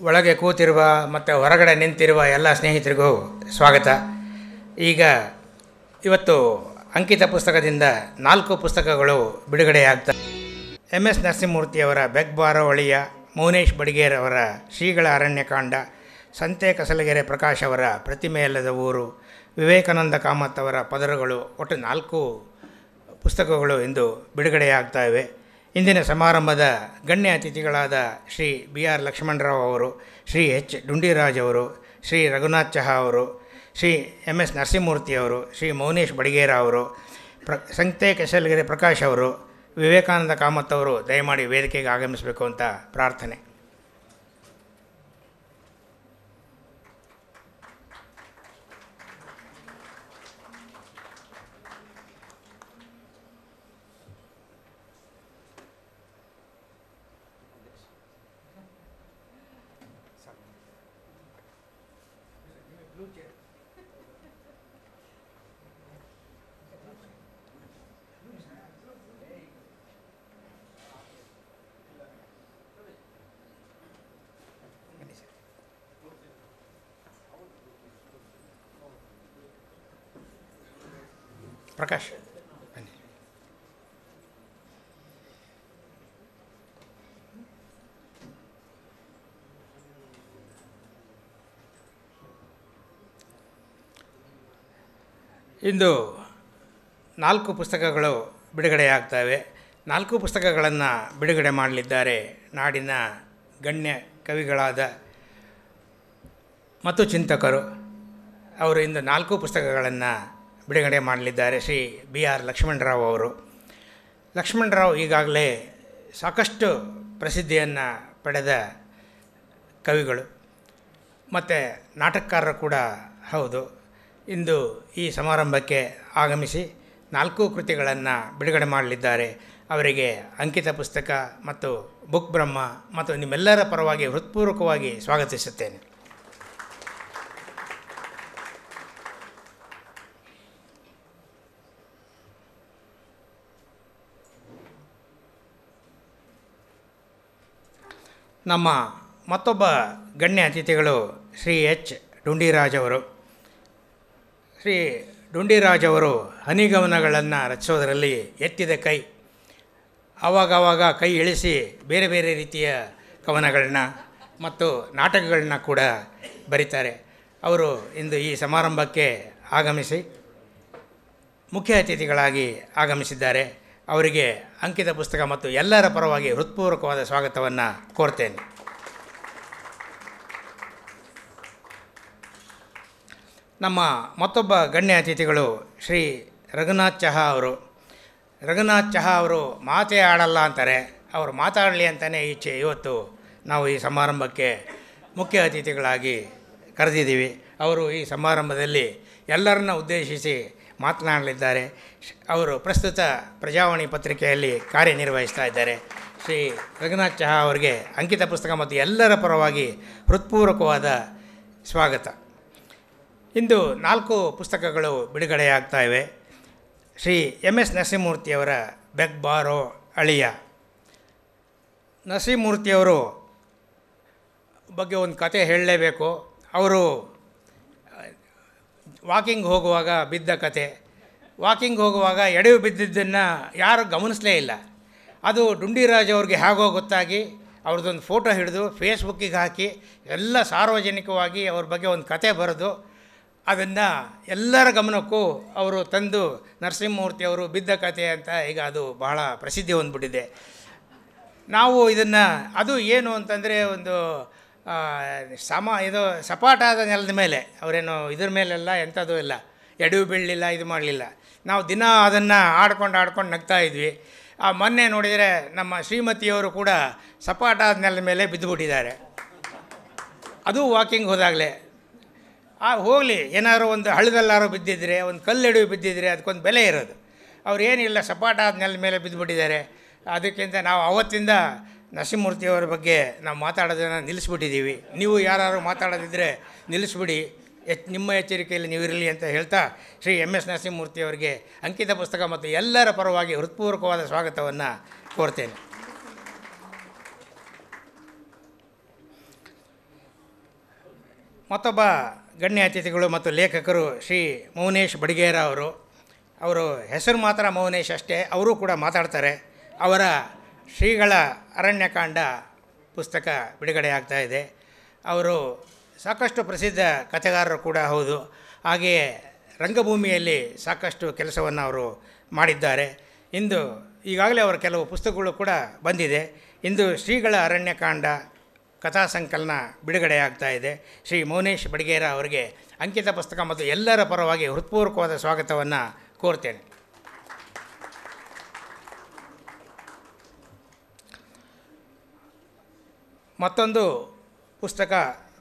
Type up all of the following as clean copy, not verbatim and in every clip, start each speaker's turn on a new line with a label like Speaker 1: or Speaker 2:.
Speaker 1: ಒಳಗೆ ಕೂತಿರುವ ಮತ್ತು ಹೊರಗಡೆ ನಿಂತಿರುವ ಎಲ್ಲ ಸ್ನೇಹಿತರಿಗೂ ಸ್ವಾಗತ. ಈಗ ಇವತ್ತು ಅಂಕಿತ ಪುಸ್ತಕದಿಂದ 4 ಪುಸ್ತಕಗಳು ಬಿಡುಗಡೆಯಾಗ್ತವೆ. MS ನರಸಿಂಹಮೂರ್ತಿಯವರ ಬೆಗ್ಬಾರೋ ಅಳಿಯ, ಮೌನೇಶ್ ಬಡಿಗೇರ್ ಅವರ ಶ್ರೀಗಳ ಅರಣ್ಯಕಾಂಡ, ಸಂತೆ ಕಸಲಗೆರೆ ಪ್ರಕಾಶ್ ಅವರ ಪ್ರತಿಮೆಯಲ್ಲದ ಊರು, ವಿವೇಕಾನಂದ ಕಾಮತ್ ಅವರ ಪದರುಗಳು, ಒಟ್ಟು 4 ಪುಸ್ತಕಗಳು ಇಂದು ಬಿಡುಗಡೆಯಾಗ್ತಾ ಇವೆ. ಇಂದಿನ ಸಮಾರಂಭದ ಗಣ್ಯ ಅತಿಥಿಗಳಾದ ಶ್ರೀ BR ಲಕ್ಷ್ಮಣರಾವ್ ಅವರು, ಶ್ರೀ H ಡುಂಡಿರಾಜ್ ಅವರು, ಶ್ರೀ ರಘುನಾಥ್ ಚಹಾ ಅವರು, ಶ್ರೀ MS ನರಸಿಂಹಮೂರ್ತಿಯವರು, ಶ್ರೀ ಮೌನೇಶ್ ಬಡಿಗೇರ ಅವರು, ಸಂತೆ ಕಸಲಗೆರೆ ಪ್ರಕಾಶ್ ಅವರು, ವಿವೇಕಾನಂದ ಕಾಮತ್ ಅವರು ದಯಮಾಡಿ ವೇದಿಕೆಗೆ ಆಗಮಿಸಬೇಕು ಅಂತ ಪ್ರಾರ್ಥನೆ. ಪ್ರಕಾಶ್ ಬನ್ನಿ. ಇಂದು 4 ಪುಸ್ತಕಗಳು ಬಿಡುಗಡೆಯಾಗ್ತವೆ. 4 ಪುಸ್ತಕಗಳನ್ನು ಬಿಡುಗಡೆ ಮಾಡಲಿದ್ದಾರೆ ನಾಡಿನ ಗಣ್ಯ ಕವಿಗಳಾದ ಮತ್ತು ಚಿಂತಕರು. ಅವರು ಇಂದು 4 ಪುಸ್ತಕಗಳನ್ನು ಬಿಡುಗಡೆ ಮಾಡಲಿದ್ದಾರೆ. ಶ್ರೀ BR ಲಕ್ಷ್ಮಣರಾವ್ ಅವರು. ಲಕ್ಷ್ಮಣರಾವ್ ಈಗಾಗಲೇ ಸಾಕಷ್ಟು ಪ್ರಸಿದ್ಧಿಯನ್ನು ಪಡೆದ ಕವಿಗಳು ಮತ್ತು ನಾಟಕಕಾರರು ಕೂಡ ಹೌದು. ಇಂದು ಈ ಸಮಾರಂಭಕ್ಕೆ ಆಗಮಿಸಿ 4 ಕೃತಿಗಳನ್ನು ಬಿಡುಗಡೆ ಮಾಡಲಿದ್ದಾರೆ. ಅವರಿಗೆ ಅಂಕಿತ ಪುಸ್ತಕ ಮತ್ತು ಬುಕ್ ಬ್ರಹ್ಮ ಮತ್ತು ನಿಮ್ಮೆಲ್ಲರ ಪರವಾಗಿ ಹೃತ್ಪೂರ್ವಕವಾಗಿ ಸ್ವಾಗತಿಸುತ್ತೇನೆ. ನಮ್ಮ ಮತ್ತೊಬ್ಬ ಗಣ್ಯ ಅತಿಥಿಗಳು ಶ್ರೀ H ಡುಂಡಿರಾಜ್ ಅವರು. ಶ್ರೀ ಡುಂಡಿರಾಜ್ ಅವರು ಹನಿಗವನಗಳನ್ನು ರಚಿಸೋದರಲ್ಲಿ ಎತ್ತಿದ ಕೈ. ಆವಾಗವಾಗ ಕೈ ಇಳಿಸಿ ಬೇರೆ ಬೇರೆ ರೀತಿಯ ಕವನಗಳನ್ನ ಮತ್ತು ನಾಟಕಗಳನ್ನ ಕೂಡ ಬರೀತಾರೆ. ಅವರು ಇಂದು ಈ ಸಮಾರಂಭಕ್ಕೆ ಆಗಮಿಸಿ ಮುಖ್ಯ ಅತಿಥಿಗಳಾಗಿ ಆಗಮಿಸಿದ್ದಾರೆ. ಅವರಿಗೆ ಅಂಕಿತ ಪುಸ್ತಕ ಮತ್ತು ಎಲ್ಲರ ಪರವಾಗಿ ಹೃತ್ಪೂರ್ವಕವಾದ ಸ್ವಾಗತವನ್ನು ಕೋರ್ತೇನೆ. ನಮ್ಮ ಮತ್ತೊಬ್ಬ ಗಣ್ಯ ಅತಿಥಿಗಳು ಶ್ರೀ ರಘುನಾಥ್ ಚಹಾ ಅವರು. ರಘುನಾಥ್ ಚಹಾ ಅವರು ಮಾತೇ ಆಡಲ್ಲ ಅಂತಾರೆ. ಅವರು ಮಾತಾಡಲಿ ಅಂತಲೇ ಈಚೆ ಇವತ್ತು ನಾವು ಈ ಸಮಾರಂಭಕ್ಕೆ ಮುಖ್ಯ ಅತಿಥಿಗಳಾಗಿ ಕರೆದಿದ್ದೀವಿ. ಅವರು ಈ ಸಮಾರಂಭದಲ್ಲಿ ಎಲ್ಲರನ್ನ ಉದ್ದೇಶಿಸಿ ಮಾತನಾಡಲಿದ್ದಾರೆ. ಅವರು ಪ್ರಸ್ತುತ ಪ್ರಜಾವಾಣಿ ಪತ್ರಿಕೆಯಲ್ಲಿ ಕಾರ್ಯನಿರ್ವಹಿಸ್ತಾ ಇದ್ದಾರೆ. ಶ್ರೀ ರಘುನಾಥ್ ಚಹಾ ಅವರಿಗೆ ಅಂಕಿತ ಪುಸ್ತಕ ಮತ್ತು ಎಲ್ಲರ ಪರವಾಗಿ ಹೃತ್ಪೂರ್ವಕವಾದ ಸ್ವಾಗತ. ಇಂದು 4 ಪುಸ್ತಕಗಳು ಬಿಡುಗಡೆಯಾಗ್ತಾ ಇವೆ. ಶ್ರೀ MS ನರಸಿಂಹಮೂರ್ತಿಯವರ ಬೆಗ್ಬಾರೋ ಅಳಿಯ. ನರಸಿಂಹಮೂರ್ತಿಯವರು ಬಗ್ಗೆ ಒಂದು ಕತೆ ಹೇಳಲೇಬೇಕು. ಅವರು ವಾಕಿಂಗ್ ಹೋಗುವಾಗ ಬಿದ್ದ ಕತೆ. ವಾಕಿಂಗ್ ಹೋಗುವಾಗ ಎಡವಿ ಬಿದ್ದಿದ್ದನ್ನು ಯಾರು ಗಮನಿಸಲೇ ಇಲ್ಲ. ಅದು ಡುಂಡಿರಾಜ್ ಅವ್ರಿಗೆ ಹೇಗೋ ಗೊತ್ತಾಗಿ ಅವ್ರದ್ದೊಂದು ಫೋಟೋ ಹಿಡಿದು ಫೇಸ್ಬುಕ್ಕಿಗೆ ಹಾಕಿ ಎಲ್ಲ ಸಾರ್ವಜನಿಕವಾಗಿ ಅವ್ರ ಬಗ್ಗೆ ಒಂದು ಕತೆ ಬರೆದು ಅದನ್ನು ಎಲ್ಲರ ಗಮನಕ್ಕೂ ಅವರು ತಂದು ನರಸಿಂಹಮೂರ್ತಿಯವರು ಬಿದ್ದ ಕತೆ ಅಂತ ಈಗ ಅದು ಬಹಳ ಪ್ರಸಿದ್ಧಿ ಹೊಂದ್ಬಿಟ್ಟಿದೆ. ನಾವು ಇದನ್ನು ಅದು ಏನು ಅಂತಂದರೆ ಒಂದು ಇದು ಸಪಾಟಾದ ನೆಲದ ಮೇಲೆ ಅವರೇನು ಇದ್ರ ಮೇಲೆಲ್ಲ ಎಂಥದ್ದು ಇಲ್ಲ, ಎಡವು ಬೀಳಲಿಲ್ಲ, ಇದು ಮಾಡಲಿಲ್ಲ. ನಾವು ದಿನ ಅದನ್ನು ಆಡ್ಕೊಂಡು ನಗ್ತಾ ಇದ್ವಿ. ಮೊನ್ನೆ ನೋಡಿದರೆ ನಮ್ಮ ಶ್ರೀಮತಿಯವರು ಕೂಡ ಸಪಾಟಾದ ನೆಲದ ಮೇಲೆ ಬಿದ್ದುಬಿಟ್ಟಿದ್ದಾರೆ. ಅದು ವಾಕಿಂಗ್ ಹೋದಾಗಲೇ. ಹೋಗಲಿ, ಏನಾದ್ರು ಒಂದು ಹಳ್ಳದಲ್ಲಾರು ಬಿದ್ದಿದ್ರೆ, ಒಂದು ಕಲ್ಲೆಡವಿ ಬಿದ್ದಿದ್ರೆ ಅದಕ್ಕೊಂದು ಬೆಲೆ ಇರೋದು. ಅವ್ರು ಏನಿಲ್ಲ, ಸಪಾಟಾದ ನೆಲದ ಮೇಲೆ ಬಿದ್ದುಬಿಟ್ಟಿದ್ದಾರೆ. ಅದಕ್ಕಿಂತ ನಾವು ಅವತ್ತಿಂದ ನರಸಿಂಹಮೂರ್ತಿಯವರ ಬಗ್ಗೆ ನಾವು ಮಾತಾಡೋದನ್ನು ನಿಲ್ಲಿಸ್ಬಿಟ್ಟಿದ್ದೀವಿ. ನೀವು ಯಾರು ಮಾತಾಡೋದಿದ್ದರೆ ನಿಲ್ಲಿಸ್ಬಿಡಿ, ನಿಮ್ಮ ಎಚ್ಚರಿಕೆಯಲ್ಲಿ ನೀವು ಇರಲಿ ಅಂತ ಹೇಳ್ತಾ ಶ್ರೀ MS ನರಸಿಂಹಮೂರ್ತಿಯವರಿಗೆ ಅಂಕಿತ ಪುಸ್ತಕ ಮತ್ತು ಎಲ್ಲರ ಪರವಾಗಿ ಹೃತ್ಪೂರ್ವಕವಾದ ಸ್ವಾಗತವನ್ನು ಕೋರ್ತೇನೆ. ಮತ್ತೊಬ್ಬ ಗಣ್ಯ ಅತಿಥಿಗಳು ಮತ್ತು ಲೇಖಕರು ಶ್ರೀ ಮೌನೇಶ್ ಬಡಿಗೇರ ಅವರು ಹೆಸರು ಮಾತ್ರ ಮೌನೇಶ್ ಅಷ್ಟೇ, ಅವರು ಕೂಡ ಮಾತಾಡ್ತಾರೆ. ಅವರ ಶ್ರೀಗಳ ಅರಣ್ಯಕಾಂಡ ಪುಸ್ತಕ ಬಿಡುಗಡೆ ಆಗ್ತಾಯಿದೆ. ಅವರು ಸಾಕಷ್ಟು ಪ್ರಸಿದ್ಧ ಕಥೆಗಾರರು ಕೂಡ ಹೌದು. ಹಾಗೆಯೇ ರಂಗಭೂಮಿಯಲ್ಲಿ ಸಾಕಷ್ಟು ಕೆಲಸವನ್ನು ಅವರು ಮಾಡಿದ್ದಾರೆ. ಇಂದು ಈಗಾಗಲೇ ಅವರ ಕೆಲವು ಪುಸ್ತಕಗಳು ಕೂಡ ಬಂದಿದೆ. ಇಂದು ಶ್ರೀಗಳ ಅರಣ್ಯಕಾಂಡ ಕಥಾ ಸಂಕಲನ ಬಿಡುಗಡೆ ಆಗ್ತಾ ಇದೆ. ಶ್ರೀ ಮೌನೇಶ್ ಬಡಿಗೇರ ಅವರಿಗೆ ಅಂಕಿತ ಪುಸ್ತಕ ಮತ್ತು ಎಲ್ಲರ ಪರವಾಗಿ ಹೃತ್ಪೂರ್ವಕವಾದ ಸ್ವಾಗತವನ್ನು ಕೋರ್ತೇನೆ. ಮತ್ತೊಂದು ಪುಸ್ತಕ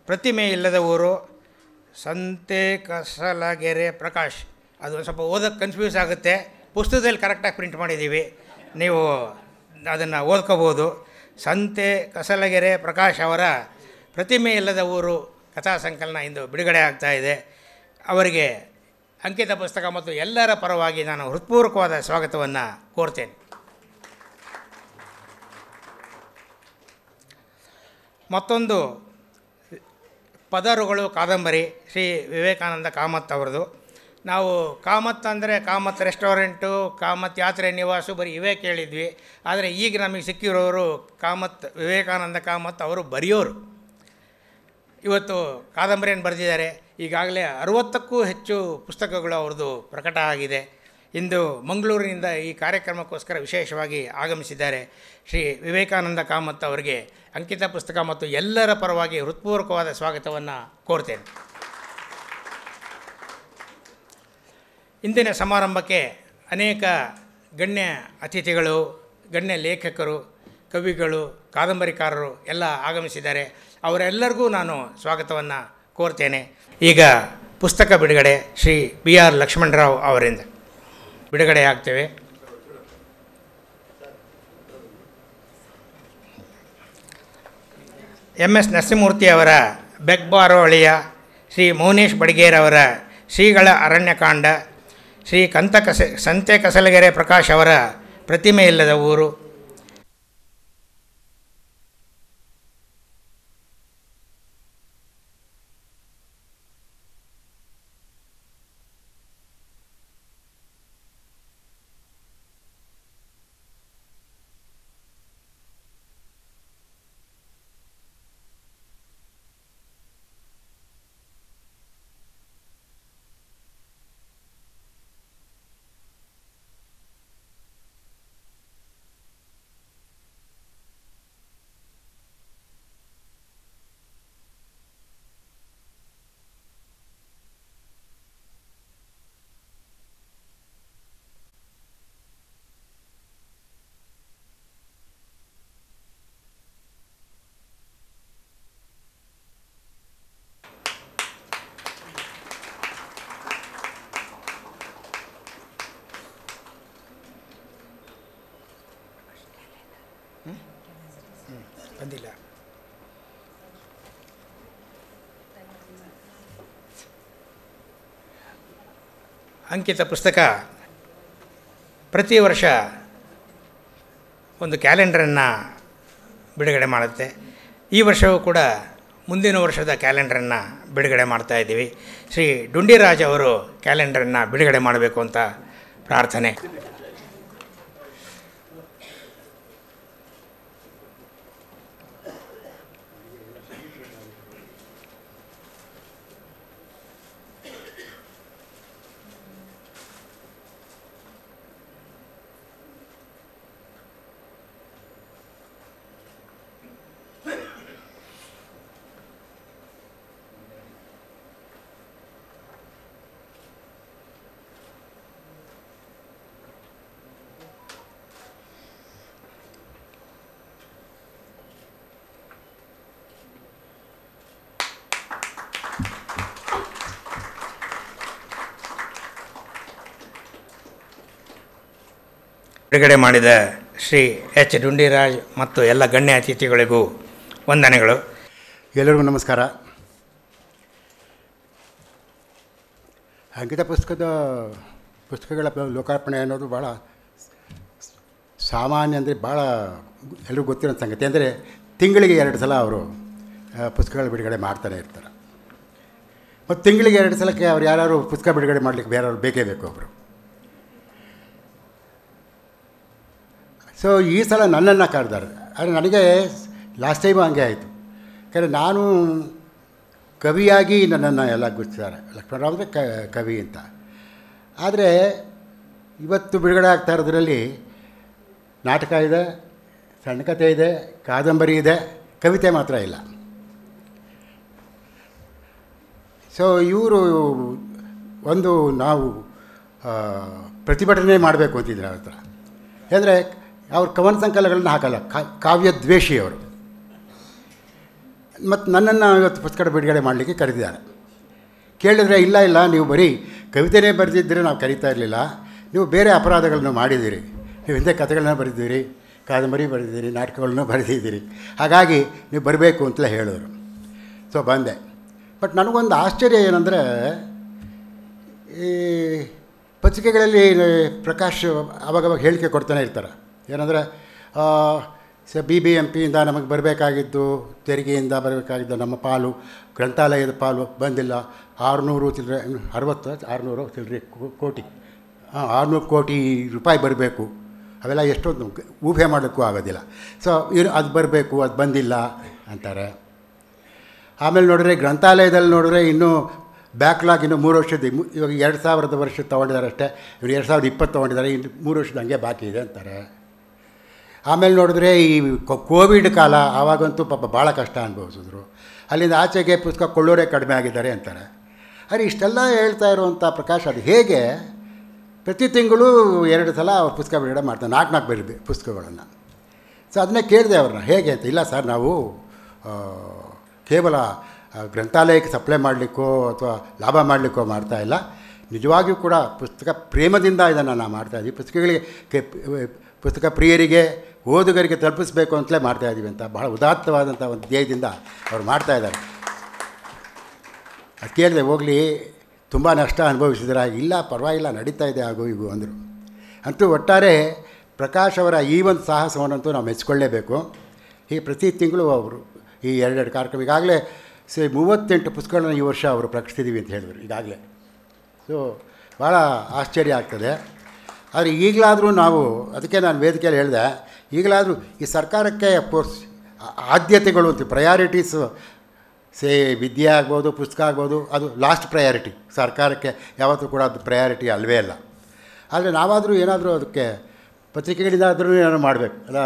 Speaker 1: ಪ್ರತಿಮೆ ಇಲ್ಲದ ಊರು, ಸಂತೆ ಕಸಲಗೆರೆ ಪ್ರಕಾಶ್. ಅದು ಸ್ವಲ್ಪ ಓದೋಕ್ಕೆ ಕನ್ಫ್ಯೂಸ್ ಆಗುತ್ತೆ. ಪುಸ್ತಕದಲ್ಲಿ ಕರೆಕ್ಟಾಗಿ ಪ್ರಿಂಟ್ ಮಾಡಿದ್ದೀವಿ, ನೀವು ಅದನ್ನು ಓದ್ಕೋಬೋದು. ಸಂತೆ ಕಸಲಗೆರೆ ಪ್ರಕಾಶ್ ಅವರ ಪ್ರತಿಮೆ ಇಲ್ಲದ ಊರು ಕಥಾ ಸಂಕಲನ ಇಂದು ಬಿಡುಗಡೆ ಆಗ್ತಾಯಿದೆ. ಅವರಿಗೆ ಅಂಕಿತ ಪುಸ್ತಕ ಮತ್ತು ಎಲ್ಲರ ಪರವಾಗಿ ನಾನು ಹೃತ್ಪೂರ್ವಕವಾದ ಸ್ವಾಗತವನ್ನು ಕೋರ್ತೇನೆ. ಮತ್ತೊಂದು ಪದರುಗಳು ಕಾದಂಬರಿ ಶ್ರೀ ವಿವೇಕಾನಂದ ಕಾಮತ್ ಅವರದು. ನಾವು ಕಾಮತ್ ಅಂದರೆ ಕಾಮತ್ ರೆಸ್ಟೋರೆಂಟು, ಕಾಮತ್ ಯಾತ್ರೆ ನಿವಾಸು ಬರೀ ಇವೇ ಕೇಳಿದ್ವಿ. ಆದರೆ ಈಗ ನಮಗೆ ಸಿಕ್ಕಿರೋರು ಕಾಮತ್ ವಿವೇಕಾನಂದ ಕಾಮತ್ ಅವರು ಬರೆಯೋರು. ಇವತ್ತು ಕಾದಂಬರಿಯನ್ನು ಬರೆದಿದ್ದಾರೆ. ಈಗಾಗಲೇ 60ಕ್ಕೂ ಹೆಚ್ಚು ಪುಸ್ತಕಗಳು ಅವ್ರದ್ದು ಪ್ರಕಟ ಆಗಿದೆ. ಇಂದು ಮಂಗಳೂರಿನಿಂದ ಈ ಕಾರ್ಯಕ್ರಮಕ್ಕೋಸ್ಕರ ವಿಶೇಷವಾಗಿ ಆಗಮಿಸಿದ್ದಾರೆ. ಶ್ರೀ ವಿವೇಕಾನಂದ ಕಾಮತ್ ಅವರಿಗೆ ಅಂಕಿತ ಪುಸ್ತಕ ಮತ್ತು ಎಲ್ಲರ ಪರವಾಗಿ ಹೃತ್ಪೂರ್ವಕವಾದ ಸ್ವಾಗತವನ್ನು ಕೋರ್ತೇನೆ. ಇಂದಿನ ಸಮಾರಂಭಕ್ಕೆ ಅನೇಕ ಗಣ್ಯ ಅತಿಥಿಗಳು, ಗಣ್ಯ ಲೇಖಕರು, ಕವಿಗಳು, ಕಾದಂಬರಿಕಾರರು ಎಲ್ಲ ಆಗಮಿಸಿದ್ದಾರೆ. ಅವರೆಲ್ಲರಿಗೂ ನಾನು ಸ್ವಾಗತವನ್ನು ಕೋರ್ತೇನೆ. ಈಗ ಪುಸ್ತಕ ಬಿಡುಗಡೆ ಶ್ರೀ BR ಲಕ್ಷ್ಮಣರಾವ್ ಅವರಿಂದ ಬಿಡುಗಡೆ ಆಗ್ತೇವೆ. MS ನರಸಿಂಹಮೂರ್ತಿ ಅವರ ಬೆಗ್ಬಾರೋ ಅಳಿಯ, ಶ್ರೀ ಮೌನೇಶ್ ಬಡಿಗೇರ್ ಅವರ ಶ್ರೀಗಳ ಅರಣ್ಯಕಾಂಡ, ಶ್ರೀ ಸಂತೆ ಕಸಲಗೆರೆ ಪ್ರಕಾಶ್ ಅವರ ಪ್ರತಿಮೆ ಇಲ್ಲದ ಊರು, ಬಂದಿಲ್ಲ. ಅಂಕಿತ ಪುಸ್ತಕ ಪ್ರತಿ ವರ್ಷ ಒಂದು ಕ್ಯಾಲೆಂಡರನ್ನು ಬಿಡುಗಡೆ ಮಾಡುತ್ತೆ. ಈ ವರ್ಷವೂ ಕೂಡ ಮುಂದಿನ ವರ್ಷದ ಕ್ಯಾಲೆಂಡರನ್ನು ಬಿಡುಗಡೆ ಮಾಡ್ತಾಯಿದ್ದೀವಿ. ಶ್ರೀ ಡುಂಡಿರಾಜ್ ಅವರು ಕ್ಯಾಲೆಂಡರನ್ನು ಬಿಡುಗಡೆ ಮಾಡಬೇಕು ಅಂತ ಪ್ರಾರ್ಥನೆ. ಬಿಡುಗಡೆ ಮಾಡಿದ ಶ್ರೀ H. ಡುಂಡಿರಾಜ್ ಮತ್ತು ಎಲ್ಲ ಗಣ್ಯ ಅತಿಥಿಗಳಿಗೂ ವಂದನೆಗಳು.
Speaker 2: ಎಲ್ಲರಿಗೂ ನಮಸ್ಕಾರ. ಅಂಕಿತ ಪುಸ್ತಕಗಳ ಲೋಕಾರ್ಪಣೆ ಅನ್ನೋದು ಭಾಳ ಸಾಮಾನ್ಯ, ಅಂದರೆ ಭಾಳ ಎಲ್ಲರಿಗೂ ಗೊತ್ತಿರೋ ಸಂಗತಿ. ಅಂದರೆ ತಿಂಗಳಿಗೆ 2 ಸಲ ಅವರು ಪುಸ್ತಕಗಳ ಬಿಡುಗಡೆ ಮಾಡ್ತಾನೆ ಇರ್ತಾರೆ. ಮತ್ತು ತಿಂಗಳಿಗೆ 2 ಸಲಕ್ಕೆ ಅವ್ರು ಯಾರು ಪುಸ್ತಕ ಬಿಡುಗಡೆ ಮಾಡಲಿಕ್ಕೆ ಬೇರೆಯವ್ರು ಬೇಕೇ ಬೇಕು ಒಬ್ಬರು. ಸೊ ಈ ಸಲ ನನ್ನನ್ನು ಕರೆದಾರೆ. ಆದರೆ ನನಗೆ ಲಾಸ್ಟ್ ಟೈಮು ಹಂಗೆ ಆಯಿತು. ಯಾಕಂದರೆ ನಾನು ಕವಿಯಾಗಿ ನನ್ನನ್ನು ಎಲ್ಲ ಗುರುತಿಸಿದ್ದಾರೆ, ಲಕ್ಷ್ಮಣರಾವ್ ಅಂದರೆ ಕವಿ ಅಂತ. ಆದರೆ ಇವತ್ತು ಬಿಡುಗಡೆ ಆಗ್ತಾ ಇರೋದ್ರಲ್ಲಿ ನಾಟಕ ಇದೆ, ಸಣ್ಣ ಕಥೆ ಇದೆ, ಕಾದಂಬರಿ ಇದೆ, ಕವಿತೆ ಮಾತ್ರ ಇಲ್ಲ. ಸೊ ಇವರು ಒಂದು ನಾವು ಪ್ರತಿಭಟನೆ ಮಾಡಬೇಕು ಅಂತಿದ್ರು ಅವ್ರ ಹತ್ರ. ಅಂದರೆ ಅವ್ರ ಕವನ ಸಂಕಲನಗಳನ್ನ ಹಾಕಲ್ಲ, ಕಾವ್ಯದ್ವೇಷಿ ಅವರು. ಮತ್ತು ನನ್ನನ್ನು ಇವತ್ತು ಪುಸ್ತಕ ಬಿಡುಗಡೆ ಮಾಡಲಿಕ್ಕೆ ಕರೆದಿದ್ದಾರೆ. ಕೇಳಿದರೆ ಇಲ್ಲ ನೀವು ಬರೀ ಕವಿತೆನೇ ಬರೆದಿದ್ದರೆ ನಾವು ಕರೀತಾ ಇರಲಿಲ್ಲ, ನೀವು ಬೇರೆ ಅಪರಾಧಗಳನ್ನು ಮಾಡಿದ್ದೀರಿ, ನೀವು ಹಿಂದೆ ಕಥೆಗಳನ್ನ ಬರೆದಿದ್ದೀರಿ, ಕಾದಂಬರಿ ಬರೆದಿದ್ದೀರಿ, ನಾಟಕಗಳನ್ನೂ ಬರೆದಿದ್ದೀರಿ, ಹಾಗಾಗಿ ನೀವು ಬರಬೇಕು ಅಂತಲೇ ಹೇಳಿದ್ರು. ಸೊ ಬಂದೆ. ಬಟ್ ನನಗೊಂದು ಆಶ್ಚರ್ಯ ಏನಂದರೆ, ಈ ಪತ್ರಿಕೆಗಳಲ್ಲಿ ಪ್ರಕಾಶ್ ಅವಾಗವಾಗ ಹೇಳಿಕೆ ಕೊಡ್ತಾನೆ ಇರ್ತಾರೆ. ಏನಂದರೆ BBMPಯಿಂದ ನಮಗೆ ಬರಬೇಕಾಗಿದ್ದು, ತೆರಿಗೆಯಿಂದ ಬರಬೇಕಾಗಿದ್ದು ನಮ್ಮ ಪಾಲು, ಗ್ರಂಥಾಲಯದ ಪಾಲು ಬಂದಿಲ್ಲ, 600 ಚಿಲ್ಲರೆ 600 ಚಿಲ್ಲರೆ ಕೋಟಿ 600 ಕೋಟಿ ರೂಪಾಯಿ ಬರಬೇಕು. ಅವೆಲ್ಲ ಎಷ್ಟೊಂದು ಊಹೆ ಮಾಡೋಕ್ಕೂ ಆಗೋದಿಲ್ಲ. ಸೊ ಅದು ಬರಬೇಕು, ಅದು ಬಂದಿಲ್ಲ ಅಂತಾರೆ. ಆಮೇಲೆ ನೋಡಿದ್ರೆ ಗ್ರಂಥಾಲಯದಲ್ಲಿ ನೋಡಿದ್ರೆ ಇನ್ನೂ ಬ್ಯಾಕ್ಲಾಗ್ ಇನ್ನೂ 3 ವರ್ಷದ, ಇವಾಗ 2000 ವರ್ಷ ತೊಗೊಂಡಿದ್ದಾರೆ ಅಷ್ಟೇ, ಇವರು 2020 ತೊಗೊಂಡಿದ್ದಾರೆ, ಇನ್ನು 3 ವರ್ಷದ ಹಂಗೆ ಬಾಕಿ ಇದೆ ಅಂತಾರೆ. ಆಮೇಲೆ ನೋಡಿದ್ರೆ ಈ ಕೋವಿಡ್ ಕಾಲ, ಆವಾಗಂತೂ ಪಾಪ ಭಾಳ ಕಷ್ಟ ಅನುಭವಿಸಿದ್ರು. ಅಲ್ಲಿಂದ ಆಚೆಗೆ ಪುಸ್ತಕ ಕೊಳ್ಳೋರೇ ಕಡಿಮೆ ಆಗಿದ್ದಾರೆ ಅಂತಾರೆ. ಆದರೆ ಇಷ್ಟೆಲ್ಲ ಹೇಳ್ತಾ ಇರುವಂಥ ಪ್ರಕಾಶ್ ಅದು ಹೇಗೆ ಪ್ರತಿ ತಿಂಗಳು 2 ಸಲ ಅವ್ರು ಪುಸ್ತಕ ಬಿಡುಗಡೆ ಮಾಡ್ತಾರೆ, 4 ಪುಸ್ತಕಗಳನ್ನು. ಸೊ ಅದನ್ನೇ ಕೇಳಿದೆ ಅವ್ರನ್ನ, ಹೇಗೆ ಅಂತ. ಇಲ್ಲ ಸರ್, ನಾವು ಕೇವಲ ಗ್ರಂಥಾಲಯಕ್ಕೆ ಸಪ್ಲೈ ಮಾಡಲಿಕ್ಕೋ ಅಥವಾ ಲಾಭ ಮಾಡಲಿಕ್ಕೋ ಮಾಡ್ತಾಯಿಲ್ಲ, ನಿಜವಾಗಿಯೂ ಕೂಡ ಪುಸ್ತಕ ಪ್ರೇಮದಿಂದ ಇದನ್ನು ನಾವು ಮಾಡ್ತಾಯಿದ್ದೀವಿ, ಪುಸ್ತಕ ಪ್ರಿಯರಿಗೆ, ಓದುಗರಿಗೆ ತಲುಪಿಸ್ಬೇಕು ಅಂತಲೇ ಮಾಡ್ತಾಯಿದ್ದೀವಿ ಅಂತ ಬಹಳ ಉದಾತ್ತವಾದಂಥ ಒಂದು ಧ್ಯೇಯದಿಂದ ಅವ್ರು ಮಾಡ್ತಾಯಿದ್ದಾರೆ. ಅದು ಕೇಳಿದೆ, ಹೋಗಲಿ ತುಂಬ ನಷ್ಟ ಅನುಭವಿಸಿದ್ರೆ, ಇಲ್ಲ ಪರವಾಗಿಲ್ಲ ನಡೀತಾ ಇದೆ ಆಗು ಹೀಗೂ ಅಂದರು. ಅಂತೂ ಒಟ್ಟಾರೆ ಪ್ರಕಾಶ್ ಅವರ ಈ ಒಂದು ಸಾಹಸವನ್ನಂತೂ ನಾವು ಮೆಚ್ಚಿಕೊಳ್ಳೇಬೇಕು. ಹೀಗೆ ಪ್ರತಿ ತಿಂಗಳು ಅವರು ಈ 2 ಕಾರ್ಯಕ್ರಮ ಈಗಾಗಲೇ 38 ಪುಸ್ತಕಗಳನ್ನು ಈ ವರ್ಷ ಅವರು ಪ್ರಕಟಿಸಿದ್ದೀವಿ ಅಂತ ಹೇಳಿದ್ರು ಈಗಾಗಲೇ. ಸೊ ಭಾಳ ಆಶ್ಚರ್ಯ ಆಗ್ತದೆ. ಆದರೆ ಈಗಲಾದರೂ ನಾವು, ಅದಕ್ಕೆ ನಾನು ವೇದಿಕೆಯಲ್ಲಿ ಹೇಳಿದೆ, ಈಗಲಾದರೂ ಈ ಸರ್ಕಾರಕ್ಕೆ ಅಫ್ಕೋರ್ಸ್ ಆದ್ಯತೆಗಳು ಅಂತ ಪ್ರಯಾರಿಟೀಸು, ವಿದ್ಯೆ ಆಗ್ಬೋದು, ಪುಸ್ತಕ ಆಗ್ಬೋದು, ಅದು ಲಾಸ್ಟ್ ಪ್ರಯಾರಿಟಿ. ಸರ್ಕಾರಕ್ಕೆ ಯಾವತ್ತೂ ಕೂಡ ಅದು ಪ್ರಯಾರಿಟಿ ಅಲ್ಲವೇ ಅಲ್ಲ. ಆದರೆ ನಾವಾದರೂ ಏನಾದರೂ ಅದಕ್ಕೆ ಪತ್ರಿಕೆಗಳಿಂದಾದರೂ ಏನಾದರೂ ಮಾಡಬೇಕು. ಅಲ್ಲ,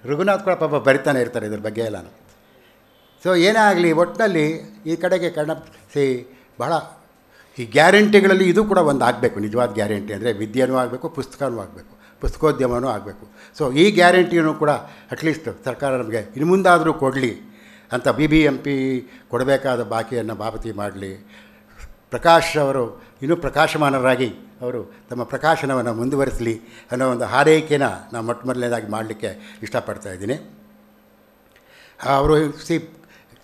Speaker 2: ರಘುನಾಥ್ ಕೂಡ ಪಾಪ ಬರಿತಾನೆ ಇರ್ತಾರೆ ಇದ್ರ ಬಗ್ಗೆ ಎಲ್ಲನೂ. ಸೊ ಏನೇ ಆಗಲಿ, ಒಟ್ಟಿನಲ್ಲಿ ಈ ಕಡೆಗೆ ಬಹಳ ಈ ಗ್ಯಾರಂಟಿಗಳಲ್ಲಿ ಇದು ಕೂಡ ಒಂದು ಆಗಬೇಕು. ನಿಜವಾದ ಗ್ಯಾರಂಟಿ ಅಂದರೆ ವಿದ್ಯೆನೂ ಆಗಬೇಕು, ಪುಸ್ತಕನೂ ಆಗಬೇಕು, ಪುಸ್ತಕೋದ್ಯಮನೂ ಆಗಬೇಕು. ಸೊ ಈ ಗ್ಯಾರಂಟಿಯನ್ನು ಕೂಡ ಅಟ್ಲೀಸ್ಟ್ ಸರ್ಕಾರ ನಮಗೆ ಇನ್ನು ಮುಂದಾದರೂ ಕೊಡಲಿ ಅಂತ BBMP ಕೊಡಬೇಕಾದ ಬಾಕಿಯನ್ನು ಪಾವತಿ ಮಾಡಲಿ. ಪ್ರಕಾಶ್ ಅವರು ಇನ್ನೂ ಪ್ರಕಾಶಮಾನರಾಗಿ ಅವರು ತಮ್ಮ ಪ್ರಕಾಶನವನ್ನು ಮುಂದುವರಿಸಲಿ ಅನ್ನೋ ಒಂದು ಹಾರೈಕೆನ ನಾನು ಮೊದಲನೇದಾಗಿ ಮಾಡಲಿಕ್ಕೆ ಇಷ್ಟಪಡ್ತಾಯಿದ್ದೀನಿ. ಅವರು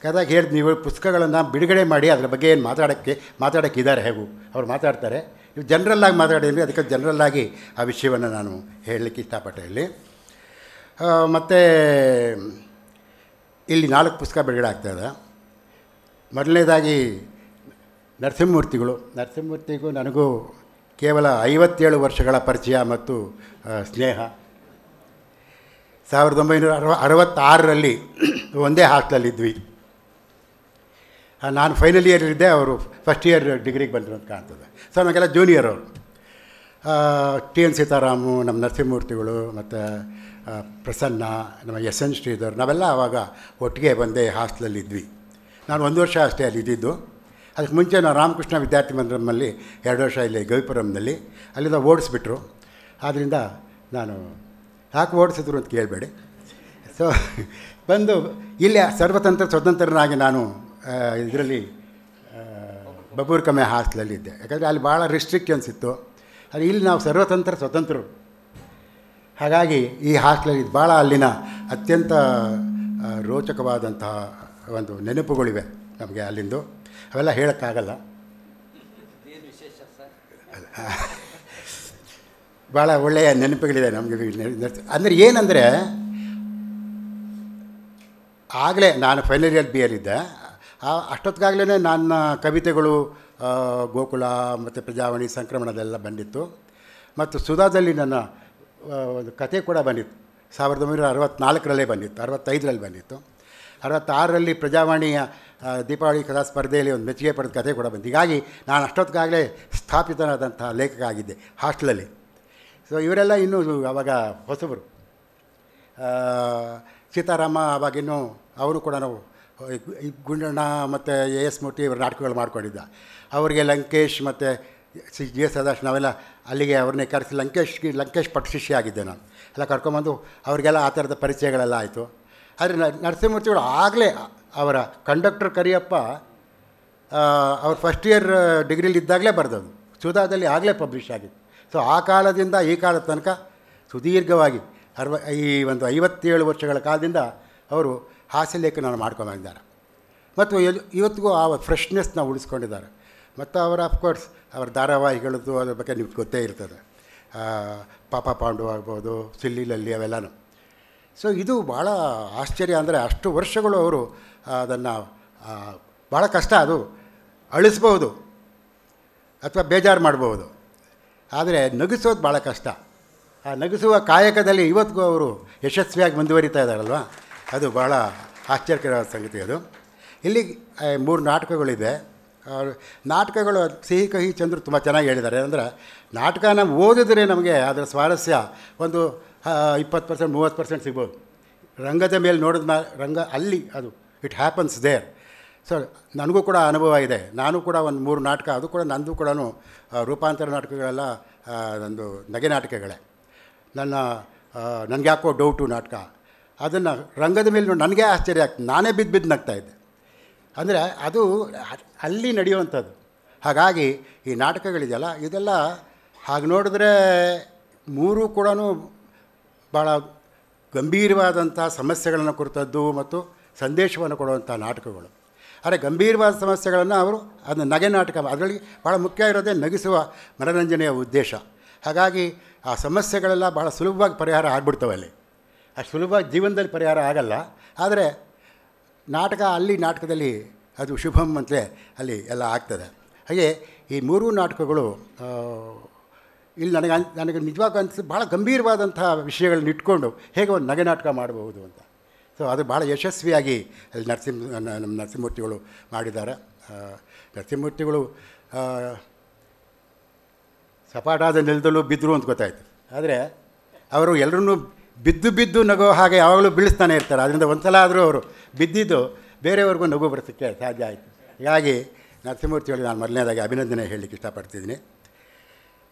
Speaker 2: ಕದಾಗ ಹೇಳಿದ್, ನೀವು ಪುಸ್ತಕಗಳನ್ನು ಬಿಡುಗಡೆ ಮಾಡಿ ಅದರ ಬಗ್ಗೆ ಏನು ಮಾತಾಡೋಕ್ಕಿದ್ದಾರೆ ಹೇಗೂ ಅವ್ರು ಮಾತಾಡ್ತಾರೆ. ನೀವು ಜನರಲ್ಲಾಗಿ ಮಾತಾಡಿದ್ರಿ, ಅದಕ್ಕೆ ಜನರಲ್ಲಾಗಿ ಆ ವಿಷಯವನ್ನು ನಾನು ಹೇಳಲಿಕ್ಕೆ ಇಷ್ಟಪಟ್ಟೆ. ಇಲ್ಲಿ ಮತ್ತು ಇಲ್ಲಿ 4 ಪುಸ್ತಕ ಬಿಡುಗಡೆ ಆಗ್ತಾಯಿದೆ. ಮೊದಲನೇದಾಗಿ ನರಸಿಂಹಮೂರ್ತಿಗೂ ನನಗೂ ಕೇವಲ 57 ವರ್ಷಗಳ ಪರಿಚಯ ಮತ್ತು ಸ್ನೇಹ. 1966ರಲ್ಲಿ ಒಂದೇ ಹಾಸ್ಟೆಲಲ್ಲಿದ್ವಿ. ನಾನು ಫೈನಲ್ ಇಯರ್ ಇದ್ದೆ, ಅವರು ಫಸ್ಟ್ ಇಯರ್ ಡಿಗ್ರಿಗೆ ಬಂದರು ಅಂತ ಕಾಣ್ತದೆ. ಸೊ ನಮಗೆಲ್ಲ ಜೂನಿಯರ್ ಅವರು. TN ಸೀತಾರಾಮು, ನಮ್ಮ ನರಸಿಂಹಮೂರ್ತಿಗಳು ಮತ್ತು ಪ್ರಸನ್ನ, ನಮ್ಮ SN ಶ್ರೀಧರ್, ನಾವೆಲ್ಲ ಆವಾಗ ಒಟ್ಟಿಗೆ ಒಂದೇ ಹಾಸ್ಟೆಲಲ್ಲಿದ್ವಿ. ನಾನು 1 ವರ್ಷ ಅಷ್ಟೇ ಅಲ್ಲಿ ಇದ್ದಿದ್ದು. ಅದಕ್ಕೆ ಮುಂಚೆ ನಾವು ರಾಮಕೃಷ್ಣ ವಿದ್ಯಾರ್ಥಿ ಮಂದಿರದಲ್ಲಿ 2 ವರ್ಷ ಇಲ್ಲಿ ಗವಿಪುರಂನಲ್ಲಿ, ಅಲ್ಲಿಂದ ಓಡಿಸ್ಬಿಟ್ರು. ಆದ್ದರಿಂದ ನಾನು ಯಾಕೆ ಓಡಿಸಿದ್ರು ಅಂತ ಕೇಳಬೇಡಿ. ಸೊ ಬಂದು ಇಲ್ಲಿ ಸ್ವತಂತ್ರನಾಗಿ ನಾನು ಇದರಲ್ಲಿ ಬಬೂರ್ಕಮೆ ಹಾಸ್ಟೆಲಲ್ಲಿದ್ದೆ. ಯಾಕಂದರೆ ಅಲ್ಲಿ ಭಾಳ ರಿಸ್ಟ್ರಿಕ್ಷನ್ಸ್ ಇತ್ತು. ಅದು ಇಲ್ಲಿ ನಾವು ಸ್ವತಂತ್ರರು. ಹಾಗಾಗಿ ಈ ಹಾಸ್ಟೆಲಲ್ಲಿ ಭಾಳ ಅಲ್ಲಿನ ಅತ್ಯಂತ ರೋಚಕವಾದಂತಹ ಒಂದು ನೆನಪುಗಳಿವೆ ನಮಗೆ ಅಲ್ಲಿಂದು. ಅವೆಲ್ಲ ಹೇಳೋಕ್ಕಾಗಲ್ಲ. ಭಾಳ ಒಳ್ಳೆಯ ನೆನಪುಗಳಿದೆ ನಮಗೆ. ಅಂದರೆ ಏನಂದರೆ, ಆಗಲೇ ನಾನು ಫೈನಲ್ ಇಯರ್ BA ಇದ್ದೆ. ಅಷ್ಟೊತ್ತಿಗಾಗಲೇ ನನ್ನ ಕವಿತೆಗಳು ಗೋಕುಲ ಮತ್ತು ಪ್ರಜಾವಾಣಿ ಸಂಕ್ರಮಣದೆಲ್ಲ ಬಂದಿತ್ತು. ಮತ್ತು ಸುಧಾದಲ್ಲಿ ನನ್ನ ಒಂದು ಕತೆ ಕೂಡ ಬಂದಿತ್ತು. 1964ರಲ್ಲೇ ಬಂದಿತ್ತು, 65ರಲ್ಲಿ ಬಂದಿತ್ತು. 66ರಲ್ಲಿ ಪ್ರಜಾವಾಣಿಯ ದೀಪಾವಳಿ ಕಥಾ ಸ್ಪರ್ಧೆಯಲ್ಲಿ ಒಂದು ಮೆಚ್ಚುಗೆ ಪಡೆದ ಕತೆ ಕೂಡ ಬಂತು. ಹೀಗಾಗಿ ನಾನು ಅಷ್ಟೊತ್ತಿಗಾಗಲೇ ಸ್ಥಾಪಿತನಾದಂಥ ಲೇಖಕ ಆಗಿದ್ದೆ ಹಾಸ್ಟೆಲಲ್ಲಿ. ಸೊ ಇವರೆಲ್ಲ ಇನ್ನೂ ಆವಾಗ ಹೊಸಬರು. ಸೀತಾರಾಮ ಆವಾಗಿನ್ನೂ ಅವರು ಕೂಡ ನಾವು ಗುಂಡಣ್ಣ ಮತ್ತು ಎ ಎಸ್ ಮೂರ್ತಿ ಇವರು ನಾಟಕಗಳು ಮಾಡ್ಕೊಂಡಿದ್ದ. ಅವರಿಗೆ ಲಂಕೇಶ್ ಮತ್ತು ಜಿ ಎಸ್ ಸದಾಶ್ ನಾವೆಲ್ಲ ಅಲ್ಲಿಗೆ ಅವ್ರನ್ನೇ ಕರೆಸಿ ಲಂಕೇಶ್ ಪಟ್ಟು ಶಿಷ್ಯ ಆಗಿದ್ದೆ ನಾನು. ಎಲ್ಲ ಕರ್ಕೊಂಬಂದು ಅವರಿಗೆಲ್ಲ ಆ ಥರದ ಪರಿಚಯಗಳೆಲ್ಲ ಆಯಿತು. ಆದರೆ ನರಸಿಂಹಮೂರ್ತಿಗಳು ಆಗಲೇ ಅವರ ಕಂಡಕ್ಟರ್ ಕರಿಯಪ್ಪ ಅವ್ರ ಫಸ್ಟ್ ಇಯರ್ ಡಿಗ್ರಿಲಿದ್ದಾಗಲೇ ಬರೆದದು. ಸುಧಾದಲ್ಲಿ ಆಗಲೇ ಪಬ್ಲಿಷ್ ಆಗಿತ್ತು. ಸೊ ಆ ಕಾಲದಿಂದ ಈ ಕಾಲದ ತನಕ ಸುದೀರ್ಘವಾಗಿ ಈ ಒಂದು 57 ವರ್ಷಗಳ ಕಾಲದಿಂದ ಅವರು ಹಾಸ್ಯ ಲೇಖನವನ್ನು ಮಾಡ್ಕೊಂಡ್ಬಂದಿದ್ದಾರೆ. ಮತ್ತು ಇವತ್ತಿಗೂ ಆ ಫ್ರೆಶ್ನೆಸ್ನ ಉಳಿಸ್ಕೊಂಡಿದ್ದಾರೆ. ಮತ್ತು ಅವರ ಅಫ್ಕೋರ್ಸ್ ಅವರ ಧಾರಾವಾಹಿಗಳದ್ದು ಅದ್ರ ಬಗ್ಗೆ ನಿಮ್ಗೆ ಗೊತ್ತೇ ಇರ್ತದೆ. ಪಾಪ ಪಾಂಡು ಆಗ್ಬೋದು, ಸಿಲ್ಲಿಲಲ್ಲಿ ಅವೆಲ್ಲನೂ. ಸೊ ಇದು ಭಾಳ ಆಶ್ಚರ್ಯ. ಅಂದರೆ ಅಷ್ಟು ವರ್ಷಗಳು ಅವರು ಅದನ್ನು ಭಾಳ ಕಷ್ಟ. ಅದು ಅಳಿಸ್ಬೋದು ಅಥವಾ ಬೇಜಾರು ಮಾಡ್ಬೋದು, ಆದರೆ ನಗಿಸೋದು ಭಾಳ ಕಷ್ಟ. ಆ ನಗಿಸುವ ಕಾಯಕದಲ್ಲಿ ಇವತ್ತಿಗೂ ಅವರು ಯಶಸ್ವಿಯಾಗಿ ಮುಂದುವರಿತಾ ಇದ್ದಾರಲ್ವ, ಅದು ಭಾಳ ಆಶ್ಚರ್ಯಕರವಾದ ಸಂಗತಿ. ಅದು ಇಲ್ಲಿ 3 ನಾಟಕಗಳಿದೆ. ನಾಟಕಗಳು ಸಿಹಿ ಕಹಿ ಚಂದ್ರು ತುಂಬ ಚೆನ್ನಾಗಿ ಹೇಳಿದ್ದಾರೆ. ಅಂದರೆ ನಾಟಕನ ಓದಿದ್ರೆ ನಮಗೆ ಅದರ ಸ್ವಾರಸ್ಯ ಒಂದು 20% 30% ಸಿಗ್ಬೋದು. ರಂಗದ ಮೇಲೆ ನೋಡಿದ ಅಲ್ಲಿ ಅದು ಇಟ್ ಹ್ಯಾಪನ್ಸ್ ದೇರ್. ಸೊ ನನಗೂ ಕೂಡ ಅನುಭವ ಇದೆ. ನಾನು ಕೂಡ ಒಂದು 3 ನಾಟಕ, ಅದು ಕೂಡ ನಂದು ಕೂಡ ರೂಪಾಂತರ ನಾಟಕಗಳೆಲ್ಲ ನಂದು ನಗೆ ನಾಟಕಗಳೇ. ನನಗೆ ಯಾಕೋ ಡೌಟು ನಾಟಕ, ಅದನ್ನು ರಂಗದ ಮೇಲೆ ನೋಡಿ ನನಗೇ ಆಶ್ಚರ್ಯ ಆಗ್ತದೆ. ನಾನೇ ಬಿದ್ದು ನಗ್ತಾಯಿದ್ದೆ. ಅಂದರೆ ಅದು ಅಲ್ಲಿ ನಡೆಯುವಂಥದ್ದು. ಹಾಗಾಗಿ ಈ ನಾಟಕಗಳಿದೆಯಲ್ಲ, ಇದೆಲ್ಲ ಹಾಗೆ ನೋಡಿದ್ರೆ 3 ಕೂಡ ಭಾಳ ಗಂಭೀರವಾದಂಥ ಸಮಸ್ಯೆಗಳನ್ನು ಕುರಿತದ್ದು ಮತ್ತು ಸಂದೇಶವನ್ನು ಕೊಡುವಂಥ ನಾಟಕಗಳು. ಆದರೆ ಗಂಭೀರವಾದ ಸಮಸ್ಯೆಗಳನ್ನು ಅವರು ಅದನ್ನು ನಗೆ ನಾಟಕ, ಅದರಲ್ಲಿ ಭಾಳ ಮುಖ್ಯ ಇರೋದೇ ನಗಿಸುವ ಮನರಂಜನೆಯ ಉದ್ದೇಶ. ಹಾಗಾಗಿ ಆ ಸಮಸ್ಯೆಗಳೆಲ್ಲ ಭಾಳ ಸುಲಭವಾಗಿ ಪರಿಹಾರ ಆಗ್ಬಿಡ್ತವೆ ಅಲ್ಲಿ. ಅಷ್ಟು ಸುಲಭವಾಗಿ ಜೀವನದಲ್ಲಿ ಪರಿಹಾರ ಆಗಲ್ಲ. ಆದರೆ ನಾಟಕದಲ್ಲಿ ಅದು ಶುಭಂ ಅಂತಲೇ ಅಲ್ಲಿ ಎಲ್ಲ ಆಗ್ತದೆ. ಹಾಗೆ ಈ 3 ನಾಟಕಗಳು ಇಲ್ಲಿ ನನಗೆ ನಿಜವಾಗ ಅನಿಸಿ ಭಾಳ ಗಂಭೀರವಾದಂಥ ವಿಷಯಗಳನ್ನ ಇಟ್ಕೊಂಡು ಹೇಗೆ ಒಂದು ನಗೆ ನಾಟಕ ಮಾಡಬಹುದು ಅಂತ. ಸೊ ಅದು ಭಾಳ ಯಶಸ್ವಿಯಾಗಿ ಅಲ್ಲಿ ನಮ್ಮ ನರಸಿಂಹಮೂರ್ತಿಗಳು ಮಾಡಿದ್ದಾರೆ. ನರಸಿಂಹಮೂರ್ತಿಗಳು ಸಪಾಟಾದ ನೆಲದಲ್ಲೂ ಬಿದ್ದರು ಅಂತ ಗೊತ್ತಾಯಿತು. ಆದರೆ ಅವರು ಎಲ್ಲರನ್ನೂ ಬಿದ್ದು ನಗೋ ಹಾಗೆ ಯಾವಾಗಲೂ ಬೀಳಿಸ್ತಾನೆ ಇರ್ತಾರೆ. ಅದರಿಂದ ಒಂದು ಸಲ ಆದರೂ ಅವರು ಬಿದ್ದಿದ್ದು ಬೇರೆಯವ್ರಿಗೂ ನಗು ಬರೋದಕ್ಕೆ ಸಾಧ್ಯ ಆಯಿತು. ಹೀಗಾಗಿ ನರಸಿಂಹಮೂರ್ತಿಗಳಿಗೆ ನಾನು ಮೊದಲನೇದಾಗಿ ಅಭಿನಂದನೆ ಹೇಳಲಿಕ್ಕೆ ಇಷ್ಟಪಡ್ತಿದ್ದೀನಿ.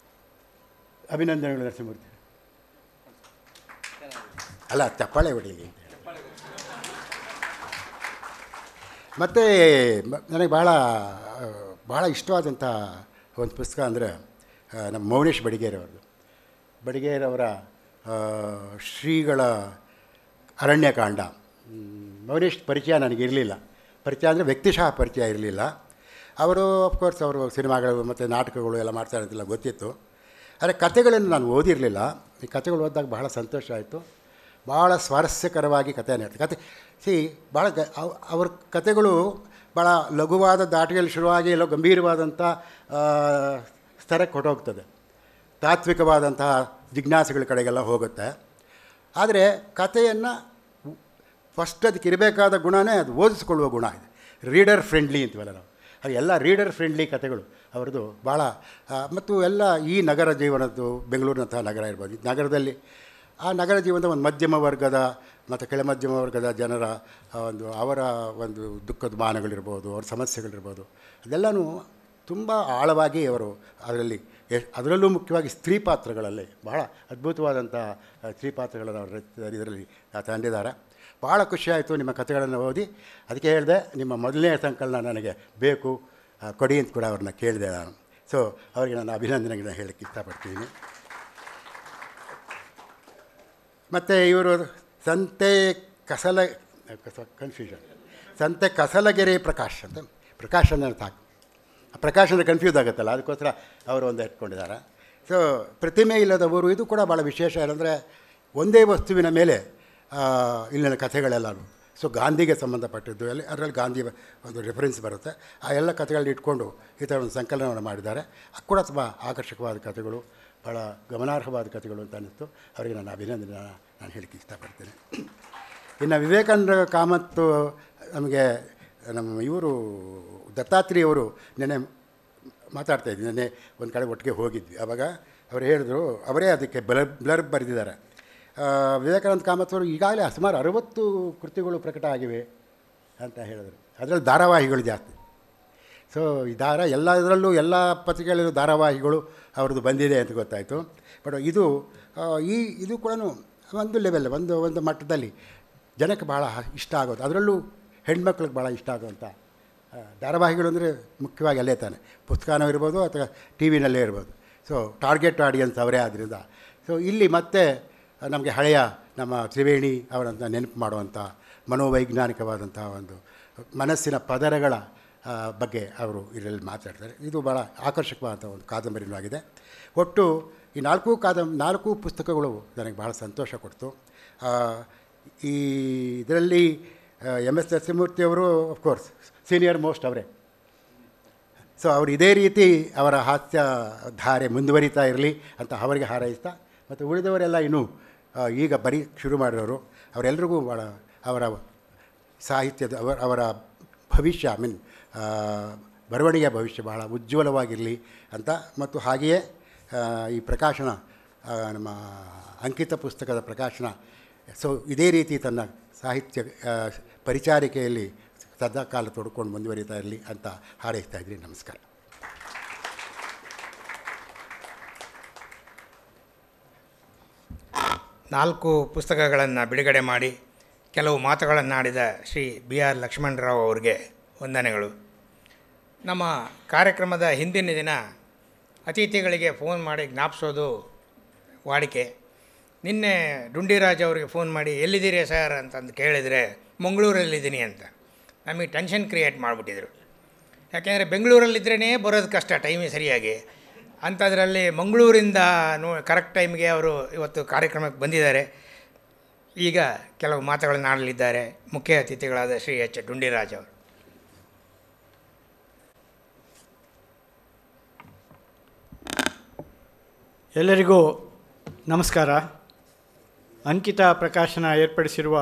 Speaker 2: ಅಭಿನಂದನೆಗಳು ನರಸಿಂಹಮೂರ್ತಿ. ಅಲ್ಲ, ಚಪ್ಪಾಳೆ ಹೊಡೀಲಿ. ಮತ್ತು ನನಗೆ ಭಾಳ ಇಷ್ಟವಾದಂಥ ಒಂದು ಪುಸ್ತಕ ಅಂದರೆ ನಮ್ಮ ಮೌನೇಶ್ ಬಡಿಗೇರವರ ಶ್ರೀಗಳ ಅರಣ್ಯಕಾಂಡ. ಮೌನೇಶ್ ಪರಿಚಯ ನನಗಿರಲಿಲ್ಲ. ಪರಿಚಯ ಅಂದರೆ ವ್ಯಕ್ತಿಶಃ ಪರಿಚಯ ಇರಲಿಲ್ಲ. ಅವರು ಅಫ್ಕೋರ್ಸ್ ಅವರು ಸಿನಿಮಾಗಳು ಮತ್ತು ನಾಟಕಗಳು ಎಲ್ಲ ಮಾಡ್ತಾರೆ ಅಂತೆಲ್ಲ ಗೊತ್ತಿತ್ತು. ಆದರೆ ಕಥೆಗಳನ್ನು ನಾನು ಓದಿರಲಿಲ್ಲ. ಈ ಕಥೆಗಳು ಓದಿದಾಗ ಬಹಳ ಸಂತೋಷ ಆಯಿತು. ಭಾಳ ಸ್ವಾರಸ್ಯಕರವಾಗಿ ಕಥೆಯನ್ನು ಹೇಳ್ತಾರೆ. ಭಾಳ ಅವ್ರ ಕಥೆಗಳು ಭಾಳ ಲಘುವಾದ ದಾಟಿಯಲ್ಲಿ ಶುರುವಾಗಿ ಎಲ್ಲೋ ಗಂಭೀರವಾದಂಥ ಸ್ತರಕ್ಕೆ ಹೊರಟೋಗ್ತದೆ. ತಾತ್ವಿಕವಾದಂತಹ ಜಿಜ್ಞಾಸೆಗಳ ಕಡೆಗೆಲ್ಲ ಹೋಗುತ್ತೆ. ಆದರೆ ಕಥೆಯನ್ನು ಫಸ್ಟ್ ಅದಕ್ಕೆ ಇರಬೇಕಾದ ಗುಣನೇ ಅದು ಓದಿಸ್ಕೊಳ್ಳುವ ಗುಣ ಇದೆ. ರೀಡರ್ ಫ್ರೆಂಡ್ಲಿ ಅಂತೀವಲ್ಲ ನಾವು, ಹಾಗೆ ಎಲ್ಲ ರೀಡರ್ ಫ್ರೆಂಡ್ಲಿ ಕಥೆಗಳು ಅವ್ರದ್ದು ಭಾಳ. ಮತ್ತು ಎಲ್ಲ ಈ ನಗರ ಜೀವನದ್ದು, ಬೆಂಗಳೂರಿನಂತಹ ನಗರ ಇರ್ಬೋದು, ಈ ನಗರದಲ್ಲಿ ಆ ನಗರ ಜೀವನದ ಒಂದು ಮಧ್ಯಮ ವರ್ಗದ ಮತ್ತು ಕೆಳಮಧ್ಯಮ ವರ್ಗದ ಜನರ ಅವರ ಒಂದು ದುಃಖದ ಮಾನಗಳಿರ್ಬೋದು, ಅವ್ರ ಸಮಸ್ಯೆಗಳಿರ್ಬೋದು, ಅದೆಲ್ಲನೂ ತುಂಬ ಆಳವಾಗಿ ಅವರು ಅದರಲ್ಲೂ ಮುಖ್ಯವಾಗಿ ಸ್ತ್ರೀ ಪಾತ್ರಗಳಲ್ಲಿ ಬಹಳ ಅದ್ಭುತವಾದಂಥ ಸ್ತ್ರೀ ಪಾತ್ರಗಳನ್ನು ಅವರು ಇದರಲ್ಲಿ ತಂದಿದ್ದಾರೆ. ಭಾಳ ಖುಷಿಯಾಯಿತು ನಿಮ್ಮ ಕಥೆಗಳನ್ನು ಓದಿ. ಅದಕ್ಕೆ ಹೇಳಿದೆ, ನಿಮ್ಮ ಮೊದಲನೇ ಸಂಕಲನ ನನಗೆ ಬೇಕು, ಕೊಡಿ ಅಂತ ಕೂಡ ಅವ್ರನ್ನ ಕೇಳಿದೆ ನಾನು. ಸೊ ಅವರಿಗೆ ನಾನು ಅಭಿನಂದನೆಗಳನ್ನ ಹೇಳಕ್ಕೆ ಇಷ್ಟಪಡ್ತೀನಿ. ಮತ್ತು ಇವರು ಸಂತೆ ಕಸಲಗೆರೆ ಪ್ರಕಾಶ್ ಅಂತ, ಪ್ರಕಾಶ್ ಅಂದರೆ ಸಾಕು, ಪ್ರಕಾಶ್ ಅಂದರೆ ಕನ್ಫ್ಯೂಸ್ ಆಗುತ್ತಲ್ಲ, ಅದಕ್ಕೋಸ್ಕರ ಅವರು ಒಂದು ಇಟ್ಕೊಂಡಿದ್ದಾರೆ. ಸೊ ಪ್ರತಿಮೆ ಇಲ್ಲದವರು, ಇದು ಕೂಡ ಭಾಳ ವಿಶೇಷ. ಏನಂದರೆ ಒಂದೇ ವಸ್ತುವಿನ ಮೇಲೆ ಇಲ್ಲಿನ ಕಥೆಗಳೆಲ್ಲರೂ ಸೊ ಗಾಂಧಿಗೆ ಸಂಬಂಧಪಟ್ಟಿದ್ದು ಅದರಲ್ಲಿ ಗಾಂಧಿ ಒಂದು ರೆಫರೆನ್ಸ್ ಬರುತ್ತೆ. ಆ ಎಲ್ಲ ಕಥೆಗಳನ್ನ ಇಟ್ಕೊಂಡು ಈ ಥರ ಒಂದು ಸಂಕಲನವನ್ನು ಮಾಡಿದ್ದಾರೆ. ಅದು ಕೂಡ ತುಂಬ ಆಕರ್ಷಕವಾದ ಕಥೆಗಳು, ಭಾಳ ಗಮನಾರ್ಹವಾದ ಕಥೆಗಳು ಅಂತ ಅನ್ನಿಸ್ತು. ಅವರಿಗೆ ನನ್ನ ಅಭಿನಂದನೆ ನಾನು ಹೇಳಕ್ಕೆ ಇಷ್ಟಪಡ್ತೇನೆ. ಇನ್ನು ವಿವೇಕಾನಂದ ಕಾಮತ್ ನಮಗೆ ನಮ್ಮ ಇವರು ದತ್ತಾತ್ರೇಯವರು ನೆನ್ನೆ ಮಾತಾಡ್ತಾಯಿದ್ವಿ. ನೆನ್ನೆ ಒಂದು ಕಡೆ ಒಟ್ಟಿಗೆ ಹೋಗಿದ್ವಿ. ಆವಾಗ ಅವರು ಹೇಳಿದ್ರು, ಅವರೇ ಅದಕ್ಕೆ ಬ್ಲರ್ ಬರೆದಿದ್ದಾರೆ. ವಿವೇಕಾನಂದ ಕಾಮತ್ ಅವರು ಈಗಾಗಲೇ ಸುಮಾರು 60 ಕೃತಿಗಳು ಪ್ರಕಟ ಆಗಿವೆ ಅಂತ ಹೇಳಿದರು. ಅದರಲ್ಲಿ ಧಾರಾವಾಹಿಗಳು ಜಾಸ್ತಿ. ಸೊ ಈ ಎಲ್ಲದರಲ್ಲೂ ಎಲ್ಲ ಪತ್ರಿಕೆಗಳಲ್ಲೂ ಧಾರಾವಾಹಿಗಳು ಅವ್ರದ್ದು ಬಂದಿದೆ ಅಂತ ಗೊತ್ತಾಯಿತು. ಬಟ್ ಇದು ಕೂಡ ಒಂದು ಲೆವೆಲ್, ಒಂದು ಮಟ್ಟದಲ್ಲಿ ಜನಕ್ಕೆ ಭಾಳ ಇಷ್ಟ ಆಗೋದು. ಅದರಲ್ಲೂ ಹೆಣ್ಮಕ್ಳಿಗೆ ಭಾಳ ಇಷ್ಟ ಆಗುವಂಥ ಧಾರಾವಾಹಿಗಳು ಅಂದರೆ ಮುಖ್ಯವಾಗಿ ಅಲ್ಲೇ ತಾನೆ, ಪುಸ್ತಕನೂ ಇರ್ಬೋದು ಅಥವಾ ಟಿ ವಿನಲ್ಲೇ ಇರ್ಬೋದು. ಸೊ ಟಾರ್ಗೆಟ್ ಆಡಿಯನ್ಸ್ ಅವರೇ ಆದ್ದರಿಂದ. ಸೊ ಇಲ್ಲಿ ಮತ್ತೆ ನಮಗೆ ಹಳೆಯ ನಮ್ಮ ತ್ರಿವೇಣಿ ಅವರಂತ ನೆನಪು ಮಾಡುವಂಥ ಮನೋವೈಜ್ಞಾನಿಕವಾದಂಥ ಒಂದು ಮನಸ್ಸಿನ ಪದರಗಳ ಬಗ್ಗೆ ಅವರು ಇದರಲ್ಲಿ ಮಾತಾಡ್ತಾರೆ. ಇದು ಭಾಳ ಆಕರ್ಷಕವಾದಂಥ ಒಂದು ಕಾದಂಬರಿನೂ ಆಗಿದೆ. ಒಟ್ಟು ಈ 4 ಪುಸ್ತಕಗಳು ನನಗೆ ಭಾಳ ಸಂತೋಷ ಕೊಡ್ತು. ಈ ಇದರಲ್ಲಿ MS ನರಸಿಂಹಮೂರ್ತಿಯವರು ಆಫ್ಕೋರ್ಸ್ ಸೀನಿಯರ್ ಮೋಸ್ಟ್ ಅವರೇ. ಸೊ ಅವರು ಇದೇ ರೀತಿ ಅವರ ಹಾಸ್ಯ ಧಾರೆ ಮುಂದುವರಿತಾ ಇರಲಿ ಅಂತ ಅವರಿಗೆ ಹಾರೈಸ್ತಾ, ಮತ್ತು ಉಳಿದವರೆಲ್ಲ ಇನ್ನೂ ಈಗ ಬರೀ ಶುರು ಮಾಡಿರೋರು ಅವರೆಲ್ಲರಿಗೂ ಭಾಳ ಅವರ ಸಾಹಿತ್ಯದ ಅವರ ಭವಿಷ್ಯ ಬರವಣಿಗೆಯ ಭವಿಷ್ಯ ಭಾಳ ಉಜ್ವಲವಾಗಿರಲಿ ಅಂತ, ಮತ್ತು ಹಾಗೆಯೇ ಈ ಪ್ರಕಾಶನ ನಮ್ಮ ಅಂಕಿತ ಪುಸ್ತಕದ ಪ್ರಕಾಶನ ಸೊ ಇದೇ ರೀತಿ ತನ್ನ ಸಾಹಿತ್ಯ ಪರಿಚಾರಿಕೆಯಲ್ಲಿ ಸದಾಕಾಲ ತೊಡ್ಕೊಂಡು ಮುಂದುವರಿತಾ ಇರಲಿ ಅಂತ ಹಾರೈಸ್ತಾ ಇದ್ದೀನಿ. ನಮಸ್ಕಾರ.
Speaker 1: ನಾಲ್ಕು ಪುಸ್ತಕಗಳನ್ನು ಬಿಡುಗಡೆ ಮಾಡಿ ಕೆಲವು ಮಾತುಗಳನ್ನಾಡಿದ ಶ್ರೀ BR ಲಕ್ಷ್ಮಣರಾವ್ ಅವರಿಗೆ ವಂದನೆಗಳು. ನಮ್ಮ ಕಾರ್ಯಕ್ರಮದ ಹಿಂದಿನ ದಿನ ಅತಿಥಿಗಳಿಗೆ ಫೋನ್ ಮಾಡಿ ಜ್ಞಾಪಿಸೋದು ವಾಡಿಕೆ. ನಿನ್ನೆ ಡುಂಡಿರಾಜ್ ಅವರಿಗೆ ಫೋನ್ ಮಾಡಿ ಎಲ್ಲಿದ್ದೀರಿ ಸರ್ ಅಂತಂದು ಕೇಳಿದರೆ ಮಂಗಳೂರಲ್ಲಿದ್ದೀನಿ ಅಂತ. ನಮಗೆ ಟೆನ್ಷನ್ ಕ್ರಿಯೇಟ್ ಮಾಡಿಬಿಟ್ಟಿದ್ರು. ಯಾಕೆಂದರೆ ಬೆಂಗಳೂರಲ್ಲಿದ್ದರೇ ಬರೋದು ಕಷ್ಟ ಟೈಮಿಗೆ ಸರಿಯಾಗಿ. ಅಂಥದ್ರಲ್ಲಿ ಮಂಗಳೂರಿಂದ ಕರೆಕ್ಟ್ ಟೈಮ್ಗೆ ಅವರು ಇವತ್ತು ಕಾರ್ಯಕ್ರಮಕ್ಕೆ ಬಂದಿದ್ದಾರೆ. ಈಗ ಕೆಲವು ಮಾತುಗಳನ್ನು ಆಡಲಿದ್ದಾರೆ ಮುಖ್ಯ ಅತಿಥಿಗಳಾದ ಶ್ರೀ H. ಡುಂಡಿರಾಜ್ ಅವರು.
Speaker 3: ಎಲ್ಲರಿಗೂ ನಮಸ್ಕಾರ. ಅಂಕಿತ ಪ್ರಕಾಶನ ಏರ್ಪಡಿಸಿರುವ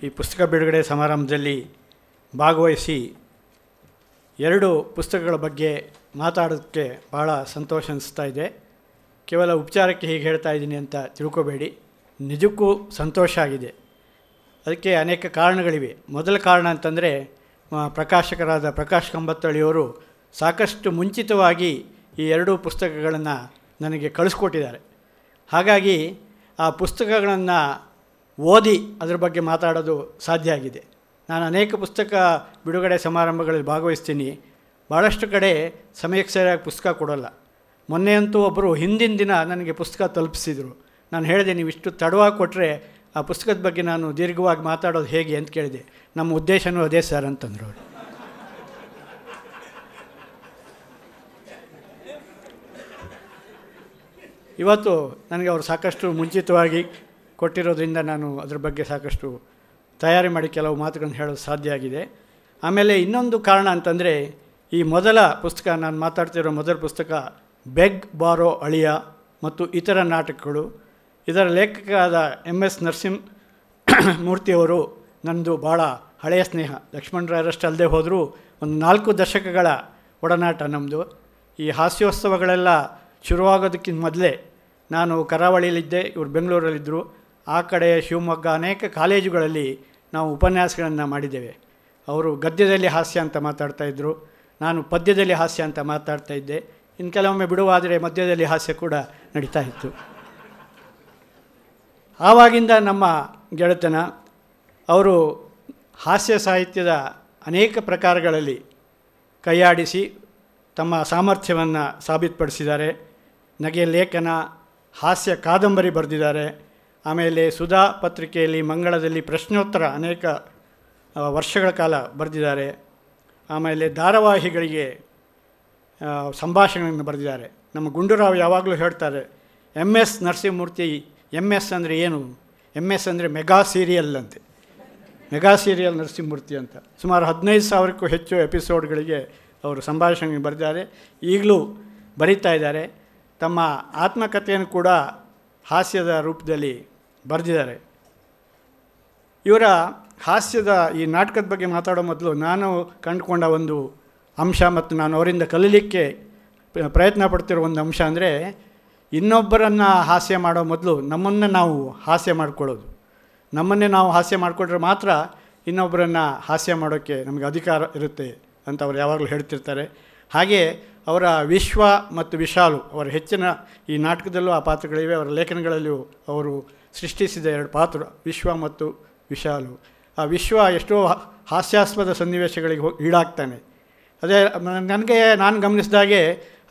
Speaker 3: ಈ ಪುಸ್ತಕ ಬಿಡುಗಡೆ ಸಮಾರಂಭದಲ್ಲಿ ಭಾಗವಹಿಸಿ 2 ಪುಸ್ತಕಗಳ ಬಗ್ಗೆ ಮಾತಾಡೋದಕ್ಕೆ ಭಾಳ ಸಂತೋಷ ಅನಿಸ್ತಾ ಇದೆ. ಕೇವಲ ಉಪಚಾರಕ್ಕೆ ಹೀಗೆ ಹೇಳ್ತಾ ಇದ್ದೀನಿ ಅಂತ ತಿಳ್ಕೊಬೇಡಿ, ನಿಜಕ್ಕೂ ಸಂತೋಷ ಆಗಿದೆ. ಅದಕ್ಕೆ ಅನೇಕ ಕಾರಣಗಳಿವೆ. ಮೊದಲ ಕಾರಣ ಅಂತಂದರೆ ಪ್ರಕಾಶಕರಾದ ಪ್ರಕಾಶ್ ಕಂಬತ್ತಳಿಯವರು ಸಾಕಷ್ಟು ಮುಂಚಿತವಾಗಿ ಈ 2 ಪುಸ್ತಕಗಳನ್ನು ನನಗೆ ಕಳಿಸ್ಕೊಟ್ಟಿದ್ದಾರೆ. ಹಾಗಾಗಿ ಆ ಪುಸ್ತಕಗಳನ್ನು ಓದಿ ಅದರ ಬಗ್ಗೆ ಮಾತಾಡೋದು ಸಾಧ್ಯ ಆಗಿದೆ. ನಾನು ಅನೇಕ ಪುಸ್ತಕ ಬಿಡುಗಡೆ ಸಮಾರಂಭಗಳಲ್ಲಿ ಭಾಗವಹಿಸ್ತೀನಿ. ಭಾಳಷ್ಟು ಕಡೆ ಸಮಯಕ್ಕೆ ಸರಿಯಾಗಿ ಪುಸ್ತಕ ಕೊಡೋಲ್ಲ. ಮೊನ್ನೆ ಅಂತೂ ಒಬ್ಬರು ಹಿಂದಿನ ದಿನ ನನಗೆ ಪುಸ್ತಕ ತಲುಪಿಸಿದರು. ನಾನು ಹೇಳಿದೆ, ನೀವು ಇಷ್ಟು ತಡವಾಗಿ ಕೊಟ್ಟರೆ ಆ ಪುಸ್ತಕದ ಬಗ್ಗೆ ನಾನು ದೀರ್ಘವಾಗಿ ಮಾತಾಡೋದು ಹೇಗೆ ಅಂತ ಕೇಳಿದೆ. ನಮ್ಮ ಉದ್ದೇಶನೂ ಅದೇ ಸರ್ ಅಂತಂದರು ಅವರು. ಇವತ್ತು ನನಗೆ ಅವರು ಸಾಕಷ್ಟು ಮುಂಚಿತವಾಗಿ ಕೊಟ್ಟಿರೋದ್ರಿಂದ ನಾನು ಅದರ ಬಗ್ಗೆ ಸಾಕಷ್ಟು ತಯಾರಿ ಮಾಡಿ ಕೆಲವು ಮಾತುಗಳನ್ನು ಹೇಳೋದು ಸಾಧ್ಯ ಆಗಿದೆ. ಆಮೇಲೆ ಇನ್ನೊಂದು ಕಾರಣ ಅಂತಂದರೆ, ಈ ಮೊದಲ ಪುಸ್ತಕ ನಾನು ಮಾತಾಡ್ತಿರೋ ಮೊದಲ ಪುಸ್ತಕ ಬೆಗ್ ಬಾರೋ ಅಳಿಯ ಮತ್ತು ಇತರ ನಾಟಕಗಳು. ಇದರ ಲೇಖಕರಾದ MS ನರಸಿಂಹಮೂರ್ತಿಯವರು ನನ್ನದು ಭಾಳ ಹಳೆಯ ಸ್ನೇಹ. ಲಕ್ಷ್ಮಣರಾಯರಷ್ಟು ಅಲ್ಲದೆ ಹೋದರೂ ಒಂದು 4 ದಶಕಗಳ ಒಡನಾಟ ನಮ್ಮದು. ಈ ಹಾಸ್ಯೋತ್ಸವಗಳೆಲ್ಲ ಶುರುವಾಗೋದಕ್ಕಿಂತ ಮೊದಲೇ ನಾನು ಕರಾವಳಿಯಲ್ಲಿದ್ದೆ, ಇವರು ಬೆಂಗಳೂರಲ್ಲಿದ್ದರು. ಆ ಕಡೆ ಶಿವಮೊಗ್ಗ ಅನೇಕ ಕಾಲೇಜುಗಳಲ್ಲಿ ನಾವು ಉಪನ್ಯಾಸಗಳನ್ನು ಮಾಡಿದ್ದೇವೆ. ಅವರು ಗದ್ಯದಲ್ಲಿ ಹಾಸ್ಯ ಅಂತ ಮಾತಾಡ್ತಾಯಿದ್ರು, ನಾನು ಪದ್ಯದಲ್ಲಿ ಹಾಸ್ಯ ಅಂತ ಮಾತಾಡ್ತಾಯಿದ್ದೆ. ಇನ್ನು ಕೆಲವೊಮ್ಮೆ ಬಿಡುವಾದರೆ ಮಧ್ಯದಲ್ಲಿ ಹಾಸ್ಯ ಕೂಡ ನಡೀತಾ ಇತ್ತು. ಆವಾಗಿಂದ ನಮ್ಮ ಗೆಳೆತನ. ಅವರು ಹಾಸ್ಯ ಸಾಹಿತ್ಯದ ಅನೇಕ ಪ್ರಕಾರಗಳಲ್ಲಿ ಕೈಯಾಡಿಸಿ ತಮ್ಮ ಸಾಮರ್ಥ್ಯವನ್ನು ಸಾಬೀತುಪಡಿಸಿದ್ದಾರೆ. ನಗೆ ಲೇಖನ, ಹಾಸ್ಯ ಕಾದಂಬರಿ ಬರೆದಿದ್ದಾರೆ. ಆಮೇಲೆ ಸುಧಾ ಪತ್ರಿಕೆಯಲ್ಲಿ ಮಂಗಳದಲ್ಲಿ ಪ್ರಶ್ನೋತ್ತರ ಅನೇಕ ವರ್ಷಗಳ ಕಾಲ ಬರೆದಿದ್ದಾರೆ. ಆಮೇಲೆ ಧಾರಾವಾಹಿಗಳಿಗೆ ಸಂಭಾಷಣೆಯನ್ನು ಬರೆದಿದ್ದಾರೆ. ನಮ್ಮ ಗುಂಡೂರಾವ್ ಯಾವಾಗಲೂ ಹೇಳ್ತಾರೆ, MS ನರಸಿಂಹಮೂರ್ತಿ MS ಅಂದರೆ ಏನು? MS ಅಂದರೆ ಮೆಗಾ ಸೀರಿಯಲ್ ಅಂತೆ. ಮೆಗಾ ಸೀರಿಯಲ್ ನರಸಿಂಹಮೂರ್ತಿ ಅಂತ. ಸುಮಾರು 15,000ಕ್ಕೂ ಹೆಚ್ಚು ಎಪಿಸೋಡ್ಗಳಿಗೆ ಅವರು ಸಂಭಾಷಣೆ ಬರೆದಿದ್ದಾರೆ, ಈಗಲೂ ಬರೀತಾ ಇದ್ದಾರೆ. ತಮ್ಮ ಆತ್ಮಕಥೆಯನ್ನು ಕೂಡ ಹಾಸ್ಯದ ರೂಪದಲ್ಲಿ ಬರೆದಿದ್ದಾರೆ. ಇವರ ಹಾಸ್ಯದ ಈ ನಾಟಕದ ಬಗ್ಗೆ ಮಾತಾಡೋ ಮೊದಲು ನಾನು ಕಂಡುಕೊಂಡ ಒಂದು ಅಂಶ ಮತ್ತು ನಾನು ಅವರಿಂದ ಕಲೀಲಿಕ್ಕೆ ಪ್ರಯತ್ನ ಪಡ್ತಿರೋ ಒಂದು ಅಂಶ ಅಂದರೆ, ಇನ್ನೊಬ್ಬರನ್ನು ಹಾಸ್ಯ ಮಾಡೋ ಮೊದಲು ನಮ್ಮನ್ನು ನಾವು ಹಾಸ್ಯ ಮಾಡ್ಕೊಳ್ಳೋದು. ನಮ್ಮನ್ನೇ ನಾವು ಹಾಸ್ಯ ಮಾಡಿಕೊಂಡ್ರೆ ಮಾತ್ರ ಇನ್ನೊಬ್ಬರನ್ನು ಹಾಸ್ಯ ಮಾಡೋಕ್ಕೆ ನಮಗೆ ಅಧಿಕಾರ ಇರುತ್ತೆ ಅಂತ ಅವ್ರು ಯಾವಾಗಲೂ ಹೇಳ್ತಿರ್ತಾರೆ. ಹಾಗೆ ಅವರ ವಿಶ್ವ ಮತ್ತು ವಿಶಾಲು ಅವರ ಹೆಚ್ಚಿನ ಈ ನಾಟಕದಲ್ಲೂ ಆ ಪಾತ್ರಗಳಿವೆ, ಅವರ ಲೇಖನಗಳಲ್ಲಿಯೂ ಅವರು ಸೃಷ್ಟಿಸಿದ 2 ಪಾತ್ರ ವಿಶ್ವ ಮತ್ತು ವಿಶಾಲು. ಆ ವಿಶ್ವ ಎಷ್ಟೋ ಹಾಸ್ಯಾಸ್ಪದ ಸನ್ನಿವೇಶಗಳಿಗೆ ಈಡಾಗ್ತಾನೆ. ಅದೇ ನಾನು ಗಮನಿಸಿದಾಗೆ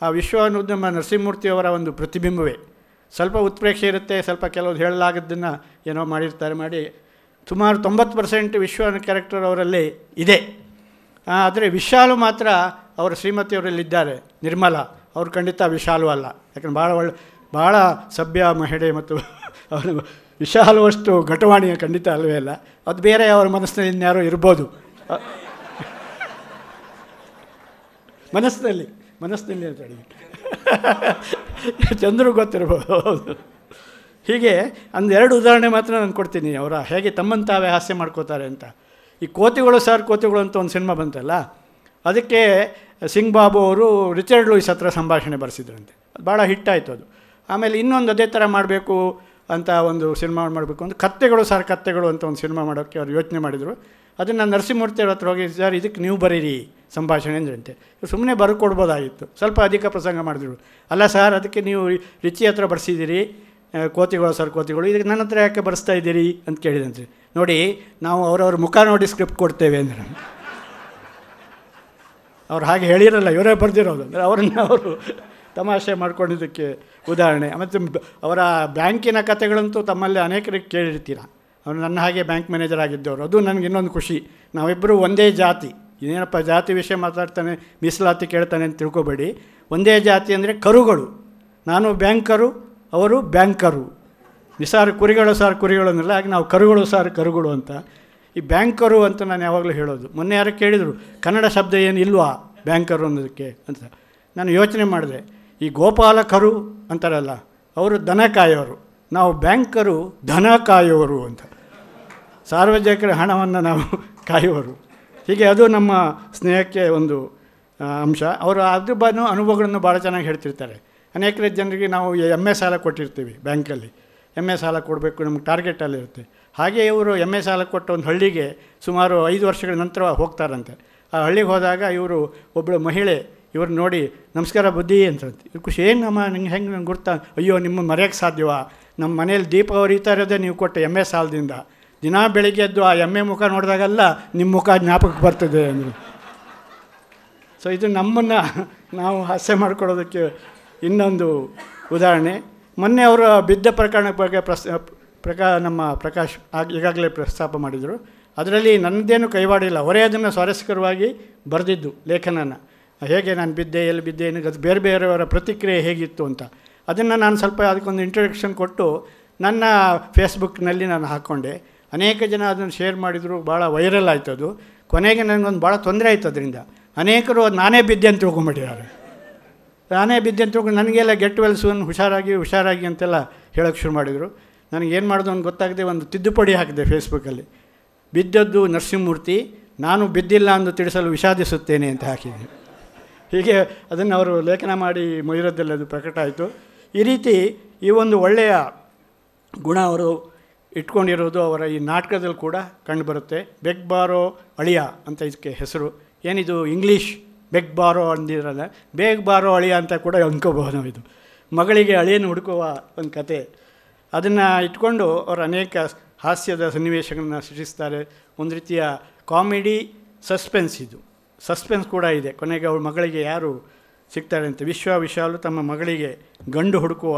Speaker 3: ಆ ವಿಶ್ವ ಅನ್ನೋದು ನಮ್ಮ ನರಸಿಂಹಮೂರ್ತಿಯವರ ಒಂದು ಪ್ರತಿಬಿಂಬವೇ. ಸ್ವಲ್ಪ ಉತ್ಪ್ರೇಕ್ಷೆ ಇರುತ್ತೆ, ಸ್ವಲ್ಪ ಕೆಲವ್ರು ಹೇಳಲಾಗದ್ದನ್ನು ಏನೋ ಮಾಡಿ ಸುಮಾರು 90% ವಿಶ್ವ ಕ್ಯಾರೆಕ್ಟರ್ ಅವರಲ್ಲಿ ಇದೆ. ಆದರೆ ವಿಶಾಲು ಮಾತ್ರ ಅವರ ಶ್ರೀಮತಿಯವರಲ್ಲಿದ್ದಾರೆ, ನಿರ್ಮಲಾ. ಅವರು ಖಂಡಿತ ವಿಶಾಲು ಅಲ್ಲ, ಯಾಕಂದ್ರೆ ಭಾಳ ಸಭ್ಯ ಮಹಿಳೆ ಮತ್ತು ಅವರು ವಿಶಾಲು ಅಷ್ಟು ಘಟವಾಣಿಯ ಖಂಡಿತ ಅಲ್ಲವೇ ಅಲ್ಲ. ಅದು ಬೇರೆ ಅವರ ಮನಸ್ಸಿನಲ್ಲಿ ಇನ್ಯಾರೋ ಇರ್ಬೋದು, ಮನಸ್ಸಿನಲ್ಲಿ ಅಂತೇಳಿ ಚಂದ್ರು ಗೊತ್ತಿರ್ಬೋದು. ಹೌದು. ಹೀಗೆ 2 ಉದಾಹರಣೆ ಮಾತ್ರ ನಾನು ಕೊಡ್ತೀನಿ ಅವರ ಹೇಗೆ ತಮ್ಮನ್ನು ತಾವೇ ಹಾಸ್ಯ ಮಾಡ್ಕೋತಾರೆ ಅಂತ. ಈ ಕೋತಿಗಳು ಅಂತ ಒಂದು ಸಿನಿಮಾ ಬಂತಲ್ಲ, ಅದಕ್ಕೆ ಸಿಂಗ್ ಬಾಬು ಅವರು ರಿಚರ್ಡ್ ಲೂಯಿಸ್ ಹತ್ರ ಸಂಭಾಷಣೆ ಬರೆಸಿದ್ರಂತೆ. ಅದು ಭಾಳ ಹಿಟ್ಟಾಯಿತು ಅದು. ಆಮೇಲೆ ಇನ್ನೊಂದು ಅದೇ ಥರ ಮಾಡಬೇಕು ಅಂತ ಒಂದು ಸಿನಿಮಾ ಮಾಡಬೇಕು ಅಂತ ಕತ್ತೆಗಳು ಅಂತ ಒಂದು ಸಿನಿಮಾ ಮಾಡೋಕ್ಕೆ ಅವ್ರು ಯೋಚನೆ ಮಾಡಿದರು. ಅದನ್ನು ನರಸಿಂಹಮೂರ್ತಿ ಅವ್ರ ಹತ್ರ ಹೋಗಿ, ಸರ್ ಇದಕ್ಕೆ ನೀವು ಬರೀರಿ ಸಂಭಾಷಣೆ ಅಂದ್ರಂತೆ. ಸುಮ್ಮನೆ ಬರ್ಕೊಡ್ಬೋದಾಗಿತ್ತು, ಸ್ವಲ್ಪ ಅಧಿಕ ಪ್ರಸಂಗ ಮಾಡಿದ್ರು. ಅಲ್ಲ ಸರ್, ಅದಕ್ಕೆ ನೀವು ರಿಚಿ ಹತ್ರ ಬರೆಸಿದ್ದೀರಿ ಕೋತಿಗಳು, ಇದಕ್ಕೆ ನನ್ನ ಹತ್ರ ಯಾಕೆ ಬರೆಸ್ತಾ ಇದ್ದೀರಿ ಅಂತ ಕೇಳಿದಂತೆ. ನೋಡಿ, ನಾವು ಅವರವ್ರ ಮುಖ ನೋಡಿ ಸ್ಕ್ರಿಪ್ಟ್ ಕೊಡ್ತೇವೆ ಅಂದರೆ ಅವ್ರು ಹಾಗೆ ಹೇಳಿರಲ್ಲ, ಇವರೇ ಬರೆದಿರೋದು. ಅಂದರೆ ಅವರು ತಮಾಷೆ ಮಾಡ್ಕೊಂಡಿದ್ದಕ್ಕೆ ಉದಾಹರಣೆ. ಮತ್ತು ಅವರ ಬ್ಯಾಂಕಿನ ಕಥೆಗಳಂತೂ ತಮ್ಮಲ್ಲಿ ಅನೇಕರಿಗೆ ಕೇಳಿರ್ತೀರ. ಅವರು ನನ್ನ ಹಾಗೆ ಬ್ಯಾಂಕ್ ಮ್ಯಾನೇಜರ್ ಆಗಿದ್ದವರು. ಅದು ನನಗೆ ಇನ್ನೊಂದು ಖುಷಿ. ನಾವಿಬ್ಬರು ಒಂದೇ ಜಾತಿ. ಇನ್ನೇನಪ್ಪ ಜಾತಿ ವಿಷಯ ಮಾತಾಡ್ತಾನೆ, ಮೀಸಲಾತಿ ಕೇಳ್ತಾನೆ ಅಂತ ತಿಳ್ಕೊಬೇಡಿ. ಒಂದೇ ಜಾತಿ ಅಂದರೆ ಕರುಗಳು. ನಾನು ಬ್ಯಾಂಕರು, ಅವರು ಬ್ಯಾಂಕರು. ಕುರಿಗಳು ಅನ್ನಲ್ಲ, ಹಾಗೆ ನಾವು ಕರುಗಳು ಅಂತ. ಈ ಬ್ಯಾಂಕರು ಅಂತ ನಾನು ಯಾವಾಗಲೂ ಹೇಳೋದು. ಮೊನ್ನೆ ಯಾರು ಕೇಳಿದರು, ಕನ್ನಡ ಶಬ್ದ ಏನು ಇಲ್ವಾ ಬ್ಯಾಂಕರು ಅನ್ನೋದಕ್ಕೆ ಅಂತ. ನಾನು ಯೋಚನೆ ಮಾಡಿದೆ, ಈ ಗೋಪಾಲಕರು ಅಂತಾರಲ್ಲ, ಅವರು ದನ ಕಾಯೋರು, ನಾವು ಬ್ಯಾಂಕರು ಧನ ಕಾಯೋರು ಅಂತ. ಸಾರ್ವಜನಿಕರ ಹಣವನ್ನು ನಾವು ಕಾಯುವರು. ಹೀಗೆ ಅದು ನಮ್ಮ ಸ್ನೇಹಕ್ಕೆ ಒಂದು ಅಂಶ. ಅವರು ಅದ್ರ ಬಗ್ಗೆ ಅನುಭವಗಳನ್ನು ಭಾಳ ಚೆನ್ನಾಗಿ ಹೇಳ್ತಿರ್ತಾರೆ. ಅನೇಕ ಜನರಿಗೆ ನಾವು ಎಮ್ಮೆ ಸಾಲ ಕೊಟ್ಟಿರ್ತೀವಿ ಬ್ಯಾಂಕಲ್ಲಿ, ಎಮ್ಮೆ ಸಾಲ ಕೊಡಬೇಕು, ನಮಗೆ ಟಾರ್ಗೆಟಲ್ಲಿರುತ್ತೆ. ಹಾಗೆ ಇವರು ಎಮ್ಮೆ ಸಾಲ ಕೊಟ್ಟ ಒಂದು ಹಳ್ಳಿಗೆ ಸುಮಾರು 5 ವರ್ಷಗಳ ನಂತರ ಹೋಗ್ತಾರಂತೆ. ಆ ಹಳ್ಳಿಗೆ ಹೋದಾಗ ಇವರು ಒಬ್ಬಳು ಮಹಿಳೆ ಇವ್ರು ನೋಡಿ, ನಮಸ್ಕಾರ ಬುದ್ಧಿ ಅಂತ ಖುಷಿ. ಏನಮ್ಮ ನಿಂಗೆ ಹೆಂಗೆ ನಂಗೆ ಗುರ್ತಾ? ಅಯ್ಯೋ, ನಿಮ್ಮ ಮರೆಯೋಕ್ಕೆ ಸಾಧ್ಯವಾ? ನಮ್ಮ ಮನೇಲಿ ದೀಪ ಉರಿತಾ ಇರೋದೇ ನೀವು ಕೊಟ್ಟ ಎಮ್ಮೆ ಸಾಲದಿಂದ. ದಿನ ಬೆಳಿಗ್ಗೆ ಎದ್ದು ಆ ಎಮ್ಮೆ ಮುಖ ನೋಡಿದಾಗೆಲ್ಲ ನಿಮ್ಮ ಮುಖ ಜ್ಞಾಪಕಕ್ಕೆ ಬರ್ತದೆ ಅಂದರು. ಸೊ ಇದು ನಮ್ಮನ್ನು ನಾವು ಹಾಸ್ಯ ಮಾಡ್ಕೊಳ್ಳೋದಕ್ಕೆ ಇನ್ನೊಂದು ಉದಾಹರಣೆ. ಮೊನ್ನೆ ಅವರು ಬಿದ್ದ ಪ್ರಕರಣ ಬಗ್ಗೆ ನಮ್ಮ ಪ್ರಕಾಶ್ ಈಗಾಗಲೇ ಪ್ರಸ್ತಾಪ ಮಾಡಿದರು. ಅದರಲ್ಲಿ ನನ್ನದೇನು ಕೈವಾಡಿಲ್ಲ, ಅವರೇ ಅದನ್ನು ಸ್ವಾರಸ್ಯಕರವಾಗಿ ಬರೆದಿದ್ದು ಲೇಖನನ. ಹೇಗೆ ನಾನು ಬಿದ್ದೆ, ಎಲ್ಲಿ ಬಿದ್ದೆ, ಏನಕ್ಕೆ, ಅದು ಬೇರೆಯವರ ಪ್ರತಿಕ್ರಿಯೆ ಹೇಗಿತ್ತು ಅಂತ. ಅದನ್ನು ನಾನು ಸ್ವಲ್ಪ ಅದಕ್ಕೊಂದು ಇಂಟ್ರೊಡಕ್ಷನ್ ಕೊಟ್ಟು ನನ್ನ ಫೇಸ್ಬುಕ್ನಲ್ಲಿ ನಾನು ಹಾಕ್ಕೊಂಡೆ. ಅನೇಕ ಜನ ಅದನ್ನು ಶೇರ್ ಮಾಡಿದರು, ಭಾಳ ವೈರಲ್ ಆಯ್ತು ಅದು. ಕೊನೆಗೆ ನನಗೊಂದು ಭಾಳ ತೊಂದರೆ ಆಯಿತು ಅದರಿಂದ. ಅನೇಕರು ಅದು ನಾನೇ ಬಿದ್ದೆ ಅಂತ ತಿಳ್ಕೊಂಬಿಟ್ಟಿದ್ದಾರೆ. ನಾನೇ ಬಿದ್ದೆ ಅಂತ ತಿಳ್ಕೊಂಡು ನನಗೆಲ್ಲ ಗೆಟ್ ವೆಲ್ ಸೂನ್, ಹುಷಾರಾಗಿ ಅಂತೆಲ್ಲ ಹೇಳೋಕ್ಕೆ ಶುರು ಮಾಡಿದರು. ನನಗೇನು ಮಾಡೋದು ಅಂತ ಗೊತ್ತಾಗದೆ ಒಂದು ತಿದ್ದುಪಡಿ ಹಾಕಿದೆ ಫೇಸ್ಬುಕ್ಕಲ್ಲಿ. ಬಿದ್ದದ್ದು ನರಸಿಂಹಮೂರ್ತಿ, ನಾನು ಬಿದ್ದಿಲ್ಲ ಎಂದು ತಿಳಿಸಲು ವಿಷಾದಿಸುತ್ತೇನೆ ಅಂತ ಹಾಕಿದ್ದೆ. ಹೀಗೆ ಅದನ್ನು ಅವರು ಲೇಖನ ಮಾಡಿ ಮೊಯ್ರದಲ್ಲಿ ಅದು ಪ್ರಕಟ ಆಯಿತು. ಈ ರೀತಿ ಈ ಒಂದು ಒಳ್ಳೆಯ ಗುಣ ಅವರು ಇಟ್ಕೊಂಡಿರೋದು ಅವರ ಈ ನಾಟಕದಲ್ಲಿ ಕೂಡ ಕಂಡುಬರುತ್ತೆ. ಬೆಗ್ ಬಾರೋ ಅಳಿಯ ಅಂತ ಇದಕ್ಕೆ ಹೆಸರು. ಏನಿದು ಇಂಗ್ಲೀಷ್ ಬೆಗ್ ಬಾರೋ ಅಂದಿರಲ್ಲ, ಬೇಗ ಬಾರೋ ಅಳಿಯ ಅಂತ ಕೂಡ ಅಂದ್ಕೋಬಹುದು ನಾವು. ಇದು ಮಗಳಿಗೆ ಅಳಿಯನ್ನು ಹುಡುಕುವ ಒಂದು ಕತೆ. ಅದನ್ನು ಇಟ್ಕೊಂಡು ಅವರು ಅನೇಕ ಹಾಸ್ಯದ ಸನ್ನಿವೇಶಗಳನ್ನು ಸೃಷ್ಟಿಸ್ತಾರೆ. ಒಂದು ರೀತಿಯ ಕಾಮಿಡಿ ಸಸ್ಪೆನ್ಸ್ ಕೂಡ ಇದೆ. ಕೊನೆಗೆ ಅವ್ರ ಮಗಳಿಗೆ ಯಾರು ಸಿಗ್ತಾರೆ ಅಂತ ವಿಶಾಲು ತಮ್ಮ ಮಗಳಿಗೆ ಗಂಡು ಹುಡುಕುವ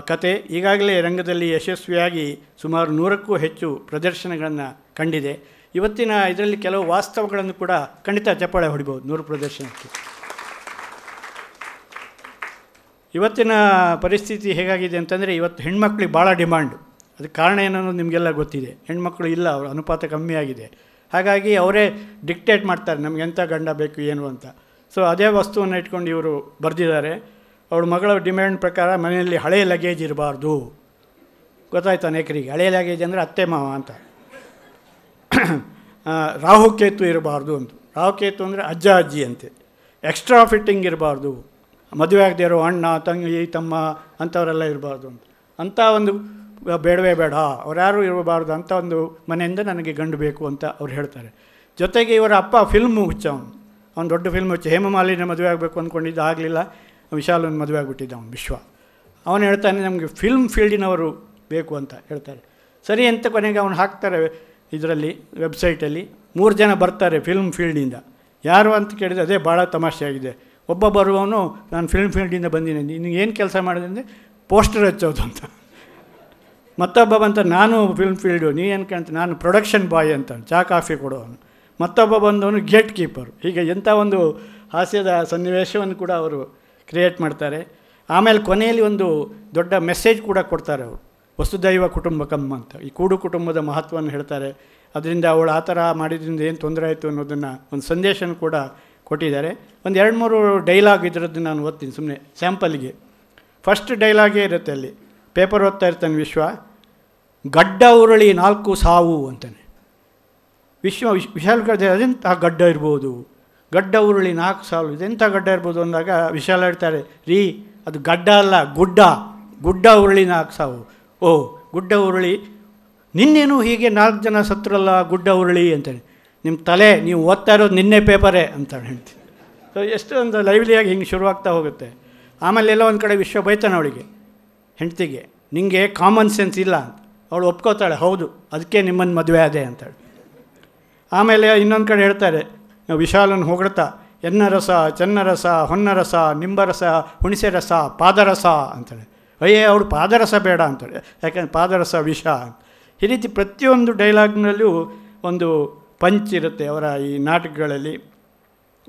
Speaker 3: ಕತೆ ಈಗಾಗಲೇ ರಂಗದಲ್ಲಿ ಯಶಸ್ವಿಯಾಗಿ ಸುಮಾರು 100ಕ್ಕೂ ಹೆಚ್ಚು ಪ್ರದರ್ಶನಗಳನ್ನು ಕಂಡಿದೆ. ಇವತ್ತಿನ ಇದರಲ್ಲಿ ಕೆಲವು ವಾಸ್ತವಗಳನ್ನು ಕೂಡ ಖಂಡಿತ ಚಪ್ಪಾಳೆ ಹೊಡಿಬೋದು 100 ಪ್ರದರ್ಶನಕ್ಕೆ. ಇವತ್ತಿನ ಪರಿಸ್ಥಿತಿ ಹೇಗಾಗಿದೆ ಅಂತಂದರೆ, ಇವತ್ತು ಹೆಣ್ಮಕ್ಳಿಗೆ ಭಾಳ ಡಿಮಾಂಡು. ಅದಕ್ಕೆ ಕಾರಣ ಏನನ್ನೋದು ನಿಮಗೆಲ್ಲ ಗೊತ್ತಿದೆ. ಹೆಣ್ಮಕ್ಳು ಇಲ್ಲ, ಅವ್ರ ಅನುಪಾತ ಕಮ್ಮಿ ಆಗಿದೆ. ಹಾಗಾಗಿ ಅವರೇ ಡಿಕ್ಟೇಟ್ ಮಾಡ್ತಾರೆ ನಮ್ಗೆ ಎಂಥ ಗಂಡ ಬೇಕು ಏನು ಅಂತ. ಸೊ ಅದೇ ವಸ್ತುವನ್ನು ಇಟ್ಕೊಂಡು ಇವರು ಬರೆದಿದ್ದಾರೆ. ಅವಳ ಮಗಳ ಡಿಮ್ಯಾಂಡ್ ಪ್ರಕಾರ ಮನೆಯಲ್ಲಿ ಹಳೆಯ ಲಗೇಜ್ ಇರಬಾರ್ದು. ಗೊತ್ತಾಯ್ತು ಅನೇಕರಿಗೆ, ಹಳೆಯ ಲಗೇಜ್ ಅಂದರೆ ಅತ್ತೆ ಮಾವ ಅಂತ. ರಾಹುಕೇತು ಇರಬಾರ್ದು ಅಂತ. ರಾಹುಕೇತು ಅಂದರೆ ಅಜ್ಜ ಅಜ್ಜಿ ಅಂತೆ. ಎಕ್ಸ್ಟ್ರಾ ಫಿಟ್ಟಿಂಗ್ ಇರಬಾರ್ದು, ಮದುವೆ ಆಗದೆ ಇರೋ ಅಣ್ಣ ತಂಗಿ ತಮ್ಮ ಅಂಥವರೆಲ್ಲ ಇರಬಾರ್ದು ಅಂತ. ಅಂಥ ಒಂದು ಬೇಡವೇ ಬೇಡ, ಅವ್ರ್ಯಾರೂ ಇರಬಾರ್ದು ಅಂಥ ಒಂದು ಮನೆಯಿಂದ ನನಗೆ ಗಂಡು ಬೇಕು ಅಂತ ಅವ್ರು ಹೇಳ್ತಾರೆ. ಜೊತೆಗೆ ಇವರ ಅಪ್ಪ ಫಿಲ್ಮು ಹುಚ್ಚ, ಅವನು ದೊಡ್ಡ ಫಿಲ್ಮ್ ಹುಚ್ಚ. ಹೇಮಮಾಲಿನ ಮದುವೆ ಆಗಬೇಕು ಅಂದ್ಕೊಂಡಿದ್ದು, ಆಗಲಿಲ್ಲ. ವಿಶಾಲನ ಮದುವೆ ಆಗಿಬಿಟ್ಟಿದ್ದ ಅವನು ವಿಶ್ವ. ಅವನು ಹೇಳ್ತಾನೆ ನಮಗೆ ಫಿಲ್ಮ್ ಫೀಲ್ಡಿನವರು ಬೇಕು ಅಂತ ಹೇಳ್ತಾರೆ. ಸರಿ ಅಂತ ಕೊನೆಗೆ ಅವನು ಹಾಕ್ತಾರೆ ಇದರಲ್ಲಿ ವೆಬ್ಸೈಟಲ್ಲಿ. 3 ಜನ ಬರ್ತಾರೆ ಫಿಲ್ಮ್ ಫೀಲ್ಡಿಂದ. ಯಾರು ಅಂತ ಕೇಳಿದರೆ ಅದೇ ಭಾಳ ತಮಾಷೆಯಾಗಿದೆ. ಒಬ್ಬ ಬರುವವನು ನಾನು ಫಿಲ್ಮ್ ಫೀಲ್ಡಿಂದ ಬಂದಿದ್ದೀನಿ, ನಿನಗೆ ಏನು ಕೆಲಸ ಮಾಡಿದೆ ಅಂದರೆ ಪೋಸ್ಟರ್ ಹಚ್ಚೋದು ಅಂತ. ಮತ್ತೊಬ್ಬ ಬಂತ ನಾನು ಫಿಲ್ಮ್ ಫೀಲ್ಡು, ನೀ ಏನು ಕಾಣ್ತ, ನಾನು ಪ್ರೊಡಕ್ಷನ್ ಬಾಯ್ ಅಂತ, ಚಹಾ ಕಾಫಿ ಕೊಡೋವನು. ಮತ್ತೊಬ್ಬ ಬಂದವನು ಗೇಟ್ ಕೀಪರ್. ಹೀಗೆ ಎಂಥ ಒಂದು ಹಾಸ್ಯದ ಸನ್ನಿವೇಶವನ್ನು ಕೂಡ ಅವರು ಕ್ರಿಯೇಟ್ ಮಾಡ್ತಾರೆ. ಆಮೇಲೆ ಕೊನೆಯಲ್ಲಿ ಒಂದು ದೊಡ್ಡ ಮೆಸೇಜ್ ಕೂಡ ಕೊಡ್ತಾರೆ ಅವರು, ವಸುದೈವ ಕುಟುಂಬಕಂ ಅಂತ. ಈ ಕೂಡು ಕುಟುಂಬದ ಮಹತ್ವವನ್ನು ಹೇಳ್ತಾರೆ. ಅದರಿಂದ ಅವಳು ಆ ಥರ ಮಾಡಿದ್ರಿಂದ ಏನು ತೊಂದರೆ ಆಯಿತು ಅನ್ನೋದನ್ನು ಒಂದು ಸಂದೇಶನ ಕೂಡ ಕೊಟ್ಟಿದ್ದಾರೆ. ಒಂದು 2-3 ಡೈಲಾಗ್ ಇದರದ್ದು ನಾನು ಓದ್ತೀನಿ ಸುಮ್ಮನೆ ಸ್ಯಾಂಪಲ್ಗೆ. ಫಸ್ಟ್ ಡೈಲಾಗೇ ಇರುತ್ತೆ ಅಲ್ಲಿ. ಪೇಪರ್ ಓದ್ತಾ ಇರ್ತಾನೆ ವಿಶ್ವ. ಗಡ್ಡ ಉರುಳಿ 4 ಸಾವು ಅಂತಾನೆ. ವಿಶಾಲ್ ಅದೆಂಥ ಗಡ್ಡ ಇರ್ಬೋದು, ಗಡ್ಡ ಉರುಳಿ 4 ಸಾವು, ಇದೆಂಥ ಗಡ್ಡ ಇರ್ಬೋದು ಅಂದಾಗ ವಿಶಾಲ್ ಹೇಳ್ತಾರೆ, ರೀ ಅದು ಗಡ್ಡ ಅಲ್ಲ, ಗುಡ್ಡ ಉರುಳಿ 4 ಸಾವು. ಓ ಗುಡ್ಡ ಉರುಳಿ, ನಿನ್ನೇನು ಹೀಗೆ 4 ಜನ ಸತ್ರಲ್ಲ ಗುಡ್ಡ ಉರುಳಿ ಅಂತಾನೆ. ನಿಮ್ಮ ತಲೆ, ನೀವು ಓದ್ತಾ ಇರೋದು ನಿನ್ನೆ ಪೇಪರೇ ಅಂತ ಹೇಳ್ತೀನಿ. ಸೊ ಎಷ್ಟು ಒಂದು ಲೈವ್ಲಿಯಾಗಿ ಹಿಂಗೆ ಶುರುವಾಗ್ತಾ ಹೋಗುತ್ತೆ. ಆಮೇಲೆ ಎಲ್ಲೋ ಒಂದು ಕಡೆ ವಿಶ್ವ ಬೈತಾನೆ ಅವಳಿಗೆ, ಹೆಂಡ್ತಿಗೆ, ನಿಮಗೆ ಕಾಮನ್ ಸೆನ್ಸ್ ಇಲ್ಲ ಅಂತ. ಅವಳು ಒಪ್ಕೋತಾಳೆ, ಹೌದು ಅದಕ್ಕೆ ನಿಮ್ಮನ್ನು ಮದುವೆ ಆದೆ ಅಂತೇಳಿ. ಆಮೇಲೆ ಇನ್ನೊಂದು ಕಡೆ ಹೇಳ್ತಾರೆ ವಿಶಾಲನ ಹೊಗಳ್ತಾ, ಎನ್ನರಸ, ಚೆನ್ನರಸ, ಹೊನ್ನರಸ, ನಿಂಬರಸ, ಹುಣಸೆ ರಸ, ಪಾದರಸ ಅಂತೇಳಿ. ಅಯ್ಯೇ ಅವಳು ಪಾದರಸ ಬೇಡ ಅಂತೇಳಿ, ಯಾಕಂದರೆ ಪಾದರಸ ವಿಷ ಅಂತ. ಈ ರೀತಿ ಪ್ರತಿಯೊಂದು ಡೈಲಾಗ್ನಲ್ಲೂ ಒಂದು ಪಂಚ್ ಇರುತ್ತೆ ಅವರ ಈ ನಾಟಕಗಳಲ್ಲಿ.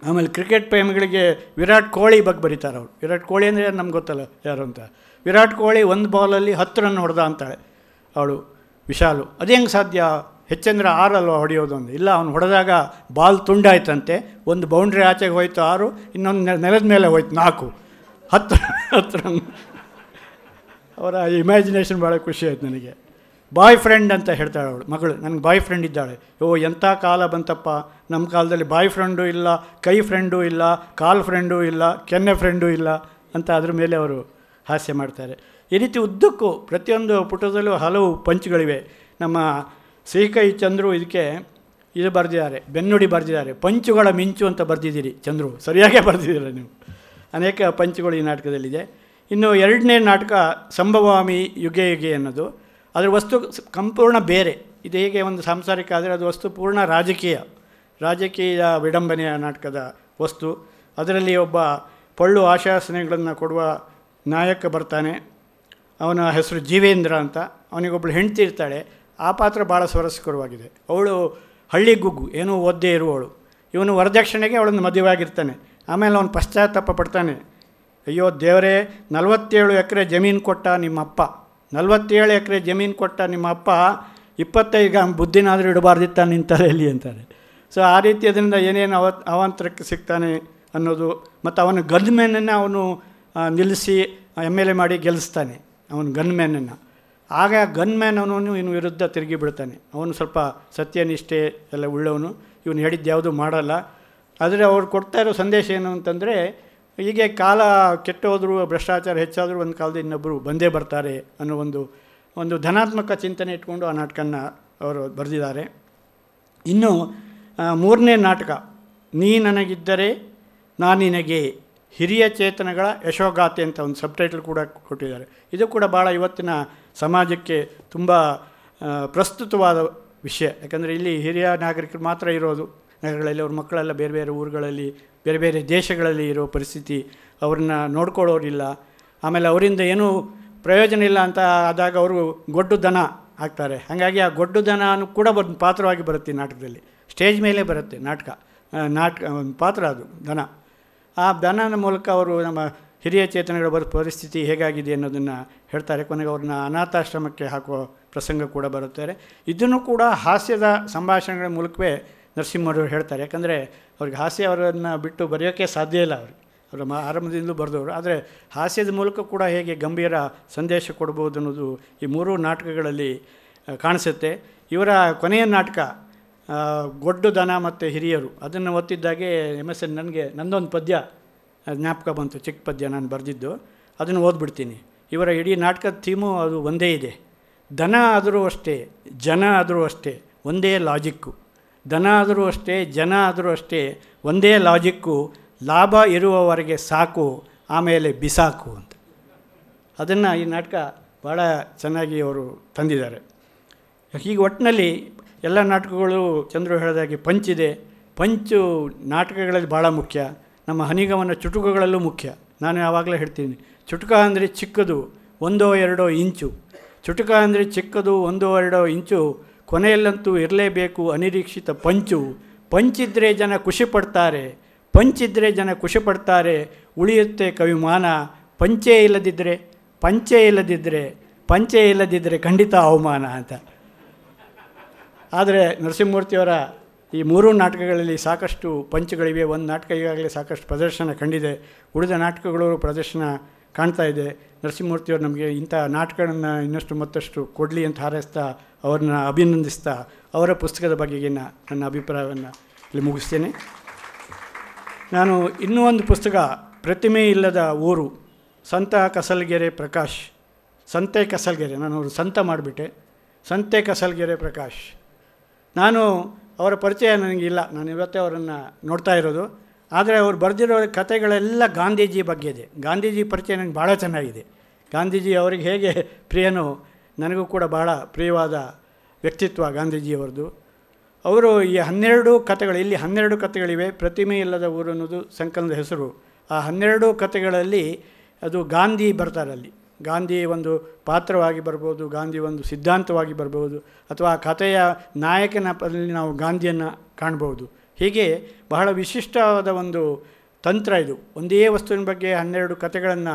Speaker 3: ಆಮೇಲೆ ಕ್ರಿಕೆಟ್ ಪ್ರೇಮಿಗಳಿಗೆ ವಿರಾಟ್ ಕೊಹ್ಲಿ ಬಗ್ಗೆ ಬರೀತಾರೆ ಅವರು. ವಿರಾಟ್ ಕೊಹ್ಲಿ ಅಂದರೆ ನಮ್ಗೆ ಗೊತ್ತಲ್ಲ ಯಾರು ಅಂತ. ವಿರಾಟ್ ಕೊಹ್ಲಿ 1 ಬಾಲಲ್ಲಿ 10 ರನ್ ಹೊಡೆದ ಅಂತಾಳೆ ಅವಳು ವಿಶಾಲು. ಅದು ಹೆಂಗೆ ಸಾಧ್ಯ, ಹೆಚ್ಚಂದ್ರೆ 6 ಅಲ್ವ ಹೊಡೆಯೋದು ಒಂದು. ಇಲ್ಲ, ಅವನು ಹೊಡೆದಾಗ ಬಾಲ್ ತುಂಡಾಯ್ತಂತೆ, ಒಂದು ಬೌಂಡ್ರಿ ಆಚೆಗೆ ಹೋಯ್ತು 6, ಇನ್ನೊಂದು ನೆಲದ ಮೇಲೆ ಹೋಯ್ತು 4, 10 ರನ್. ಅವರ ಇಮ್ಯಾಜಿನೇಷನ್ ಭಾಳ ಖುಷಿ ಆಯ್ತು ನನಗೆ. ಬಾಯ್ ಫ್ರೆಂಡ್ ಅಂತ ಹೇಳ್ತಾಳೆ ಅವಳು ಮಗಳು, ನನಗೆ ಬಾಯ್ ಫ್ರೆಂಡ್ ಇದ್ದಾಳೆ. ಎಂಥ ಕಾಲ ಬಂತಪ್ಪ, ನಮ್ಮ ಕಾಲದಲ್ಲಿ ಬಾಯ್ ಫ್ರೆಂಡು ಇಲ್ಲ, ಕೈ ಫ್ರೆಂಡು ಇಲ್ಲ, ಕಾಲ್ ಫ್ರೆಂಡು ಇಲ್ಲ, ಕೆನ್ನೆ ಫ್ರೆಂಡು ಇಲ್ಲ ಅಂತ ಅದ್ರ ಮೇಲೆ ಅವರು ಹಾಸ್ಯ ಮಾಡ್ತಾರೆ. ಈ ರೀತಿ ಉದ್ದಕ್ಕೂ ಪ್ರತಿಯೊಂದು ಪುಟದಲ್ಲೂ ಹಲವು ಪಂಚ್ಗಳಿವೆ. ನಮ್ಮ ಶ್ರೀಕೈ ಚಂದ್ರು ಇದಕ್ಕೆ ಇದು ಬರೆದಿದ್ದಾರೆ, ಬೆನ್ನುಡಿ ಬರೆದಿದ್ದಾರೆ. ಪಂಚುಗಳ ಮಿಂಚು ಅಂತ ಬರೆದಿದ್ದೀರಿ ಚಂದ್ರು, ಸರಿಯಾಗೇ ಬರೆದಿದ್ದೀರ ನೀವು. ಅನೇಕ ಪಂಚುಗಳು ಈ ನಾಟಕದಲ್ಲಿದೆ. ಇನ್ನು 2ನೇ ನಾಟಕ ಸಂಭವಾಮಿ ಯುಗೆ ಯುಗೆ ಅನ್ನೋದು. ಅದರ ವಸ್ತು ಸಂಪೂರ್ಣ ಬೇರೆ. ಇದು ಹೇಗೆ ಒಂದು ಸಾಂಸಾರಿಕ ಆದರೆ ಅದು ವಸ್ತು ಪೂರ್ಣ ರಾಜಕೀಯ ವಿಡಂಬನೆಯ ನಾಟಕದ ವಸ್ತು. ಅದರಲ್ಲಿ ಒಬ್ಬ ಪೊಳ್ಳು ಆಶಾಸನೆಗಳನ್ನು ಕೊಡುವ ನಾಯಕ ಬರ್ತಾನೆ. ಅವನ ಹೆಸರು ಜೀವೇಂದ್ರ ಅಂತ. ಅವನಿಗೊಬ್ಬಳು ಹೆಂಡ್ತಿ ಇರ್ತಾಳೆ. ಆ ಪಾತ್ರ ಭಾಳ ಸ್ವಾರಸ್ಯಕರವಾಗಿದೆ. ಅವಳು ಹಳ್ಳಿ ಗುಗ್ಗು, ಏನೂ ಓದ್ದೇ ಇರುವವಳು. ಇವನು ವರದಕ್ಷಿಣೆಗೆ ಅವಳನ್ನು ಮದುವೆ ಆಗಿರ್ತಾನೆ. ಆಮೇಲೆ ಅವನು ಪಶ್ಚಾತ್ತಾಪ ಪಡ್ತಾನೆ, ಅಯ್ಯೋ ದೇವರೇ, 47 ಎಕರೆ ಜಮೀನು ಕೊಟ್ಟ ನಿಮ್ಮಪ್ಪ, 47 ಎಕರೆ ಜಮೀನು ಕೊಟ್ಟ ನಿಮ್ಮ ಅಪ್ಪ 25 ಬುದ್ಧಿನಾದರೂ ಇಡಬಾರ್ದಿತ್ತ ನಿನ್ನ ತಲೆಯಲ್ಲಿ ಅಂತಾರೆ. ಸೊ ಆ ರೀತಿ ಅದರಿಂದ ಏನೇನು ಅವಾಂತರಕ್ಕೆ ಸಿಗ್ತಾನೆ ಅನ್ನೋದು. ಮತ್ತು ಅವನ ಗನ್ಮ್ಯಾನನ್ನು ಅವನು ನಿಲ್ಲಿಸಿ MLA ಮಾಡಿ ಗೆಲ್ಲಿಸ್ತಾನೆ ಅವನು ಗನ್ಮ್ಯಾನನ್ನು. ಆಗ ಗನ್ಮ್ಯಾನ್ ಅವನು ಇವನು ವಿರುದ್ಧ ತಿರುಗಿ ಬಿಡ್ತಾನೆ. ಅವನು ಸ್ವಲ್ಪ ಸತ್ಯನಿಷ್ಠೆ ಎಲ್ಲ ಉಳ್ಳವನು, ಇವನು ಹೇಳಿದ್ದು ಯಾವುದೂ ಮಾಡಲ್ಲ. ಆದರೆ ಅವ್ರು ಕೊಡ್ತಾ ಇರೋ ಸಂದೇಶ ಏನು ಅಂತಂದರೆ, ಹೀಗೆ ಕಾಲ ಕೆಟ್ಟೋದ್ರು, ಭ್ರಷ್ಟಾಚಾರ ಹೆಚ್ಚಾದರೂ ಒಂದು ಕಾಲದಲ್ಲಿ ಇನ್ನೊಬ್ಬರು ಬಂದೇ ಬರ್ತಾರೆ ಅನ್ನೋ ಒಂದು ಧನಾತ್ಮಕ ಚಿಂತನೆ ಇಟ್ಕೊಂಡು ಆ ನಾಟಕನ ಅವರು ಬರೆದಿದ್ದಾರೆ. ಇನ್ನು 3ನೇ ನಾಟಕ ನೀ ನನಗಿದ್ದರೆ ನಾನು ನಿನಗೆ, ಹಿರಿಯ ಚೇತನಗಳ ಯಶೋಗಾಥೆ ಅಂತ ಒಂದು ಸಬ್ಟೈಟಲ್ ಕೂಡ ಕೊಟ್ಟಿದ್ದಾರೆ. ಇದು ಕೂಡ ಭಾಳ ಇವತ್ತಿನ ಸಮಾಜಕ್ಕೆ ತುಂಬ ಪ್ರಸ್ತುತವಾದ ವಿಷಯ. ಯಾಕಂದರೆ ಇಲ್ಲಿ ಹಿರಿಯ ನಾಗರಿಕರು ಮಾತ್ರ ಇರೋದು ನಗರಗಳಲ್ಲಿ, ಅವ್ರ ಮಕ್ಕಳೆಲ್ಲ ಬೇರೆ ಬೇರೆ ಊರುಗಳಲ್ಲಿ, ಬೇರೆ ಬೇರೆ ದೇಶಗಳಲ್ಲಿ ಇರೋ ಪರಿಸ್ಥಿತಿ, ಅವ್ರನ್ನ ನೋಡ್ಕೊಳ್ಳೋರಿಲ್ಲ. ಆಮೇಲೆ ಅವರಿಂದ ಏನೂ ಪ್ರಯೋಜನ ಇಲ್ಲ ಅಂತ ಆದಾಗ ಅವರು ಗೊಡ್ಡು ದನ ಆಗ್ತಾರೆ. ಹಾಗಾಗಿ ಆ ಗೊಡ್ಡು ದನ ಕೂಡ ಒಂದು ಪಾತ್ರವಾಗಿ ಬರುತ್ತೆ ಈ ನಾಟಕದಲ್ಲಿ. ಸ್ಟೇಜ್ ಮೇಲೆ ಬರುತ್ತೆ ನಾಟಕ ಒಂದು ಪಾತ್ರ ಅದು ದನ. ಆ ದನನ ಮೂಲಕ ಅವರು ನಮ್ಮ ಹಿರಿಯ ಚೇತನಗಳ ಪರಿಸ್ಥಿತಿ ಹೇಗಾಗಿದೆ ಅನ್ನೋದನ್ನು ಹೇಳ್ತಾರೆ. ಕೊನೆಗೆ ಅವ್ರನ್ನ ಅನಾಥಾಶ್ರಮಕ್ಕೆ ಹಾಕುವ ಪ್ರಸಂಗ ಕೂಡ ಬರುತ್ತಾರೆ. ಇದನ್ನು ಕೂಡ ಹಾಸ್ಯದ ಸಂಭಾಷಣೆಗಳ ಮೂಲಕವೇ ನರಸಿಂಹರವರು ಹೇಳ್ತಾರೆ. ಯಾಕಂದರೆ ಅವ್ರಿಗೆ ಹಾಸ್ಯ ಅವರನ್ನು ಬಿಟ್ಟು ಬರೆಯೋಕ್ಕೆ ಸಾಧ್ಯ ಇಲ್ಲ. ಅವರು ಆರಂಭದಿಂದಲೂ ಬರೆದವರು. ಆದರೆ ಹಾಸ್ಯದ ಮೂಲಕ ಕೂಡ ಹೇಗೆ ಗಂಭೀರ ಸಂದೇಶ ಕೊಡ್ಬೋದು ಅನ್ನೋದು ಈ ಮೂರೂ ನಾಟಕಗಳಲ್ಲಿ ಕಾಣಿಸುತ್ತೆ. ಇವರ ಕೊನೆಯ ನಾಟಕ ಗೊಡ್ಡು ದನ ಮತ್ತು ಹಿರಿಯರು, ಅದನ್ನು ಓದ್ತಿದ್ದಾಗೆ MSN ನನಗೆ ನನ್ನೊಂದು ಪದ್ಯ ಜ್ಞಾಪಕ ಬಂತು, ಚಿಕ್ಕ ಪದ್ಯ ನಾನು ಬರೆದಿದ್ದು, ಅದನ್ನು ಓದ್ಬಿಡ್ತೀನಿ. ಇವರ ಇಡೀ ನಾಟಕದ ಥೀಮು ಅದು ಒಂದೇ ಇದೆ. ದನ ಆದರೂ ಅಷ್ಟೇ, ಜನ ಆದರೂ ಅಷ್ಟೇ, ಒಂದೇ ಲಾಜಿಕ್ಕು. ದನ ಆದರೂ ಅಷ್ಟೇ, ಜನ ಆದರೂ ಅಷ್ಟೇ, ಒಂದೇ ಲಾಜಿಕ್ಕು. ಲಾಭ ಇರುವವರೆಗೆ ಸಾಕು, ಆಮೇಲೆ ಬಿಸಾಕು ಅಂತ. ಅದನ್ನು ಈ ನಾಟಕ ಭಾಳ ಚೆನ್ನಾಗಿ ಅವರು ತಂದಿದ್ದಾರೆ. ಹೀಗೆ ಒಟ್ಟಿನಲ್ಲಿ ಎಲ್ಲ ನಾಟಕಗಳು ಚಂದ್ರು ಹೇಳಿದಾಗೆ ಪಂಚಿದೆ. ಪಂಚು ನಾಟಕಗಳಲ್ಲಿ ಭಾಳ ಮುಖ್ಯ. ನಮ್ಮ ಹನಿಗವನ ಚುಟುಕುಗಳಲ್ಲೂ ಮುಖ್ಯ. ನಾನು ಯಾವಾಗಲೇ ಹೇಳ್ತೀನಿ, ಚುಟುಕ ಅಂದರೆ ಚಿಕ್ಕದು, 1-2 ಇಂಚು. ಚುಟುಕ ಅಂದರೆ ಚಿಕ್ಕದು, 1-2 ಇಂಚು. ಕೊನೆಯಲ್ಲಂತೂ ಇರಲೇಬೇಕು ಅನಿರೀಕ್ಷಿತ ಪಂಚು. ಪಂಚಿದ್ರೆ ಜನ ಖುಷಿಪಡ್ತಾರೆ, ಪಂಚಿದ್ರೆ ಜನ ಖುಷಿಪಡ್ತಾರೆ, ಉಳಿಯುತ್ತೆ ಕವಿಮಾನ. ಪಂಚೆ ಇಲ್ಲದಿದ್ದರೆ ಖಂಡಿತ ಅವಮಾನ ಅಂತ. ಆದರೆ ನರಸಿಂಹಮೂರ್ತಿಯವರ ಈ ಮೂರೂ ನಾಟಕಗಳಲ್ಲಿ ಸಾಕಷ್ಟು ಪಂಚಗಳಿವೆ. ಒಂದು ನಾಟಕ ಈಗಾಗಲೇ ಸಾಕಷ್ಟು ಪ್ರದರ್ಶನ ಕಂಡಿದೆ, ಉಳಿದ ನಾಟಕಗಳು ಪ್ರದರ್ಶನ ಕಾಣ್ತಾ ಇದೆ. ನರಸಿಂಹಮೂರ್ತಿಯವರು ನಮಗೆ ಇಂಥ ನಾಟಕಗಳನ್ನು ಇನ್ನಷ್ಟು ಮತ್ತಷ್ಟು ಕೊಡಲಿ ಅಂತ ಹಾರೈಸ್ತಾ, ಅವ್ರನ್ನ ಅಭಿನಂದಿಸ್ತಾ, ಅವರ ಪುಸ್ತಕದ ಬಗೆಗಿನ ನನ್ನ ಅಭಿಪ್ರಾಯವನ್ನು ಇಲ್ಲಿ ಮುಗಿಸ್ತೇನೆ. ನಾನು ಇನ್ನೂ ಒಂದು ಪುಸ್ತಕ, ಪ್ರತಿಮೆ ಇಲ್ಲದ ಊರು, ಸಂತ ಕಸಲ್ಗೆರೆ ಪ್ರಕಾಶ್. ಸಂತೆ ಕಸಲ್ಗೆರೆ, ನಾನು ಅವರು ಸಂತ ಮಾಡಿಬಿಟ್ಟೆ, ಸಂತೆ ಕಸಲ್ಗೆರೆ ಪ್ರಕಾಶ್. ನಾನು ಅವರ ಪರಿಚಯ ನನಗಿಲ್ಲ, ನಾನು ಇವತ್ತೇ ಅವರನ್ನು ನೋಡ್ತಾ ಇರೋದು. ಆದರೆ ಅವ್ರು ಬರೆದಿರೋ ಕಥೆಗಳೆಲ್ಲ ಗಾಂಧೀಜಿ ಬಗ್ಗೆ ಇದೆ. ಗಾಂಧೀಜಿ ಪರಿಚಯ ನನಗೆ ಭಾಳ ಚೆನ್ನಾಗಿದೆ. ಗಾಂಧೀಜಿ ಅವರಿಗೆ ಹೇಗೆ ಪ್ರಿಯನೋ ನನಗೂ ಕೂಡ ಭಾಳ ಪ್ರಿಯವಾದ ವ್ಯಕ್ತಿತ್ವ ಗಾಂಧೀಜಿಯವರದು. ಅವರು ಈ 12 ಕಥೆಗಳು, ಇಲ್ಲಿ 12 ಕಥೆಗಳಿವೆ. ಪ್ರತಿಮೆ ಇಲ್ಲದ ಊರು ಅನ್ನೋದು ಸಂಕಲನದ ಹೆಸರು. ಆ 12 ಕಥೆಗಳಲ್ಲಿ ಅದು ಗಾಂಧಿ ಬರ್ತಾರೆ. ಅಲ್ಲಿ ಗಾಂಧಿ ಒಂದು ಪಾತ್ರವಾಗಿ ಬರ್ಬೋದು, ಗಾಂಧಿ ಒಂದು ಸಿದ್ಧಾಂತವಾಗಿ ಬರ್ಬೋದು, ಅಥವಾ ಆ ಕಥೆಯ ನಾಯಕನ ಪದದಲ್ಲಿ ನಾವು ಗಾಂಧಿಯನ್ನು ಕಾಣ್ಬೋದು. ಹೀಗೆ ಬಹಳ ವಿಶಿಷ್ಟವಾದ ಒಂದು ತಂತ್ರ ಇದು. ಒಂದೇ ವಸ್ತುವಿನ ಬಗ್ಗೆ 12 ಕಥೆಗಳನ್ನು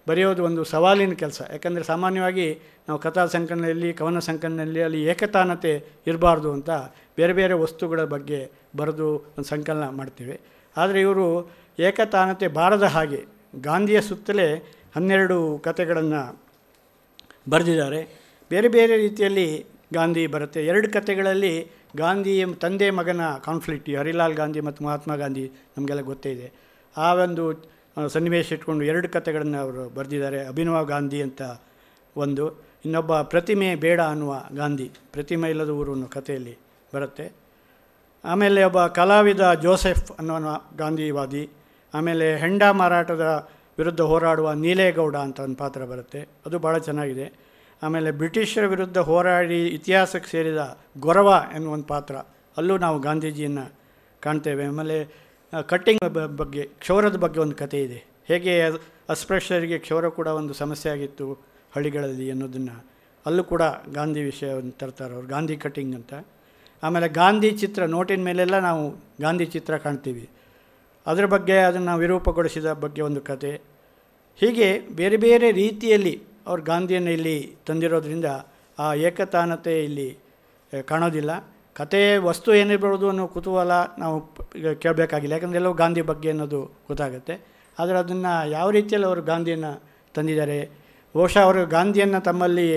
Speaker 3: ಬರೆಯೋದು ಒಂದು ಸವಾಲಿನ ಕೆಲಸ. ಯಾಕಂದರೆ ಸಾಮಾನ್ಯವಾಗಿ ನಾವು ಕಥಾ ಸಂಕಲನದಲ್ಲಿ, ಕವನ ಸಂಕಲನದಲ್ಲಿ ಅಲ್ಲಿ ಏಕತಾನತೆ ಇರಬಾರ್ದು ಅಂತ ಬೇರೆ ಬೇರೆ ವಸ್ತುಗಳ ಬಗ್ಗೆ ಬರೆದು ಒಂದು ಸಂಕಲನ ಮಾಡ್ತೀವಿ. ಆದರೆ ಇವರು ಏಕತಾನತೆ ಬಾರದ ಹಾಗೆ ಗಾಂಧಿಯ ಸುತ್ತಲೇ 12 ಕಥೆಗಳನ್ನು ಬರೆದಿದ್ದಾರೆ. ಬೇರೆ ಬೇರೆ ರೀತಿಯಲ್ಲಿ ಗಾಂಧಿ ಬರುತ್ತೆ. 2 ಕಥೆಗಳಲ್ಲಿ ಗಾಂಧಿಯ ತಂದೆ ಮಗನ ಕಾನ್ಫ್ಲಿಕ್ಟ್, ಹರಿಲಾಲ್ ಗಾಂಧಿ ಮತ್ತು ಮಹಾತ್ಮ ಗಾಂಧಿ ನಮಗೆಲ್ಲ ಗೊತ್ತೇ ಇದೆ. ಆ ಒಂದು ಸನ್ನಿವೇಶ ಇಟ್ಕೊಂಡು 2 ಕಥೆಗಳನ್ನು ಅವರು ಬರೆದಿದ್ದಾರೆ. ಅಭಿನವ ಗಾಂಧಿ ಅಂತ ಒಂದು, ಇನ್ನೊಬ್ಬ ಪ್ರತಿಮೆ ಬೇಡ ಅನ್ನುವ ಗಾಂಧಿ, ಪ್ರತಿಮೆ ಇಲ್ಲದ ಊರು ಅನ್ನೋ ಕಥೆಯಲ್ಲಿ ಬರುತ್ತೆ. ಆಮೇಲೆ ಒಬ್ಬ ಕಲಾವಿದ ಜೋಸೆಫ್ ಅನ್ನೋ ಗಾಂಧಿವಾದಿ. ಆಮೇಲೆ ಹೆಂಡ ಮಾರಾಟದ ವಿರುದ್ಧ ಹೋರಾಡುವ ನೀಲೇಗೌಡ ಅಂತ ಒಂದು ಪಾತ್ರ ಬರುತ್ತೆ, ಅದು ಭಾಳ ಚೆನ್ನಾಗಿದೆ. ಆಮೇಲೆ ಬ್ರಿಟಿಷರ ವಿರುದ್ಧ ಹೋರಾಡಿ ಇತಿಹಾಸಕ್ಕೆ ಸೇರಿದ ಗೊರವ ಎನ್ನುವ ಒಂದು ಪಾತ್ರ, ಅಲ್ಲೂ ನಾವು ಗಾಂಧೀಜಿಯನ್ನು ಕಾಣ್ತೇವೆ. ಆಮೇಲೆ ಕಟ್ಟಿಂಗ್ ಬಗ್ಗೆ, ಕ್ಷೌರದ ಬಗ್ಗೆ ಒಂದು ಕಥೆ ಇದೆ. ಹೇಗೆ ಅಸ್ಪೃಶ್ಯರಿಗೆ ಕ್ಷೌರ ಕೂಡ ಒಂದು ಸಮಸ್ಯೆ ಆಗಿತ್ತು ಹಳ್ಳಿಗಳಲ್ಲಿ ಅನ್ನೋದನ್ನು ಅಲ್ಲೂ ಕೂಡ ಗಾಂಧಿ ವಿಷಯವನ್ನು ತರ್ತಾರೆ ಅವರು, ಗಾಂಧಿ ಕಟ್ಟಿಂಗ್ ಅಂತ. ಆಮೇಲೆ ಗಾಂಧಿ ಚಿತ್ರ, ನೋಟಿನ ಮೇಲೆಲ್ಲ ನಾವು ಗಾಂಧಿ ಚಿತ್ರ ಕಾಣ್ತೀವಿ, ಅದರ ಬಗ್ಗೆ ಅದನ್ನು ವಿರೂಪಗೊಳಿಸಿದ ಬಗ್ಗೆ ಒಂದು ಕತೆ. ಹೀಗೆ ಬೇರೆ ಬೇರೆ ರೀತಿಯಲ್ಲಿ ಅವ್ರು ಗಾಂಧಿಯನ್ನು ಇಲ್ಲಿ ತಂದಿರೋದ್ರಿಂದ ಆ ಏಕತಾನತೆ ಇಲ್ಲಿ ಕಾಣೋದಿಲ್ಲ. ಕತೆ ವಸ್ತು ಏನಿರ್ಬೋದು ಅನ್ನೋ ಕುತೂಹಲ ನಾವು ಕೇಳಬೇಕಾಗಿಲ್ಲ, ಯಾಕಂದರೆ ಎಲ್ಲವೂ ಗಾಂಧಿ ಬಗ್ಗೆ ಅನ್ನೋದು ಗೊತ್ತಾಗುತ್ತೆ. ಆದರೆ ಅದನ್ನು ಯಾವ ರೀತಿಯಲ್ಲಿ ಅವರು ಗಾಂಧಿಯನ್ನು ತಂದಿದ್ದಾರೆ, ಬಹುಶಃ ಅವರು ಗಾಂಧಿಯನ್ನು ತಮ್ಮಲ್ಲಿ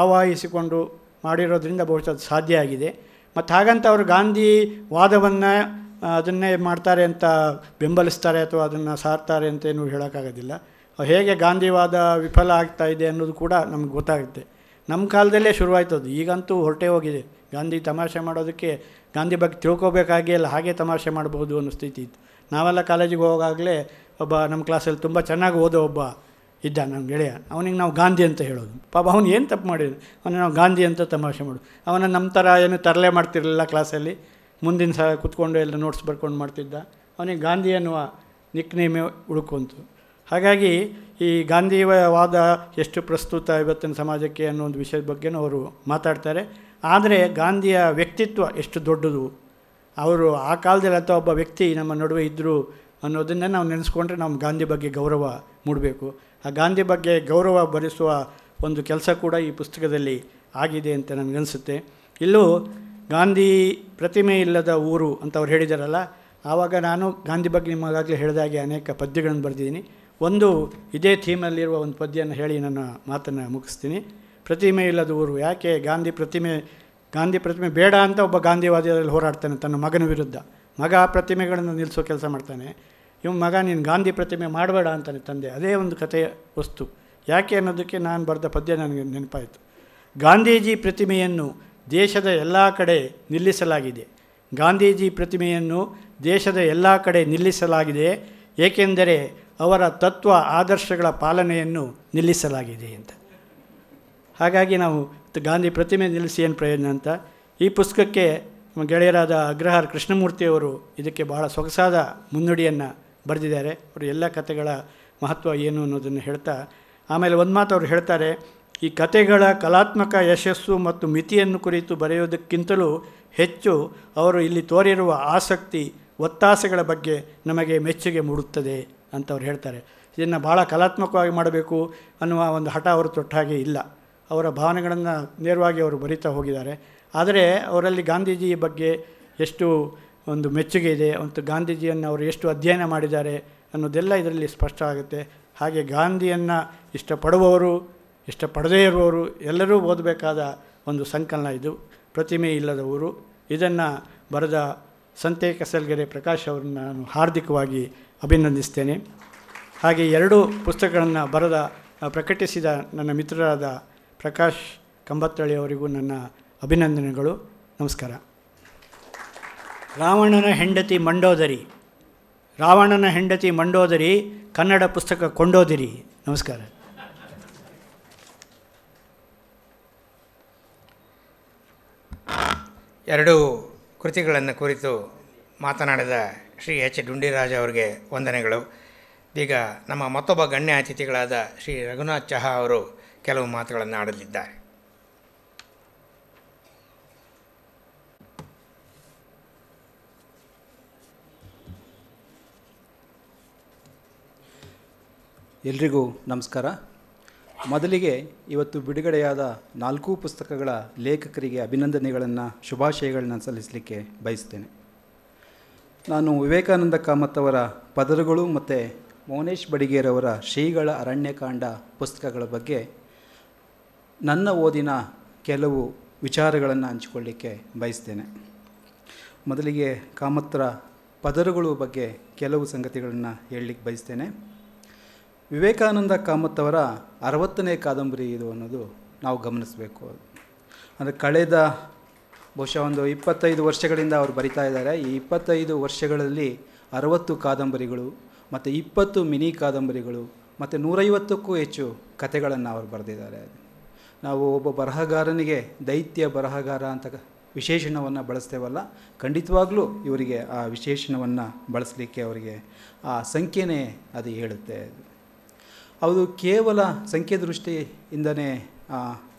Speaker 3: ಆವಾಹಿಸಿಕೊಂಡು ಮಾಡಿರೋದ್ರಿಂದ ಬಹುಶಃ ಅದು ಸಾಧ್ಯ ಆಗಿದೆ. ಮತ್ತು ಹಾಗಂತ ಅವರು ಗಾಂಧಿ ವಾದವನ್ನು ಅದನ್ನೇ ಮಾಡ್ತಾರೆ ಅಂತ ಬೆಂಬಲಿಸ್ತಾರೆ ಅಥವಾ ಅದನ್ನು ಸಾರ್ತಾರೆ ಅಂತ ಏನು ಹೇಳೋಕ್ಕಾಗೋದಿಲ್ಲ. ಹೇಗೆ ಗಾಂಧಿವಾದ ವಿಫಲ ಆಗ್ತಾ ಇದೆ ಅನ್ನೋದು ಕೂಡ ನಮ್ಗೆ ಗೊತ್ತಾಗುತ್ತೆ. ನಮ್ಮ ಕಾಲದಲ್ಲೇ ಶುರುವಾಯ್ತದು, ಈಗಂತೂ ಹೊರಟೇ ಹೋಗಿದೆ. ಗಾಂಧಿ ತಮಾಷೆ ಮಾಡೋದಕ್ಕೆ ಗಾಂಧಿ ಬಗ್ಗೆ ತಿಳ್ಕೊಬೇಕಾಗಿ ಎಲ್ಲ ಹಾಗೆ ತಮಾಷೆ ಮಾಡ್ಬೋದು ಅನ್ನೋ ಸ್ಥಿತಿ ಇತ್ತು. ನಾವೆಲ್ಲ ಕಾಲೇಜಿಗೆ ಹೋಗಾಗಲೇ ಒಬ್ಬ ನಮ್ಮ ಕ್ಲಾಸಲ್ಲಿ ತುಂಬ ಚೆನ್ನಾಗಿ ಓದೋ ಒಬ್ಬ ಇದ್ದ ನಮ್ಮ ಗೆಳೆಯ, ಅವನಿಗೆ ನಾವು ಗಾಂಧಿ ಅಂತ ಹೇಳೋದು. ಪಾಪ ಅವನು ಏನು ತಪ್ಪು ಮಾಡಿದ್ರು, ಅವನಿಗೆ ನಾವು ಗಾಂಧಿ ಅಂತ ತಮಾಷೆ ಮಾಡೋದು. ಅವನ ನಮ್ಮ ಥರ ಏನು ತರಲೆ ಮಾಡ್ತಿರಲಿಲ್ಲ ಕ್ಲಾಸಲ್ಲಿ, ಮುಂದಿನ ಸಹ ಕೂತ್ಕೊಂಡು ಎಲ್ಲ ನೋಟ್ಸ್ ಬರ್ಕೊಂಡು ಮಾಡ್ತಿದ್ದ. ಅವನಿಗೆ ಗಾಂಧಿ ಅನ್ನುವ ನಿಕ್ನೇಮೇ ಉಳ್ಕೊಂತು. ಹಾಗಾಗಿ ಈ ಗಾಂಧಿವಾದ ಎಷ್ಟು ಪ್ರಸ್ತುತ ಇವತ್ತಿನ ಸಮಾಜಕ್ಕೆ ಅನ್ನೋ ಒಂದು ವಿಷಯದ ಬಗ್ಗೆನೂ ಅವರು ಮಾತಾಡ್ತಾರೆ. ಆದರೆ ಗಾಂಧಿಯ ವ್ಯಕ್ತಿತ್ವ ಎಷ್ಟು ದೊಡ್ಡದು, ಅವರು ಆ ಕಾಲದಲ್ಲಿ ಅಂತ ಒಬ್ಬ ವ್ಯಕ್ತಿ ನಮ್ಮ ನಡುವೆ ಇದ್ದರು ಅನ್ನೋದನ್ನು ನಾವು ನೆನೆಸ್ಕೊಂಡ್ರೆ ನಮ್ಮ ಗಾಂಧಿ ಬಗ್ಗೆ ಗೌರವ ಮೂಡಬೇಕು. ಆ ಗಾಂಧಿ ಬಗ್ಗೆ ಗೌರವ ಭರಿಸುವ ಒಂದು ಕೆಲಸ ಕೂಡ ಈ ಪುಸ್ತಕದಲ್ಲಿ ಆಗಿದೆ ಅಂತ ನನಗನ್ಸುತ್ತೆ. ಇಲ್ಲೂ ಗಾಂಧಿ ಪ್ರತಿಮೆ ಇಲ್ಲದ ಊರು ಅಂತ ಅವ್ರು ಹೇಳಿದಾರಲ್ಲ, ಆವಾಗ ನಾನು ಗಾಂಧಿ ಬಗ್ಗೆ ನಿಮಗಾಗಲೇ ಹೇಳಿದಾಗೆ ಅನೇಕ ಪದ್ಯಗಳನ್ನು ಬರೆದಿದ್ದೀನಿ. ಒಂದು ಇದೇ ಥೀಮಲ್ಲಿರುವ ಒಂದು ಪದ್ಯನ ಹೇಳಿ ನನ್ನ ಮಾತನ್ನು ಮುಗಿಸ್ತೀನಿ. ಪ್ರತಿಮೆ ಇಲ್ಲದ ಊರು. ಯಾಕೆ ಗಾಂಧಿ ಪ್ರತಿಮೆ ಬೇಡ ಅಂತ ಒಬ್ಬ ಗಾಂಧಿವಾದಿಯಲ್ಲಿ ಹೋರಾಡ್ತಾನೆ ತನ್ನ ಮಗನ ವಿರುದ್ಧ. ಮಗ ಪ್ರತಿಮೆಗಳನ್ನು ನಿಲ್ಲಿಸೋ ಕೆಲಸ ಮಾಡ್ತಾನೆ. ಮಗ ನೀನು ಗಾಂಧಿ ಪ್ರತಿಮೆ ಮಾಡಬೇಡ ಅಂತಾನೆ ತಂದೆ. ಅದೇ ಒಂದು ಕಥೆಯ ವಸ್ತು. ಯಾಕೆ ಅನ್ನೋದಕ್ಕೆ ನಾನು ಬರೆದ ಪದ್ಯ ನನಗೆ ನೆನಪಾಯಿತು. ಗಾಂಧೀಜಿ ಪ್ರತಿಮೆಯನ್ನು ದೇಶದ ಎಲ್ಲ ಕಡೆ ನಿಲ್ಲಿಸಲಾಗಿದೆ. ಗಾಂಧೀಜಿ ಪ್ರತಿಮೆಯನ್ನು ದೇಶದ ಎಲ್ಲ ಕಡೆ ನಿಲ್ಲಿಸಲಾಗಿದೆ, ಏಕೆಂದರೆ ಅವರ ತತ್ವ ಆದರ್ಶಗಳ ಪಾಲನೆಯನ್ನು ನಿಲ್ಲಿಸಲಾಗಿದೆ ಅಂತ. ಹಾಗಾಗಿ ನಾವು ಗಾಂಧಿ ಪ್ರತಿಮೆ ನಿಲ್ಲಿಸಿ ಏನು ಪ್ರಯೋಜನ ಅಂತ. ಈ ಪುಸ್ತಕಕ್ಕೆ ನಮ್ಮ ಗೆಳೆಯರಾದ ಅಗ್ರಹಾರ ಕೃಷ್ಣಮೂರ್ತಿಯವರು ಇದಕ್ಕೆ ಬಹಳ ಸೊಗಸಾದ ಮುನ್ನುಡಿಯನ್ನು ಬರೆದಿದ್ದಾರೆ. ಅವರು ಎಲ್ಲ ಕಥೆಗಳ ಮಹತ್ವ ಏನು ಅನ್ನೋದನ್ನು ಹೇಳ್ತಾ, ಆಮೇಲೆ ಒಂದು ಮಾತು ಅವರು ಹೇಳ್ತಾರೆ, ಈ ಕಥೆಗಳ ಕಲಾತ್ಮಕ ಯಶಸ್ಸು ಮತ್ತು ಮಿತಿಯನ್ನು ಕುರಿತು ಬರೆಯೋದಕ್ಕಿಂತಲೂ ಹೆಚ್ಚು ಅವರು ಇಲ್ಲಿ ತೋರಿರುವ ಆಸಕ್ತಿ, ಒತ್ತಾಸೆಗಳ ಬಗ್ಗೆ ನಮಗೆ ಮೆಚ್ಚುಗೆ ಮೂಡುತ್ತದೆ ಅಂತ ಅವ್ರು ಹೇಳ್ತಾರೆ. ಇದನ್ನು ಭಾಳ ಕಲಾತ್ಮಕವಾಗಿ ಮಾಡಬೇಕು ಅನ್ನುವ ಒಂದು ಹಠ ಅವರು ತೊಟ್ಟ ಹಾಗೆ ಇಲ್ಲ. ಅವರ ಭಾವನೆಗಳನ್ನು ನೇರವಾಗಿ ಅವರು ಬರಿತಾ ಹೋಗಿದ್ದಾರೆ. ಆದರೆ ಅವರಲ್ಲಿ ಗಾಂಧೀಜಿಯ ಬಗ್ಗೆ ಎಷ್ಟು ಒಂದು ಮೆಚ್ಚುಗೆ ಇದೆ ಮತ್ತು ಗಾಂಧೀಜಿಯನ್ನು ಅವರು ಎಷ್ಟು ಅಧ್ಯಯನ ಮಾಡಿದ್ದಾರೆ ಅನ್ನೋದೆಲ್ಲ ಇದರಲ್ಲಿ ಸ್ಪಷ್ಟ ಆಗುತ್ತೆ. ಹಾಗೆ ಗಾಂಧಿಯನ್ನು ಇಷ್ಟಪಡುವವರು, ಇಷ್ಟಪಡದೇ ಇರುವವರು ಎಲ್ಲರೂ ಓದಬೇಕಾದ ಒಂದು ಸಂಕಲನ ಇದು, ಪ್ರತಿಮೆ ಇಲ್ಲದ ಊರು. ಇದನ್ನು ಬರೆದ ಸಂತೆ ಕಸಲ್ಗೆರೆ ಪ್ರಕಾಶ್ ಅವರನ್ನು ನಾನು ಹಾರ್ದಿಕವಾಗಿ ಅಭಿನಂದಿಸ್ತೇನೆ. ಹಾಗೆ 2 ಪುಸ್ತಕಗಳನ್ನು ಪ್ರಕಟಿಸಿದ ನನ್ನ ಮಿತ್ರರಾದ ಪ್ರಕಾಶ್ ಕಂಬತ್ತಳ್ಳಿ ಅವರಿಗೂ ನನ್ನ ಅಭಿನಂದನೆಗಳು. ನಮಸ್ಕಾರ. ರಾವಣನ ಹೆಂಡತಿ ಮಂಡೋದರಿ ಕನ್ನಡ ಪುಸ್ತಕ ಕೊಂಡೋದಿರಿ. ನಮಸ್ಕಾರ.
Speaker 1: ಎರಡೂ ಕೃತಿಗಳನ್ನು ಕುರಿತು ಮಾತನಾಡಿದ ಶ್ರೀ ಎಚ್ ಡುಂಡಿರಾಜ್ ಅವರಿಗೆ ವಂದನೆಗಳು. ಈಗ ನಮ್ಮ ಮತ್ತೊಬ್ಬ ಗಣ್ಯ ಅತಿಥಿಗಳಾದ ಶ್ರೀ ರಘುನಾಥ್ ಚಹಾ ಅವರು ಕೆಲವು ಮಾತುಗಳನ್ನು ಆಡಲಿದ್ದಾರೆ.
Speaker 4: ಎಲ್ರಿಗೂ ನಮಸ್ಕಾರ. ಮೊದಲಿಗೆ ಇವತ್ತು ಬಿಡುಗಡೆಯಾದ 4 ಪುಸ್ತಕಗಳ ಲೇಖಕರಿಗೆ ಅಭಿನಂದನೆಗಳನ್ನು, ಶುಭಾಶಯಗಳನ್ನು ಸಲ್ಲಿಸಲಿಕ್ಕೆ ಬಯಸ್ತೇನೆ. ನಾನು ವಿವೇಕಾನಂದ ಕಾಮತ್ ಅವರ ಪದರುಗಳು ಮತ್ತು ಮೌನೇಶ್ ಬಡಿಗೇರವರ ಶ್ರೀಗಳ ಅರಣ್ಯಕಾಂಡ ಪುಸ್ತಕಗಳ ಬಗ್ಗೆ ನನ್ನ ಓದಿನ ಕೆಲವು ವಿಚಾರಗಳನ್ನು ಹಂಚಿಕೊಳ್ಳಿಕ್ಕೆ ಬಯಸ್ತೇನೆ. ಮೊದಲಿಗೆ ಕಾಮತ್ರ ಪದರುಗಳು ಬಗ್ಗೆ ಕೆಲವು ಸಂಗತಿಗಳನ್ನು ಹೇಳಲಿಕ್ಕೆ ಬಯಸ್ತೇನೆ. ವಿವೇಕಾನಂದ ಕಾಮತ್ ಅವರ 60ನೇ ಕಾದಂಬರಿ ಇದು ಅನ್ನೋದು ನಾವು ಗಮನಿಸಬೇಕು. ಅಂದರೆ ಕಳೆದ ಬಹುಶಃ ಒಂದು 25 ವರ್ಷಗಳಿಂದ ಅವರು ಬರಿತಾ ಇದ್ದಾರೆ. ಈ 25 ವರ್ಷಗಳಲ್ಲಿ 60 ಕಾದಂಬರಿಗಳು ಮತ್ತು 20 ಮಿನಿ ಕಾದಂಬರಿಗಳು ಮತ್ತು 150ಕ್ಕೂ ಹೆಚ್ಚು ಕಥೆಗಳನ್ನು ಅವರು ಬರೆದಿದ್ದಾರೆ. ನಾವು ಒಬ್ಬ ಬರಹಗಾರನಿಗೆ ದೈತ್ಯ ಬರಹಗಾರ ಅಂತ ವಿಶೇಷಣವನ್ನು ಬಳಸ್ತೇವಲ್ಲ, ಖಂಡಿತವಾಗ್ಲೂ ಇವರಿಗೆ ಆ ವಿಶೇಷಣವನ್ನು ಬಳಸಲಿಕ್ಕೆ ಅವರಿಗೆ ಆ ಸಂಖ್ಯೆನೇ ಅದು ಹೇಳುತ್ತೆ. ಅದು ಕೇವಲ ಸಂಖ್ಯೆ ದೃಷ್ಟಿಯಿಂದನೇ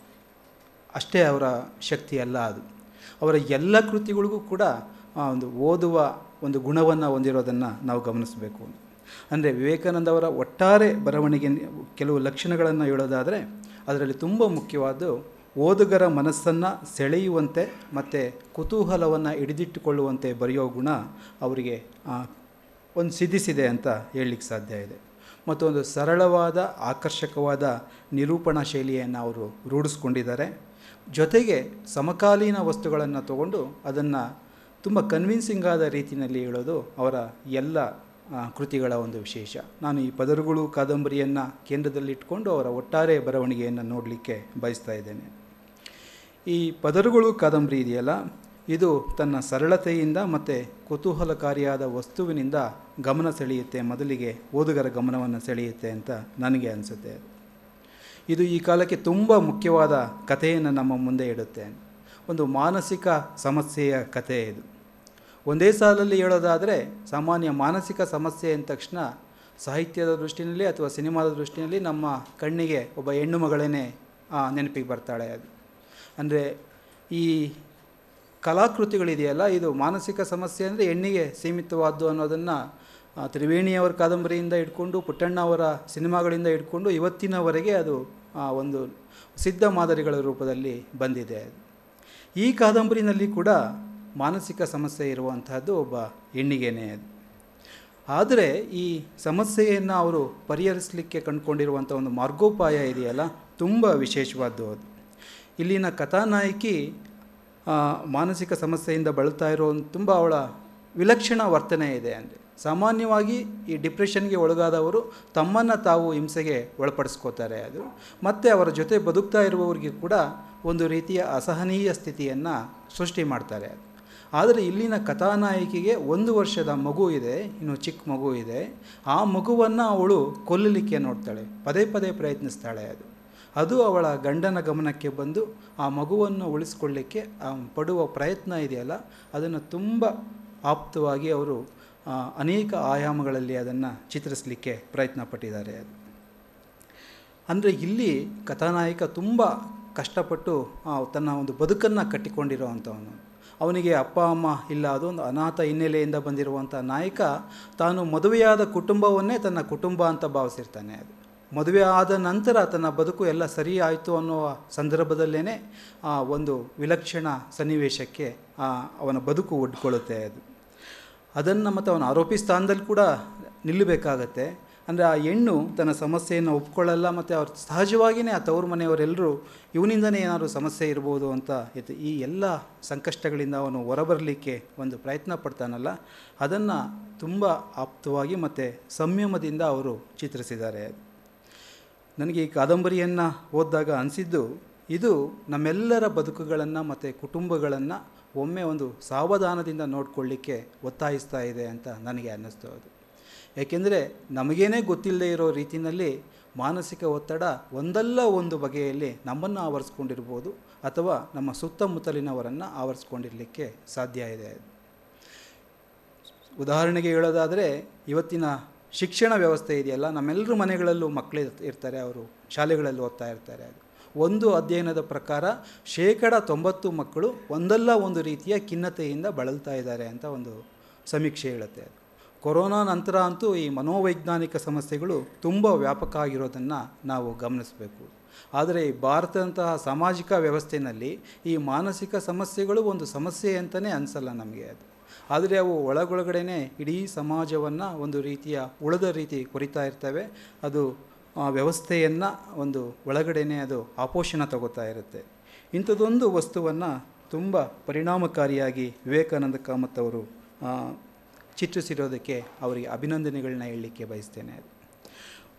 Speaker 4: ಅಷ್ಟೇ ಅವರ ಶಕ್ತಿ ಅಲ್ಲ, ಅದು ಅವರ ಎಲ್ಲ ಕೃತಿಗಳಿಗೂ ಕೂಡ ಒಂದು ಓದುವ ಒಂದು ಗುಣವನ್ನು ಹೊಂದಿರೋದನ್ನು ನಾವು ಗಮನಿಸಬೇಕು. ಅಂದರೆ ವಿವೇಕಾನಂದ ಅವರ ಒಟ್ಟಾರೆ ಬರವಣಿಗೆ ಕೆಲವು ಲಕ್ಷಣಗಳನ್ನು ಹೇಳೋದಾದರೆ ಅದರಲ್ಲಿ ತುಂಬ ಮುಖ್ಯವಾದ್ದು ಓದುಗರ ಮನಸ್ಸನ್ನು ಸೆಳೆಯುವಂತೆ ಮತ್ತು ಕುತೂಹಲವನ್ನು ಹಿಡಿದಿಟ್ಟುಕೊಳ್ಳುವಂತೆ ಬರೆಯೋ ಗುಣ ಅವರಿಗೆ ಒಂದು ಸಿದ್ಧಿಸಿದೆ ಅಂತ ಹೇಳಲಿಕ್ಕೆ ಸಾಧ್ಯ ಇದೆ. ಮತ್ತು ಒಂದು ಸರಳವಾದ ಆಕರ್ಷಕವಾದ ನಿರೂಪಣಾ ಶೈಲಿಯನ್ನು ಅವರು ರೂಢಿಸ್ಕೊಂಡಿದ್ದಾರೆ. ಜೊತೆಗೆ ಸಮಕಾಲೀನ ವಸ್ತುಗಳನ್ನು ತಗೊಂಡು ಅದನ್ನು ತುಂಬ ಕನ್ವಿನ್ಸಿಂಗ್ ಆದ ರೀತಿಯಲ್ಲಿ ಹೇಳೋದು ಅವರ ಎಲ್ಲ ಕೃತಿಗಳ ಒಂದು ವಿಶೇಷ. ನಾನು ಈ ಪದರುಗಳು ಕಾದಂಬರಿಯನ್ನು ಕೇಂದ್ರದಲ್ಲಿಟ್ಕೊಂಡು ಅವರ ಒಟ್ಟಾರೆ ಬರವಣಿಗೆಯನ್ನು ನೋಡಲಿಕ್ಕೆ ಬಯಸ್ತಾ ಇದ್ದೇನೆ. ಈ ಪದರುಗಳು ಕಾದಂಬರಿ ಇದೆಯಲ್ಲ, ಇದು ತನ್ನ ಸರಳತೆಯಿಂದ ಮತ್ತು ಕುತೂಹಲಕಾರಿಯಾದ ವಸ್ತುವಿನಿಂದ ಗಮನ ಸೆಳೆಯುತ್ತೆ, ಮೊದಲಿಗೆ ಓದುಗರ ಗಮನವನ್ನು ಸೆಳೆಯುತ್ತೆ ಅಂತ ನನಗೆ ಅನಿಸುತ್ತೆ. ಇದು ಈ ಕಾಲಕ್ಕೆ ತುಂಬ ಮುಖ್ಯವಾದ ಕಥೆಯನ್ನು ನಮ್ಮ ಮುಂದೆ ಇಡುತ್ತೆ. ಒಂದು ಮಾನಸಿಕ ಸಮಸ್ಯೆಯ ಕಥೆ ಇದು. ಒಂದೇ ಸಾಲಲ್ಲಿ ಹೇಳೋದಾದರೆ ಸಾಮಾನ್ಯ ಮಾನಸಿಕ ಸಮಸ್ಯೆ ಅಂದ ತಕ್ಷಣ ಸಾಹಿತ್ಯದ ದೃಷ್ಟಿಯಲ್ಲಿ ಅಥವಾ ಸಿನಿಮಾದ ದೃಷ್ಟಿಯಲ್ಲಿ ನಮ್ಮ ಕಣ್ಣಿಗೆ ಒಬ್ಬ ಹೆಣ್ಣು ಮಗಳೇ ನೆನಪಿಗೆ ಬರ್ತಾಳೆ. ಅದು ಅಂದರೆ ಈ ಕಲಾಕೃತಿಗಳಿದೆಯಲ್ಲ, ಇದು ಮಾನಸಿಕ ಸಮಸ್ಯೆ ಅಂದರೆ ಹೆಣ್ಣಿಗೆ ಸೀಮಿತವಾದ್ದು ಅನ್ನೋದನ್ನು ತ್ರಿವೇಣಿಯವರ ಕಾದಂಬರಿಯಿಂದ ಇಟ್ಕೊಂಡು ಪುಟ್ಟಣ್ಣ ಅವರ ಸಿನಿಮಾಗಳಿಂದ ಇಟ್ಕೊಂಡು ಇವತ್ತಿನವರೆಗೆ ಅದು ಒಂದು ಸಿದ್ಧ ಮಾದರಿಗಳ ರೂಪದಲ್ಲಿ ಬಂದಿದೆ. ಈ ಕಾದಂಬರಿನಲ್ಲಿ ಕೂಡ ಮಾನಸಿಕ ಸಮಸ್ಯೆ ಇರುವಂತಹದ್ದು ಒಬ್ಬ ಹೆಣ್ಣಿಗೇನೆ ಅದು. ಆದರೆ ಈ ಸಮಸ್ಯೆಯನ್ನು ಅವರು ಪರಿಹರಿಸಲಿಕ್ಕೆ ಕಂಡುಕೊಂಡಿರುವಂಥ ಒಂದು ಮಾರ್ಗೋಪಾಯ ಇದೆಯಲ್ಲ, ತುಂಬ ವಿಶೇಷವಾದ್ದು ಅದು. ಇಲ್ಲಿನ ಕಥಾನಾಯಕಿ ಮಾನಸಿಕ ಸಮಸ್ಯೆಯಿಂದ ಬಳಲ್ತಾ ಇರೋ ತುಂಬ ಅವಳ ವಿಲಕ್ಷಣ ವರ್ತನೆ ಇದೆ. ಅಂದರೆ ಸಾಮಾನ್ಯವಾಗಿ ಈ ಡಿಪ್ರೆಷನ್ಗೆ ಒಳಗಾದವರು ತಮ್ಮನ್ನು ತಾವು ಹಿಂಸೆಗೆ ಒಳಪಡಿಸ್ಕೋತಾರೆ ಅದು, ಮತ್ತು ಅವರ ಜೊತೆ ಬದುಕ್ತಾ ಇರುವವರಿಗೆ ಕೂಡ ಒಂದು ರೀತಿಯ ಅಸಹನೀಯ ಸ್ಥಿತಿಯನ್ನು ಸೃಷ್ಟಿ ಮಾಡ್ತಾರೆ ಅದು. ಆದರೆ ಇಲ್ಲಿನ ಕಥಾನಾಯಕಿಗೆ 1 ವರ್ಷದ ಮಗು ಇದೆ, ಇನ್ನು ಚಿಕ್ಕ ಮಗು ಇದೆ. ಆ ಮಗುವನ್ನು ಅವಳು ಕೊಲ್ಲಲಿಕ್ಕೆ ನೋಡ್ತಾಳೆ, ಪದೇ ಪದೇ ಪ್ರಯತ್ನಿಸ್ತಾಳೆ. ಅದು ಅವಳ ಗಂಡನ ಗಮನಕ್ಕೆ ಬಂದು ಆ ಮಗುವನ್ನು ಉಳಿಸ್ಕೊಳ್ಳಿಕ್ಕೆ ಪಡುವ ಪ್ರಯತ್ನ ಇದೆಯಲ್ಲ, ಅದನ್ನು ತುಂಬ ಆಪ್ತವಾಗಿ ಅವರು ಅನೇಕ ಆಯಾಮಗಳಲ್ಲಿ ಅದನ್ನು ಚಿತ್ರಿಸಲಿಕ್ಕೆ ಪ್ರಯತ್ನ ಪಟ್ಟಿದ್ದಾರೆ. ಅಂದರೆ ಇಲ್ಲಿ ಕಥಾನಾಯಕ ತುಂಬ ಕಷ್ಟಪಟ್ಟು ತನ್ನ ಒಂದು ಬದುಕನ್ನು ಕಟ್ಟಿಕೊಂಡಿರೋ ಅಂಥವನು. ಅವನಿಗೆ ಅಪ್ಪ ಅಮ್ಮ ಇಲ್ಲ, ಅದೊಂದು ಅನಾಥ ಹಿನ್ನೆಲೆಯಿಂದ ಬಂದಿರುವಂಥ ನಾಯಕ ತಾನು ಮದುವೆಯಾದ ಕುಟುಂಬವನ್ನೇ ತನ್ನ ಕುಟುಂಬ ಅಂತ ಭಾವಿಸಿರ್ತಾನೆ. ಅದು ಮದುವೆ ಆದ ನಂತರ ತನ್ನ ಬದುಕು ಎಲ್ಲ ಸರಿ ಆಯಿತು ಅನ್ನುವ ಸಂದರ್ಭದಲ್ಲೇ ಒಂದು ವಿಲಕ್ಷಣ ಸನ್ನಿವೇಶಕ್ಕೆ ಅವನ ಬದುಕು ಒಡ್ಕೊಳ್ಳುತ್ತೆ. ಅದನ್ನು ಮತ್ತು ಅವನ ಆರೋಪಿ ಸ್ಥಾನದಲ್ಲಿ ಕೂಡ ನಿಲ್ಲಬೇಕಾಗತ್ತೆ. ಅಂದರೆ ಆ ಹೆಣ್ಣು ತನ್ನ ಸಮಸ್ಯೆಯನ್ನು ಒಪ್ಕೊಳ್ಳಲ್ಲ, ಮತ್ತು ಅವ್ರು ಸಹಜವಾಗಿಯೇ ಆ ತವರು ಮನೆಯವರೆಲ್ಲರೂ ಇವನಿಂದನೇ ಏನಾದರೂ ಸಮಸ್ಯೆ ಇರ್ಬೋದು ಅಂತ ಈ ಎಲ್ಲ ಸಂಕಷ್ಟಗಳಿಂದ ಅವನು ಹೊರಬರಲಿಕ್ಕೆ ಒಂದು ಪ್ರಯತ್ನ ಪಡ್ತಾನಲ್ಲ, ಅದನ್ನು ತುಂಬ ಆಪ್ತವಾಗಿ ಮತ್ತು ಸಂಯಮದಿಂದ ಅವರು ಚಿತ್ರಿಸಿದ್ದಾರೆ. ನನಗೆ ಈ ಕಾದಂಬರಿಯನ್ನು ಓದಿದಾಗ ಅನಿಸಿದ್ದು, ಇದು ನಮ್ಮೆಲ್ಲರ ಬದುಕುಗಳನ್ನು ಮತ್ತು ಕುಟುಂಬಗಳನ್ನು ಒಮ್ಮೆ ಒಂದು ಸಾವಧಾನದಿಂದ ನೋಡಿಕೊಳ್ಳಿಕ್ಕೆ ಒತ್ತಾಯಿಸ್ತಾ ಇದೆ ಅಂತ ನನಗೆ ಅನ್ನಿಸ್ತು. ಅದು ಏಕೆಂದರೆ ನಮಗೇನೇ ಗೊತ್ತಿಲ್ಲದೆ ಇರೋ ರೀತಿಯಲ್ಲಿ ಮಾನಸಿಕ ಒತ್ತಡ ಒಂದಲ್ಲ ಒಂದು ಬಗೆಯಲ್ಲಿ ನಮ್ಮನ್ನು ಆವರಿಸ್ಕೊಂಡಿರ್ಬೋದು, ಅಥವಾ ನಮ್ಮ ಸುತ್ತಮುತ್ತಲಿನವರನ್ನು ಆವರಿಸ್ಕೊಂಡಿರಲಿಕ್ಕೆ ಸಾಧ್ಯ ಇದೆ. ಉದಾಹರಣೆಗೆ ಹೇಳೋದಾದರೆ, ಇವತ್ತಿನ ಶಿಕ್ಷಣ ವ್ಯವಸ್ಥೆ ಇದೆಯಲ್ಲ, ನಮ್ಮೆಲ್ಲರ ಮನೆಗಳಲ್ಲೂ ಮಕ್ಕಳು ಇರ್ತಾರೆ, ಅವರು ಶಾಲೆಗಳಲ್ಲಿ ಓದ್ತಾ ಇರ್ತಾರೆ. ಒಂದು ಅಧ್ಯಯನದ ಪ್ರಕಾರ 90% ಮಕ್ಕಳು ಒಂದಲ್ಲ ಒಂದು ರೀತಿಯ ಖಿನ್ನತೆಯಿಂದ ಬಳಲ್ತಾ ಇದ್ದಾರೆ ಅಂತ ಒಂದು ಸಮೀಕ್ಷೆ ಹೇಳುತ್ತೆ. ಕೊರೋನಾ ನಂತರ ಅಂತೂ ಈ ಮನೋವೈಜ್ಞಾನಿಕ ಸಮಸ್ಯೆಗಳು ತುಂಬ ವ್ಯಾಪಕ ಆಗಿರೋದನ್ನು ನಾವು ಗಮನಿಸಬೇಕು. ಆದರೆ ಈ ಭಾರತದಂತಹ ಸಾಮಾಜಿಕ ವ್ಯವಸ್ಥೆಯಲ್ಲಿ ಈ ಮಾನಸಿಕ ಸಮಸ್ಯೆಗಳು ಒಂದು ಸಮಸ್ಯೆ ಅಂತಲೇ ಅನಿಸಲ್ಲ ನಮಗೆ. ಆದರೆ ಅವು ಒಳಗೊಳಗಡೆ ಇಡೀ ಸಮಾಜವನ್ನು ಒಂದು ರೀತಿಯ ಉಳಿದ ರೀತಿ ಕೊರಿತಾ ಇರ್ತವೆ. ಅದು ವ್ಯವಸ್ಥೆಯನ್ನು ಒಂದು ಒಳಗಡೆನೇ ಅದು ಆಪೋಷಣ ತಗೋತಾ ಇರುತ್ತೆ. ಇಂಥದ್ದೊಂದು ವಸ್ತುವನ್ನು ತುಂಬ ಪರಿಣಾಮಕಾರಿಯಾಗಿ ವಿವೇಕಾನಂದ ಕಾಮತ್ ಅವರು ಚಿತ್ರಿಸಿರೋದಕ್ಕೆ ಅವರಿಗೆ ಅಭಿನಂದನೆಗಳನ್ನ ಹೇಳಲಿಕ್ಕೆ ಬಯಸ್ತೇನೆ.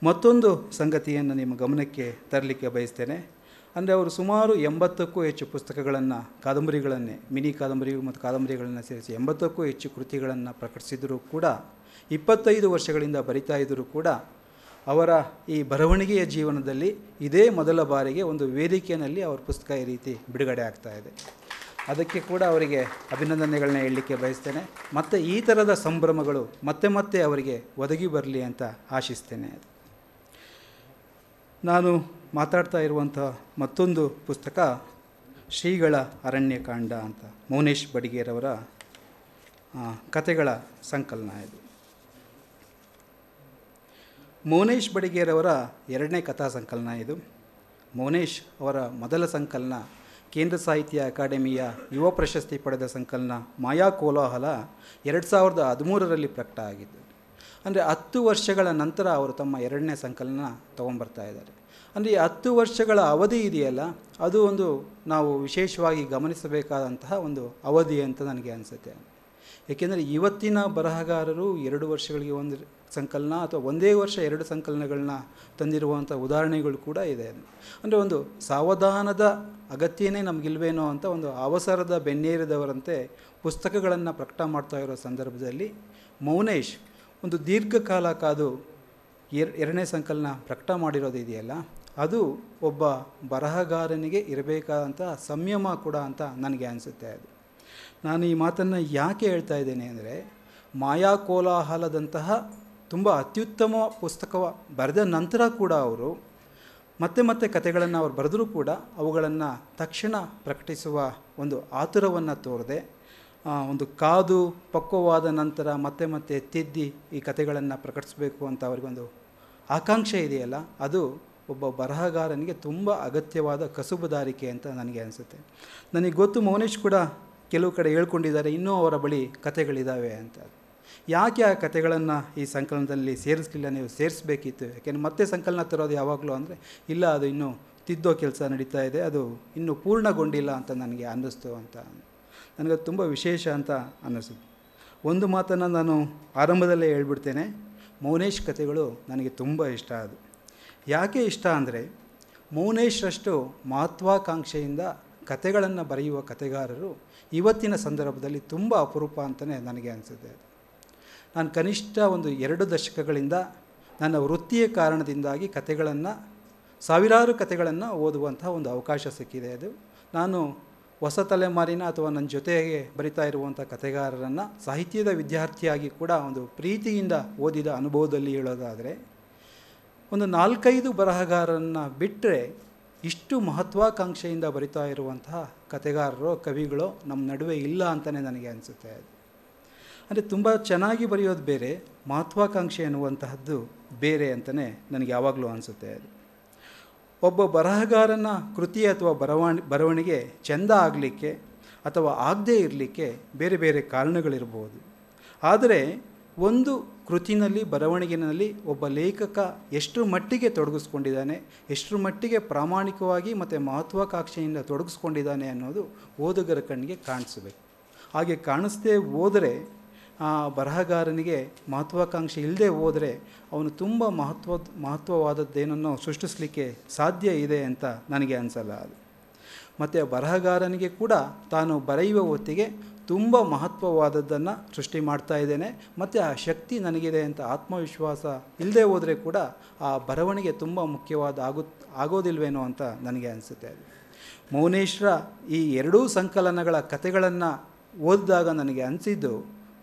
Speaker 4: ಮತ್ತೊಂದು ಸಂಗತಿಯನ್ನು ನಿಮ್ಮ ಗಮನಕ್ಕೆ ತರಲಿಕ್ಕೆ ಬಯಸ್ತೇನೆ. ಅಂದರೆ ಅವರು ಸುಮಾರು 80ಕ್ಕೂ ಹೆಚ್ಚು ಪುಸ್ತಕಗಳನ್ನು, ಕಾದಂಬರಿಗಳನ್ನೇ, ಮಿನಿ ಕಾದಂಬರಿಗಳು ಮತ್ತು ಕಾದಂಬರಿಗಳನ್ನು ಸೇರಿಸಿ 80ಕ್ಕೂ ಹೆಚ್ಚು ಕೃತಿಗಳನ್ನು ಪ್ರಕಟಿಸಿದರೂ ಕೂಡ, 25 ವರ್ಷಗಳಿಂದ ಬರಿತಾ ಇದ್ದರೂ ಕೂಡ, ಅವರ ಈ ಬರವಣಿಗೆಯ ಜೀವನದಲ್ಲಿ ಇದೇ ಮೊದಲ ಬಾರಿಗೆ ಒಂದು ವೇದಿಕೆಯಲ್ಲಿ ಅವರ ಪುಸ್ತಕ ಈ ರೀತಿ ಬಿಡುಗಡೆ ಆಗ್ತಾ ಇದೆ. ಅದಕ್ಕೆ ಕೂಡ ಅವರಿಗೆ ಅಭಿನಂದನೆಗಳನ್ನ ಹೇಳಲಿಕ್ಕೆ ಬಯಸ್ತೇನೆ. ಮತ್ತು ಈ ಥರದ ಸಂಭ್ರಮಗಳು ಮತ್ತೆ ಮತ್ತೆ ಅವರಿಗೆ ಒದಗಿ ಬರಲಿ ಅಂತ ಆಶಿಸ್ತೇನೆ. ನಾನು ಮಾತಾಡ್ತಾ ಇರುವಂಥ ಮತ್ತೊಂದು ಪುಸ್ತಕ ಶ್ರೀಗಳ ಅರಣ್ಯಕಾಂಡ ಅಂತ, ಮೌನೇಶ್ ಬಡಿಗೇರವರ ಕತೆಗಳ ಸಂಕಲನ. ಇದು ಮೌನೇಶ್ ಬಡಿಗೇರವರ 2ನೇ ಕಥಾ ಸಂಕಲನ. ಇದು ಮೌನೇಶ್ ಅವರ ಮೊದಲ ಸಂಕಲನ ಕೇಂದ್ರ ಸಾಹಿತ್ಯ ಅಕಾಡೆಮಿಯ ಯುವ ಪ್ರಶಸ್ತಿ ಪಡೆದ ಸಂಕಲನ ಮಾಯಾ ಕೋಲಾಹಲ 2013ರಲ್ಲಿ ಪ್ರಕಟ ಆಗಿದ್ದು. ಅಂದರೆ 10 ವರ್ಷಗಳ ನಂತರ ಅವರು ತಮ್ಮ 2ನೇ ಸಂಕಲನ ತೊಗೊಂಬರ್ತಾ ಇದ್ದಾರೆ. ಅಂದರೆ ಈ 10 ವರ್ಷಗಳ ಅವಧಿ ಇದೆಯಲ್ಲ, ಅದು ಒಂದು ನಾವು ವಿಶೇಷವಾಗಿ ಗಮನಿಸಬೇಕಾದಂತಹ ಒಂದು ಅವಧಿ ಅಂತ ನನಗೆ ಅನಿಸುತ್ತೆ. ಏಕೆಂದರೆ ಇವತ್ತಿನ ಬರಹಗಾರರು 2 ವರ್ಷಗಳಿಗೆ ಒಂದು ಸಂಕಲನ ಅಥವಾ ಒಂದೇ ವರ್ಷ 2 ಸಂಕಲನಗಳನ್ನ ತಂದಿರುವಂಥ ಉದಾಹರಣೆಗಳು ಕೂಡ ಇದೆ. ಅಂದರೆ ಒಂದು ಸಾವಧಾನದ ಅಗತ್ಯನೇ ನಮಗಿಲ್ವೇನೋ ಅಂತ ಒಂದು ಅವಸರದ ಬೆನ್ನೇರಿದವರಂತೆ ಪುಸ್ತಕಗಳನ್ನು ಪ್ರಕಟ ಮಾಡ್ತಾ ಇರೋ ಸಂದರ್ಭದಲ್ಲಿ ಮೌನೇಶ್ ಒಂದು ದೀರ್ಘಕಾಲ ಕಾದು 2ನೇ ಸಂಕಲನ ಪ್ರಕಟ ಮಾಡಿರೋದು ಇದೆಯಲ್ಲ, ಅದು ಒಬ್ಬ ಬರಹಗಾರನಿಗೆ ಇರಬೇಕಾದಂಥ ಸಂಯಮ ಕೂಡ ಅಂತ ನನಗೆ ಅನಿಸುತ್ತೆ. ನಾನು ಈ ಮಾತನ್ನು ಯಾಕೆ ಹೇಳ್ತಾ ಇದ್ದೇನೆ ಅಂದರೆ, ಮಾಯಾ ಕೋಲಾಹಲದಂತಹ ತುಂಬ ಅತ್ಯುತ್ತಮ ಪುಸ್ತಕ ಬರೆದ ನಂತರ ಕೂಡ ಅವರು ಮತ್ತೆ ಮತ್ತೆ ಕತೆಗಳನ್ನು ಅವರು ಬರೆದರೂ ಕೂಡ ಅವುಗಳನ್ನು ತಕ್ಷಣ ಪ್ರಕಟಿಸುವ ಒಂದು ಆತುರವನ್ನು ತೋರದೆ ಒಂದು ಕಾದು ಪಕ್ವವಾದ ನಂತರ ಮತ್ತೆ ಮತ್ತೆ ತಿದ್ದಿ ಈ ಕಥೆಗಳನ್ನು ಪ್ರಕಟಿಸಬೇಕು ಅಂತ ಅವರಿಗೊಂದು ಆಕಾಂಕ್ಷೆ ಇದೆಯಲ್ಲ, ಅದು ಒಬ್ಬ ಬರಹಗಾರನಿಗೆ ತುಂಬ ಅಗತ್ಯವಾದ ಕಸುಬುದಾರಿಕೆ ಅಂತ ನನಗೆ ಅನಿಸುತ್ತೆ. ನನಗೆ ಗೊತ್ತು, ಮೌನೇಶ್ ಕೂಡ ಕೆಲವು ಕಡೆ ಹೇಳ್ಕೊಂಡಿದ್ದಾರೆ ಇನ್ನೂ ಅವರ ಬಳಿ ಕಥೆಗಳಿದ್ದಾವೆ ಅಂತ. ಯಾಕೆ ಆ ಕಥೆಗಳನ್ನು ಈ ಸಂಕಲನದಲ್ಲಿ ಸೇರಿಸಲಿಲ್ಲ, ನೀವು ಸೇರಿಸಬೇಕಿತ್ತು, ಯಾಕೆಂದರೆ ಮತ್ತೆ ಸಂಕಲನ ತರೋದು ಯಾವಾಗಲೂ ಅಂದರೆ ಇಲ್ಲ, ಅದು ಇನ್ನೂ ತಿದ್ದೋ ಕೆಲಸ ನಡೀತಾ ಇದೆ, ಅದು ಇನ್ನೂ ಪೂರ್ಣಗೊಂಡಿಲ್ಲ ಅಂತ ನನಗೆ ಅನ್ನಿಸ್ತು ಅಂತ. ನನಗದು ತುಂಬ ವಿಶೇಷ ಅಂತ ಅನ್ನಿಸ್ತು. ಒಂದು ಮಾತನ್ನು ನಾನು ಆರಂಭದಲ್ಲೇ ಹೇಳ್ಬಿಡ್ತೇನೆ, ಮೌನೇಶ್ ಕಥೆಗಳು ನನಗೆ ತುಂಬ ಇಷ್ಟ. ಅದು ಯಾಕೆ ಇಷ್ಟ ಅಂದರೆ, ಮೌನೇಶ್ರಷ್ಟು ಮಹತ್ವಾಕಾಂಕ್ಷೆಯಿಂದ ಕಥೆಗಳನ್ನು ಬರೆಯುವ ಕಥೆಗಾರರು ಇವತ್ತಿನ ಸಂದರ್ಭದಲ್ಲಿ ತುಂಬ ಅಪರೂಪ ಅಂತಲೇ ನನಗೆ ಅನಿಸುತ್ತೆ. ನಾನು ಕನಿಷ್ಠ ಒಂದು 2 ದಶಕಗಳಿಂದ ನನ್ನ ವೃತ್ತಿಯ ಕಾರಣದಿಂದಾಗಿ ಕಥೆಗಳನ್ನು, ಸಾವಿರಾರು ಕಥೆಗಳನ್ನು ಓದುವಂಥ ಒಂದು ಅವಕಾಶ ಸಿಕ್ಕಿದೆ. ಅದು ನಾನು ಹೊಸ ತಲೆಮಾರಿನ ಅಥವಾ ನನ್ನ ಜೊತೆಗೆ ಬರಿತಾ ಇರುವಂಥ ಕಥೆಗಾರರನ್ನು ಸಾಹಿತ್ಯದ ವಿದ್ಯಾರ್ಥಿಯಾಗಿ ಕೂಡ ಒಂದು ಪ್ರೀತಿಯಿಂದ ಓದಿದ ಅನುಭವದಲ್ಲಿ ಹೇಳೋದಾದರೆ, ಒಂದು 4-5 ಬರಹಗಾರರನ್ನು ಬಿಟ್ಟರೆ ಇಷ್ಟು ಮಹತ್ವಾಕಾಂಕ್ಷೆಯಿಂದ ಬರಿತಾ ಇರುವಂತಹ ಕಥೆಗಾರರೋ ಕವಿಗಳೋ ನಮ್ಮ ನಡುವೆ ಇಲ್ಲ ಅಂತಲೇ ನನಗೆ ಅನಿಸುತ್ತೆ. ಅಂದರೆ ತುಂಬ ಚೆನ್ನಾಗಿ ಬರೆಯೋದು ಬೇರೆ, ಮಹತ್ವಾಕಾಂಕ್ಷೆ ಅನ್ನುವಂತಹದ್ದು ಬೇರೆ ಅಂತಲೇ ನನಗೆ ಯಾವಾಗಲೂ ಅನಿಸುತ್ತೆ. ಒಬ್ಬ ಬರಹಗಾರನ ಕೃತಿ ಅಥವಾ ಬರವಣಿಗೆ ಚೆಂದ ಆಗಲಿಕ್ಕೆ ಅಥವಾ ಆಗದೇ ಇರಲಿಕ್ಕೆ ಬೇರೆ ಬೇರೆ ಕಾರಣಗಳಿರ್ಬೋದು. ಆದರೆ ಒಂದು ಕೃತಿನಲ್ಲಿ, ಬರವಣಿಗೆಯಲ್ಲಿ ಒಬ್ಬ ಲೇಖಕ ಎಷ್ಟರ ಮಟ್ಟಿಗೆ ತೊಡಗಿಸ್ಕೊಂಡಿದ್ದಾನೆ, ಎಷ್ಟರ ಮಟ್ಟಿಗೆ ಪ್ರಾಮಾಣಿಕವಾಗಿ ಮತ್ತು ಮಹತ್ವಾಕಾಂಕ್ಷೆಯಿಂದ ತೊಡಗಿಸ್ಕೊಂಡಿದ್ದಾನೆ ಅನ್ನೋದು ಓದುಗರ ಕಣ್ಣಿಗೆ ಕಾಣಿಸ್ಬೇಕು. ಹಾಗೆ ಕಾಣಿಸ್ದೇ ಹೋದರೆ, ಆ ಬರಹಗಾರನಿಗೆ ಮಹತ್ವಾಕಾಂಕ್ಷೆ ಇಲ್ಲದೆ ಹೋದರೆ ಅವನು ತುಂಬ ಮಹತ್ವವಾದದ್ದೇನನ್ನು ಸೃಷ್ಟಿಸಲಿಕ್ಕೆ ಸಾಧ್ಯ ಇದೆ ಅಂತ ನನಗೆ ಅನಿಸಲ್ಲ. ಅದು ಮತ್ತು ಬರಹಗಾರನಿಗೆ ಕೂಡ ತಾನು ಬರೆಯುವ ಹೊತ್ತಿಗೆ ತುಂಬ ಮಹತ್ವವಾದದ್ದನ್ನು ಸೃಷ್ಟಿ ಮಾಡ್ತಾ ಇದ್ದೇನೆ ಮತ್ತು ಆ ಶಕ್ತಿ ನನಗಿದೆ ಅಂತ ಆತ್ಮವಿಶ್ವಾಸ ಇಲ್ಲದೆ ಹೋದರೆ ಕೂಡ ಆ ಬರವಣಿಗೆ ತುಂಬ ಮುಖ್ಯವಾದ ಆಗೋದಿಲ್ವೇನೋ ಅಂತ ನನಗೆ ಅನಿಸುತ್ತೆ. ಮೌನೇಶ್ರ ಈ 2 ಸಂಕಲನಗಳ ಕಥೆಗಳನ್ನು ಓದಿದಾಗ ನನಗೆ ಅನಿಸಿದ್ದು,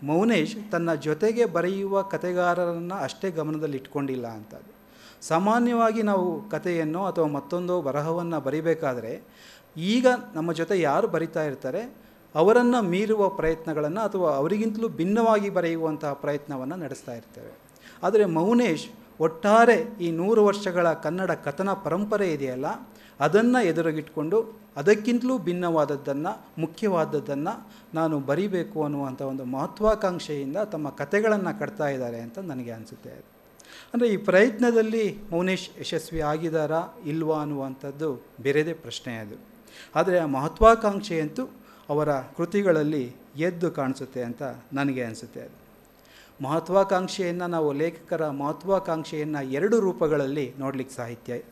Speaker 4: ಮೌನೇಶ್ ತನ್ನ ಜೊತೆಗೆ ಬರೆಯುವ ಕಥೆಗಾರರನ್ನು ಅಷ್ಟೇ ಗಮನದಲ್ಲಿ ಇಟ್ಕೊಂಡಿಲ್ಲ ಅಂತ. ಸಾಮಾನ್ಯವಾಗಿ ನಾವು ಕಥೆಯನ್ನು ಅಥವಾ ಮತ್ತೊಂದು ಬರಹವನ್ನು ಬರಿಬೇಕಾದ್ರೆ ಈಗ ನಮ್ಮ ಜೊತೆ ಯಾರು ಬರಿತಾ ಇರ್ತಾರೆ ಅವರನ್ನು ಮೀರುವ ಪ್ರಯತ್ನಗಳನ್ನು ಅಥವಾ ಅವರಿಗಿಂತಲೂ ಭಿನ್ನವಾಗಿ ಬರೆಯುವಂತಹ ಪ್ರಯತ್ನವನ್ನು ನಡೆಸ್ತಾ ಇರ್ತೇವೆ. ಆದರೆ ಮೌನೇಶ್ ಒಟ್ಟಾರೆ ಈ 100 ವರ್ಷಗಳ ಕನ್ನಡ ಕಥನ ಪರಂಪರೆ ಇದೆಯಲ್ಲ, ಅದನ್ನು ಎದುರಿಗಿಟ್ಕೊಂಡು ಅದಕ್ಕಿಂತಲೂ ಭಿನ್ನವಾದದ್ದನ್ನು, ಮುಖ್ಯವಾದದ್ದನ್ನು ನಾನು ಬರಿಬೇಕು ಅನ್ನುವಂಥ ಒಂದು ಮಹತ್ವಾಕಾಂಕ್ಷೆಯಿಂದ ತಮ್ಮ ಕಥೆಗಳನ್ನು ಕಟ್ತಾ ಇದ್ದಾರೆ ಅಂತ ನನಗೆ ಅನಿಸುತ್ತೆ. ಅಂದರೆ ಈ ಪ್ರಯತ್ನದಲ್ಲಿ ಮೌನೇಶ್ ಯಶಸ್ವಿ ಆಗಿದ್ದಾರಾ ಇಲ್ವಾ ಅನ್ನುವಂಥದ್ದು ಬೇರೆದೇ ಪ್ರಶ್ನೆ ಅದು. ಆದರೆ ಆ ಮಹತ್ವಾಕಾಂಕ್ಷೆಯಂತೂ ಅವರ ಕೃತಿಗಳಲ್ಲಿ ಎದ್ದು ಕಾಣಿಸುತ್ತೆ ಅಂತ ನನಗೆ ಅನಿಸುತ್ತೆ. ಅದು ಮಹತ್ವಾಕಾಂಕ್ಷೆಯನ್ನು ನಾವು ಲೇಖಕರ ಮಹತ್ವಾಕಾಂಕ್ಷೆಯನ್ನು 2 ರೂಪಗಳಲ್ಲಿ ನೋಡಲಿಕ್ಕೆ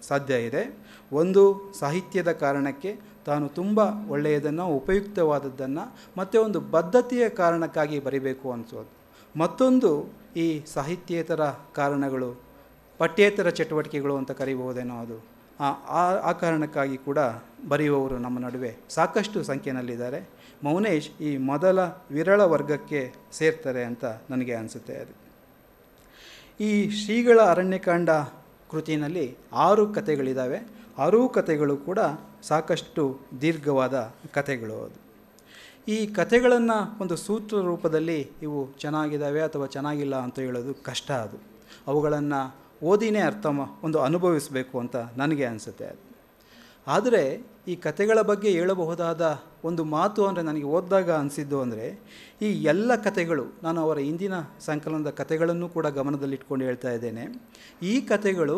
Speaker 4: ಸಾಧ್ಯ ಇದೆ. ಒಂದು, ಸಾಹಿತ್ಯದ ಕಾರಣಕ್ಕೆ ತಾನು ತುಂಬ ಒಳ್ಳೆಯದನ್ನು, ಉಪಯುಕ್ತವಾದದ್ದನ್ನು ಮತ್ತು ಒಂದು ಬದ್ಧತೆಯ ಕಾರಣಕ್ಕಾಗಿ ಬರಿಬೇಕು ಅನಿಸೋದು. ಮತ್ತೊಂದು, ಈ ಸಾಹಿತ್ಯೇತರ ಕಾರಣಗಳು, ಪಠ್ಯೇತರ ಚಟುವಟಿಕೆಗಳು ಅಂತ ಕರಿಬಹುದೇನೋ, ಅದು ಆ ಕಾರಣಕ್ಕಾಗಿ ಕೂಡ ಬರೆಯುವವರು ನಮ್ಮ ನಡುವೆ ಸಾಕಷ್ಟು ಸಂಖ್ಯೆಯಲ್ಲಿದ್ದಾರೆ. ಮೌನೇಶ್ ಈ ಮೊದಲ ವಿರಳ ವರ್ಗಕ್ಕೆ ಸೇರ್ತಾರೆ ಅಂತ ನನಗೆ ಅನಿಸುತ್ತೆ. ಅದು ಈ ಶ್ರೀಗಳ ಅರಣ್ಯಕಾಂಡ ಕೃತಿಯಲ್ಲಿ 6 ಕಥೆಗಳಿದ್ದಾವೆ. 6 ಕಥೆಗಳು ಕೂಡ ಸಾಕಷ್ಟು ದೀರ್ಘವಾದ ಕಥೆಗಳು. ಅದು ಈ ಕಥೆಗಳನ್ನು ಒಂದು ಸೂತ್ರ ರೂಪದಲ್ಲಿ ಇವು ಚೆನ್ನಾಗಿದ್ದಾವೆ ಅಥವಾ ಚೆನ್ನಾಗಿಲ್ಲ ಅಂತ ಹೇಳೋದು ಕಷ್ಟ. ಅದು ಅವುಗಳನ್ನು ಓದಿನೇ ಅನುಭವಿಸಬೇಕು ಅಂತ ನನಗೆ ಅನಿಸುತ್ತೆ. ಆದರೆ ಈ ಕಥೆಗಳ ಬಗ್ಗೆ ಹೇಳಬಹುದಾದ ಒಂದು ಮಾತು ಅಂದರೆ, ನನಗೆ ಓದಿದಾಗ ಅನಿಸಿದ್ದು ಅಂದರೆ, ಈ ಎಲ್ಲ ಕಥೆಗಳು, ನಾನು ಅವರ ಇಂದಿನ ಸಂಕಲನದ ಕಥೆಗಳನ್ನು ಕೂಡ ಗಮನದಲ್ಲಿಟ್ಕೊಂಡು ಹೇಳ್ತಾ ಇದ್ದೇನೆ, ಈ ಕಥೆಗಳು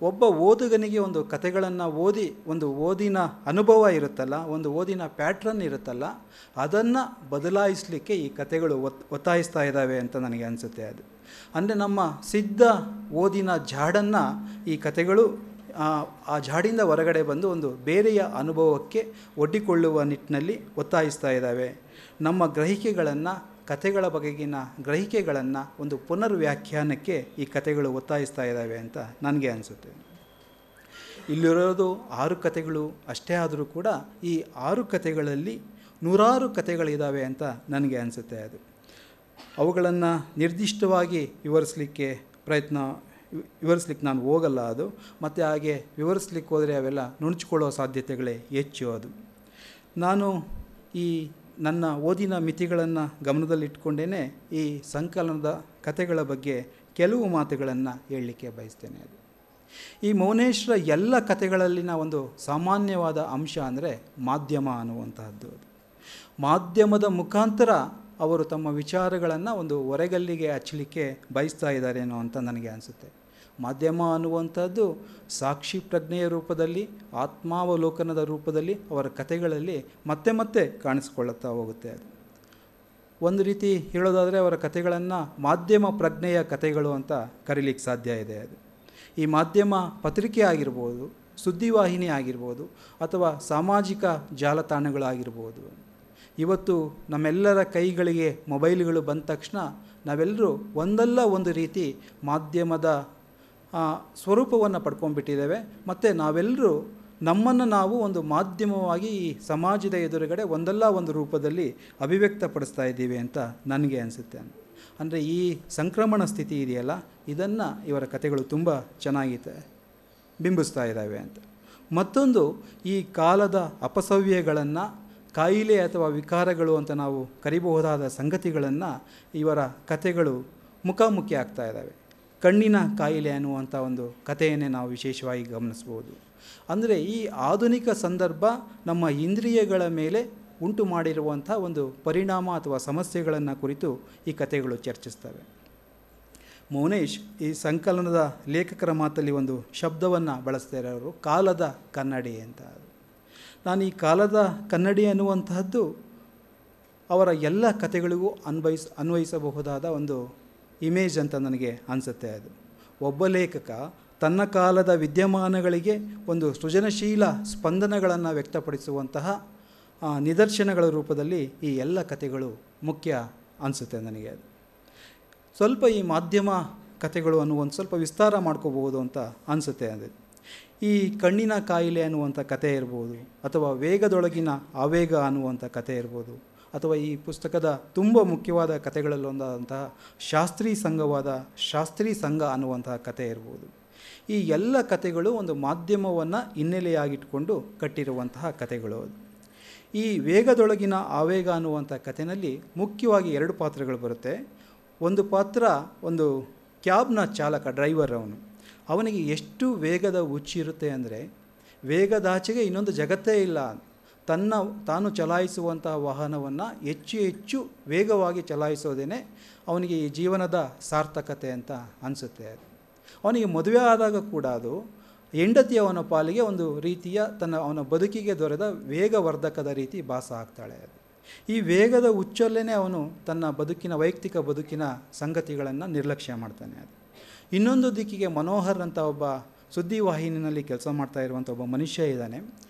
Speaker 4: ಒಬ್ಬ ಓದುಗನಿಗೆ ಒಂದು ಕಥೆಗಳನ್ನು ಓದಿ ಒಂದು ಓದಿನ ಅನುಭವ ಇರುತ್ತಲ್ಲ, ಒಂದು ಓದಿನ ಪ್ಯಾಟ್ರನ್ ಇರುತ್ತಲ್ಲ, ಅದನ್ನು ಬದಲಾಯಿಸಲಿಕ್ಕೆ ಈ ಕಥೆಗಳು ಒತ್ತಾಯಿಸ್ತಾ ಇದ್ದಾವೆ ಅಂತ ನನಗೆ ಅನಿಸುತ್ತೆ. ಅದು ಅಂದರೆ ನಮ್ಮ ಸಿದ್ಧ ಓದಿನ ಜಾಡನ್ನು ಈ ಕಥೆಗಳು ಆ ಜಾಡಿಂದ ಹೊರಗಡೆ ಬಂದು ಒಂದು ಬೇರೆಯ ಅನುಭವಕ್ಕೆ ಒಡ್ಡಿಕೊಳ್ಳುವ ನಿಟ್ಟಿನಲ್ಲಿ ಒತ್ತಾಯಿಸ್ತಾ ಇದ್ದಾವೆ. ನಮ್ಮ ಗ್ರಹಿಕೆಗಳನ್ನು, ಕಥೆಗಳ ಬಗೆಗಿನ ಗ್ರಹಿಕೆಗಳನ್ನು ಒಂದು ಪುನರ್ವ್ಯಾಖ್ಯಾನಕ್ಕೆ ಈ ಕಥೆಗಳು ಒತ್ತಾಯಿಸ್ತಾ ಇದ್ದಾವೆ ಅಂತ ನನಗೆ ಅನಿಸುತ್ತೆ. ಇಲ್ಲಿರೋದು 6 ಕಥೆಗಳು ಅಷ್ಟೇ ಆದರೂ ಕೂಡ ಈ 6 ಕಥೆಗಳಲ್ಲಿ 100 ಕಥೆಗಳಿದ್ದಾವೆ ಅಂತ ನನಗೆ ಅನಿಸುತ್ತೆ. ಅದು ಅವುಗಳನ್ನು ನಿರ್ದಿಷ್ಟವಾಗಿ ವಿವರಿಸಲಿಕ್ಕೆ ನಾನು ಹೋಗಲ್ಲ. ಅದು ಮತ್ತು ಹಾಗೆ ವಿವರಿಸ್ಲಿಕ್ಕೆ ಹೋದರೆ ಅವೆಲ್ಲ ನುಣುಚಿಕೊಳ್ಳೋ ಸಾಧ್ಯತೆಗಳೇ ಹೆಚ್ಚು. ಅದು ನಾನು ಈ ನನ್ನ ಓದಿನ ಮಿತಿಗಳನ್ನು ಗಮನದಲ್ಲಿಟ್ಕೊಂಡೇ ಈ ಸಂಕಲನದ ಕಥೆಗಳ ಬಗ್ಗೆ ಕೆಲವು ಮಾತುಗಳನ್ನು ಹೇಳಲಿಕ್ಕೆ ಬಯಸ್ತೇನೆ. ಅದು ಈ ಮೌನೇಶ್ವರ ಎಲ್ಲ ಕಥೆಗಳಲ್ಲಿನ ಒಂದು ಸಾಮಾನ್ಯವಾದ ಅಂಶ ಅಂದರೆ ಮಾಧ್ಯಮ ಅನ್ನುವಂತಹದ್ದು. ಅದು ಮಾಧ್ಯಮದ ಮುಖಾಂತರ ಅವರು ತಮ್ಮ ವಿಚಾರಗಳನ್ನು ಒಂದು ಹೊರಗಲ್ಲಿಗೆ ಹಚ್ಚಲಿಕ್ಕೆ ಬಯಸ್ತಾ ಇದ್ದಾರೇನೋ ಅಂತ ನನಗೆ ಅನಿಸುತ್ತೆ. ಮಾಧ್ಯಮ ಅನ್ನುವಂಥದ್ದು ಸಾಕ್ಷಿ ಪ್ರಜ್ಞೆಯ ರೂಪದಲ್ಲಿ, ಆತ್ಮಾವಲೋಕನದ ರೂಪದಲ್ಲಿ ಅವರ ಕಥೆಗಳಲ್ಲಿ ಮತ್ತೆ ಮತ್ತೆ ಕಾಣಿಸ್ಕೊಳ್ಳುತ್ತಾ ಹೋಗುತ್ತೆ. ಅದು ಒಂದು ರೀತಿ ಹೇಳೋದಾದರೆ ಅವರ ಕಥೆಗಳನ್ನು ಮಾಧ್ಯಮ ಪ್ರಜ್ಞೆಯ ಕಥೆಗಳು ಅಂತ ಕರೀಲಿಕ್ಕೆ ಸಾಧ್ಯ ಇದೆ. ಅದು ಈ ಮಾಧ್ಯಮ ಪತ್ರಿಕೆ ಆಗಿರ್ಬೋದು, ಸುದ್ದಿವಾಹಿನಿ ಆಗಿರ್ಬೋದು, ಅಥವಾ ಸಾಮಾಜಿಕ ಜಾಲತಾಣಗಳಾಗಿರ್ಬೋದು. ಇವತ್ತು ನಮ್ಮೆಲ್ಲರ ಕೈಗಳಿಗೆ ಮೊಬೈಲ್ಗಳು ಬಂದ ತಕ್ಷಣ ನಾವೆಲ್ಲರೂ ಒಂದಲ್ಲ ಒಂದು ರೀತಿ ಮಾಧ್ಯಮದ ಸ್ವರೂಪವನ್ನು ಪಡ್ಕೊಂಡ್ಬಿಟ್ಟಿದ್ದೇವೆ. ಮತ್ತು ನಾವೆಲ್ಲರೂ ನಮ್ಮನ್ನು ನಾವು ಒಂದು ಮಾಧ್ಯಮವಾಗಿ ಈ ಸಮಾಜದ ಎದುರುಗಡೆ ಒಂದಲ್ಲ ಒಂದು ರೂಪದಲ್ಲಿ ಅಭಿವ್ಯಕ್ತಪಡಿಸ್ತಾ ಇದ್ದೀವಿ ಅಂತ ನನಗೆ ಅನಿಸುತ್ತೆ. ಅಂದರೆ ಈ ಸಂಕ್ರಮಣ ಸ್ಥಿತಿ ಇದೆಯಲ್ಲ, ಇದನ್ನು ಇವರ ಕಥೆಗಳು ತುಂಬ ಚೆನ್ನಾಗಿ ಬಿಂಬಿಸ್ತಾ ಇದ್ದಾವೆ ಅಂತ. ಮತ್ತೊಂದು, ಈ ಕಾಲದ ಅಪಸವ್ಯಗಳನ್ನು, ಕಾಯಿಲೆ ಅಥವಾ ವಿಕಾರಗಳು ಅಂತ ನಾವು ಕರಿಬಹುದಾದ ಸಂಗತಿಗಳನ್ನು ಇವರ ಕಥೆಗಳು ಮುಖಾಮುಖಿ ಆಗ್ತಾ ಇದ್ದಾವೆ. ಕಣ್ಣಿನ ಕಾಯಿಲೆ ಅನ್ನುವಂಥ ಒಂದು ಕಥೆಯನ್ನೇ ನಾವು ವಿಶೇಷವಾಗಿ ಗಮನಿಸ್ಬೋದು. ಅಂದರೆ ಈ ಆಧುನಿಕ ಸಂದರ್ಭ ನಮ್ಮ ಇಂದ್ರಿಯಗಳ ಮೇಲೆ ಉಂಟು ಮಾಡಿರುವಂಥ ಒಂದು ಪರಿಣಾಮ ಅಥವಾ ಸಮಸ್ಯೆಗಳನ್ನು ಕುರಿತು ಈ ಕಥೆಗಳು ಚರ್ಚಿಸ್ತವೆ. ಮೌನೇಶ್ ಈ ಸಂಕಲನದ ಲೇಖಕರ ಮಾತಲ್ಲಿ ಒಂದು ಶಬ್ದವನ್ನು ಬಳಸ್ತಾರೆ ಅವರು, ಕಾಲದ ಕನ್ನಡಿ ಅಂತ. ನಾನು ಈ ಕಾಲದ ಕನ್ನಡಿ ಅನ್ನುವಂತಹದ್ದು ಅವರ ಎಲ್ಲ ಕಥೆಗಳಿಗೂ ಅನ್ವಯಿಸಬಹುದಾದ ಒಂದು ಇಮೇಜ್ ಅಂತ ನನಗೆ ಅನಿಸುತ್ತೆ. ಅದು ಒಬ್ಬ ಲೇಖಕ ತನ್ನ ಕಾಲದ ವಿದ್ಯಮಾನಗಳಿಗೆ ಒಂದು ಸೃಜನಶೀಲ ಸ್ಪಂದನಗಳನ್ನು ವ್ಯಕ್ತಪಡಿಸುವಂತಹ ನಿದರ್ಶನಗಳ ರೂಪದಲ್ಲಿ ಈ ಎಲ್ಲ ಕಥೆಗಳು ಮುಖ್ಯ ಅನಿಸುತ್ತೆ ನನಗೆ. ಅದು ಸ್ವಲ್ಪ ಈ ಮಾಧ್ಯಮ ಕಥೆಗಳು ಅನ್ನುವಂಥ ಸ್ವಲ್ಪ ವಿಸ್ತಾರ ಮಾಡ್ಕೋಬಹುದು ಅಂತ ಅನಿಸುತ್ತೆ. ಅದು ಈ ಕಣ್ಣಿನ ಕಾಯಿಲೆ ಅನ್ನುವಂಥ ಕಥೆ ಇರ್ಬೋದು, ಅಥವಾ ವೇಗದೊಳಗಿನ ಆವೇಗ ಅನ್ನುವಂಥ ಕಥೆ ಇರ್ಬೋದು, ಅಥವಾ ಈ ಪುಸ್ತಕದ ತುಂಬ ಮುಖ್ಯವಾದ ಕಥೆಗಳಲ್ಲೊಂದಾದಂತಹ ಶಾಸ್ತ್ರೀ ಸಂಘ ಅನ್ನುವಂತಹ ಕಥೆ ಇರ್ಬೋದು. ಈ ಎಲ್ಲ ಕಥೆಗಳು ಒಂದು ಮಾಧ್ಯಮವನ್ನು ಹಿನ್ನೆಲೆಯಾಗಿಟ್ಕೊಂಡು ಕಟ್ಟಿರುವಂತಹ ಕಥೆಗಳು. ಈ ವೇಗದೊಳಗಿನ ಆವೇಗ ಅನ್ನುವಂಥ ಕಥೆಯಲ್ಲಿ ಮುಖ್ಯವಾಗಿ 2 ಪಾತ್ರಗಳು ಬರುತ್ತೆ. ಒಂದು ಪಾತ್ರ ಒಂದು ಕ್ಯಾಬ್ನ ಚಾಲಕ, ಡ್ರೈವರ್. ಅವನಿಗೆ ಎಷ್ಟು ವೇಗದ ಹುಚ್ಚಿರುತ್ತೆ ಅಂದರೆ, ವೇಗದಾಚೆಗೆ ಇನ್ನೊಂದು ಜಗತ್ತೇ ಇಲ್ಲ. ತಾನು ಚಲಾಯಿಸುವಂತಹ ವಾಹನವನ್ನು ಹೆಚ್ಚು ವೇಗವಾಗಿ ಚಲಾಯಿಸೋದೇ ಅವನಿಗೆ ಈ ಜೀವನದ ಸಾರ್ಥಕತೆ ಅಂತ ಅನಿಸುತ್ತೆ. ಅವನಿಗೆ ಮದುವೆ ಆದಾಗ ಕೂಡ ಅದು ಹೆಂಡತಿ ಅವನ ಪಾಲಿಗೆ ಒಂದು ರೀತಿಯ ಅವನ ಬದುಕಿಗೆ ದೊರೆದ ವೇಗವರ್ಧಕದ ರೀತಿ ಭಾಸ ಆಗ್ತಾಳೆ. ಅದು ಈ ವೇಗದ ಹುಚ್ಚಲ್ಲೇ ಅವನು ತನ್ನ ವೈಯಕ್ತಿಕ ಬದುಕಿನ ಸಂಗತಿಗಳನ್ನು ನಿರ್ಲಕ್ಷ್ಯ ಮಾಡ್ತಾನೆ. ಅದು ಇನ್ನೊಂದು ದಿಕ್ಕಿಗೆ ಮನೋಹರ್ ಅಂತ ಒಬ್ಬ ಸುದ್ದಿವಾಹಿನಿಯಲ್ಲಿ ಕೆಲಸ ಮಾಡ್ತಾ ಇರುವಂಥ ಒಬ್ಬ ಮನುಷ್ಯ ಇದ್ದಾನೆ.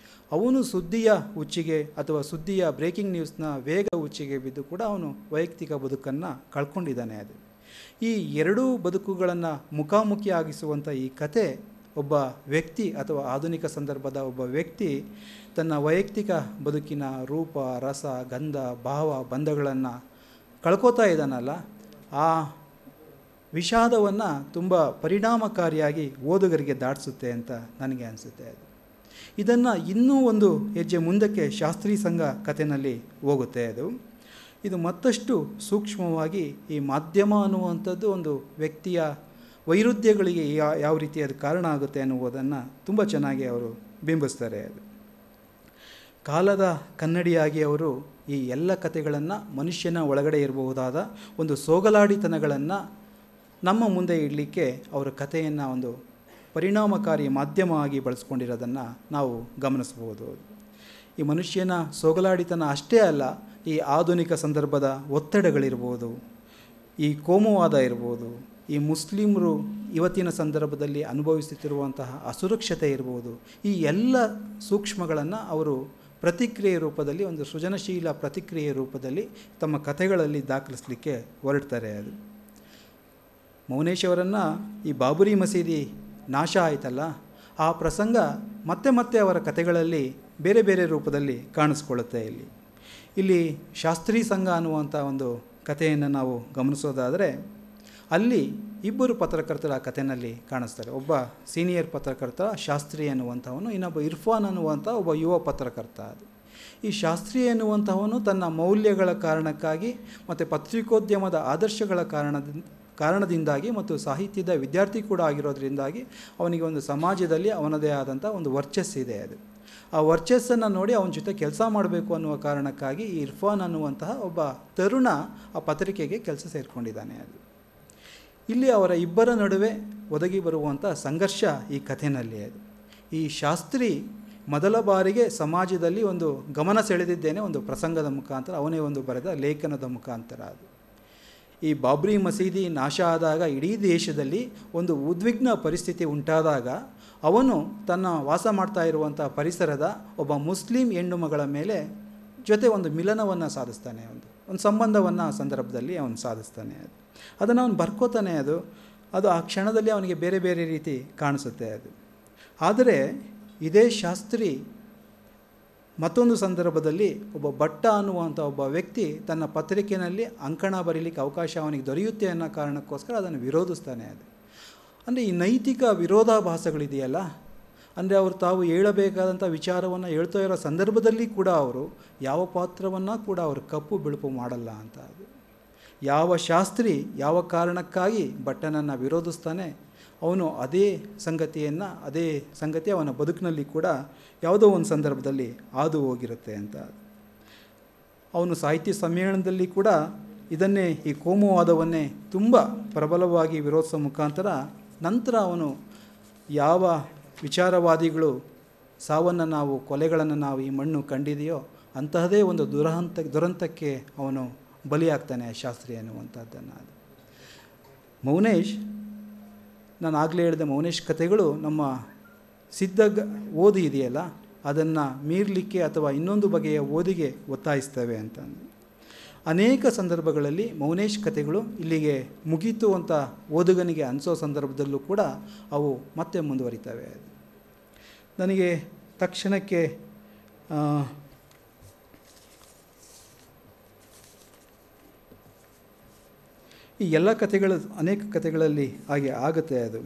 Speaker 4: ಅವನು ಸುದ್ದಿಯ ಹುಚ್ಚಿಗೆ ಅಥವಾ ಸುದ್ದಿಯ ಬ್ರೇಕಿಂಗ್ ನ್ಯೂಸ್ನ ವೇಗ ಹುಚ್ಚಿಗೆ ಬಿದ್ದು ಕೂಡ ಅವನು ವೈಯಕ್ತಿಕ ಬದುಕನ್ನು ಕಳ್ಕೊಂಡಿದ್ದಾನೆ. ಅದು ಈ 2 ಬದುಕುಗಳನ್ನು ಮುಖಾಮುಖಿ ಆಗಿಸುವಂಥ ಈ ಕತೆ, ಒಬ್ಬ ವ್ಯಕ್ತಿ ಅಥವಾ ಆಧುನಿಕ ಸಂದರ್ಭದ ಒಬ್ಬ ವ್ಯಕ್ತಿ ತನ್ನ ವೈಯಕ್ತಿಕ ಬದುಕಿನ ರೂಪ, ರಸ, ಗಂಧ, ಭಾವ, ಬಂಧಗಳನ್ನು ಕಳ್ಕೋತಾ ಇದ್ದಾನಲ್ಲ, ಆ ವಿಷಾದವನ್ನು ತುಂಬ ಪರಿಣಾಮಕಾರಿಯಾಗಿ ಓದುಗರಿಗೆ ದಾಟಿಸುತ್ತೆ ಅಂತ ನನಗೆ ಅನಿಸುತ್ತೆ. ಅದು ಇದನ್ನು ಇನ್ನೂ ಒಂದು ಹೆಜ್ಜೆ ಮುಂದಕ್ಕೆ ಶಾಸ್ತ್ರೀ ಸಂಘ ಕಥೆಯಲ್ಲಿ ಹೋಗುತ್ತೆ. ಇದು ಮತ್ತಷ್ಟು ಸೂಕ್ಷ್ಮವಾಗಿ ಈ ಮಾಧ್ಯಮ ಅನ್ನುವಂಥದ್ದು ಒಂದು ವ್ಯಕ್ತಿಯ ವೈರುಧ್ಯಗಳಿಗೆ ಯಾವ ರೀತಿ ಅದು ಕಾರಣ ಆಗುತ್ತೆ ಅನ್ನುವುದನ್ನು ತುಂಬ ಚೆನ್ನಾಗಿ ಅವರು ಬಿಂಬಿಸ್ತಾರೆ. ಅದು ಕಾಲದ ಕನ್ನಡಿಯಾಗಿ ಅವರು ಈ ಎಲ್ಲ ಕಥೆಗಳನ್ನು ಮನುಷ್ಯನ ಒಳಗಡೆ ಇರಬಹುದಾದ ಒಂದು ಸೋಗಲಾಡಿತನಗಳನ್ನು ನಮ್ಮ ಮುಂದೆ ಇಡಲಿಕ್ಕೆ ಅವರ ಕಥೆಯನ್ನು ಒಂದು ಪರಿಣಾಮಕಾರಿ ಮಾಧ್ಯಮವಾಗಿ ಬಳಸ್ಕೊಂಡಿರೋದನ್ನು ನಾವು ಗಮನಿಸ್ಬೋದು. ಈ ಮನುಷ್ಯನ ಸೋಗಲಾಡಿತನ ಅಷ್ಟೇ ಅಲ್ಲ, ಈ ಆಧುನಿಕ ಸಂದರ್ಭದ ಒತ್ತಡಗಳಿರ್ಬೋದು, ಈ ಕೋಮುವಾದ ಇರ್ಬೋದು, ಈ ಮುಸ್ಲಿಮರು ಇವತ್ತಿನ ಸಂದರ್ಭದಲ್ಲಿ ಅನುಭವಿಸುತ್ತಿರುವಂತಹ ಅಸುರಕ್ಷತೆ ಇರ್ಬೋದು, ಈ ಎಲ್ಲ ಸೂಕ್ಷ್ಮಗಳನ್ನು ಅವರು ಪ್ರತಿಕ್ರಿಯೆ ರೂಪದಲ್ಲಿ, ಒಂದು ಸೃಜನಶೀಲ ಪ್ರತಿಕ್ರಿಯೆ ರೂಪದಲ್ಲಿ ತಮ್ಮ ಕಥೆಗಳಲ್ಲಿ ದಾಖಲಿಸಲಿಕ್ಕೆ ಹೊರಡ್ತಾರೆ. ಅದು ಮೌನೇಶ್ ಅವರನ್ನು ಈ ಬಾಬರಿ ಮಸೀದಿ ನಾಶ ಆಯಿತಲ್ಲ, ಆ ಪ್ರಸಂಗ ಮತ್ತೆ ಮತ್ತೆ ಅವರ ಕಥೆಗಳಲ್ಲಿ ಬೇರೆ ಬೇರೆ ರೂಪದಲ್ಲಿ ಕಾಣಿಸ್ಕೊಳ್ಳುತ್ತೆ. ಇಲ್ಲಿ ಶಾಸ್ತ್ರೀ ಸಂಘ ಅನ್ನುವಂಥ ಒಂದು ಕಥೆಯನ್ನು ನಾವು ಗಮನಿಸೋದಾದರೆ, ಅಲ್ಲಿ 2 ಪತ್ರಕರ್ತರ ಕಥೆಯಲ್ಲಿ ಕಾಣಿಸ್ತಾರೆ. ಒಬ್ಬ ಸೀನಿಯರ್ ಪತ್ರಕರ್ತ ಶಾಸ್ತ್ರಿ ಅನ್ನುವಂಥವನು, ಇನ್ನೊಬ್ಬ ಇರ್ಫಾನ್ ಅನ್ನುವಂಥ ಒಬ್ಬ ಯುವ ಪತ್ರಕರ್ತ. ಅದು ಈ ಶಾಸ್ತ್ರಿ ಎನ್ನುವಂಥವನು ತನ್ನ ಮೌಲ್ಯಗಳ ಕಾರಣಕ್ಕಾಗಿ ಮತ್ತು ಪತ್ರಿಕೋದ್ಯಮದ ಆದರ್ಶಗಳ ಕಾರಣದಿಂದಾಗಿ ಮತ್ತು ಸಾಹಿತ್ಯದ ವಿದ್ಯಾರ್ಥಿ ಕೂಡ ಆಗಿರೋದ್ರಿಂದಾಗಿ ಅವನಿಗೆ ಒಂದು ಸಮಾಜದಲ್ಲಿ ಅವನದೇ ಆದಂಥ ಒಂದು ವರ್ಚಸ್ಸಿದೆ. ಅದು ಆ ವರ್ಚಸ್ಸನ್ನು ನೋಡಿ ಅವನ ಜೊತೆ ಕೆಲಸ ಮಾಡಬೇಕು ಅನ್ನುವ ಕಾರಣಕ್ಕಾಗಿ ಈ ಇರ್ಫಾನ್ ಅನ್ನುವಂತಹ ಒಬ್ಬ ತರುಣ ಆ ಪತ್ರಿಕೆಗೆ ಕೆಲಸ ಸೇರಿಕೊಂಡಿದ್ದಾನೆ. ಅದು ಇಲ್ಲಿ ಅವರ ಇಬ್ಬರ ನಡುವೆ ಒದಗಿ ಬರುವಂಥ ಸಂಘರ್ಷ ಈ ಕಥೆಯಲ್ಲಿ. ಅದು ಈ ಶಾಸ್ತ್ರಿ ಮೊದಲ ಬಾರಿಗೆ ಸಮಾಜದಲ್ಲಿ ಒಂದು ಗಮನ ಸೆಳೆದಿದ್ದೇನೆ ಒಂದು ಪ್ರಸಂಗದ ಮುಖಾಂತರ, ಅವನೇ ಒಂದು ಬರೆದ ಲೇಖನದ ಮುಖಾಂತರ. ಅದು ಈ ಬಾಬ್ರಿ ಮಸೀದಿ ನಾಶ ಆದಾಗ ಇಡೀ ದೇಶದಲ್ಲಿ ಒಂದು ಉದ್ವಿಗ್ನ ಪರಿಸ್ಥಿತಿ ಉಂಟಾದಾಗ ಅವನು ತನ್ನ ವಾಸ ಮಾಡ್ತಾ ಇರುವಂಥ ಪರಿಸರದ ಒಬ್ಬ ಮುಸ್ಲಿಂ ಹೆಣ್ಣು ಮಗಳ ಮೇಲೆ ಜೊತೆ ಒಂದು ಮಿಲನವನ್ನು ಸಾಧಿಸ್ತಾನೆ, ಒಂದು ಸಂಬಂಧವನ್ನು ಆ ಸಂದರ್ಭದಲ್ಲಿ ಅವನು ಸಾಧಿಸ್ತಾನೆ. ಅದನ್ನು ಅವನು ಬರ್ಕೋತಾನೆ. ಅದು ಆ ಕ್ಷಣದಲ್ಲಿ ಅವನಿಗೆ ಬೇರೆ ಬೇರೆ ರೀತಿ ಕಾಣಿಸುತ್ತೆ. ಅದು ಆದರೆ ಇದೇ ಶಾಸ್ತ್ರಿ ಮತ್ತೊಂದು ಸಂದರ್ಭದಲ್ಲಿ ಒಬ್ಬ ಭಟ್ಟ ಅನ್ನುವಂಥ ಒಬ್ಬ ವ್ಯಕ್ತಿ ತನ್ನ ಪತ್ರಿಕೆಯಲ್ಲಿ ಅಂಕಣ ಬರೀಲಿಕ್ಕೆ ಅವಕಾಶ ಅವನಿಗೆ ದೊರೆಯುತ್ತೆ ಅನ್ನೋ ಕಾರಣಕ್ಕೋಸ್ಕರ ಅದನ್ನು ವಿರೋಧಿಸ್ತಾನೆ. ಅದು ಅಂದರೆ ಈ ನೈತಿಕ ವಿರೋಧಾಭಾಸಗಳಿದೆಯಲ್ಲ, ಅಂದರೆ ಅವರು ತಾವು ಹೇಳಬೇಕಾದಂಥ ವಿಚಾರವನ್ನು ಹೇಳ್ತಾ ಇರೋ ಸಂದರ್ಭದಲ್ಲಿ ಕೂಡ ಅವರು ಯಾವ ಪಾತ್ರವನ್ನು ಕೂಡ ಅವರು ಕಪ್ಪು ಬಿಳುಪು ಮಾಡಲ್ಲ ಅಂತ. ಅದು ಯಾವ ಶಾಸ್ತ್ರಿ ಯಾವ ಕಾರಣಕ್ಕಾಗಿ ಭಟ್ಟನನ್ನು ವಿರೋಧಿಸ್ತಾನೆ, ಅವನು ಅದೇ ಸಂಗತಿ ಅವನ ಬದುಕಿನಲ್ಲಿ ಕೂಡ ಯಾವುದೋ ಒಂದು ಸಂದರ್ಭದಲ್ಲಿ ಹಾದು ಹೋಗಿರುತ್ತೆ ಅಂತ. ಅವನು ಸಾಹಿತ್ಯ ಸಮ್ಮೇಳನದಲ್ಲಿ ಕೂಡ ಇದನ್ನೇ, ಈ ಕೋಮುವಾದವನ್ನೇ ತುಂಬ ಪ್ರಬಲವಾಗಿ ವಿರೋಧಿಸೋ ಮುಖಾಂತರ ನಂತರ ಅವನು ಯಾವ ವಿಚಾರವಾದಿಗಳು ಸಾವನ್ನು ಕೊಲೆಗಳನ್ನು ನಾವು ಈ ಮಣ್ಣು ಕಂಡಿದೆಯೋ ಅಂತಹದೇ ಒಂದು ದುರಂತಕ್ಕೆ ಅವನು ಬಲಿಯಾಗ್ತಾನೆ ಶಾಸ್ತ್ರಿ ಅನ್ನುವಂಥದ್ದನ್ನು. ಮೌನೇಶ್, ನಾನು ಆಗಲೇ ಹೇಳಿದ ಮೌನೇಶ್ ಕಥೆಗಳು ನಮ್ಮ ಸಿದ್ಧ ಓದಿ ಇದೆಯಲ್ಲ ಅದನ್ನು ಮೀರಲಿಕ್ಕೆ ಅಥವಾ ಇನ್ನೊಂದು ಬಗೆಯ ಓದಿಗೆ ಒತ್ತಾಯಿಸ್ತವೆ ಅಂತ. ಅನೇಕ ಸಂದರ್ಭಗಳಲ್ಲಿ ಮೌನೇಶ್ ಕಥೆಗಳು ಇಲ್ಲಿಗೆ ಮುಗೀತು ಅಂತ ಓದುಗನಿಗೆ ಅನಿಸೋ ಸಂದರ್ಭದಲ್ಲೂ ಕೂಡ ಅವು ಮತ್ತೆ ಮುಂದುವರಿತವೆ. ನನಗೆ ತಕ್ಷಣಕ್ಕೆ ಈ ಎಲ್ಲ ಕಥೆಗಳು ಅನೇಕ ಕಥೆಗಳಲ್ಲಿ ಹಾಗೆ ಆಗುತ್ತೆ. ಅದು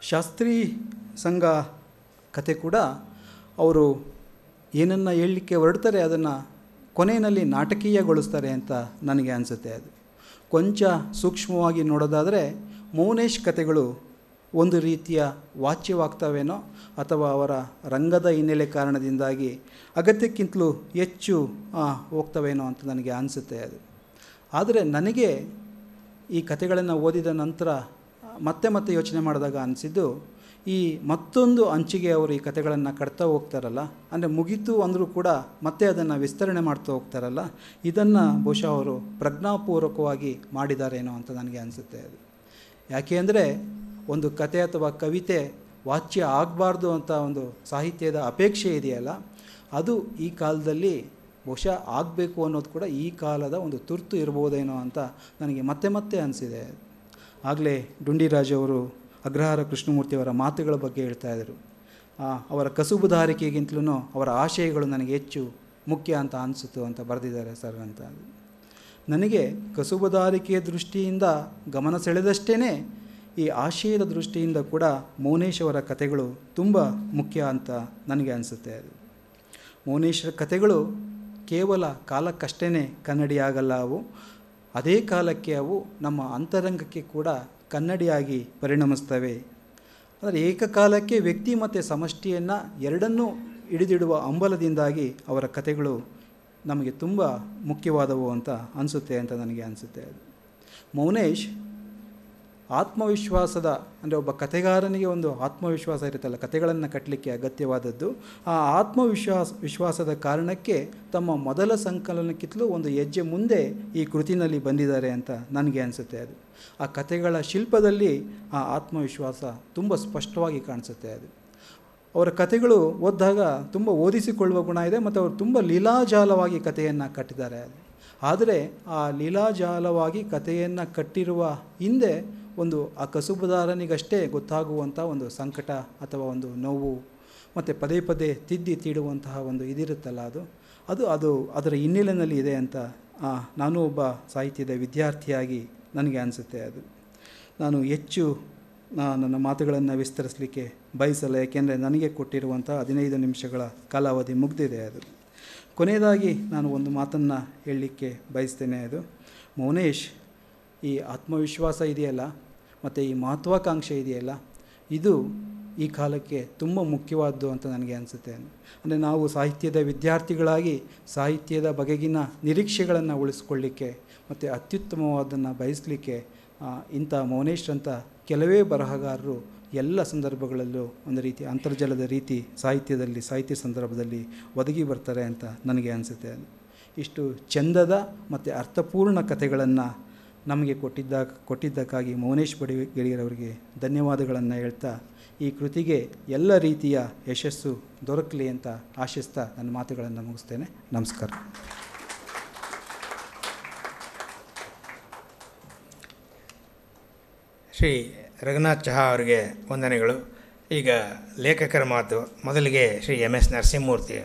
Speaker 4: ಶಾಸ್ತ್ರಿ ಸಂಘ ಕಥೆ ಕೂಡ ಅವರು ಏನನ್ನು ಹೇಳಲಿಕ್ಕೆ ಹೊರಡ್ತಾರೆ ಅದನ್ನು ಕೊನೆಯಲ್ಲಿ ನಾಟಕೀಯಗೊಳಿಸ್ತಾರೆ ಅಂತ ನನಗೆ ಅನಿಸುತ್ತೆ. ಅದು ಕೊಂಚ ಸೂಕ್ಷ್ಮವಾಗಿ ನೋಡೋದಾದರೆ ಮೌನೇಶ್ ಕಥೆಗಳು ಒಂದು ರೀತಿಯ ವಾಚ್ಯವಾಗ್ತವೇನೋ ಅಥವಾ ಅವರ ರಂಗದ ಹಿನ್ನೆಲೆ ಕಾರಣದಿಂದಾಗಿ ಅಗತ್ಯಕ್ಕಿಂತಲೂ ಹೆಚ್ಚು ಹೋಗ್ತವೇನೋ ಅಂತ ನನಗೆ ಅನಿಸುತ್ತೆ. ಅದು ಆದರೆ ನನಗೆ ಈ ಕಥೆಗಳನ್ನು ಓದಿದ ನಂತರ ಮತ್ತೆ ಯೋಚನೆ ಮಾಡಿದಾಗ ಅನಿಸಿದ್ದು, ಈ ಮತ್ತೊಂದು ಅಂಚಿಗೆ ಅವರು ಈ ಕಥೆಗಳನ್ನು ಕಟ್ತಾ ಹೋಗ್ತಾರಲ್ಲ, ಅಂದರೆ ಮುಗೀತು ಅಂದರೂ ಕೂಡ ಮತ್ತೆ ಅದನ್ನು ವಿಸ್ತರಣೆ ಮಾಡ್ತಾ ಹೋಗ್ತಾರಲ್ಲ, ಇದನ್ನು ಬಹುಶಃ ಅವರು ಪ್ರಜ್ಞಾಪೂರ್ವಕವಾಗಿ ಮಾಡಿದಾರೇನೋ ಅಂತ ನನಗೆ ಅನಿಸುತ್ತೆ. ಅದು ಯಾಕೆ ಅಂದರೆ ಒಂದು ಕತೆ ಅಥವಾ ಕವಿತೆ ವಾಚ್ಯ ಆಗಬಾರ್ದು ಅಂತ ಒಂದು ಸಾಹಿತ್ಯದ ಅಪೇಕ್ಷೆ ಇದೆಯಲ್ಲ, ಅದು ಈ ಕಾಲದಲ್ಲಿ ಬಹುಶಃ ಆಗಬೇಕು ಅನ್ನೋದು ಕೂಡ ಈ ಕಾಲದ ಒಂದು ತುರ್ತು ಇರ್ಬೋದೇನೋ ಅಂತ ನನಗೆ ಮತ್ತೆ ಅನಿಸಿದೆ. ಆಗಲೇ ಡುಂಡಿರಾಜ್ ಅವರು ಅಗ್ರಹಾರ ಕೃಷ್ಣಮೂರ್ತಿಯವರ ಮಾತುಗಳ ಬಗ್ಗೆ ಹೇಳ್ತಾಯಿದ್ರು. ಅವರ ಕಸುಬುದಾರಿಕೆಗಿಂತಲೂ ಅವರ ಆಶಯಗಳು ನನಗೆ ಹೆಚ್ಚು ಮುಖ್ಯ ಅಂತ ಅನಿಸುತ್ತು ಅಂತ ಬರೆದಿದ್ದಾರೆ ಸರ್ ಅಂತ. ನನಗೆ ಕಸುಬುದಾರಿಕೆಯ ದೃಷ್ಟಿಯಿಂದ ಗಮನ ಸೆಳೆದಷ್ಟೇ ಈ ಆಶಯದ ದೃಷ್ಟಿಯಿಂದ ಕೂಡ ಮೌನೇಶ್ ಅವರ ಕಥೆಗಳು ತುಂಬ ಮುಖ್ಯ ಅಂತ ನನಗೆ ಅನಿಸುತ್ತೆ. ಅದು ಮೌನೇಶ್ವರ ಕಥೆಗಳು ಕೇವಲ ಕಾಲಕ್ಕಷ್ಟೇ ಕನ್ನಡಿಯಾಗಲ್ಲ, ಅವು ಅದೇ ಕಾಲಕ್ಕೆ ಅವು ನಮ್ಮ ಅಂತರಂಗಕ್ಕೆ ಕೂಡ ಕನ್ನಡಿಯಾಗಿ ಪರಿಣಮಿಸ್ತವೆ. ಅಂದರೆ ಏಕಕಾಲಕ್ಕೆ ವ್ಯಕ್ತಿ ಮತ್ತು ಸಮಷ್ಟಿಯನ್ನು ಎರಡನ್ನೂ ಹಿಡಿದಿಡುವ ಹಂಬಲದಿಂದಾಗಿ ಅವರ ಕಥೆಗಳು ನಮಗೆ ತುಂಬ ಮುಖ್ಯವಾದವು ಅಂತ ಅನಿಸುತ್ತೆ ಅಂತ ನನಗೆ ಅನಿಸುತ್ತೆ. ಮೌನೇಶ್ ಆತ್ಮವಿಶ್ವಾಸದ, ಅಂದರೆ ಒಬ್ಬ ಕಥೆಗಾರನಿಗೆ ಒಂದು ಆತ್ಮವಿಶ್ವಾಸ ಇರುತ್ತಲ್ಲ, ಕಥೆಗಳನ್ನು ಕಟ್ಟಲಿಕ್ಕೆ ಅಗತ್ಯವಾದದ್ದು, ಆ ವಿಶ್ವಾಸದ ಕಾರಣಕ್ಕೆ ತಮ್ಮ ಮೊದಲ ಸಂಕಲನಕ್ಕಿಂತಲೂ ಒಂದು ಹೆಜ್ಜೆ ಮುಂದೆ ಈ ಕೃತಿನಲ್ಲಿ ಬಂದಿದ್ದಾರೆ ಅಂತ ನನಗೆ ಅನಿಸುತ್ತೆ. ಅದು ಆ ಕಥೆಗಳ ಶಿಲ್ಪದಲ್ಲಿ ಆ ಆತ್ಮವಿಶ್ವಾಸ ತುಂಬ ಸ್ಪಷ್ಟವಾಗಿ ಕಾಣಿಸುತ್ತೆ. ಅದು ಅವರ ಕಥೆಗಳು ಓದಿದಾಗ ತುಂಬ ಓದಿಸಿಕೊಳ್ಳುವ ಗುಣ ಇದೆ ಮತ್ತು ಅವರು ತುಂಬ ಲೀಲಾಜಾಲವಾಗಿ ಕಥೆಯನ್ನು ಕಟ್ಟಿದ್ದಾರೆ. ಆದರೆ ಆ ಲೀಲಾಜಾಲವಾಗಿ ಕಥೆಯನ್ನು ಕಟ್ಟಿರುವ ಹಿಂದೆ ಒಂದು ಆ ಕಸುಬುದಾರನಿಗಷ್ಟೇ ಗೊತ್ತಾಗುವಂಥ ಒಂದು ಸಂಕಟ ಅಥವಾ ಒಂದು ನೋವು ಮತ್ತು ಪದೇ ತಿದ್ದಿ ತೀಡುವಂತಹ ಒಂದು ಇದಿರುತ್ತಲ್ಲ, ಅದು ಅದರ ಹಿನ್ನೆಲೆಯಲ್ಲಿ ಇದೆ ಅಂತ ನಾನು ಒಬ್ಬ ಸಾಹಿತ್ಯದ ವಿದ್ಯಾರ್ಥಿಯಾಗಿ ನನಗೆ ಅನಿಸುತ್ತೆ. ಅದು ನಾನು ಹೆಚ್ಚು ನನ್ನ ಮಾತುಗಳನ್ನು ವಿಸ್ತರಿಸಲಿಕ್ಕೆ ಬಯಸಲ್ಲ, ಏಕೆಂದರೆ ನನಗೆ ಕೊಟ್ಟಿರುವಂಥ 15 ನಿಮಿಷಗಳ ಕಾಲಾವಧಿ ಮುಗಿದಿದೆ. ಅದು ಕೊನೆಯದಾಗಿ ನಾನು ಒಂದು ಮಾತನ್ನು ಹೇಳಲಿಕ್ಕೆ ಬಯಸ್ತೇನೆ. ಅದು ಮೌನೇಶ್, ಈ ಆತ್ಮವಿಶ್ವಾಸ ಇದೆಯಲ್ಲ ಮತ್ತು ಈ ಮಹತ್ವಾಕಾಂಕ್ಷೆ ಇದೆಯಲ್ಲ, ಇದು ಈ ಕಾಲಕ್ಕೆ ತುಂಬ ಮುಖ್ಯವಾದ್ದು ಅಂತ ನನಗೆ ಅನಿಸುತ್ತೆ. ಅಂದರೆ ನಾವು ಸಾಹಿತ್ಯದ ವಿದ್ಯಾರ್ಥಿಗಳಾಗಿ ಸಾಹಿತ್ಯದ ಬಗೆಗಿನ ನಿರೀಕ್ಷೆಗಳನ್ನು ಉಳಿಸ್ಕೊಳ್ಳಿಕ್ಕೆ ಮತ್ತು ಅತ್ಯುತ್ತಮವಾದನ್ನು ಬಯಸಲಿಕ್ಕೆ ಇಂಥ ಮೌನೇಶ್ರಂಥ ಕೆಲವೇ ಬರಹಗಾರರು ಎಲ್ಲ ಸಂದರ್ಭಗಳಲ್ಲೂ ಒಂದು ರೀತಿ ಅಂತರ್ಜಲದ ರೀತಿ ಸಾಹಿತ್ಯ ಸಂದರ್ಭದಲ್ಲಿ ಒದಗಿ ಬರ್ತಾರೆ ಅಂತ ನನಗೆ ಅನಿಸುತ್ತೆ. ಇಷ್ಟು ಚೆಂದದ ಮತ್ತು ಅರ್ಥಪೂರ್ಣ ಕಥೆಗಳನ್ನು ನಮಗೆ ಕೊಟ್ಟಿದ್ದಕ್ಕಾಗಿ ಮೌನೇಶ್ ಬಡಿಗೇರವರಿಗೆ ಧನ್ಯವಾದಗಳನ್ನು ಹೇಳ್ತಾ, ಈ ಕೃತಿಗೆ ಎಲ್ಲ ರೀತಿಯ ಯಶಸ್ಸು ದೊರಕಲಿ ಅಂತ ಆಶಿಸ್ತಾ ನನ್ನ ಮಾತುಗಳನ್ನು ಮುಗಿಸ್ತೇನೆ. ನಮಸ್ಕಾರ.
Speaker 1: ಶ್ರೀ ರಘುನಾಥ್ ಚಹಾ ಅವರಿಗೆ ವಂದನೆಗಳು. ಈಗ ಲೇಖಕರ ಮಾತು. ಮೊದಲಿಗೆ ಶ್ರೀ MS ನರಸಿಂಹಮೂರ್ತಿ.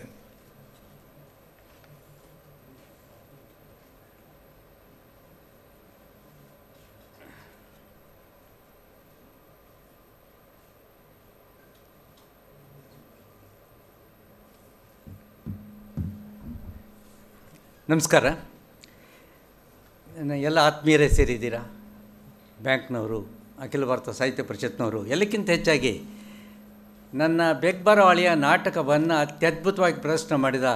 Speaker 5: ನಮಸ್ಕಾರ. ಎಲ್ಲ ಆತ್ಮೀಯರೇ ಸೇರಿದ್ದೀರಾ, ಬ್ಯಾಂಕ್ನವರು, ಅಖಿಲ ಭಾರತ ಸಾಹಿತ್ಯ ಪರಿಷತ್ನವರು. ಎಲ್ಲಕ್ಕಿಂತ ಹೆಚ್ಚಾಗಿ ನನ್ನ ಬೆಗ್ಬರವಾಳಿಯ ನಾಟಕವನ್ನು ಅತ್ಯದ್ಭುತವಾಗಿ ಪ್ರದರ್ಶನ ಮಾಡಿದ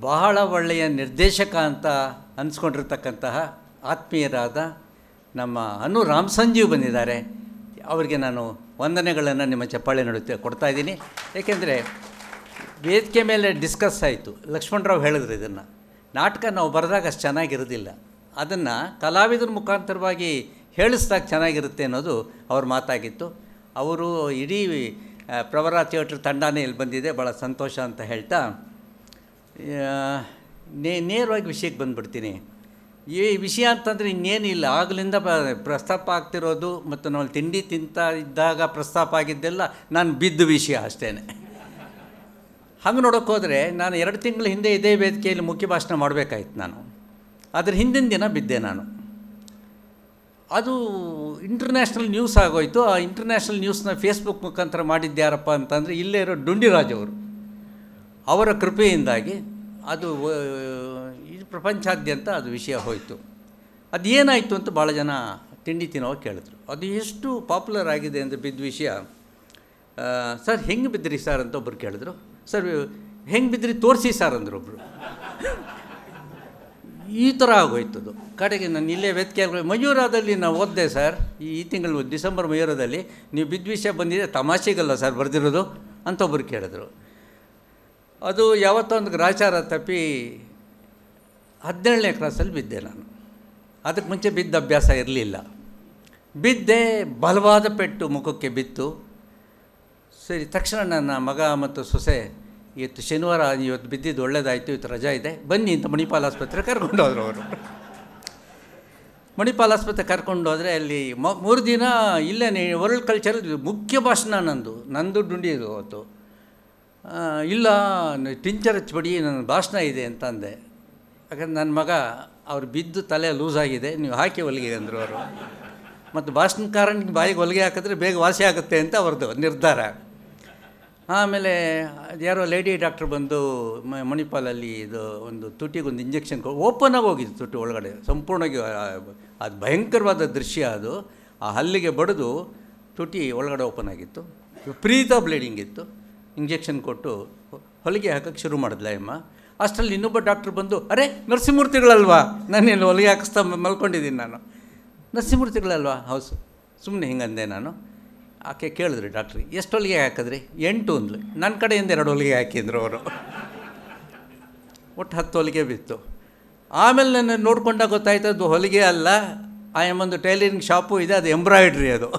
Speaker 5: ಬಹಳ ಒಳ್ಳೆಯ ನಿರ್ದೇಶಕ ಅಂತ ಅನಿಸ್ಕೊಂಡಿರ್ತಕ್ಕಂತಹ ಆತ್ಮೀಯರಾದ ನಮ್ಮ ಅನು ರಾಮ್ ಸಂಜೀವ್ ಬಂದಿದ್ದಾರೆ. ಅವರಿಗೆ ನಾನು ವಂದನೆಗಳನ್ನು ನಿಮ್ಮ ಚಪ್ಪಾಳೆ ನಡುತ್ತೆ ಕೊಡ್ತಾಯಿದ್ದೀನಿ. ಏಕೆಂದರೆ ವೇದಿಕೆ ಮೇಲೆ ಡಿಸ್ಕಸ್ ಆಯಿತು, ಲಕ್ಷ್ಮಣರಾವ್ ಹೇಳಿದ್ರು, ಇದನ್ನು ನಾಟಕ ನಾವು ಬರೆದಾಗ ಅಷ್ಟು ಚೆನ್ನಾಗಿರೋದಿಲ್ಲ, ಅದನ್ನು ಕಲಾವಿದರ ಮುಖಾಂತರವಾಗಿ ಹೇಳಿಸ್ದಾಗ ಚೆನ್ನಾಗಿರುತ್ತೆ ಅನ್ನೋದು ಅವ್ರ ಮಾತಾಗಿತ್ತು. ಅವರು ಇಡೀ ಪ್ರವರ ಥಿಯೇಟ್ರ್ ತಂಡನೇ ಇಲ್ಲಿ ಬಂದಿದೆ, ಭಾಳ ಸಂತೋಷ ಅಂತ ಹೇಳ್ತಾ ನೇರವಾಗಿ ವಿಷಯಕ್ಕೆ ಬಂದುಬಿಡ್ತೀನಿ. ಈ ವಿಷಯ ಅಂತಂದರೆ ಇನ್ನೇನಿಲ್ಲ, ಆಗಲಿಂದ ಪ್ರಸ್ತಾಪ ಆಗ್ತಿರೋದು ಮತ್ತು ನಾವು ತಿಂಡಿ ತಿಂತಾ ಇದ್ದಾಗ ಪ್ರಸ್ತಾಪ ಆಗಿದ್ದೆಲ್ಲ ನಾನು ಬಿದ್ದ ವಿಷಯ ಅಷ್ಟೇ. ಹಂಗೆ ನೋಡೋಕ್ಕೆ ಹೋದರೆ ನಾನು 2 ತಿಂಗಳ ಹಿಂದೆ ಇದೇ ವೇದಿಕೆಯಲ್ಲಿ ಮುಖ್ಯ ಭಾಷಣ ಮಾಡಬೇಕಾಯ್ತು. ನಾನು ಅದ್ರ ಹಿಂದಿನ ದಿನ ಬಿದ್ದೆ. ನಾನು ಅದು ಇಂಟರ್ನ್ಯಾಷನಲ್ ನ್ಯೂಸ್ ಆಗೋಯಿತು. ಆ ಇಂಟರ್ನ್ಯಾಷನಲ್ ನ್ಯೂಸ್ನ ಫೇಸ್ಬುಕ್ ಮುಖಾಂತರ ಮಾಡಿದ್ದ್ಯಾರಪ್ಪ ಅಂತಂದರೆ ಇಲ್ಲೇ ಇರೋ ಡುಂಡಿರಾಜ್ ಅವರು, ಅವರ ಕೃಪೆಯಿಂದಾಗಿ ಅದು ಪ್ರಪಂಚಾದ್ಯಂತ ಅದು ವಿಷಯ ಹೋಯಿತು. ಅದು ಏನಾಯಿತು ಅಂತ ಭಾಳ ಜನ ತಿಂಡಿ ತಿನ್ನೋವಾಗ ಕೇಳಿದ್ರು. ಅದು ಎಷ್ಟು ಪಾಪ್ಯುಲರ್ ಆಗಿದೆ ಅಂದರೆ ಬಿದ್ದ ವಿಷಯ. ಸರ್ ಹೆಂಗೆ ಬಿದ್ದಿರಿ ಸರ್ ಅಂತ ಒಬ್ಬರು ಕೇಳಿದ್ರು. ಸರ್ ಹೆಂಗೆ ಬಿದ್ದಿರಿ ತೋರಿಸಿ ಸರ್ ಅಂದರು ಒಬ್ಬರು. ಈ ಥರ ಆಗೋಯ್ತದು. ಕಡೆಗೆ ನಾನು ಇಲ್ಲೇ ವೇದಿಕೆ ಮಯೂರದಲ್ಲಿ ನಾವು ಓದಿದೆ ಸರ್, ಈ ತಿಂಗಳು ಡಿಸೆಂಬರ್ ಮಯೂರದಲ್ಲಿ ನೀವು ಬಿದ್ದ ವಿಷಯ ಬಂದಿದೆ, ತಮಾಷೆಗಲ್ಲ ಸರ್ ಬರೆದಿರೋದು ಅಂತ ಒಬ್ಬರು ಕೇಳಿದ್ರು. ಅದು ಯಾವತ್ತೋ ಒಂದು ಗ್ರಾಚಾರ ತಪ್ಪಿ 17ನೇ ಕ್ಲಾಸಲ್ಲಿ ಬಿದ್ದೆ ನಾನು. ಅದಕ್ಕೆ ಮುಂಚೆ ಬಿದ್ದ ಅಭ್ಯಾಸ ಇರಲಿಲ್ಲ. ಬಿದ್ದೆ, ಬಲವಾದ ಪೆಟ್ಟು ಮುಖಕ್ಕೆ ಬಿತ್ತು. ಸರಿ, ತಕ್ಷಣ ನನ್ನ ಮಗ ಮತ್ತು ಸೊಸೆ ಇವತ್ತು ಶನಿವಾರ, ಇವತ್ತು ಬಿದ್ದಿದ್ದು ಒಳ್ಳೇದಾಯಿತು, ಇವತ್ತು ರಜಾ ಇದೆ, ಬನ್ನಿ ಅಂತ ಮಣಿಪಾಲ್ ಆಸ್ಪತ್ರೆ ಕರ್ಕೊಂಡು ಹೋದರು ಅವರು. ಮಣಿಪಾಲ್ ಆಸ್ಪತ್ರೆ ಕರ್ಕೊಂಡು ಹೋದರೆ ಅಲ್ಲಿ 3 ದಿನ ಇಲ್ಲೇ ವರ್ಲ್ಡ್ ಕಲ್ಚರ್ ಮುಖ್ಯ ಭಾಷಣ ನಂದು ಡುಂಡಿದು ಅವತ್ತು. ಇಲ್ಲ ಟಿಂಚರ್ ಹಚ್ಬಿಡಿ, ನನ್ನ ಭಾಷಣ ಇದೆ ಅಂತ ಅಂದೆ. ಯಾಕಂದ್ರೆ ನನ್ನ ಮಗ ಅವ್ರು ಬಿದ್ದು ತಲೆ ಲೂಸ್ ಆಗಿದೆ, ನೀವು ಹಾಕಿ ಹೊಲಿಗೆ ಅಂದರು ಅವರು. ಮತ್ತು ಭಾಷಣಕಾರನಿಗೆ ಬಾಯಿಗೆ ಹೊಲಿಗೆ ಹಾಕಿದ್ರೆ ಬೇಗ ವಾಸಿ ಆಗುತ್ತೆ ಅಂತ ಅವ್ರದ್ದು ನಿರ್ಧಾರ. ಆಮೇಲೆ ಯಾರೋ ಲೇಡಿ ಡಾಕ್ಟ್ರ್ ಬಂದು ಮಣಿಪಾಲಲ್ಲಿ ಇದು ಒಂದು ತುಟಿಗೊಂದು ಇಂಜೆಕ್ಷನ್ ಓಪನ್ ಆಗಿ ಹೋಗಿದ್ದು, ತುಟಿ ಒಳಗಡೆ ಸಂಪೂರ್ಣವಾಗಿ. ಅದು ಭಯಂಕರವಾದ ದೃಶ್ಯ. ಅದು ಆ ಹಲ್ಲಿಗೆ ಬಡಿದು ತುಟಿ ಒಳಗಡೆ ಓಪನ್ ಆಗಿತ್ತು, ವಿಪರೀತ ಬ್ಲೀಡಿಂಗ್ ಇತ್ತು. ಇಂಜೆಕ್ಷನ್ ಕೊಟ್ಟು ಹೊಲಿಗೆ ಹಾಕೋಕ್ಕೆ ಶುರು ಮಾಡಿದ್ಲ ಅಮ್ಮ. ಅಷ್ಟರಲ್ಲಿ ಇನ್ನೊಬ್ಬ ಡಾಕ್ಟ್ರ್ ಬಂದು, ಅರೆ ನರಸಿಂಹಮೂರ್ತಿಗಳಲ್ವಾ, ನಾನೆಲ್ಲಿ ಹೊಲಿಗೆ ಹಾಕಿಸ್ತಾ ಮಲ್ಕೊಂಡಿದ್ದೀನಿ ನಾನು. ನರಸಿಂಹಮೂರ್ತಿಗಳಲ್ವಾ? ಹೌದು. ಸುಮ್ಮನೆ ಹಿಂಗಂದೆ ನಾನು. ಆಕೆ ಕೇಳಿದ್ರಿ ಡಾಕ್ಟ್ರಿ, ಎಷ್ಟು ಹೊಲಿಗೆ ಹಾಕಿದ್ರಿ? 8 ಅಂದ್ಲು. ನನ್ನ ಕಡೆಯಿಂದ 2 ಹೊಲಿಗೆ ಹಾಕಿದ್ರು ಅವರು. ಒಟ್ಟು 10 ಹೊಲಿಗೆ ಬಿತ್ತು. ಆಮೇಲೆ ನನ್ನ ನೋಡ್ಕೊಂಡಾಗ ಗೊತ್ತಾಯ್ತು ಅದು ಹೊಲಿಗೆ ಅಲ್ಲ, ಒಂದು ಟೈಲರಿಂಗ್ ಶಾಪು ಇದೆ, ಅದು ಎಂಬ್ರಾಯ್ಡ್ರಿ. ಅದು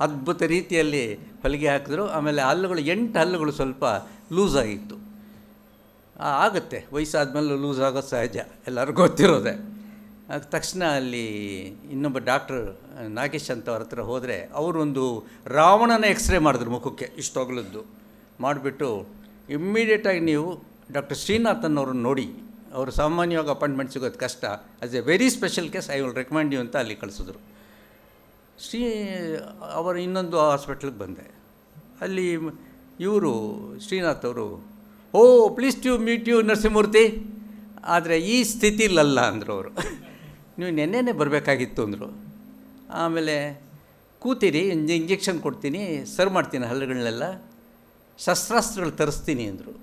Speaker 5: ಅದ್ಭುತ ರೀತಿಯಲ್ಲಿ ಹೊಲಿಗೆ ಹಾಕಿದ್ರು. ಆಮೇಲೆ ಹಲ್ಲುಗಳು 8 ಹಲ್ಲುಗಳು ಸ್ವಲ್ಪ ಲೂಸ್ ಆಗಿತ್ತು. ಆಗುತ್ತೆ, ವಯಸ್ಸಾದ್ಮೇಲೆ ಲೂಸ್ ಆಗೋದು ಸಹಜ, ಎಲ್ಲರಿಗೂ ಗೊತ್ತಿರೋದೆ. ತಕ್ಷಣ ಅಲ್ಲಿ ಇನ್ನೊಬ್ಬ ಡಾಕ್ಟ್ರ್ ನಾಗೇಶ್ ಅಂತ ಅವ್ರ ಹತ್ರ ಹೋದರೆ ಅವರೊಂದು ರಾವಣನ ಎಕ್ಸ್ರೇ ಮಾಡಿದ್ರು ಮುಖಕ್ಕೆ, ಇಷ್ಟೊಗ್ಲದ್ದು ಮಾಡಿಬಿಟ್ಟು, ಇಮ್ಮಿಡಿಯೇಟಾಗಿ ನೀವು ಡಾಕ್ಟರ್ ಶ್ರೀನಾಥನ್ ಅವ್ರನ್ನ ನೋಡಿ, ಅವರು ಸಾಮಾನ್ಯವಾಗಿ ಅಪಾಯಿಂಟ್ಮೆಂಟ್ ಸಿಗೋದು ಕಷ್ಟ, as a very special case I will recommend you ಅಂತ ಅಲ್ಲಿ ಕಳಿಸಿದ್ರು. ಅವರ ಇನ್ನೊಂದು ಹಾಸ್ಪಿಟ್ಲಿಗೆ ಬಂದೆ. ಅಲ್ಲಿ ಇವರು ಶ್ರೀನಾಥ್ ಅವರು, oh please to meet you Narasimhamurthy, ಆದರೆ ಈ ಸ್ಥಿತಿಲಲ್ಲ ಅಂದರು ಅವರು. ನೀವು ನೆನ್ನೆನೇ ಬರಬೇಕಾಗಿತ್ತು ಅಂದರು. ಆಮೇಲೆ ಕೂತೀರಿ, ಇಂಜೆಕ್ಷನ್ ಕೊಡ್ತೀನಿ, ಸರ್ವ್ ಮಾಡ್ತೀನಿ ಹಲ್ಲುಗಳನ್ನೆಲ್ಲ, ಶಸ್ತ್ರಾಸ್ತ್ರಗಳು ತರಿಸ್ತೀನಿ ಅಂದರು.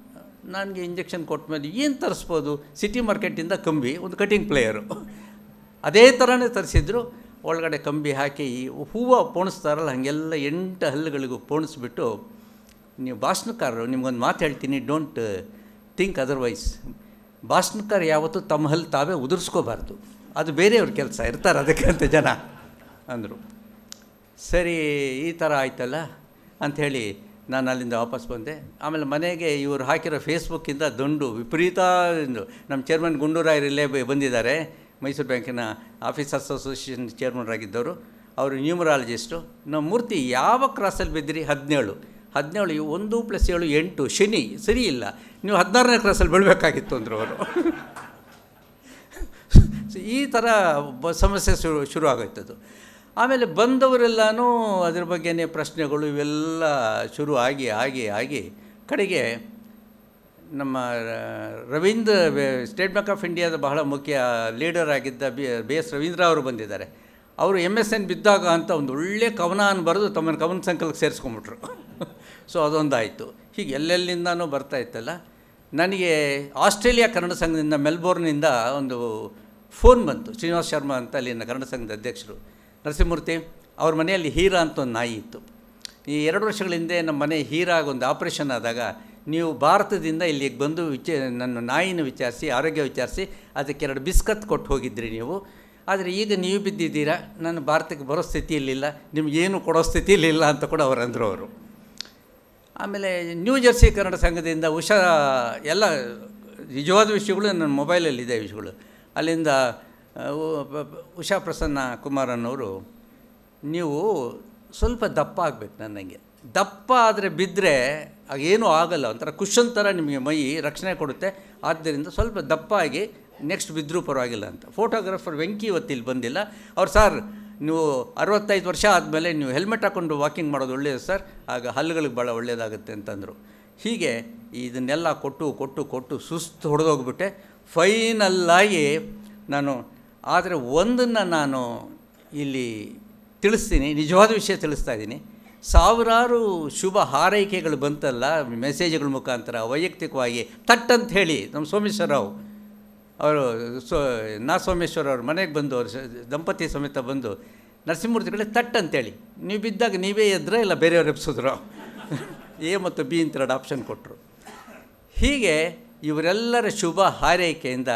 Speaker 5: ನನಗೆ ಇಂಜೆಕ್ಷನ್ ಕೊಟ್ಟ ಮೇಲೆ ಏನು ತರಿಸ್ಬೋದು, ಸಿಟಿ ಮಾರ್ಕೆಟಿಂದ ಕಂಬಿ, ಒಂದು ಕಟಿಂಗ್ ಪ್ಲೇಯರು ಅದೇ ಥರನೇ ತರಿಸಿದ್ರು. ಒಳಗಡೆ ಕಂಬಿ ಹಾಕಿ ಹೂವು ಪೋಣಿಸ್ತಾರಲ್ಲ ಹಾಗೆಲ್ಲ 8 ಹಲ್ಲುಗಳಿಗೂ ಪೋಣಿಸ್ಬಿಟ್ಟು, ನೀವು ಭಾಷಣಕಾರರು, ನಿಮ್ಗೊಂದು ಮಾತು ಹೇಳ್ತೀನಿ, ಡೋಂಟ್ ಥಿಂಕ್ ಅದರ್ವೈಸ್. ಭಾಷಣಕಾರ ಯಾವತ್ತೂ ತಮ್ಮ ಹಲ್ಲು ತಾವೇ ಉದುರಿಸ್ಕೋಬಾರ್ದು, ಅದು ಬೇರೆಯವ್ರ ಕೆಲಸ ಇರ್ತಾರೆ ಅದಕ್ಕೆ ಅಂತ ಜನ ಅಂದರು. ಸರಿ, ಈ ಥರ ಆಯ್ತಲ್ಲ ಅಂಥೇಳಿ ನಾನು ಅಲ್ಲಿಂದ ವಾಪಸ್ ಬಂದೆ. ಆಮೇಲೆ ಮನೆಗೆ ಇವರು ಹಾಕಿರೋ ಫೇಸ್ಬುಕ್ಕಿಂದ ದಂಡು ವಿಪರೀತ. ನಮ್ಮ ಚೇರ್ಮನ್ ಗುಂಡೂರಾಯರು ಇಲ್ಲೇ ಬಂದಿದ್ದಾರೆ, ಮೈಸೂರು ಬ್ಯಾಂಕಿನ ಆಫೀಸರ್ಸ್ ಅಸೋಸಿಯೇಷನ್ ಚೇರ್ಮನ್ರಾಗಿದ್ದವರು. ಅವರು ನ್ಯೂಮರಾಲಜಿಸ್ಟು. ನಮ್ಮ ಮೂರ್ತಿ ಯಾವ ಕ್ರಾಸಲ್ಲಿ ಬಿದ್ದಿರಿ? 17 1 + 7 8, ಶನಿ ಸರಿ ಇಲ್ಲ, ನೀವು 16ನೇ ಕ್ರಾಸಲ್ಲಿ ಬೀಳಬೇಕಾಗಿತ್ತು ಅಂದರು ಅವರು. ಈ ಥರ ಸಮಸ್ಯೆ ಶುರು ಆಗೋಯ್ತದು. ಆಮೇಲೆ ಬಂದವರೆಲ್ಲನೂ ಅದ್ರ ಬಗ್ಗೆನೇ ಪ್ರಶ್ನೆಗಳು ಇವೆಲ್ಲ ಶುರು ಆಗಿ ಕಡೆಗೆ ನಮ್ಮ ರವೀಂದ್ರ, ಸ್ಟೇಟ್ ಬ್ಯಾಂಕ್ ಆಫ್ ಇಂಡಿಯಾದ ಬಹಳ ಮುಖ್ಯ ಲೀಡರ್ ಆಗಿದ್ದ BS ರವೀಂದ್ರ ಅವರು ಬಂದಿದ್ದಾರೆ. ಅವರು MSN ಬಿದ್ದಾಗ ಅಂತ ಒಂದು ಒಳ್ಳೆಯ ಕವನ ಬರೆದು ತಮ್ಮನ್ನು ಕವನ ಸಂಕಲಕ್ಕೆ ಸೇರಿಸ್ಕೊಂಬಿಟ್ರು. ಸೊ ಅದೊಂದಾಯಿತು. ಹೀಗೆ ಎಲ್ಲೆಲ್ಲಿಂದನೂ ಬರ್ತಾ ಇತ್ತಲ್ಲ. ನನಗೆ ಆಸ್ಟ್ರೇಲಿಯಾ ಕನ್ನಡ ಸಂಘದಿಂದ ಮೆಲ್ಬೋರ್ನಿಂದ ಒಂದು ಫೋನ್ ಬಂತು. ಶ್ರೀನಿವಾಸ್ ಶರ್ಮಾ ಅಂತ ಅಲ್ಲಿನ ಕನ್ನಡ ಸಂಘದ ಅಧ್ಯಕ್ಷರು, ನರಸಿಂಹಮೂರ್ತಿ ಅವ್ರ ಮನೆಯಲ್ಲಿ ಹೀರಾ ಅಂತ ಒಂದು ನಾಯಿ ಇತ್ತು. ಈ 2 ವರ್ಷಗಳ ಹಿಂದೆ ನಮ್ಮ ಮನೆ ಹೀರಾಗ ಒಂದು ಆಪ್ರೇಷನ್ ಆದಾಗ ನೀವು ಭಾರತದಿಂದ ಇಲ್ಲಿಗೆ ಬಂದು ನನ್ನ ನಾಯಿನ ವಿಚಾರಿಸಿ, ಆರೋಗ್ಯ ವಿಚಾರಿಸಿ, ಅದಕ್ಕೆ 2 ಬಿಸ್ಕತ್ ಕೊಟ್ಟು ಹೋಗಿದ್ರಿ ನೀವು. ಆದರೆ ಈಗ ನೀವು ಬಿದ್ದಿದ್ದೀರಾ, ನಾನು ಭಾರತಕ್ಕೆ ಬರೋ ಸ್ಥಿತಿಯಲ್ಲಿಲ್ಲ, ನಿಮಗೇನು ಕೊಡೋ ಸ್ಥಿತಿಯಲ್ಲಿಲ್ಲ ಅಂತ ಕೂಡ ಅವರು ಅಂದರು ಅವರು. ಆಮೇಲೆ ನ್ಯೂ ಜೆರ್ಸಿ ಕನ್ನಡ ಸಂಘದಿಂದ ಉಷಾ, ಎಲ್ಲ ನಿಜವಾದ ವಿಷಯಗಳು ನನ್ನ ಮೊಬೈಲಲ್ಲಿದೆ ವಿಷಯಗಳು. ಅಲ್ಲಿಂದ ಉಷಾ ಪ್ರಸನ್ನ ಕುಮಾರನ್ನವರು, ನೀವು ಸ್ವಲ್ಪ ದಪ್ಪ ಆಗಬೇಕು, ನನಗೆ ದಪ್ಪ ಆದರೆ ಬಿದ್ದರೆ ಆಗೇನೂ ಆಗಲ್ಲ, ಒಂಥರ ಕುಷನ್ ಥರ ನಿಮಗೆ ಮೈ ರಕ್ಷಣೆ ಕೊಡುತ್ತೆ, ಆದ್ದರಿಂದ ಸ್ವಲ್ಪ ದಪ್ಪ ಆಗಿ ನೆಕ್ಸ್ಟ್ ಬಿದ್ದರೂ ಪರವಾಗಿಲ್ಲ ಅಂತ. ಫೋಟೋಗ್ರಾಫರ್ ವೆಂಕಿ ಇವತ್ತಿಲ್ಲಿ ಬಂದಿಲ್ಲ. ಅವ್ರು, ಸರ್ ನೀವು 65 ವರ್ಷ ಆದಮೇಲೆ ನೀವು ಹೆಲ್ಮೆಟ್ ಹಾಕ್ಕೊಂಡು ವಾಕಿಂಗ್ ಮಾಡೋದು ಒಳ್ಳೆಯದು ಸರ್, ಆಗ ಹಲ್ಲುಗಳಿಗೆ ಭಾಳ ಒಳ್ಳೆಯದಾಗುತ್ತೆ ಅಂತಂದರು. ಹೀಗೆ ಇದನ್ನೆಲ್ಲ ಕೊಟ್ಟು ಸುಸ್ತು ಹೊಡೆದೋಗ್ಬಿಟ್ಟೆ. ಫೈನಲ್ಲಾಗಿ ನಾನು, ಆದರೆ ಒಂದನ್ನು ನಾನು ಇಲ್ಲಿ ತಿಳಿಸ್ತೀನಿ, ನಿಜವಾದ ವಿಷಯ ತಿಳಿಸ್ತಾ ಇದ್ದೀನಿ. ಸಾವಿರಾರು ಶುಭ ಹಾರೈಕೆಗಳು ಬಂತಲ್ಲ ಮೆಸೇಜ್ಗಳ ಮುಖಾಂತರ, ವೈಯಕ್ತಿಕವಾಗಿ ತಟ್ಟಂತ ಹೇಳಿ ನಮ್ಮ ಸೋಮೇಶ್ವರರಾವ್ ಅವರು, ಸೋಮೇಶ್ವರ ಅವ್ರ ಮನೆಗೆ ಬಂದು, ಅವರು ದಂಪತಿ ಸಮೇತ ಬಂದು, ನರಸಿಂಹಮೂರ್ತಿಗಳೇ ತಟ್ಟಂತೇಳಿ, ನೀವು ಬಿದ್ದಾಗ ನೀವೇ ಎದ್ರೆ ಇಲ್ಲ ಬೇರೆಯವ್ರು ಎಬ್ಸಿದ್ರು, A ಮತ್ತು B ಅಂತ 2 ಆಪ್ಷನ್ ಕೊಟ್ಟರು. ಹೀಗೆ ಇವರೆಲ್ಲರ ಶುಭ ಹಾರೈಕೆಯಿಂದ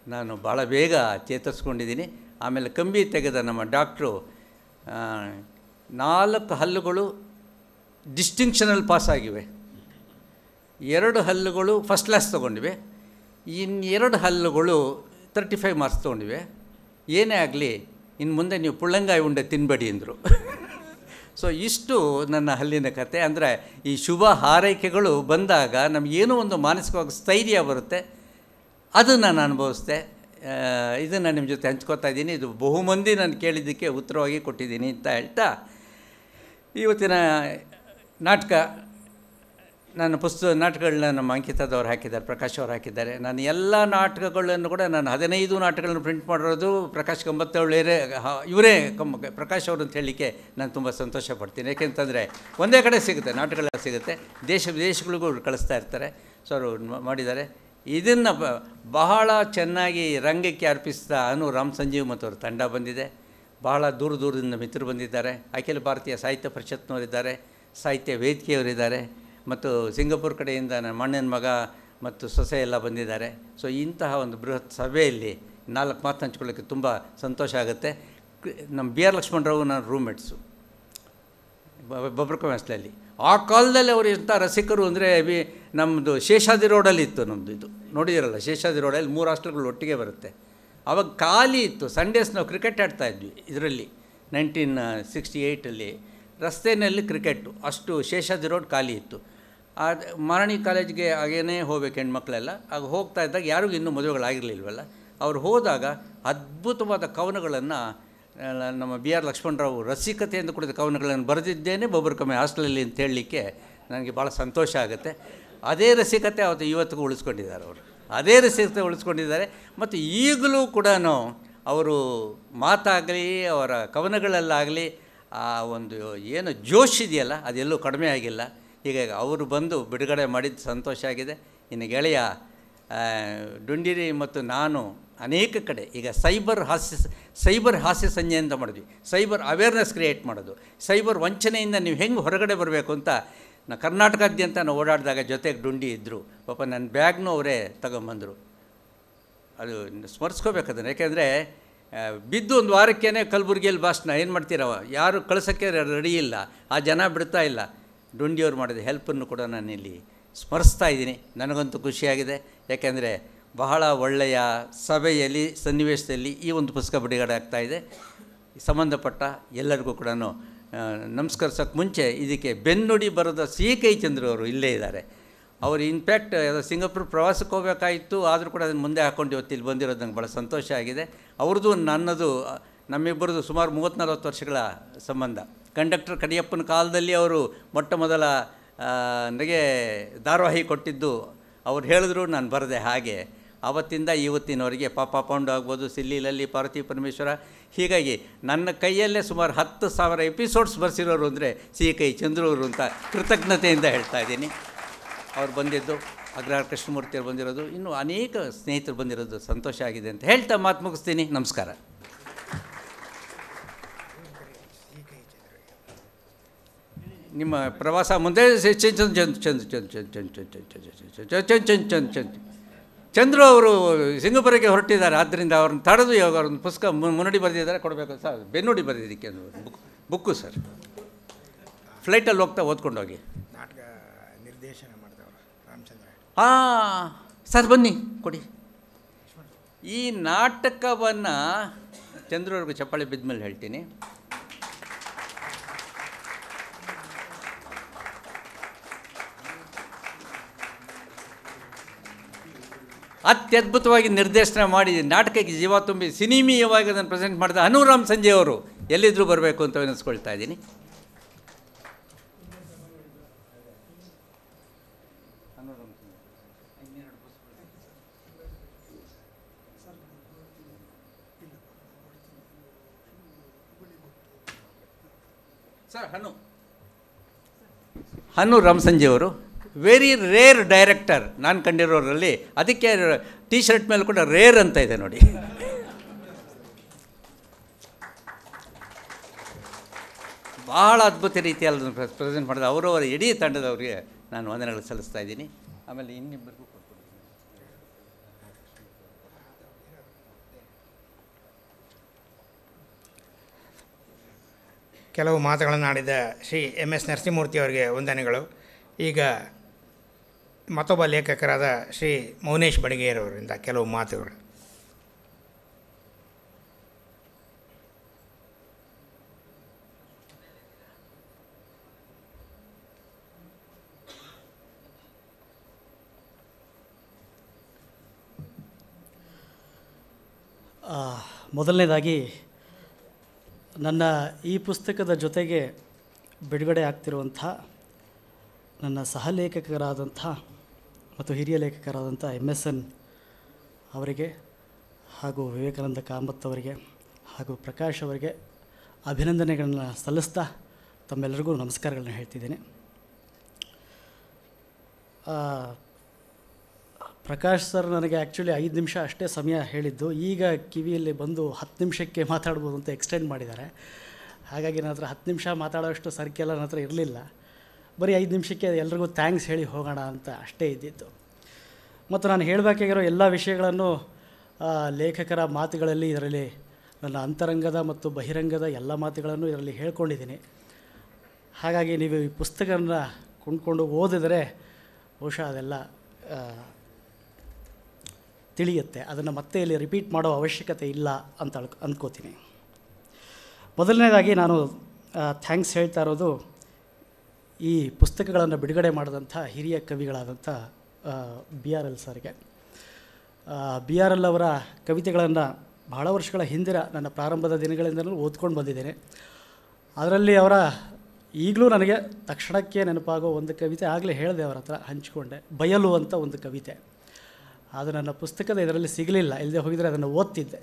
Speaker 5: ನಾನು ಭಾಳ ಬೇಗ ಚೇತರಿಸ್ಕೊಂಡಿದ್ದೀನಿ. ಆಮೇಲೆ ಕಂಬಿ ತೆಗೆದ ನಮ್ಮ ಡಾಕ್ಟ್ರು 4 ಹಲ್ಲುಗಳು ಡಿಸ್ಟಿಂಕ್ಷನಲ್ಲಿ ಪಾಸಾಗಿವೆ, 2 ಹಲ್ಲುಗಳು ಫಸ್ಟ್ ಕ್ಲಾಸ್ ತೊಗೊಂಡಿವೆ, ಇನ್ನು 2 ಹಲ್ಲುಗಳು 35 ಮಾರ್ಕ್ಸ್ ತೊಗೊಂಡಿವೆ. ಏನೇ ಆಗಲಿ ಇನ್ನು ಮುಂದೆ ನೀವು ಪುಳ್ಳಂಗಾಯಿ ಉಂಡೆ ತಿನ್ನಬೇಡಿ ಅಂದರು. ಸೊ ಇಷ್ಟು ನನ್ನ ಹಲ್ಲಿನ ಕತೆ. ಅಂದರೆ ಈ ಶುಭ ಹಾರೈಕೆಗಳು ಬಂದಾಗ ನಮಗೇನೋ ಒಂದು ಮಾನಸಿಕವಾಗಿ ಸ್ಥೈರ್ಯ ಬರುತ್ತೆ, ಅದನ್ನು ನಾನು ಅನುಭವಿಸ್ದೆ. ಇದನ್ನು ನಿಮ್ಮ ಜೊತೆ ಹಂಚ್ಕೋತಾ ಇದ್ದೀನಿ. ಇದು ಬಹುಮಂದಿ ನಾನು ಕೇಳಿದ್ದಕ್ಕೆ ಉತ್ತರವಾಗಿ ಕೊಟ್ಟಿದ್ದೀನಿ ಅಂತ ಹೇಳ್ತಾ, ಇವತ್ತಿನ ನಾಟಕ, ನನ್ನ ನಾಟಕಗಳನ್ನ ನಮ್ಮ ಅಂಕಿತದವ್ರು ಹಾಕಿದ್ದಾರೆ, ಪ್ರಕಾಶ್ ಅವರು ಹಾಕಿದ್ದಾರೆ. ನಾನು ಎಲ್ಲ ನಾಟಕಗಳನ್ನು ಕೂಡ, ನಾನು 15 ನಾಟಕಗಳನ್ನು ಪ್ರಿಂಟ್ ಮಾಡಿರೋದು ಪ್ರಕಾಶ್ ಕಂಬತ್ತವಳ್ಳೇರೇ, ಇವರೇ ಪ್ರಕಾಶ್ ಅವರು ಅಂತ ಹೇಳಲಿಕ್ಕೆ ನಾನು ತುಂಬ ಸಂತೋಷ ಪಡ್ತೀನಿ. ಯಾಕೆಂತಂದರೆ ಒಂದೇ ಕಡೆ ಸಿಗುತ್ತೆ, ನಾಟಕಗಳೆಲ್ಲ ಸಿಗುತ್ತೆ, ದೇಶ ವಿದೇಶಗಳಿಗೂ ಕಳಿಸ್ತಾ ಇರ್ತಾರೆ. ಸೊ ಅವರು ಮಾಡಿದ್ದಾರೆ. ಇದನ್ನು ಬಹಳ ಚೆನ್ನಾಗಿ ರಂಗಕ್ಕೆ ಅರ್ಪಿಸಿದ ರಾಮ್ ಸಂಜೀವ್ ಮತ್ತು ಅವ್ರ ತಂಡ ಬಂದಿದೆ. ಬಹಳ ದೂರದಿಂದ ಮಿತ್ರರು ಬಂದಿದ್ದಾರೆ. ಅಖಿಲ ಭಾರತೀಯ ಸಾಹಿತ್ಯ ಪರಿಷತ್ನವರಿದ್ದಾರೆ, ಸಾಹಿತ್ಯ ವೇದಿಕೆಯವರಿದ್ದಾರೆ, ಮತ್ತು ಸಿಂಗಪುರ್ ಕಡೆಯಿಂದ ನನ್ನ ಮಣ್ಣನ ಮಗ ಮತ್ತು ಸೊಸೆ ಎಲ್ಲ ಬಂದಿದ್ದಾರೆ. ಸೊ ಇಂತಹ ಒಂದು ಬೃಹತ್ ಸಭೆಯಲ್ಲಿ 4 ಮಾತು ಹಂಚ್ಕೊಳ್ಳೋಕ್ಕೆ ತುಂಬ ಸಂತೋಷ ಆಗುತ್ತೆ. ನಮ್ಮ BR ಲಕ್ಷ್ಮಣರಾವು ನಾನು ರೂಮ್ಮೇಟ್ಸು ಬಬ್ರಕ ಮೆಸ್ಲಲ್ಲಿ. ಆ ಕಾಲದಲ್ಲಿ ಅವರು ಎಂಥ ರಸಿಕರು ಅಂದರೆ, ನಮ್ಮದು ಶೇಷಾದ್ರಿ ರೋಡಲ್ಲಿ ಇತ್ತು ನಮ್ಮದು, ಇದು ನೋಡಿದಿರಲ್ಲ ಶೇಷಾದ್ರಿ ರೋಡಲ್ಲಿ 3 ಹಾಸ್ಟೆಲ್ಗಳು ಒಟ್ಟಿಗೆ ಬರುತ್ತೆ. ಆವಾಗ ಖಾಲಿ ಇತ್ತು. ಸಂಡೇಸ್ ನಾವು ಕ್ರಿಕೆಟ್ ಆಡ್ತಾಯಿದ್ವಿ ಇದರಲ್ಲಿ 1968 ರಸ್ತೆಯಲ್ಲಿ ಕ್ರಿಕೆಟು, ಅಷ್ಟು ಶೇಷಾದ್ರಿ ರೋಡ್ ಖಾಲಿ ಇತ್ತು. ಮಾರಾಣಿ ಕಾಲೇಜ್ಗೆ ಹಾಗೇ ಹೋಗ್ಬೇಕು ಹೆಣ್ಮಕ್ಳೆಲ್ಲ. ಆಗ ಹೋಗ್ತಾ ಇದ್ದಾಗ ಯಾರಿಗೂ ಇನ್ನೂ ಮದುವೆಗಳಾಗಿರಲಿಲ್ವಲ್ಲ. ಅವ್ರು ಹೋದಾಗ ಅದ್ಭುತವಾದ ಕವನಗಳನ್ನು ನಮ್ಮ ಬಿ ಆರ್ ಲಕ್ಷ್ಮಣರಾವ್ ರಸಿಕತೆಯಿಂದ ಕೂಡಿದ ಕವನಗಳನ್ನು ಬರೆದಿದ್ದೇನೆ ಬೊಬ್ಬರ್ಕೊಮ್ಮೆ ಹಾಸ್ಟೆಲಲ್ಲಿ ಅಂತ ಹೇಳಲಿಕ್ಕೆ ನನಗೆ ಭಾಳ ಸಂತೋಷ ಆಗುತ್ತೆ. ಅದೇ ರಸಿಕತೆ ಅವತ್ತು ಇವತ್ತಿಗೂ ಉಳಿಸ್ಕೊಂಡಿದ್ದಾರೆ ಅವರು, ಅದೇ ರಸಿಕತೆ ಉಳಿಸ್ಕೊಂಡಿದ್ದಾರೆ. ಮತ್ತು ಈಗಲೂ ಕೂಡ ಅವರು ಮಾತಾಗಲಿ ಅವರ ಕವನಗಳಲ್ಲಾಗಲಿ ಆ ಒಂದು ಏನು ಜೋಶ್ ಇದೆಯಲ್ಲ ಅದೆಲ್ಲೂ ಕಡಿಮೆ ಆಗಿಲ್ಲ. ಹೀಗಾಗಿ ಅವರು ಬಂದು ಬಿಡುಗಡೆ ಮಾಡಿದ್ದು ಸಂತೋಷ ಆಗಿದೆ. ಇನ್ನು ಗೆಳೆಯ ಡುಂಡಿರಿ ಮತ್ತು ನಾನು ಅನೇಕ ಕಡೆ ಈಗ ಸೈಬರ್ ಹಾಸ್ಯ ಸಂಜೆ ಅಂತ ಮಾಡಿದ್ವಿ. ಸೈಬರ್ ಅವೇರ್ನೆಸ್ ಕ್ರಿಯೇಟ್ ಮಾಡೋದು, ಸೈಬರ್ ವಂಚನೆಯಿಂದ ನೀವು ಹೆಂಗೆ ಹೊರಗಡೆ ಬರಬೇಕು ಅಂತ ಕರ್ನಾಟಕಾದ್ಯಂತ ನಾವು ಓಡಾಡಿದಾಗ ಜೊತೆಗೆ ಡುಂಡಿ ಇದ್ದರು. ಪಾಪ ನನ್ನ ಬ್ಯಾಗ್ನೂ ಅವರೇ ತಗೊಂಬಂದರು. ಅದು ಸ್ಮರಿಸ್ಕೋಬೇಕದನ್ನು, ಯಾಕೆಂದರೆ ಬಿದ್ದು ಒಂದು ವಾರಕ್ಕೇ ಕಲಬುರಗಿಯಲ್ಲಿ ಭಾಷಣ ಏನು ಮಾಡ್ತೀರವ, ಯಾರು ಕಳ್ಸೋಕ್ಕೆ ರೆಡಿ ಇಲ್ಲ, ಆ ಜನ ಬಿಡ್ತಾ ಇಲ್ಲ. ಡುಂಡಿಯವ್ರು ಮಾಡಿದ ಹೆಲ್ಪನ್ನು ಕೂಡ ನಾನು ಇಲ್ಲಿ ಸ್ಮರಿಸ್ತಾ ಇದ್ದೀನಿ. ನನಗಂತೂ ಖುಷಿಯಾಗಿದೆ, ಯಾಕೆಂದರೆ ಬಹಳ ಒಳ್ಳೆಯ ಸಭೆಯಲ್ಲಿ ಸನ್ನಿವೇಶದಲ್ಲಿ ಈ ಒಂದು ಪುಸ್ತಕ ಬಿಡುಗಡೆ ಆಗ್ತಾಯಿದೆ. ಸಂಬಂಧಪಟ್ಟ ಎಲ್ಲರಿಗೂ ಕೂಡ ನಮಸ್ಕರಿಸೋಕ್ಕೆ ಮುಂಚೆ ಇದಕ್ಕೆ ಬೆನ್ನುಡಿ ಬರೆದ ಸಿ.ಕೈ ಚಂದ್ರು ಅವರು ಇಲ್ಲೇ ಇದ್ದಾರೆ. ಅವರು ಇನ್ಫ್ಯಾಕ್ಟ್ ಸಿಂಗಾಪುರ್ ಪ್ರವಾಸಕ್ಕೆ ಹೋಗಬೇಕಾಯಿತು, ಆದರೂ ಕೂಡ ಅದನ್ನು ಮುಂದೆ ಹಾಕ್ಕೊಂಡು ಇವತ್ತು ಇಲ್ಲಿ ಬಂದಿರೋದು ನಂಗೆ ಭಾಳ ಸಂತೋಷ ಆಗಿದೆ. ಅವ್ರದ್ದು ನನ್ನದು ನಮ್ಮಿಬ್ಬರದು ಸುಮಾರು 30-40 ವರ್ಷಗಳ ಸಂಬಂಧ. ಕಂಡಕ್ಟರ್ ಕಡಿಯಪ್ಪನ ಕಾಲದಲ್ಲಿ ಅವರು ಮೊಟ್ಟ ಮೊದಲ ನನಗೆ ಧಾರಾವಾಹಿ ಕೊಟ್ಟಿದ್ದು ಅವ್ರು ಹೇಳಿದ್ರು, ನಾನು ಬರೆದೆ. ಹಾಗೆ ಆವತ್ತಿಂದ ಇವತ್ತಿನವರೆಗೆ ಪಾಪ ಪೌಂಡ್ ಆಗ್ಬೋದು, ಸಿಲ್ಲಿಲಲ್ಲಿ ಪಾರ್ವತಿ ಪರಮೇಶ್ವರ, ಹೀಗಾಗಿ ನನ್ನ ಕೈಯಲ್ಲೇ ಸುಮಾರು 10,000 ಎಪಿಸೋಡ್ಸ್ ಬರ್ಸಿರೋರು ಅಂದರೆ ಸಿ.ಕೈ ಚಂದ್ರವರು ಅಂತ ಕೃತಜ್ಞತೆಯಿಂದ ಹೇಳ್ತಾ ಇದ್ದೀನಿ. ಅವ್ರು ಬಂದಿದ್ದು, ಅಗ್ರಹಾರ ಕೃಷ್ಣಮೂರ್ತಿಯವ್ರು ಬಂದಿರೋದು, ಇನ್ನೂ ಅನೇಕ ಸ್ನೇಹಿತರು ಬಂದಿರೋದು ಸಂತೋಷ ಆಗಿದೆ ಅಂತ ಹೇಳ್ತಾ ಮಾತು ಮುಗಿಸ್ತೀನಿ. ನಮಸ್ಕಾರ. ನಿಮ್ಮ ಪ್ರವಾಸ ಮುಂದೆ ಚಂದ್ರು ಅವರು ಸಿಂಗಾಪುರಕ್ಕೆ ಹೊರಟಿದ್ದಾರೆ. ಆದ್ದರಿಂದ ಅವ್ರನ್ನ ತಡೆದು ಇವಾಗ ಅವ್ರನ್ನ ಪುಸ್ತಕ ಮುನ್ನುಡಿ ಬರೆದಿದ್ದಾರೆ, ಕೊಡಬೇಕು ಸರ್. ಬೆನ್ನುಡಿ ಬರೆದಿದ್ದಕ್ಕೆ ಬುಕ್ಕು ಸರ್. ಫ್ಲೈಟಲ್ಲಿ ಹೋಗ್ತಾ ಓದ್ಕೊಂಡು ಹೋಗಿ.
Speaker 1: ನಾಟಕ ನಿರ್ದೇಶನ ಮಾಡಿದವರು ರಾಮಚಂದ್ರ.
Speaker 5: ಹಾಂ ಸರ್, ಬನ್ನಿ ಕೊಡಿ. ಈ ನಾಟಕವನ್ನು ಚಂದ್ರವ್ರಿಗೆ ಚಪ್ಪಾಳೆ ಬಿದ್ದ ಮೇಲೆ ಹೇಳ್ತೀನಿ. ಅತ್ಯದ್ಭುತವಾಗಿ ನಿರ್ದೇಶನ ಮಾಡಿ ನಾಟಕಕ್ಕೆ ಜೀವ ತುಂಬಿ ಸಿನಿಮೀಯವಾಗಿ ಅದನ್ನು ಪ್ರೆಸೆಂಟ್ ಮಾಡಿದ ಅನುರಾಮ್ ಸಂಜೆ ಅವರು ಎಲ್ಲಿದ್ದರೂ ಬರಬೇಕು ಅಂತ ವಿನಿಸ್ಕೊಳ್ತಾ ಇದ್ದೀನಿ. ಸರ್, ಹನ್ನು ರಾಮಸಂಜೆ ಅವರು ವೆರಿ ರೇರ್ ಡೈರೆಕ್ಟರ್ ನಾನು ಕಂಡಿರೋರಲ್ಲಿ. ಅದಕ್ಕೆ ಟಿ ಶರ್ಟ್ ಮೇಲೆ ಕೂಡ ರೇರ್ ಅಂತ ಇದೆ ನೋಡಿ. ಭಾಳ ಅದ್ಭುತ ರೀತಿಯಲ್ಲಿ ಅದನ್ನು ಪ್ರೆಸೆಂಟ್ ಮಾಡಿದ ಅವರವರ ಇಡೀ ತಂಡದವರಿಗೆ ನಾನು ವಂದನೆಗಳು ಸಲ್ಲಿಸ್ತಾ ಇದ್ದೀನಿ. ಆಮೇಲೆ ಇನ್ನಿಬ್ಬರಿಗೂ
Speaker 1: ಕೆಲವು ಮಾತುಗಳನ್ನು ಆಡಿದ ಶ್ರೀ ಎಮ್.ಎಸ್. ನರಸಿಂಹಮೂರ್ತಿ ಅವರಿಗೆ ವಂದನೆಗಳು. ಈಗ ಮತ್ತೊಬ್ಬ ಲೇಖಕರಾದ ಶ್ರೀ ಮೌನೇಶ್ ಬಡಿಗೇರವರಿಂದ ಕೆಲವು ಮಾತುಗಳು.
Speaker 3: ಮೊದಲನೇದಾಗಿ ನನ್ನ ಈ ಪುಸ್ತಕದ ಜೊತೆಗೆ ಬಿಡುಗಡೆ ಆಗ್ತಿರುವಂಥ ನನ್ನ ಸಹಲೇಖಕರಾದಂಥ ಮತ್ತು ಹಿರಿಯ ಲೇಖಕರಾದಂಥ MSN ಅವರಿಗೆ ಹಾಗೂ ವಿವೇಕಾನಂದ ಕಾಮತ್ ಅವರಿಗೆ ಹಾಗೂ ಪ್ರಕಾಶ್ ಅವರಿಗೆ ಅಭಿನಂದನೆಗಳನ್ನು ಸಲ್ಲಿಸ್ತಾ ತಮ್ಮೆಲ್ಲರಿಗೂ ನಮಸ್ಕಾರಗಳನ್ನ ಹೇಳ್ತಿದ್ದೀನಿ. ಪ್ರಕಾಶ್ ಸರ್ ನನಗೆ ಆ್ಯಕ್ಚುಲಿ 5 ನಿಮಿಷ ಅಷ್ಟೇ ಸಮಯ ಹೇಳಿದ್ದು, ಈಗ ಕಿವಿಯಲ್ಲಿ ಬಂದು 10 ನಿಮಿಷಕ್ಕೆ ಮಾತಾಡ್ಬೋದು ಅಂತ ಎಕ್ಸ್ಟೆಂಡ್ ಮಾಡಿದ್ದಾರೆ. ಹಾಗಾಗಿ ನನ್ನ ಹತ್ರ 10 ನಿಮಿಷ ಮಾತಾಡೋಷ್ಟು ಸರ್ಕೆಲ್ಲ ನನ್ನ ಹತ್ರ ಇರಲಿಲ್ಲ. ಬರೀ 5 ನಿಮಿಷಕ್ಕೆ ಎಲ್ರಿಗೂ ಥ್ಯಾಂಕ್ಸ್ ಹೇಳಿ ಹೋಗೋಣ ಅಂತ ಅಷ್ಟೇ ಇದ್ದಿತ್ತು. ಮತ್ತು ನಾನು ಹೇಳಬೇಕಾಗಿರೋ ಎಲ್ಲ ವಿಷಯಗಳನ್ನು ಲೇಖಕರ ಮಾತುಗಳಲ್ಲಿ, ಇದರಲ್ಲಿ ನನ್ನ ಅಂತರಂಗದ ಮತ್ತು ಬಹಿರಂಗದ ಎಲ್ಲ ಮಾತುಗಳನ್ನು ಇದರಲ್ಲಿ ಹೇಳ್ಕೊಂಡಿದ್ದೀನಿ. ಹಾಗಾಗಿ ನೀವು ಈ ಪುಸ್ತಕವನ್ನು ಕೊಂಡ್ಕೊಂಡು ಓದಿದರೆ ಬಹುಶಃ ಅದೆಲ್ಲ ತಿಳಿಯುತ್ತೆ. ಅದನ್ನು ಮತ್ತೆ ಇಲ್ಲಿ ರಿಪೀಟ್ ಮಾಡೋ ಅವಶ್ಯಕತೆ ಇಲ್ಲ ಅಂತ ಅಂದ್ಕೋತೀನಿ. ಮೊದಲನೇದಾಗಿ ನಾನು ಥ್ಯಾಂಕ್ಸ್ ಹೇಳ್ತಾ ಇರೋದು ಈ ಪುಸ್ತಕಗಳನ್ನು ಬಿಡುಗಡೆ ಮಾಡಿದಂಥ ಹಿರಿಯ ಕವಿಗಳಾದಂಥ BRL ಸರ್ಗೆ. BRL ಅವರ ಕವಿತೆಗಳನ್ನು ಬಹಳ ವರ್ಷಗಳ ಹಿಂದಿನ ನನ್ನ ಪ್ರಾರಂಭದ ದಿನಗಳಿಂದಲೂ ಓದ್ಕೊಂಡು ಬಂದಿದ್ದೇನೆ. ಅದರಲ್ಲಿ ಅವರ ಈಗಲೂ ನನಗೆ ತಕ್ಷಣಕ್ಕೆ ನೆನಪಾಗೋ ಒಂದು ಕವಿತೆ ಆಗಲೇ ಹೇಳಿದೆ, ಅವರ ಹತ್ರ ಹಂಚಿಕೊಂಡೆ. ಬಯಲು ಅಂತ ಒಂದು ಕವಿತೆ. ಅದು ನನ್ನ ಪುಸ್ತಕದ ಇದರಲ್ಲಿ ಸಿಗಲಿಲ್ಲ, ಇಲ್ಲದೆ ಹೋಗಿದರೆ ಅದನ್ನು ಓದ್ತಿದ್ದೆ.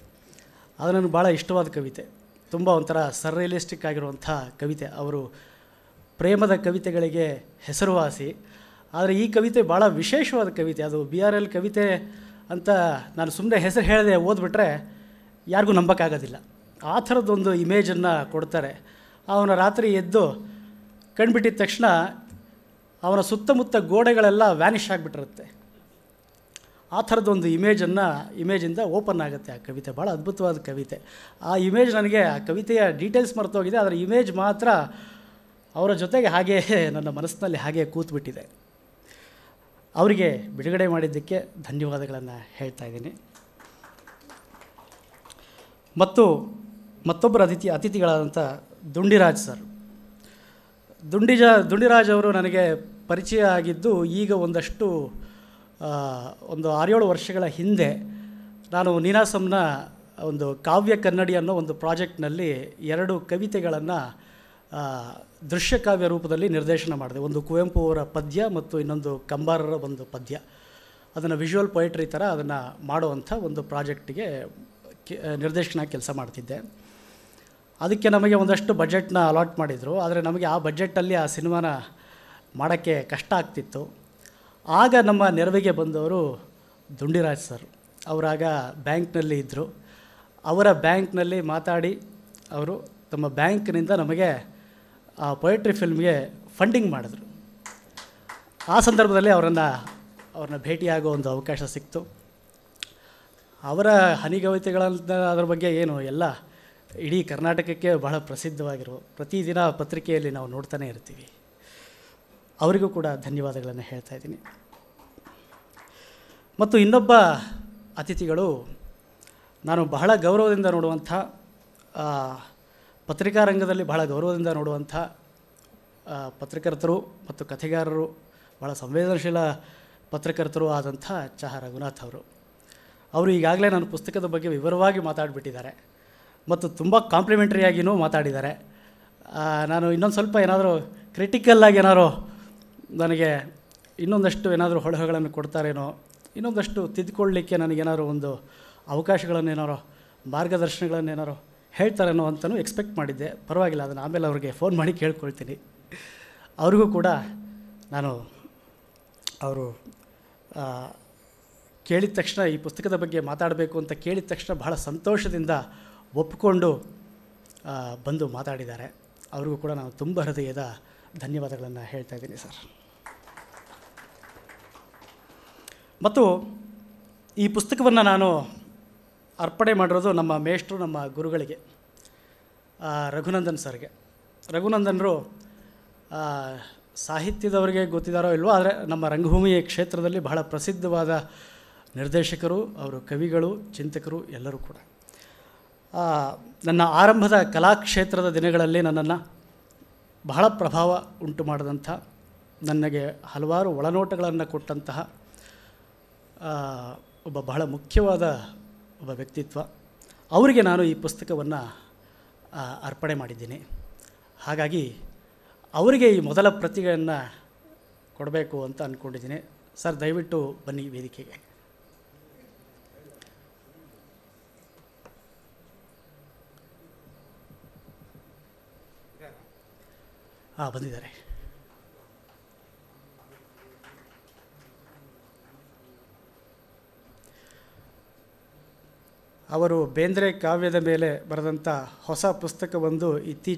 Speaker 3: ಅದು ನನಗೆ ಭಾಳ ಇಷ್ಟವಾದ ಕವಿತೆ. ತುಂಬ ಒಂಥರ ಸರ್ರಿಯಲಿಸ್ಟಿಕ್ ಆಗಿರುವಂಥ ಕವಿತೆ. ಅವರು ಪ್ರೇಮದ ಕವಿತೆಗಳಿಗೆ ಹೆಸರುವಾಸಿ. ಆದರೆ ಈ ಕವಿತೆ ಭಾಳ ವಿಶೇಷವಾದ ಕವಿತೆ. ಅದು BRL ಕವಿತೆ ಅಂತ ನಾನು ಸುಮ್ಮನೆ ಹೆಸರು ಹೇಳಿದೆ ಓದ್ಬಿಟ್ರೆ ಯಾರಿಗೂ ನಂಬೋಕ್ಕಾಗೋದಿಲ್ಲ. ಆ ಥರದ್ದೊಂದು ಇಮೇಜನ್ನು ಕೊಡ್ತಾರೆ. ಅವನ ರಾತ್ರಿ ಎದ್ದು ಕಣ್ಬಿಟ್ಟಿದ ತಕ್ಷಣ ಅವನ ಸುತ್ತಮುತ್ತ ಗೋಡೆಗಳೆಲ್ಲ ವ್ಯಾನಿಷ್ ಆಗಿಬಿಟ್ಟಿರುತ್ತೆ. ಆ ಥರದ್ದೊಂದು ಇಮೇಜಿಂದ ಓಪನ್ ಆಗುತ್ತೆ ಆ ಕವಿತೆ. ಭಾಳ ಅದ್ಭುತವಾದ ಕವಿತೆ. ಆ ಇಮೇಜ್ ನನಗೆ, ಆ ಕವಿತೆಯ ಡೀಟೇಲ್ಸ್ ಮರ್ತೋಗಿದೆ, ಅದರ ಇಮೇಜ್ ಮಾತ್ರ ಅವರ ಜೊತೆಗೆ ಹಾಗೇ ನನ್ನ ಮನಸ್ಸಿನಲ್ಲಿ ಹಾಗೇ ಕೂತ್ಬಿಟ್ಟಿದೆ. ಅವರಿಗೆ ಬಿಡುಗಡೆ ಮಾಡಿದ್ದಕ್ಕೆ ಧನ್ಯವಾದಗಳನ್ನು ಹೇಳ್ತಾ ಇದ್ದೀನಿ. ಮತ್ತು ಮತ್ತೊಬ್ಬರು ಅತಿಥಿಗಳಾದಂಥ ದುಂಡಿರಾಜ್ ಸರ್. ದುಂಡಿರಾಜ್ ಅವರು ನನಗೆ ಪರಿಚಯ ಆಗಿದ್ದು ಈಗ ಒಂದು 6-7 ವರ್ಷಗಳ ಹಿಂದೆ. ನಾನು ನೀನಾಸಂನ ಒಂದು ಕಾವ್ಯ ಕನ್ನಡಿ ಅನ್ನೋ ಒಂದು ಪ್ರಾಜೆಕ್ಟ್ನಲ್ಲಿ 2 ಕವಿತೆಗಳನ್ನು ದೃಶ್ಯ ಕಾವ್ಯ ರೂಪದಲ್ಲಿ ನಿರ್ದೇಶನ ಮಾಡಿದೆ. ಒಂದು ಕುವೆಂಪು ಅವರ ಪದ್ಯ ಮತ್ತು ಇನ್ನೊಂದು ಕಂಬಾರರ ಒಂದು ಪದ್ಯ. ಅದನ್ನು ವಿಜುವಲ್ ಪೊಯಿಟ್ರಿ ಥರ ಅದನ್ನು ಮಾಡುವಂಥ ಒಂದು ಪ್ರಾಜೆಕ್ಟಿಗೆ ನಿರ್ದೇಶನ ಕೆಲಸ ಮಾಡ್ತಿದ್ದೆ. ಅದಕ್ಕೆ ನಮಗೆ ಒಂದಷ್ಟು ಬಜೆಟ್ನ ಅಲಾಟ್ ಮಾಡಿದರು. ಆದರೆ ನಮಗೆ ಆ ಬಜೆಟಲ್ಲಿ ಆ ಸಿನಿಮಾನ ಮಾಡೋಕ್ಕೆ ಕಷ್ಟ ಆಗ್ತಿತ್ತು. ಆಗ ನಮ್ಮ ನೆರವಿಗೆ ಬಂದವರು ದುಂಡಿರಾಜ್ ಸರ್. ಅವರಾಗ ಬ್ಯಾಂಕ್ನಲ್ಲಿ ಇದ್ದರು. ಅವರ ಬ್ಯಾಂಕ್ನಲ್ಲಿ ಮಾತಾಡಿ ಅವರು ತಮ್ಮ ಬ್ಯಾಂಕ್ನಿಂದ ನಮಗೆ ಆ ಪೊಯೆಟ್ರಿ ಫಿಲ್ಮ್ಗೆ ಫಂಡಿಂಗ್ ಮಾಡಿದ್ರು. ಆ ಸಂದರ್ಭದಲ್ಲಿ ಅವ್ರನ್ನ ಭೇಟಿಯಾಗೋ ಒಂದು ಅವಕಾಶ ಸಿಕ್ತು. ಅವರ ಹನಿಗವಿತೆಗಳಂತ ಅದರ ಬಗ್ಗೆ ಏನು ಎಲ್ಲ ಇಡೀ ಕರ್ನಾಟಕಕ್ಕೆ ಬಹಳ ಪ್ರಸಿದ್ಧವಾಗಿರೋ, ಪ್ರತಿದಿನ ಪತ್ರಿಕೆಯಲ್ಲಿ ನಾವು ನೋಡ್ತಾನೆ ಇರ್ತೀವಿ. ಅವರಿಗೂ ಕೂಡ ಧನ್ಯವಾದಗಳನ್ನು ಹೇಳ್ತಾ ಇದ್ದೀನಿ. ಮತ್ತು ಇನ್ನೊಬ್ಬ ಅತಿಥಿಗಳು ನಾನು ಬಹಳ ಗೌರವದಿಂದ ನೋಡುವಂಥ, ಪತ್ರಿಕಾ ರಂಗದಲ್ಲಿ ಬಹಳ ಗೌರವದಿಂದ ನೋಡುವಂಥ ಪತ್ರಕರ್ತರು ಮತ್ತು ಕಥೆಗಾರರು, ಭಾಳ ಸಂವೇದನಶೀಲ ಪತ್ರಕರ್ತರು ಆದಂಥ ಚ. ರಘುನಾಥ್ ಅವರು ಈಗಾಗಲೇ ನನ್ನ ಪುಸ್ತಕದ ಬಗ್ಗೆ ವಿವರವಾಗಿ ಮಾತಾಡಿಬಿಟ್ಟಿದ್ದಾರೆ ಮತ್ತು ತುಂಬ ಕಾಂಪ್ಲಿಮೆಂಟ್ರಿಯಾಗಿಯೂ ಮಾತಾಡಿದ್ದಾರೆ. ನಾನು ಇನ್ನೊಂದು ಸ್ವಲ್ಪ ಏನಾದರೂ ಕ್ರಿಟಿಕಲ್ಲಾಗಿ ಏನಾದರೂ ನನಗೆ ಇನ್ನೊಂದಷ್ಟು ಏನಾದರೂ ಹೊಳಹುಗಳನ್ನು ಕೊಡ್ತಾರೇನೋ, ಇನ್ನೊಂದಷ್ಟು ತಿದ್ದುಕೊಳ್ಳಲಿಕ್ಕೆ ನನಗೇನಾದ್ರು ಒಂದು ಅವಕಾಶಗಳನ್ನೇನಾರೋ, ಮಾರ್ಗದರ್ಶನಗಳನ್ನೇನಾರೋ ಹೇಳ್ತಾರೇನೋ ಅಂತಲೂ ಎಕ್ಸ್ಪೆಕ್ಟ್ ಮಾಡಿದ್ದೆ. ಪರವಾಗಿಲ್ಲ, ಅದನ್ನು ಆಮೇಲೆ ಅವ್ರಿಗೆ ಫೋನ್ ಮಾಡಿ ಕೇಳ್ಕೊಳ್ತೀನಿ. ಅವ್ರಿಗೂ ಕೂಡ ನಾನು ಅವರು ಕೇಳಿದ ತಕ್ಷಣ, ಈ ಪುಸ್ತಕದ ಬಗ್ಗೆ ಮಾತಾಡಬೇಕು ಅಂತ ಕೇಳಿದ ತಕ್ಷಣ ಬಹಳ ಸಂತೋಷದಿಂದ ಒಪ್ಪಿಕೊಂಡು ಬಂದು ಮಾತಾಡಿದ್ದಾರೆ. ಅವ್ರಿಗೂ ಕೂಡ ನಾನು ತುಂಬ ಹೃದಯದ ಧನ್ಯವಾದಗಳನ್ನು ಹೇಳ್ತಾ ಇದ್ದೀನಿ ಸರ್. ಮತ್ತು ಈ ಪುಸ್ತಕವನ್ನು ನಾನು ಅರ್ಪಣೆ ಮಾಡಿರೋದು ನಮ್ಮ ಮೇಷ್ಟ್ರು, ನಮ್ಮ ಗುರುಗಳಿಗೆ, ರಘುನಂದನ್ ಸರ್ಗೆ. ರಘುನಂದನರು ಸಾಹಿತ್ಯದವರಿಗೆ ಗೊತ್ತಿದ್ದಾರೋ ಇಲ್ವೋ, ಆದರೆ ನಮ್ಮ ರಂಗಭೂಮಿ ಕ್ಷೇತ್ರದಲ್ಲಿ ಬಹಳ ಪ್ರಸಿದ್ಧವಾದ ನಿರ್ದೇಶಕರು, ಅವರು ಕವಿಗಳು, ಚಿಂತಕರು ಎಲ್ಲರೂ ಕೂಡ. ನನ್ನ ಆರಂಭದ ಕಲಾಕ್ಷೇತ್ರದ ದಿನಗಳಲ್ಲಿ ನನ್ನನ್ನು ಬಹಳ ಪ್ರಭಾವ ಉಂಟು ಮಾಡಿದಂಥ, ನನಗೆ ಹಲವಾರು ಒಳನೋಟಗಳನ್ನು ಕೊಟ್ಟಂತಹ ಒಬ್ಬ ಬಹಳ ಮುಖ್ಯವಾದ ಒಬ್ಬ ವ್ಯಕ್ತಿತ್ವ. ಅವರಿಗೆ ನಾನು ಈ ಪುಸ್ತಕವನ್ನು ಅರ್ಪಣೆ ಮಾಡಿದ್ದೀನಿ. ಹಾಗಾಗಿ ಅವರಿಗೆ ಈ ಮೊದಲ ಪ್ರತಿಗಳನ್ನು ಕೊಡಬೇಕು ಅಂತ ಅಂದ್ಕೊಂಡಿದ್ದೀನಿ. ಸರ್, ದಯವಿಟ್ಟು ಬನ್ನಿ ವೇದಿಕೆಗೆ. ಬಂದಿದ್ದಾರೆ. ಅವರು ಬೇಂದ್ರೆ ಕಾವ್ಯದ ಮೇಲೆ ಬರೆದಂಥ ಹೊಸ ಪುಸ್ತಕವೊಂದು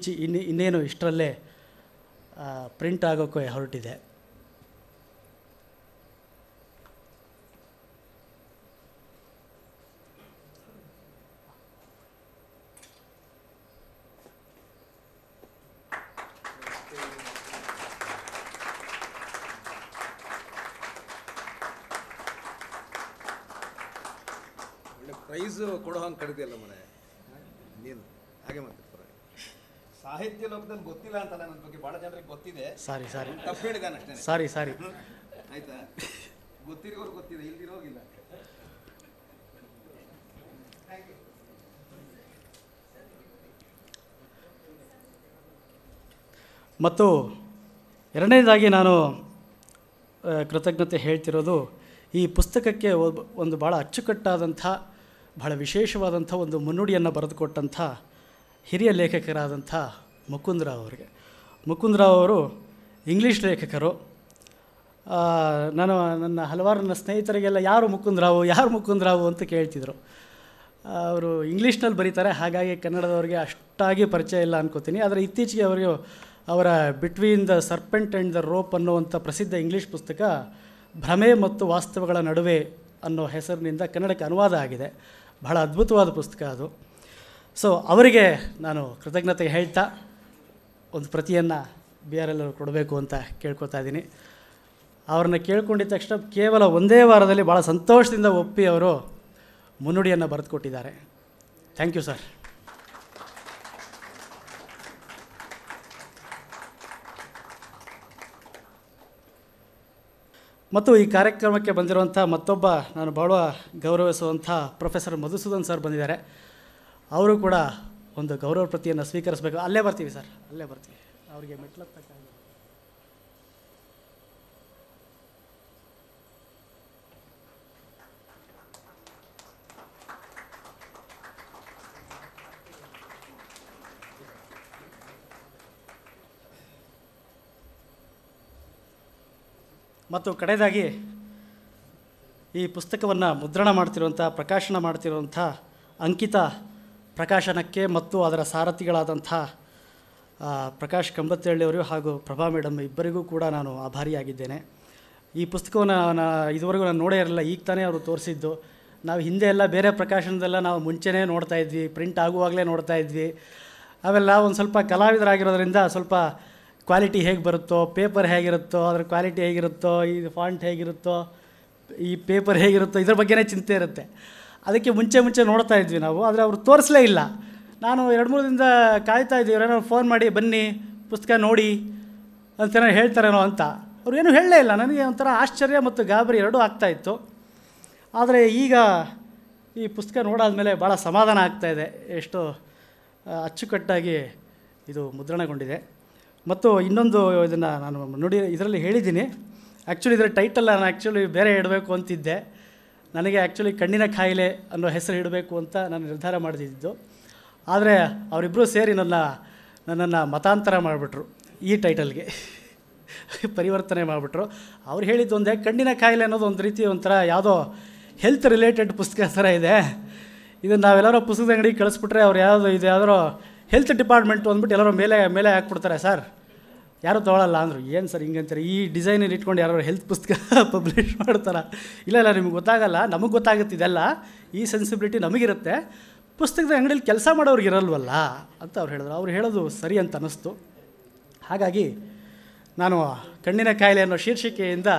Speaker 3: ಇನ್ನೇನು ಇಷ್ಟರಲ್ಲೇ ಪ್ರಿಂಟ್ ಆಗೋಕ್ಕೆ ಹೊರಟಿದೆ.
Speaker 6: ಪ್ರೈಸ್ ಕೊಡೋ ಹಂಗೆ ಕರೆದಿಲ್ಲ ಮನೆ ನೀನು ಹಾಗೆ ಮಾಡ್ತಿರ್ತಾರೆ. ಸಾಹಿತ್ಯ ಲೋಕದಲ್ಲಿ ಗೊತ್ತಿಲ್ಲ ಅಂತಲ್ಲ, ನನ್ನ ಬಗ್ಗೆ ಭಾಳ ಜನರಿಗೆ ಗೊತ್ತಿದೆ.
Speaker 3: ಸಾರಿ
Speaker 6: ತಪ್ಪು ಹೇಳಿದಾನೆ ಅಷ್ಟೇ.
Speaker 3: ಸಾರಿ
Speaker 6: ಆಯ್ತಾ? ಗೊತ್ತಿರೋರು ಗೊತ್ತಿದೆ, ಇಲ್ದಿರೋಗಿಲ್ಲ.
Speaker 3: ಮತ್ತು ಎರಡನೇದಾಗಿ ನಾನು ಕೃತಜ್ಞತೆ ಹೇಳ್ತಿರೋದು ಈ ಪುಸ್ತಕಕ್ಕೆ ಒಂದು ಭಾಳ ಅಚ್ಚುಕಟ್ಟಾದಂಥ ಭಾಳ ವಿಶೇಷವಾದಂಥ ಒಂದು ಮುನ್ನುಡಿಯನ್ನು ಬರೆದುಕೊಟ್ಟಂಥ ಹಿರಿಯ ಲೇಖಕರಾದಂಥ ಮುಕುಂದರಾವ್ ಅವರಿಗೆ. ಮುಕುಂದರಾವ್ ಅವರು ಇಂಗ್ಲೀಷ್ ಲೇಖಕರು. ನನ್ನ ಹಲವಾರು ನನ್ನ ಸ್ನೇಹಿತರಿಗೆಲ್ಲ ಯಾರು ಮುಕುಂದರಾವು ಅಂತ ಕೇಳ್ತಿದ್ರು. ಅವರು ಇಂಗ್ಲೀಷ್ನಲ್ಲಿ ಬರೀತಾರೆ, ಹಾಗಾಗಿ ಕನ್ನಡದವ್ರಿಗೆ ಅಷ್ಟಾಗಿ ಪರಿಚಯ ಇಲ್ಲ ಅನ್ಕೋತೀನಿ. ಆದರೆ ಇತ್ತೀಚೆಗೆ ಅವರ between the serpent and the rope ಅನ್ನುವಂಥ ಪ್ರಸಿದ್ಧ ಇಂಗ್ಲೀಷ್ ಪುಸ್ತಕ ಭ್ರಮೆ ಮತ್ತು ವಾಸ್ತವಗಳ ನಡುವೆ ಅನ್ನೋ ಹೆಸರಿನಿಂದ ಕನ್ನಡಕ್ಕೆ ಅನುವಾದ ಆಗಿದೆ. ಬಹಳ ಅದ್ಭುತವಾದ ಪುಸ್ತಕ ಅದು. ಸೊ ಅವರಿಗೆ ನಾನು ಕೃತಜ್ಞತೆ ಹೇಳ್ತಾ ಒಂದು ಪ್ರತಿಯನ್ನು BRL ಕೊಡಬೇಕು ಅಂತ ಕೇಳ್ಕೊತಾ ಇದ್ದೀನಿ. ಅವ್ರನ್ನ ಕೇಳ್ಕೊಂಡಿದ್ದ ತಕ್ಷಣ ಕೇವಲ ಒಂದೇ ವಾರದಲ್ಲಿ ಭಾಳ ಸಂತೋಷದಿಂದ ಒಪ್ಪಿ ಅವರು ಮುನ್ನುಡಿಯನ್ನು ಬರೆದುಕೊಟ್ಟಿದ್ದಾರೆ. Thank you sir. ಮತ್ತು ಈ ಕಾರ್ಯಕ್ರಮಕ್ಕೆ ಬಂದಿರುವಂಥ ಮತ್ತೊಬ್ಬ ನಾನು ಭಾಳ ಗೌರವಿಸುವಂಥ ಪ್ರೊಫೆಸರ್ ಮಧುಸೂದನ್ ಸರ್ ಬಂದಿದ್ದಾರೆ. ಅವರು ಕೂಡ ಒಂದು ಗೌರವ ಪ್ರತಿಯನ್ನು ಸ್ವೀಕರಿಸಬೇಕು. ಅಲ್ಲೇ ಬರ್ತೀವಿ ಸರ್, ಅಲ್ಲೇ ಬರ್ತೀವಿ. ಅವರಿಗೆ ಮೆಟ್ಲತ್ತಕ್ಕಾಗಿ ಮತ್ತು ಕಡೆಯದಾಗಿ ಈ ಪುಸ್ತಕವನ್ನು ಮುದ್ರಣ ಮಾಡ್ತಿರುವಂಥ, ಪ್ರಕಾಶನ ಮಾಡ್ತಿರುವಂಥ ಅಂಕಿತ ಪ್ರಕಾಶನಕ್ಕೆ ಮತ್ತು ಅದರ ಸಾರಥಿಗಳಾದಂಥ ಪ್ರಕಾಶ್ ಕಂಬತ್ತಳ್ಳಿಯವರು ಹಾಗೂ ಪ್ರಭಾ ಮೇಡಮ್ ಇಬ್ಬರಿಗೂ ಕೂಡ ನಾನು ಆಭಾರಿಯಾಗಿದ್ದೇನೆ. ಈ ಪುಸ್ತಕವನ್ನು ಇದುವರೆಗೂ ನಾನು ನೋಡೇ ಇರಲಿಲ್ಲ, ಈಗ ತಾನೇ ಅವರು ತೋರಿಸಿದ್ದು. ನಾವು ಹಿಂದೆ ಎಲ್ಲ ಬೇರೆ ಪ್ರಕಾಶನದೆಲ್ಲ ನಾವು ಮುಂಚೆನೇ ನೋಡ್ತಾಯಿದ್ವಿ, ಪ್ರಿಂಟ್ ಆಗುವಾಗಲೇ ನೋಡ್ತಾಯಿದ್ವಿ. ಅವೆಲ್ಲ ಒಂದು ಸ್ವಲ್ಪ ಕಲಾವಿದರಾಗಿರೋದ್ರಿಂದ ಸ್ವಲ್ಪ ಕ್ವಾಲಿಟಿ ಹೇಗೆ ಬರುತ್ತೋ, ಪೇಪರ್ ಹೇಗಿರುತ್ತೋ, ಅದರ ಕ್ವಾಲಿಟಿ ಹೇಗಿರುತ್ತೋ, ಈ ಫಾಂಟ್ ಹೇಗಿರುತ್ತೋ, ಈ ಪೇಪರ್ ಹೇಗಿರುತ್ತೋ, ಇದ್ರ ಬಗ್ಗೆನೇ ಚಿಂತೆ ಇರುತ್ತೆ. ಅದಕ್ಕೆ ಮುಂಚೆ ನೋಡ್ತಾ ಇದ್ವಿ ನಾವು. ಆದರೆ ಅವರು ತೋರಿಸಲೇ ಇಲ್ಲ. ನಾನು 2-3 ದಿನದಿಂದ ಕಾಯ್ತಾ ಇದ್ದೀವಿ, ಅವರೇನೋ ಫೋನ್ ಮಾಡಿ ಬನ್ನಿ ಪುಸ್ತಕ ನೋಡಿ ಅಂತೇನೋ ಹೇಳ್ತಾರೇನೋ ಅಂತ. ಅವ್ರು ಏನೂ ಹೇಳಲೇ ಇಲ್ಲ. ನನಗೆ ಒಂಥರ ಆಶ್ಚರ್ಯ ಮತ್ತು ಗಾಬರಿ ಎರಡೂ ಆಗ್ತಾಯಿತ್ತು. ಆದರೆ ಈಗ ಈ ಪುಸ್ತಕ ನೋಡಾದ್ಮೇಲೆ ಭಾಳ ಸಮಾಧಾನ ಆಗ್ತಾಯಿದೆ, ಎಷ್ಟು ಅಚ್ಚುಕಟ್ಟಾಗಿ ಇದು ಮುದ್ರಣಗೊಂಡಿದೆ. ಮತ್ತು ಇನ್ನೊಂದು ಇದನ್ನು ನಾನು ಇದರಲ್ಲಿ ಹೇಳಿದ್ದೀನಿ. ಆ್ಯಕ್ಚುಲಿ ಇದರ ಟೈಟಲ್ ನಾನು ಬೇರೆ ಇಡಬೇಕು ಅಂತಿದ್ದೆ. ನನಗೆ ಕಣ್ಣಿನ ಕಾಯಿಲೆ ಅನ್ನೋ ಹೆಸರು ಇಡಬೇಕು ಅಂತ ನಾನು ನಿರ್ಧಾರ ಮಾಡಿದ್ದು. ಆದರೆ ಅವರಿಬ್ಬರು ಸೇರಿ ನನ್ನನ್ನು ಮತಾಂತರ ಮಾಡಿಬಿಟ್ರು, ಈ ಟೈಟಲ್ಗೆ ಪರಿವರ್ತನೆ ಮಾಡಿಬಿಟ್ರು. ಅವ್ರು ಹೇಳಿದ್ದು ಒಂದೇ, ಕಣ್ಣಿನ ಕಾಯಿಲೆ ಅನ್ನೋದು ಒಂದು ರೀತಿ ಒಂಥರ ಯಾವುದೋ ಹೆಲ್ತ್ ರಿಲೇಟೆಡ್ ಪುಸ್ತಕ ಥರ ಇದೆ. ಇದನ್ನು ನಾವೆಲ್ಲರೂ ಪುಸ್ತಕದ ಅಂಗಡಿಗೆ ಕಳಿಸ್ಬಿಟ್ರೆ ಅವ್ರು ಯಾವ್ದಾದ್ರು ಹೆಲ್ತ್ ಡಿಪಾರ್ಟ್ಮೆಂಟು ಅಂದ್ಬಿಟ್ಟು ಎಲ್ಲರೂ ಮೇಲೆ ಹಾಕ್ಬಿಡ್ತಾರೆ ಸರ್, ಯಾರೂ ತೊಗೊಳಲ್ಲ ಅಂದರು. ಏನು ಸರ್ ಹಿಂಗಂತಾರೆ, ಈ ಡಿಸೈನಲ್ಲಿ ಇಟ್ಕೊಂಡು ಯಾರು ಹೆಲ್ತ್ ಪುಸ್ತಕ ಪಬ್ಲಿಷ್ ಮಾಡ್ತಾರೆ? ಇಲ್ಲ ನಿಮಗೆ ಗೊತ್ತಾಗಲ್ಲ, ನಮಗೆ ಗೊತ್ತಾಗುತ್ತೆ ಇದೆಲ್ಲ, ಈ ಸೆನ್ಸಿಬಿಲಿಟಿ ನಮಗಿರುತ್ತೆ, ಪುಸ್ತಕದ ಅಂಗಡಿಯಲ್ಲಿ ಕೆಲಸ ಮಾಡೋರಿಗೆ ಇರಲ್ವಲ್ಲ ಅಂತ ಅವ್ರು ಹೇಳಿದ್ರು. ಅವ್ರು ಹೇಳೋದು ಸರಿ ಅಂತ ಅನ್ನಿಸ್ತು. ಹಾಗಾಗಿ ನಾನು ಕಣ್ಣಿನ ಕಾಯಿಲೆ ಅನ್ನೋ ಶೀರ್ಷಿಕೆಯಿಂದ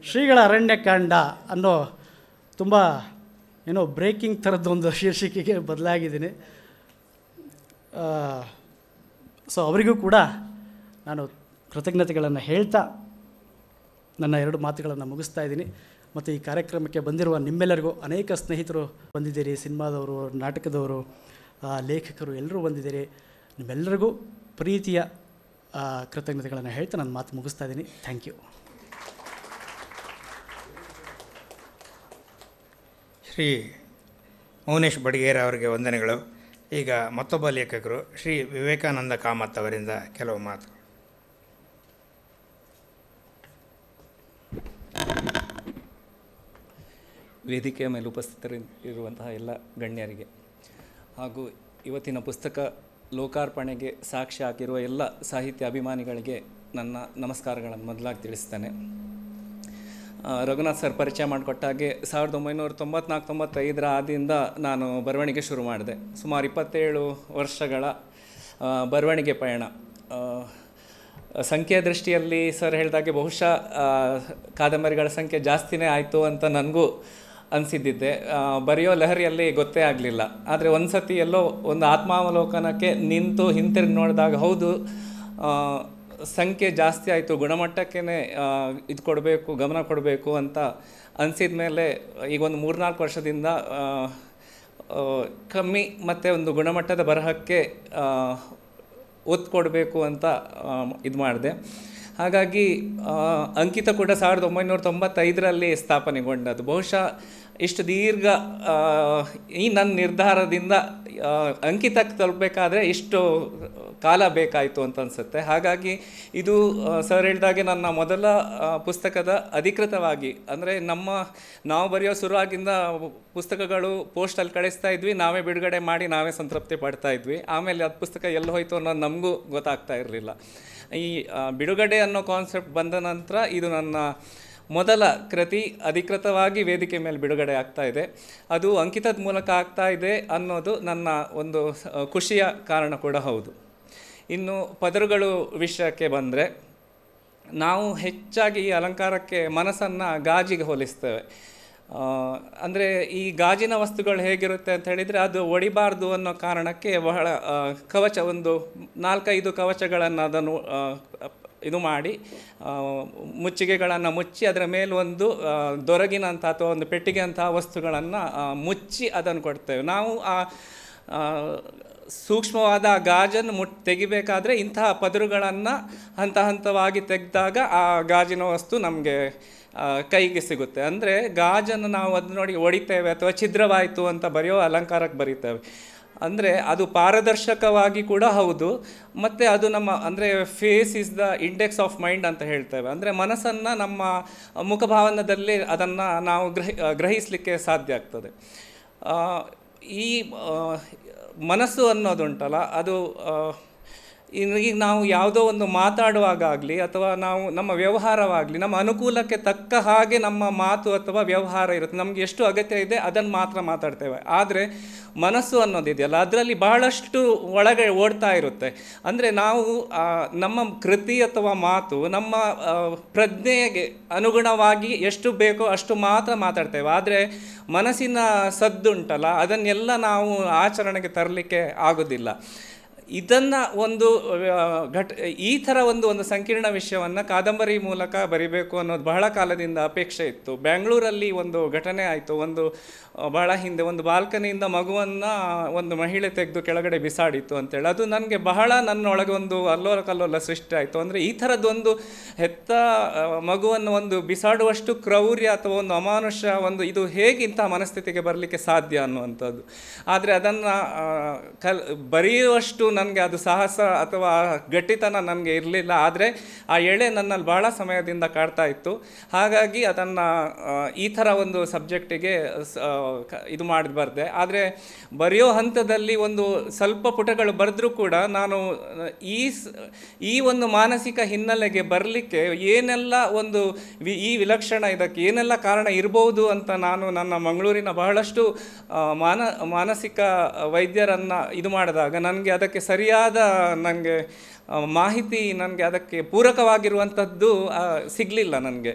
Speaker 3: ಶ್ರೀಗಳ ಅರಣ್ಯಕಾಂಡ ಅನ್ನೋ ತುಂಬ ಬ್ರೇಕಿಂಗ್ ಥರದ್ದೊಂದು ಶೀರ್ಷಿಕೆಗೆ ಬದಲಾಗಿದ್ದೀನಿ. ಸೊ ಅವರಿಗೂ ಕೂಡ ನಾನು ಕೃತಜ್ಞತೆಗಳನ್ನು ಹೇಳ್ತಾ ನನ್ನ 2 ಮಾತುಗಳನ್ನು ಮುಗಿಸ್ತಾ ಇದ್ದೀನಿ. ಮತ್ತು ಈ ಕಾರ್ಯಕ್ರಮಕ್ಕೆ ಬಂದಿರುವ ನಿಮ್ಮೆಲ್ಲರಿಗೂ ಅನೇಕ ಸ್ನೇಹಿತರು ಬಂದಿದ್ದೀರಿ, ಸಿನಿಮಾದವರು, ನಾಟಕದವರು, ಲೇಖಕರು ಎಲ್ಲರೂ ಬಂದಿದ್ದೀರಿ. ನಿಮ್ಮೆಲ್ಲರಿಗೂ ಪ್ರೀತಿಯ ಕೃತಜ್ಞತೆಗಳನ್ನು ಹೇಳ್ತಾ ನನ್ನ ಮಾತು ಮುಗಿಸ್ತಾ ಇದ್ದೀನಿ. Thank you.
Speaker 1: ಶ್ರೀ ಮೌನೇಶ್ ಬಡಿಗೇರ ಅವರಿಗೆ ವಂದನೆಗಳು. ಈಗ ಮತ್ತೊಬ್ಬ ಲೇಖಕರು ಶ್ರೀ ವಿವೇಕಾನಂದ ಕಾಮತ್ ಅವರಿಂದ ಕೆಲವು ಮಾತು.
Speaker 7: ವೇದಿಕೆಯ ಮೇಲೆ ಉಪಸ್ಥಿತರಿರುವಂತಹ ಎಲ್ಲ ಗಣ್ಯರಿಗೆ ಹಾಗೂ ಇವತ್ತಿನ ಪುಸ್ತಕ ಲೋಕಾರ್ಪಣೆಗೆ ಸಾಕ್ಷಿ ಹಾಕಿರುವ ಎಲ್ಲ ಸಾಹಿತ್ಯ ಅಭಿಮಾನಿಗಳಿಗೆ ನನ್ನ ನಮಸ್ಕಾರಗಳನ್ನು ಮೊದಲಾಗಿ ತಿಳಿಸ್ತೇನೆ. ರಘುನಾಥ್ ಸರ್ ಪರಿಚಯ ಮಾಡಿಕೊಟ್ಟಾಗೆ 1994-95 ಆದಿಯಿಂದ ನಾನು ಬರವಣಿಗೆ ಶುರು ಮಾಡಿದೆ. ಸುಮಾರು 27 ವರ್ಷಗಳ ಬರವಣಿಗೆ ಪಯಣ. ಸಂಖ್ಯೆಯ ದೃಷ್ಟಿಯಲ್ಲಿ ಸರ್ ಹೇಳಿದಾಗೆ ಬಹುಶಃ ಕಾದಂಬರಿಗಳ ಸಂಖ್ಯೆ ಜಾಸ್ತಿನೇ ಆಯಿತು ಅಂತ ನನಗೂ ಅನಿಸಿದ್ದಿದ್ದೆ. ಬರೆಯೋ ಲಹರಿಯಲ್ಲಿ ಗೊತ್ತೇ ಆಗಲಿಲ್ಲ. ಆದರೆ ಒಂದು ಸತಿ ಎಲ್ಲೋ ಒಂದು ಆತ್ಮಾವಲೋಕನಕ್ಕೆ ನಿಂತು ಹಿಂತಿರುಗಿ ನೋಡಿದಾಗ ಹೌದು, ಸಂಖ್ಯೆ ಜಾಸ್ತಿ ಆಯಿತು, ಗುಣಮಟ್ಟಕ್ಕೇ ಇದು ಕೊಡಬೇಕು, ಗಮನ ಕೊಡಬೇಕು ಅಂತ ಅನಿಸಿದ ಮೇಲೆ ಈಗ ಒಂದು 3-4 ವರ್ಷದಿಂದ ಕಮ್ಮಿ ಮತ್ತು ಒಂದು ಗುಣಮಟ್ಟದ ಬರಹಕ್ಕೆ ಒತ್ತು ಕೊಡಬೇಕು ಅಂತ ಇದು ಮಾಡಿದೆ. ಹಾಗಾಗಿ ಅಂಕಿತ ಕೂಡ 1995ರಲ್ಲಿ ಸ್ಥಾಪನೆಗೊಂಡದ್ದು. ಬಹುಶಃ ಇಷ್ಟು ದೀರ್ಘ ಈ ನನ್ನ ನಿರ್ಧಾರದಿಂದ ಅಂಕಿತಕ್ಕೆ ತಲುಪಬೇಕಾದ್ರೆ ಇಷ್ಟು ಕಾಲ ಬೇಕಾಯಿತು ಅಂತ ಅನಿಸುತ್ತೆ. ಹಾಗಾಗಿ ಇದು ಸರ್ ಹೇಳಿದಾಗೆ ನನ್ನ ಮೊದಲ ಪುಸ್ತಕದ ಅಧಿಕೃತವಾಗಿ, ಅಂದರೆ ನಾವು ಬರೆಯೋ ಶುರುವಾಗಿಂದ ಪುಸ್ತಕಗಳು ಪೋಸ್ಟಲ್ಲಿ ಕಳಿಸ್ತಾ ಇದ್ವಿ, ನಾವೇ ಬಿಡುಗಡೆ ಮಾಡಿ ನಾವೇ ಸಂತೃಪ್ತಿ ಪಡ್ತಾ ಇದ್ವಿ. ಆಮೇಲೆ ಅದು ಪುಸ್ತಕ ಎಲ್ಲಿ ಹೋಯಿತು ಅನ್ನೋದು ನಮಗೂ ಗೊತ್ತಾಗ್ತಾ ಇರಲಿಲ್ಲ. ಈ ಬಿಡುಗಡೆ ಅನ್ನೋ ಕಾನ್ಸೆಪ್ಟ್ ಬಂದ ನಂತರ ಇದು ನನ್ನ ಮೊದಲ ಕೃತಿ ಅಧಿಕೃತವಾಗಿ ವೇದಿಕೆ ಮೇಲೆ ಬಿಡುಗಡೆ ಆಗ್ತಾ ಇದೆ. ಅದು ಅಂಕಿತದ ಮೂಲಕ ಆಗ್ತಾ ಇದೆ ಅನ್ನೋದು ನನ್ನ ಒಂದು ಖುಷಿಯ ಕಾರಣ ಕೂಡ ಹೌದು. ಇನ್ನು ಪದರುಗಳು ವಿಷಯಕ್ಕೆ ಬಂದರೆ, ನಾವು ಹೆಚ್ಚಾಗಿ ಈ ಅಲಂಕಾರಕ್ಕೆ ಮನಸ್ಸನ್ನು ಗಾಜಿಗೆ ಹೋಲಿಸ್ತೇವೆ. ಅಂದರೆ ಈ ಗಾಜಿನ ವಸ್ತುಗಳು ಹೇಗಿರುತ್ತೆ ಅಂತ ಹೇಳಿದರೆ, ಅದು ಒಡಿಬಾರ್ದು ಅನ್ನೋ ಕಾರಣಕ್ಕೆ ಬಹಳ ಕವಚ, ಒಂದು 4-5 ಕವಚಗಳನ್ನು ಅದನ್ನು ಇದು ಮಾಡಿ ಮುಚ್ಚಿಗೆಗಳನ್ನು ಮುಚ್ಚಿ ಅದರ ಮೇಲೊಂದು ದೊರಗಿನಂಥ ಅಥವಾ ಒಂದು ಪೆಟ್ಟಿಗೆ ಅಂತಹ ವಸ್ತುಗಳನ್ನು ಮುಚ್ಚಿ ಅದನ್ನು ಕೊಡ್ತೇವೆ. ನಾವು ಆ ಸೂಕ್ಷ್ಮವಾದ ಗಾಜನ್ನು ತೆಗಿಬೇಕಾದ್ರೆ ಇಂತಹ ಪದರುಗಳನ್ನು ಹಂತ ಹಂತವಾಗಿ ತೆಗೆದಾಗ ಆ ಗಾಜಿನ ವಸ್ತು ನಮಗೆ ಕೈಗೆ ಸಿಗುತ್ತೆ. ಅಂದರೆ ಗಾಜನ್ನು ನಾವು ಅದು ನೋಡಿ ಹೊಡಿತೇವೆ ಅಥವಾ ಛಿದ್ರವಾಯಿತು ಅಂತ ಬರೆಯೋ ಅಲಂಕಾರಕ್ಕೆ ಬರೀತೇವೆ. ಅಂದರೆ ಅದು ಪಾರದರ್ಶಕವಾಗಿ ಕೂಡ ಹೌದು, ಮತ್ತು ಅದು ನಮ್ಮ ಅಂದರೆ face is the index of mind ಅಂತ ಹೇಳ್ತೇವೆ. ಅಂದರೆ ಮನಸ್ಸನ್ನು ನಮ್ಮ ಮುಖಭಾವನದಲ್ಲಿ ಅದನ್ನು ನಾವು ಗ್ರಹಿಸಲಿಕ್ಕೆ ಸಾಧ್ಯ ಆಗ್ತದೆ. ಈ ಮನಸ್ಸು ಅನ್ನೋದುಂಟಲ್ಲ, ಅದು ಈಗ ನಾವು ಯಾವುದೋ ಒಂದು ಮಾತಾಡುವಾಗಲಿ ಅಥವಾ ನಾವು ನಮ್ಮ ವ್ಯವಹಾರವಾಗಲಿ ನಮ್ಮ ಅನುಕೂಲಕ್ಕೆ ತಕ್ಕ ಹಾಗೆ ನಮ್ಮ ಮಾತು ಅಥವಾ ವ್ಯವಹಾರ ಇರುತ್ತೆ. ನಮಗೆ ಎಷ್ಟು ಅಗತ್ಯ ಇದೆ ಅದನ್ನು ಮಾತ್ರ ಮಾತಾಡ್ತೇವೆ. ಆದರೆ ಮನಸ್ಸು ಅನ್ನೋದಿದೆಯಲ್ಲ, ಅದರಲ್ಲಿ ಬಹಳಷ್ಟು ಒಳಗೆ ಓಡ್ತಾ ಇರುತ್ತೆ. ಅಂದರೆ ನಾವು ನಮ್ಮ ಕೃತಿ ಅಥವಾ ಮಾತು ನಮ್ಮ ಪ್ರಜ್ಞೆಗೆ ಅನುಗುಣವಾಗಿ ಎಷ್ಟು ಬೇಕೋ ಅಷ್ಟು ಮಾತ್ರ ಮಾತಾಡ್ತೇವೆ. ಆದರೆ ಮನಸ್ಸಿನ ಸದ್ದುಂಟಲ್ಲ, ಅದನ್ನೆಲ್ಲ ನಾವು ಆಚರಣೆಗೆ ತರಲಿಕ್ಕೆ ಆಗೋದಿಲ್ಲ. ಇದನ್ನು ಒಂದು ಈ ಥರ ಒಂದು ಸಂಕೀರ್ಣ ವಿಷಯವನ್ನು ಕಾದಂಬರಿ ಮೂಲಕ ಬರಿಬೇಕು ಅನ್ನೋದು ಬಹಳ ಕಾಲದಿಂದ ಅಪೇಕ್ಷೆ ಇತ್ತು. ಬೆಂಗಳೂರಲ್ಲಿ ಒಂದು ಘಟನೆ ಆಯಿತು. ಬಹಳ ಹಿಂದೆ ಒಂದು ಬಾಲ್ಕನಿಯಿಂದ ಮಗುವನ್ನು ಒಂದು ಮಹಿಳೆ ತೆಗೆದು ಕೆಳಗಡೆ ಬಿಸಾಡಿತ್ತು ಅಂತೇಳಿ. ಅದು ನನಗೆ ಬಹಳ ನನ್ನೊಳಗೆ ಒಂದು ಅಲ್ಲೋಲ ಕಲ್ಲೋಲ ಸೃಷ್ಟಿ ಆಯಿತು. ಅಂದರೆ ಈ ಥರದ್ದೊಂದು ಹೆತ್ತ ಮಗುವನ್ನು ಒಂದು ಬಿಸಾಡುವಷ್ಟು ಕ್ರೌರ್ಯ ಅಥವಾ ಒಂದು ಅಮಾನುಷ ಇದು ಹೇಗೆ ಇಂಥ ಮನಸ್ಥಿತಿಗೆ ಬರಲಿಕ್ಕೆ ಸಾಧ್ಯ ಅನ್ನುವಂಥದ್ದು. ಆದರೆ ಅದನ್ನು ಬರೆಯುವಷ್ಟು ನನಗೆ ಅದು ಸಾಹಸ ಅಥವಾ ಗಟ್ಟಿತನ ನನಗೆ ಇರಲಿಲ್ಲ. ಆದರೆ ಆ ಎಳೆ ನನ್ನಲ್ಲಿ ಬಹಳ ಸಮಯದಿಂದ ಕಾಡ್ತಾ ಇತ್ತು. ಹಾಗಾಗಿ ಅದನ್ನು ಈ ಥರ ಒಂದು ಸಬ್ಜೆಕ್ಟಿಗೆ ಇದು ಮಾಡಿ ಬರೆದೆ. ಆದರೆ ಬರೆಯೋ ಹಂತದಲ್ಲಿ ಒಂದು ಸ್ವಲ್ಪ ಪುಟಗಳು ಬರೆದ್ರೂ ಕೂಡ ನಾನು ಈ ಒಂದು ಮಾನಸಿಕ ಹಿನ್ನೆಲೆಗೆ ಬರಲಿಕ್ಕೆ ಏನೆಲ್ಲ ಈ ವಿಲಕ್ಷಣ ಇದಕ್ಕೆ ಏನೆಲ್ಲ ಕಾರಣ ಇರ್ಬೋದು ಅಂತ ನಾನು ನನ್ನ ಮಂಗಳೂರಿನ ಬಹಳಷ್ಟು ಮಾನಸಿಕ ವೈದ್ಯರನ್ನು ಇದು ಮಾಡಿದಾಗ ನನಗೆ ಅದಕ್ಕೆ ಸರಿಯಾದ ಮಾಹಿತಿ ನನಗೆ ಅದಕ್ಕೆ ಪೂರಕವಾಗಿರುವಂಥದ್ದು ಸಿಗಲಿಲ್ಲ ನನಗೆ.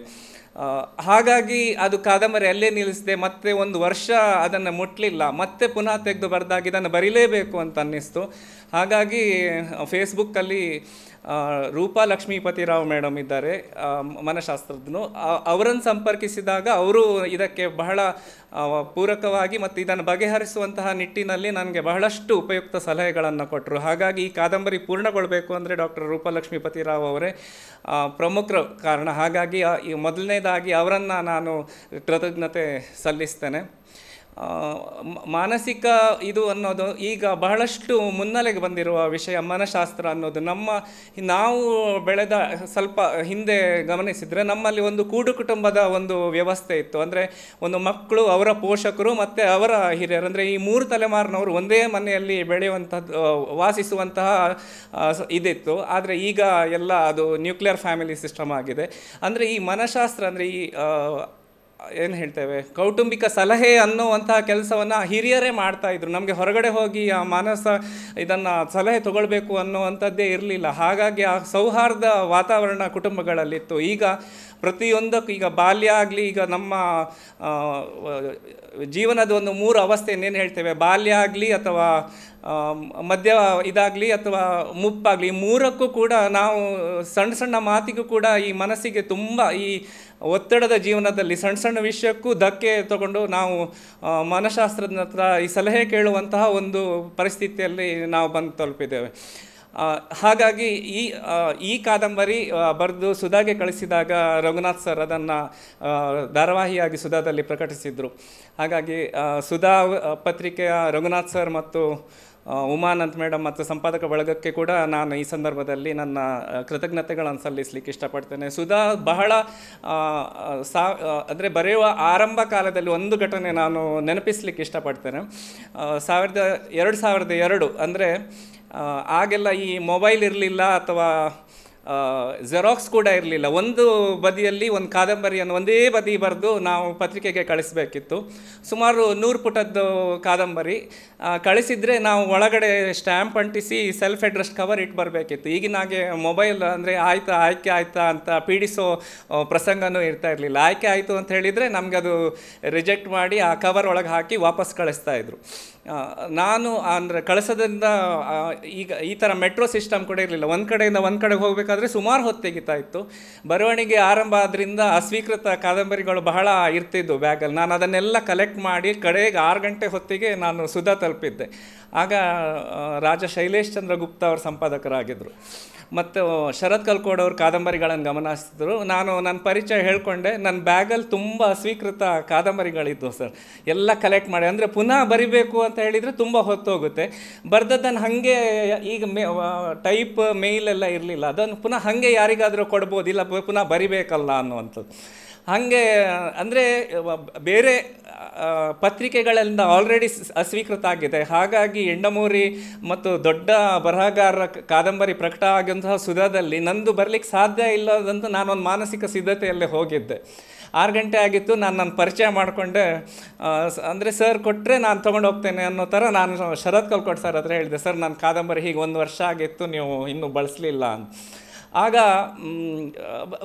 Speaker 7: ಹಾಗಾಗಿ ಅದು ಕಾದಂಬರಿ ಅಲ್ಲೇ ನಿಲ್ಲಿಸಿದೆ. ಮತ್ತೆ 1 ವರ್ಷ ಅದನ್ನು ಮುಟ್ಟಲಿಲ್ಲ. ಮತ್ತೆ ಪುನಃ ತೆಗೆದು ಬರೆದಾಗ ಇದನ್ನು ಬರೀಲೇಬೇಕು ಅಂತ ಅನ್ನಿಸ್ತು. ಹಾಗಾಗಿ ಫೇಸ್ಬುಕ್ಕಲ್ಲಿ ರೂಪಾ ಲಕ್ಷ್ಮೀಪತಿರಾವ್ ಮೇಡಮ್ ಇದ್ದಾರೆ, ಮನಃಶಾಸ್ತ್ರಜ್ಞರು. ಅವರನ್ನು ಸಂಪರ್ಕಿಸಿದಾಗ ಅವರು ಇದಕ್ಕೆ ಬಹಳ ಪೂರಕವಾಗಿ ಮತ್ತು ಇದನ್ನು ಬಗೆಹರಿಸುವಂತಹ ನಿಟ್ಟಿನಲ್ಲಿ ನನಗೆ ಬಹಳಷ್ಟು ಉಪಯುಕ್ತ ಸಲಹೆಗಳನ್ನು ಕೊಟ್ಟರು. ಹಾಗಾಗಿ ಈ ಕಾದಂಬರಿ ಪೂರ್ಣಗೊಳ್ಳಬೇಕು ಅಂದರೆ ಡಾಕ್ಟರ್ ರೂಪಾ ಲಕ್ಷ್ಮೀಪತಿರಾವ್ ಅವರೇ ಪ್ರಮುಖ ಕಾರಣ. ಹಾಗಾಗಿ ಮೊದಲನೇದಾಗಿ ಅವರನ್ನು ನಾನು ಕೃತಜ್ಞತೆ ಸಲ್ಲಿಸ್ತೇನೆ. ಮಾನಸಿಕ ಇದು ಅನ್ನೋದು ಈಗ ಬಹಳಷ್ಟು ಮುನ್ನೆಲೆಗೆ ಬಂದಿರುವ ವಿಷಯ. ಮನಃಶಾಸ್ತ್ರ ಅನ್ನೋದು ನಾವು ಬೆಳೆದ ಸ್ವಲ್ಪ ಹಿಂದೆ ಗಮನಿಸಿದರೆ ನಮ್ಮಲ್ಲಿ ಒಂದು ಕೂಡು ಕುಟುಂಬದ ಒಂದು ವ್ಯವಸ್ಥೆ ಇತ್ತು. ಅಂದರೆ ಒಂದು ಮಕ್ಕಳು, ಅವರ ಪೋಷಕರು ಮತ್ತು ಅವರ ಹಿರಿಯರು, ಅಂದರೆ ಈ 3 ತಲೆಮಾರಿನವರು ಒಂದೇ ಮನೆಯಲ್ಲಿ ಬೆಳೆಯುವಂಥದ್ದು, ವಾಸಿಸುವಂತಹ ಇದಿತ್ತು. ಆದರೆ ಈಗ ಎಲ್ಲ ಅದು ನ್ಯೂಕ್ಲಿಯರ್ ಫ್ಯಾಮಿಲಿ ಸಿಸ್ಟಮ್ ಆಗಿದೆ. ಅಂದರೆ ಈ ಮನಃಶಾಸ್ತ್ರ ಅಂದರೆ ಈ ಏನು ಹೇಳ್ತೇವೆ, ಕೌಟುಂಬಿಕ ಸಲಹೆ ಅನ್ನುವಂತಹ ಕೆಲಸವನ್ನು ಹಿರಿಯರೇ ಮಾಡ್ತಾಯಿದ್ರು. ನಮಗೆ ಹೊರಗಡೆ ಹೋಗಿ ಆ ಇದನ್ನು ಸಲಹೆ ತಗೊಳ್ಬೇಕು ಅನ್ನುವಂಥದ್ದೇ ಇರಲಿಲ್ಲ. ಹಾಗಾಗಿ ಆ ಸೌಹಾರ್ದ ವಾತಾವರಣ ಕುಟುಂಬಗಳಲ್ಲಿತ್ತು. ಈಗ ಪ್ರತಿಯೊಂದಕ್ಕೂ ಈಗ ಬಾಲ್ಯ ಆಗಲಿ, ಈಗ ನಮ್ಮ ಜೀವನದ ಒಂದು 3 ಅವಸ್ಥೆ ಏನು ಹೇಳ್ತೇವೆ, ಬಾಲ್ಯ ಆಗಲಿ ಅಥವಾ ಮಧ್ಯ ಇದಾಗಲಿ ಅಥವಾ ಮುಪ್ಪಾಗಲಿ, ಈ 3ಕ್ಕೂ ಕೂಡ ನಾವು ಸಣ್ಣ ಸಣ್ಣ ಮಾತಿಗೂ ಕೂಡ ಈ ಮನಸ್ಸಿಗೆ ತುಂಬ ಈ ಒತ್ತಡದ ಜೀವನದಲ್ಲಿ ಸಣ್ಣ ವಿಷಯಕ್ಕೂ ಧಕ್ಕೆ ತಗೊಂಡು ನಾವು ಮನಃಶಾಸ್ತ್ರದ ಹತ್ರ ಈ ಸಲಹೆ ಕೇಳುವಂತಹ ಒಂದು ಪರಿಸ್ಥಿತಿಯಲ್ಲಿ ನಾವು ಬಂದು ತಲುಪಿದ್ದೇವೆ. ಹಾಗಾಗಿ ಈ ಕಾದಂಬರಿ ಬರೆದು ಸುಧಾಗೆ ಕಳಿಸಿದಾಗ ರಘುನಾಥ್ ಸರ್ ಅದನ್ನು ಧಾರಾವಾಹಿಯಾಗಿ ಸುಧಾದಲ್ಲಿ ಪ್ರಕಟಿಸಿದರು. ಹಾಗಾಗಿ ಸುಧಾ ಪತ್ರಿಕೆಯ ರಘುನಾಥ್ ಸರ್ ಮತ್ತು ಉಮಾನಂತ್ ಮೇಡಮ್ ಮತ್ತು ಸಂಪಾದಕ ಬಳಗಕ್ಕೆ ಕೂಡ ನಾನು ಈ ಸಂದರ್ಭದಲ್ಲಿ ನನ್ನ ಕೃತಜ್ಞತೆಗಳನ್ನು ಸಲ್ಲಿಸಲಿಕ್ಕೆ ಇಷ್ಟಪಡ್ತೇನೆ. ಸುಧಾ ಬಹಳ ಅಂದರೆ ಬರೆಯುವ ಆರಂಭ ಕಾಲದಲ್ಲಿ ಒಂದು ಘಟನೆ ನಾನು ನೆನಪಿಸಲಿಕ್ಕೆ ಇಷ್ಟಪಡ್ತೇನೆ. 2002 ಅಂದರೆ ಆಗೆಲ್ಲ ಈ ಮೊಬೈಲ್ ಇರಲಿಲ್ಲ ಅಥವಾ ಜೆರಾಕ್ಸ್ ಕೂಡ ಇರಲಿಲ್ಲ. ಒಂದು ಬದಿಯಲ್ಲಿ ಒಂದು ಕಾದಂಬರಿಯನ್ನು ಒಂದೇ ಬದಿ ಬರೆದು ನಾವು ಪತ್ರಿಕೆಗೆ ಕಳಿಸಬೇಕಿತ್ತು. ಸುಮಾರು 100 ಪುಟದ್ದು ಕಾದಂಬರಿ ಕಳಿಸಿದರೆ ನಾವು ಒಳಗಡೆ ಸ್ಟ್ಯಾಂಪ್ ಅಂಟಿಸಿ ಸೆಲ್ಫ್ ಅಡ್ರೆಸ್ ಕವರ್ ಇಟ್ಟು ಬರಬೇಕಿತ್ತು. ಈಗಿನಾಗೆ ಮೊಬೈಲ್ ಅಂದರೆ ಆಯಿತಾ ಆಯ್ಕೆ ಆಯಿತಾ ಅಂತ ಪೀಡಿಸೋ ಪ್ರಸಂಗನೂ ಇರ್ತಾ ಇರಲಿಲ್ಲ. ಆಯ್ಕೆ ಆಯಿತು ಅಂತ ಹೇಳಿದರೆ ನಮಗೆ ಅದು ರಿಜೆಕ್ಟ್ ಮಾಡಿ ಆ ಕವರ್ ಒಳಗೆ ಹಾಕಿ ವಾಪಸ್ ಕಳಿಸ್ತಾಯಿದ್ರು. ನಾನು ಅಂದರೆ ಕಳಿಸೋದ್ರಿಂದ ಈಗ ಈ ಥರ ಮೆಟ್ರೋ ಸಿಸ್ಟಮ್ ಕೂಡ ಇರಲಿಲ್ಲ. ಒಂದು ಕಡೆಯಿಂದ ಒಂದು ಕಡೆಗೆ ಹೋಗಬೇಕಾದ್ರೆ ಸುಮಾರು ಹೊತ್ತು ತೆಗಿತಾ ಇತ್ತು. ಬರವಣಿಗೆ ಆರಂಭ ಆದ್ದರಿಂದ ಅಸ್ವೀಕೃತ ಕಾದಂಬರಿಗಳು ಬಹಳ ಇರ್ತಿದ್ದು ಬ್ಯಾಗಲ್ಲಿ. ನಾನು ಅದನ್ನೆಲ್ಲ ಕಲೆಕ್ಟ್ ಮಾಡಿ ಕಡೆಗೆ 6 ಗಂಟೆ ಹೊತ್ತಿಗೆ ನಾನು ಸುಧಾ ತಲುಪಿದ್ದೆ. ಆಗ ರಾಜ ಶೈಲೇಶ್ ಚಂದ್ರ ಗುಪ್ತಾ ಅವರು ಸಂಪಾದಕರಾಗಿದ್ದರು ಮತ್ತು ಶರತ್ ಕಲ್ಕೋಡ್ ಅವರು ಕಾದಂಬರಿಗಳನ್ನು ಗಮನಿಸಿದ್ರು. ನಾನು ನನ್ನ ಪರಿಚಯ ಹೇಳಿಕೊಂಡೆ. ನನ್ನ ಬ್ಯಾಗಲ್ಲಿ ತುಂಬ ಅಸ್ವೀಕೃತ ಕಾದಂಬರಿಗಳಿದ್ದವು ಸರ್, ಎಲ್ಲ ಕಲೆಕ್ಟ್ ಮಾಡಿ. ಅಂದರೆ ಪುನಃ ಬರಿಬೇಕು ಅಂತ ಹೇಳಿದರೆ ತುಂಬ ಹೊತ್ತೋಗುತ್ತೆ. ಬರೆದದ್ದನ್ನು ಹಾಗೆ ಈಗ ಟೈಪ್ ಮೇಲ್ ಎಲ್ಲ ಇರಲಿಲ್ಲ, ಅದನ್ನು ಪುನಃ ಹಾಗೆ ಯಾರಿಗಾದರೂ ಕೊಡ್ಬೋದು, ಇಲ್ಲ ಪುನಃ ಬರಿಬೇಕಲ್ಲ ಅನ್ನುವಂಥದ್ದು. ಹಾಗೆ ಅಂದರೆ ಬೇರೆ ಪತ್ರಿಕೆಗಳಿಂದ ಆಲ್ರೆಡಿ ಅಸ್ವೀಕೃತ ಆಗಿದೆ. ಹಾಗಾಗಿ ಎಂಡಮೂರಿ ಮತ್ತು ದೊಡ್ಡ ಬರಹಗಾರರ ಕಾದಂಬರಿ ಪ್ರಕಟ ಆಗುವಂತಹ ಸುಧಾದಲ್ಲಿ ನಂದು ಬರಲಿಕ್ಕೆ ಸಾಧ್ಯ ಇಲ್ಲದಂತ ನಾನೊಂದು ಮಾನಸಿಕ ಸಿದ್ಧತೆಯಲ್ಲೇ ಹೋಗಿದ್ದೆ. 6 ಗಂಟೆ ಆಗಿತ್ತು. ನಾನು ನನ್ನ ಪರಿಚಯ ಮಾಡಿಕೊಂಡೆ. ಅಂದರೆ ಸರ್ ಕೊಟ್ಟರೆ ನಾನು ತೊಗೊಂಡು ಹೋಗ್ತೇನೆ ಅನ್ನೋ ಥರ ನಾನು ಶರತ್ ಕಲ್ಕೋಡ್ ಸರ್ ಹತ್ರ ಹೇಳಿದೆ, ಸರ್ ನನ್ನ ಕಾದಂಬರಿ ಹೀಗೆ 1 ವರ್ಷ ಆಗಿತ್ತು, ನೀವು ಇನ್ನೂ ಬಳಸಲಿಲ್ಲ ಅಂತ. ಆಗ